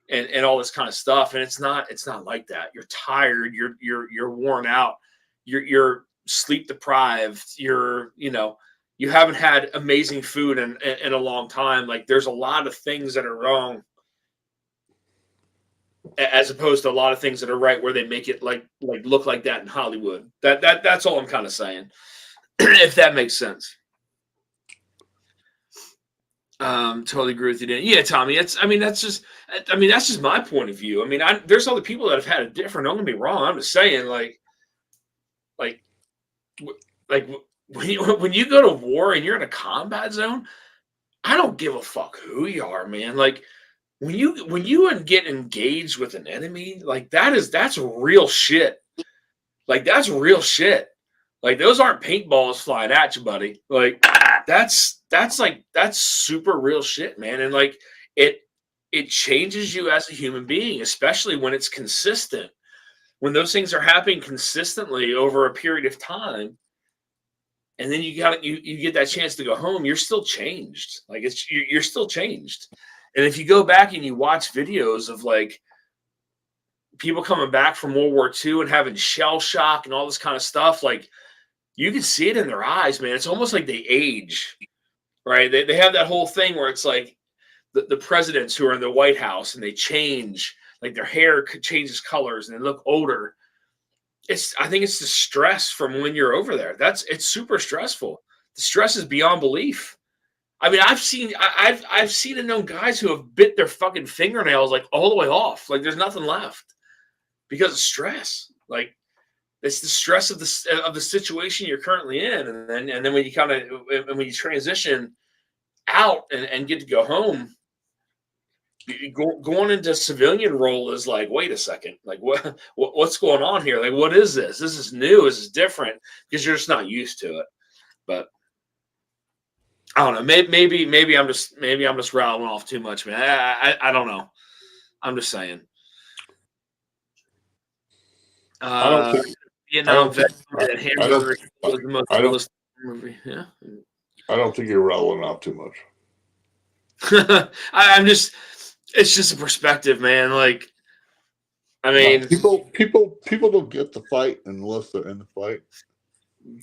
and all this kind of stuff, and it's not like that. You're tired, you're worn out, you're sleep deprived, you haven't had amazing food in a long time. Like there's a lot of things that are wrong as opposed to a lot of things that are right, where they make it like look like that in Hollywood. That's all I'm kind of saying. If that makes sense. Totally agree with you, Dan. Yeah, Tommy. That's just my point of view. I mean, there's other people that have had it different. Don't get me wrong. I'm just saying, like when you go to war and you're in a combat zone, I don't give a fuck who you are, man. Like when you get engaged with an enemy, like that's real shit. Like that's real shit. Like those aren't paintballs flying at you, buddy. Like that's super real shit, man. And like it changes you as a human being, especially when it's consistent. When those things are happening consistently over a period of time, and then you get that chance to go home, you're still changed. Like you're still changed. And if you go back and you watch videos of like people coming back from World War II and having shell shock and all this kind of stuff, like you can see it in their eyes, man. It's almost like they age, right? They have that whole thing where it's like the presidents who are in the White House and they change, like their hair changes colors and they look older. I think it's the stress from when you're over there. It's super stressful. The stress is beyond belief. I mean, I've seen and known guys who have bit their fucking fingernails like all the way off. Like there's nothing left because of stress. Like it's the stress of the situation you're currently in, and then when you transition out and get to go home, going into civilian role is like, wait a second, like what's going on here? Like what is this? This is new. This is different because you're just not used to it. But I don't know. Maybe I'm just rattling off too much, man. I don't know. I'm just saying. I don't think. Vietnam vet and Hamburger was the most realistic movie. Yeah. I don't think you're rattling off too much. It's just a perspective, man. Like, I mean, people don't get the fight unless they're in the fight.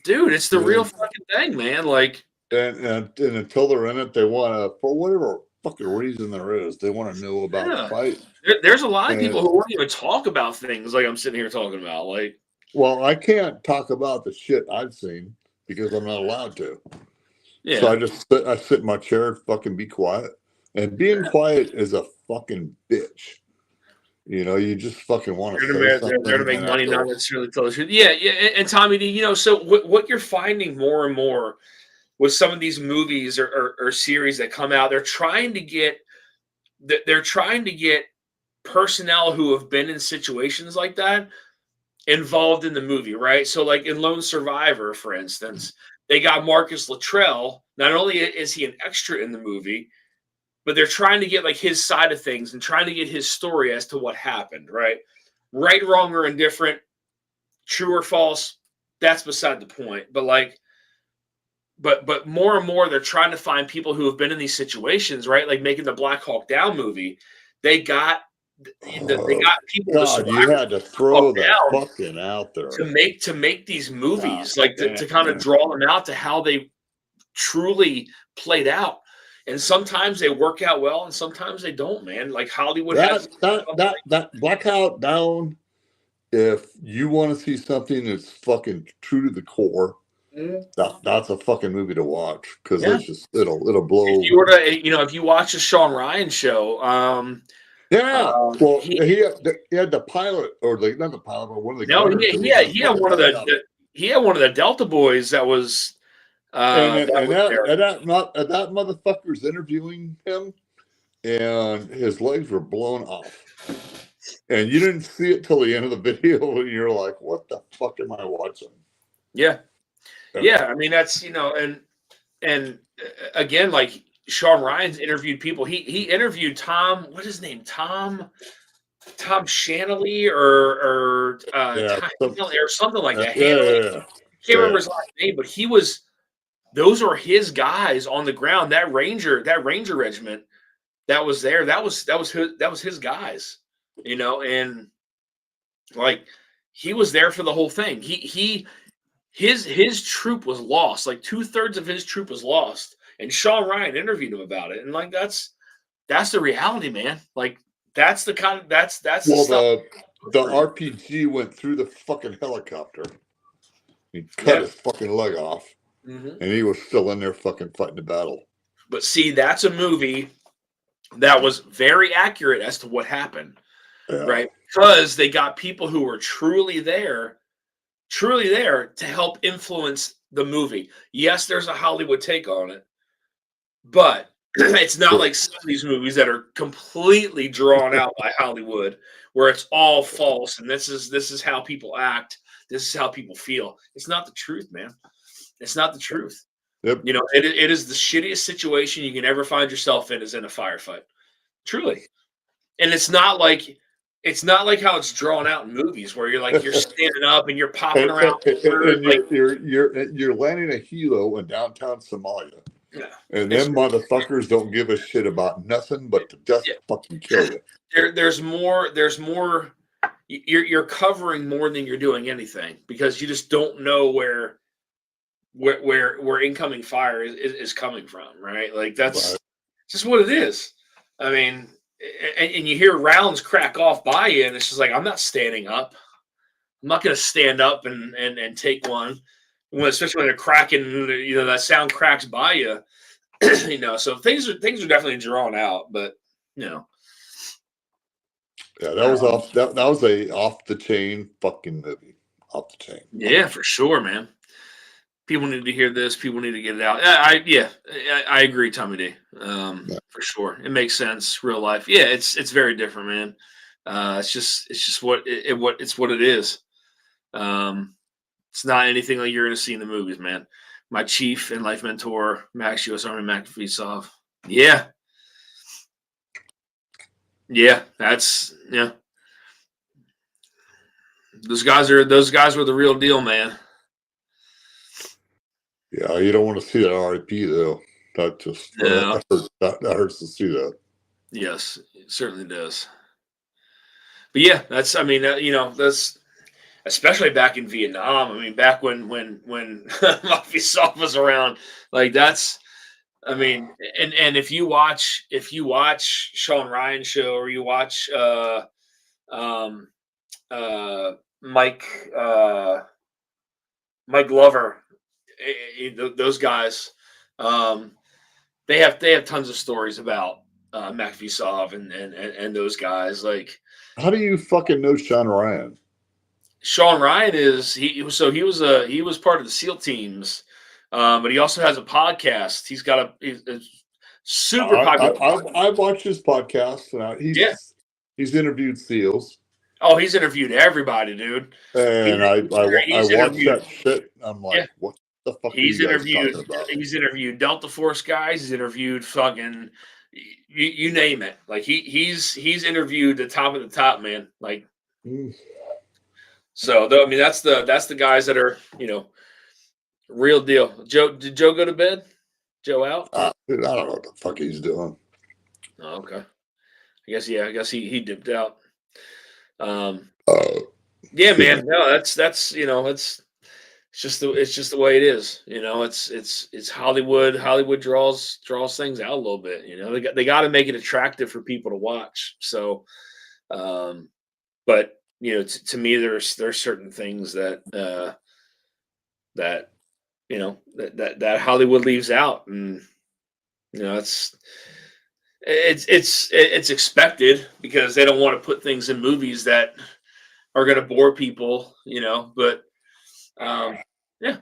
Dude, it's the real fucking thing, man. Like, and until they're in it, they want to, for whatever fucking reason there is, they want to know about the fight. There's a lot of people who won't even talk about things like I'm sitting here talking about. Like, well, I can't talk about the shit I've seen because I'm not allowed to. Yeah. So I sit in my chair and fucking be quiet. And being quiet is a fucking bitch. You just fucking want to say something. They're to make money, not necessarily tell the truth. Yeah. And Tommy, so what you're finding more and more with some of these movies or series that come out, they're trying to get personnel who have been in situations like that involved in the movie, right? So like in Lone Survivor, for instance, they got Marcus Luttrell. Not only is he an extra in the movie, but they're trying to get like his side of things and trying to get his story as to what happened, right? Right, wrong, or indifferent, true or false, that's beside the point. But like, but more and more, they're trying to find people who have been in these situations, right? Like making the Black Hawk Down movie. They got people. God, you had to throw that fucking out there to make these movies, to kind of draw them out to how they truly played out. And sometimes they work out well, and sometimes they don't, man. Like Hollywood has that Black Hawk Down. If you want to see something that's fucking true to the core, that's a fucking movie to watch because it's just it'll blow. If you were to, if you watch a Sean Ryan show, well, he had the pilot, or not the pilot, but one of the. No, he had one of the Delta boys that was. That motherfucker's interviewing him, and his legs were blown off, and you didn't see it till the end of the video, and you're like, "What the fuck am I watching?" Yeah. I mean, that's and again, like Sean Ryan's interviewed people. He interviewed Tom. What is his name? Tom Shanley or Yeah, Tom Hanley or something like that. yeah, Hanley. yeah, Can't remember his last name, but he was. Those are his guys on the ground. That Ranger regiment that was there. That was his guys. You know, and like he was there for the whole thing. His troop was lost. Like 2/3 of his troop was lost, and Sean Ryan interviewed him about it. And like that's the reality, man. Like that's the kind of that's the stuff. The RPG went through the fucking helicopter. He cut his fucking leg off, and he was still in there fucking fighting the battle. But see, that's a movie that was very accurate as to what happened, right? Because they got people who were truly there to help influence the movie. Yes, there's a Hollywood take on it, but it's not like some of these movies that are completely drawn out by Hollywood, where it's all false and this is how people act, this is how people feel. It's not the truth, man. It's not the truth. Yep. You know, it is the shittiest situation you can ever find yourself in is in a firefight. Truly. And it's not like how it's drawn out in movies where you're standing up and you're popping around. And you're landing a helo in downtown Somalia. Yeah. And them motherfuckers don't give a shit about nothing but to just fucking kill you. There's more. You're covering more than you're doing anything because you just don't know where incoming fire is coming from, right? Like that's just what it is. I mean, and you hear rounds crack off by you, and it's just like I'm not standing up. I'm not going to stand up and take one, especially when they're cracking. You know that sound cracks by you. You know, so things are definitely drawn out, but you know. Yeah, that was that was a off the chain fucking movie. Off the chain. Yeah, for sure, man. People need to hear this. People need to get it out. I agree, Tommy D. For sure, it makes sense. Real life, yeah, it's very different, man. It's just what it is. It's not anything like you're gonna see in the movies, man. My chief and life mentor, Max U.S. Army McAfee. Yeah. That's Those guys were the real deal, man. Yeah, you don't want to see that RIP though. That just that hurts to see that. Yes, it certainly does. But yeah, that's that's especially back in Vietnam. I mean, back when Mafia was around, like that's. I mean, and if you watch Sean Ryan show or you watch Mike Glover, those guys, they have tons of stories about McAfee Sov and those guys. Like, how do you fucking know Sean Ryan? Sean Ryan he was part of the SEAL teams. But he also has a podcast. He's got a super popular. I watched his podcast. And he's interviewed SEALs. Oh, he's interviewed everybody, dude. And I watched that shit. I'm like, what the fuck? He's interviewed Delta Force guys. He's interviewed fucking you name it. Like he's interviewed the top of the top, man. Like, so I mean that's the guys that are real deal. Joe, did Joe go to bed? Joe out? Dude, I don't know what the fuck he's doing. Oh, okay. I guess he dipped out. Yeah, man. No, that's it's just the way it is. It's Hollywood. Hollywood draws things out a little bit. They got to make it attractive for people to watch. So, but to me, there's certain things that that Hollywood leaves out, and it's expected because they don't want to put things in movies that are going to bore people, but it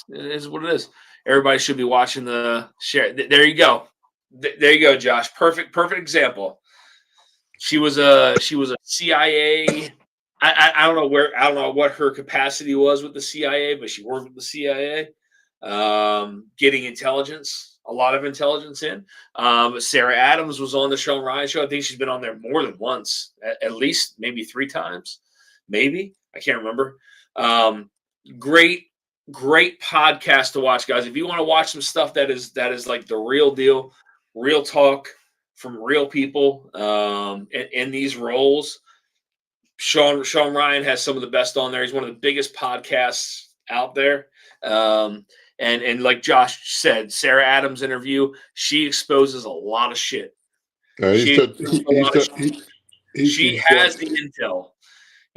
is what it is. Everybody should be watching the share. There you go. There you go, Josh. Perfect example. She was a CIA. I don't know what her capacity was with the CIA, but she worked with the CIA. getting intelligence, a lot of intelligence in. Sarah Adams was on the Sean Ryan show. I think she's been on there more than once, at least maybe 3 times, maybe. I can't remember. Great podcast to watch, guys. If you want to watch some stuff that is like the real deal, real talk from real people in these roles, Sean Ryan has some of the best on there. He's one of the biggest podcasts out there. And like Josh said, Sarah Adams' interview, she exposes a lot of shit. She has the intel.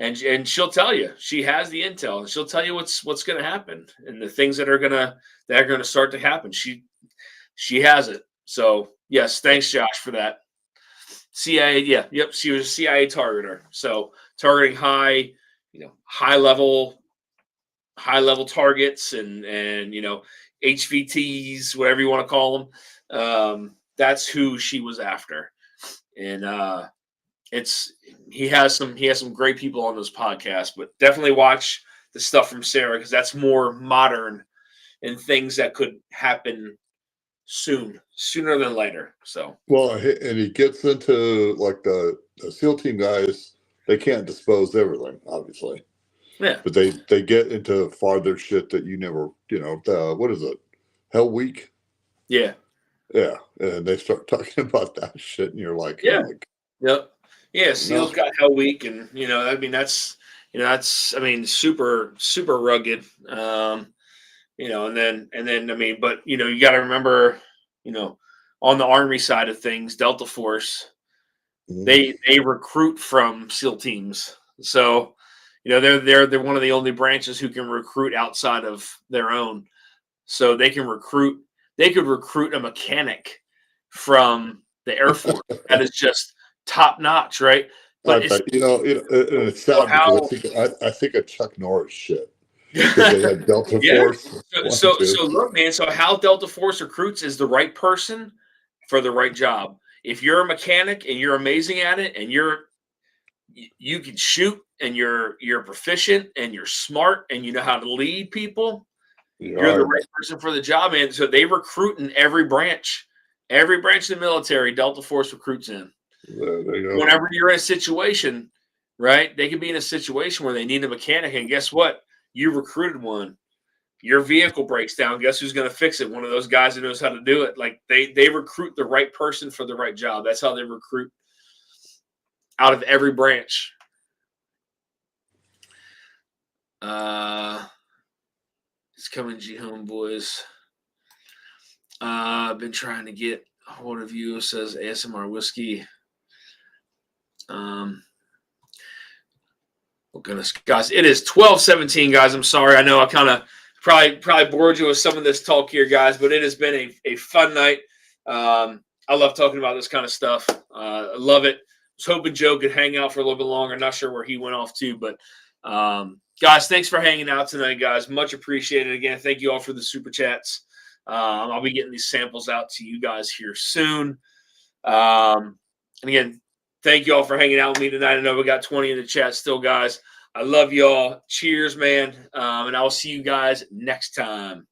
And she'll tell you she has the intel, and she'll tell you what's going to happen and the things that are going to start to happen. She has it. So yes, thanks Josh for that. CIA, yep. She was a CIA targeter. So targeting high level targets and HVTs, whatever you want to call them. That's who she was after, and he has some great people on those podcasts, but definitely watch the stuff from Sarah because that's more modern and things that could happen sooner than later. So and he gets into like the SEAL team guys. They can't dispose everything, obviously. Yeah, but they get into farther shit that you never, what is it, Hell Week? Yeah, and they start talking about that shit, and you're like, yeah, oh my God. Yep. Yeah, SEAL's got Hell Week, and that's super rugged. And then but you got to remember, on the Army side of things, Delta Force, they recruit from SEAL teams, so they're one of the only branches who can recruit outside of their own, so they can recruit. They could recruit a mechanic from the Air Force that is just top notch, right? But it's sad because I think of Chuck Norris shit because they had Delta Force. So look, man. So how Delta Force recruits is the right person for the right job. If you're a mechanic and you're amazing at it, and you can shoot and you're proficient and you're smart and you know how to lead people, you're the right person for the job, man. So they recruit in every branch of the military. Delta Force recruits in. Whenever you're in a situation, right? They could be in a situation where they need a mechanic, and guess what? You recruited one. Your vehicle breaks down. Guess who's going to fix it? One of those guys that knows how to do it. Like they recruit the right person for the right job. That's how they recruit out of every branch. It's coming, G homeboys. I've been trying to get a hold of you. It says ASMR Whiskey. Oh goodness, guys, it is 12:17, guys. I'm sorry. I know I kind of probably bored you with some of this talk here, guys, but it has been a fun night. I love talking about this kind of stuff. I love it. I was hoping Joe could hang out for a little bit longer. Not sure where he went off to, but guys, thanks for hanging out tonight, guys. Much appreciated. Again, thank you all for the super chats. I'll be getting these samples out to you guys here soon. And again, thank you all for hanging out with me tonight. I know we got 20 in the chat still, guys. I love y'all. Cheers, man. And I'll see you guys next time.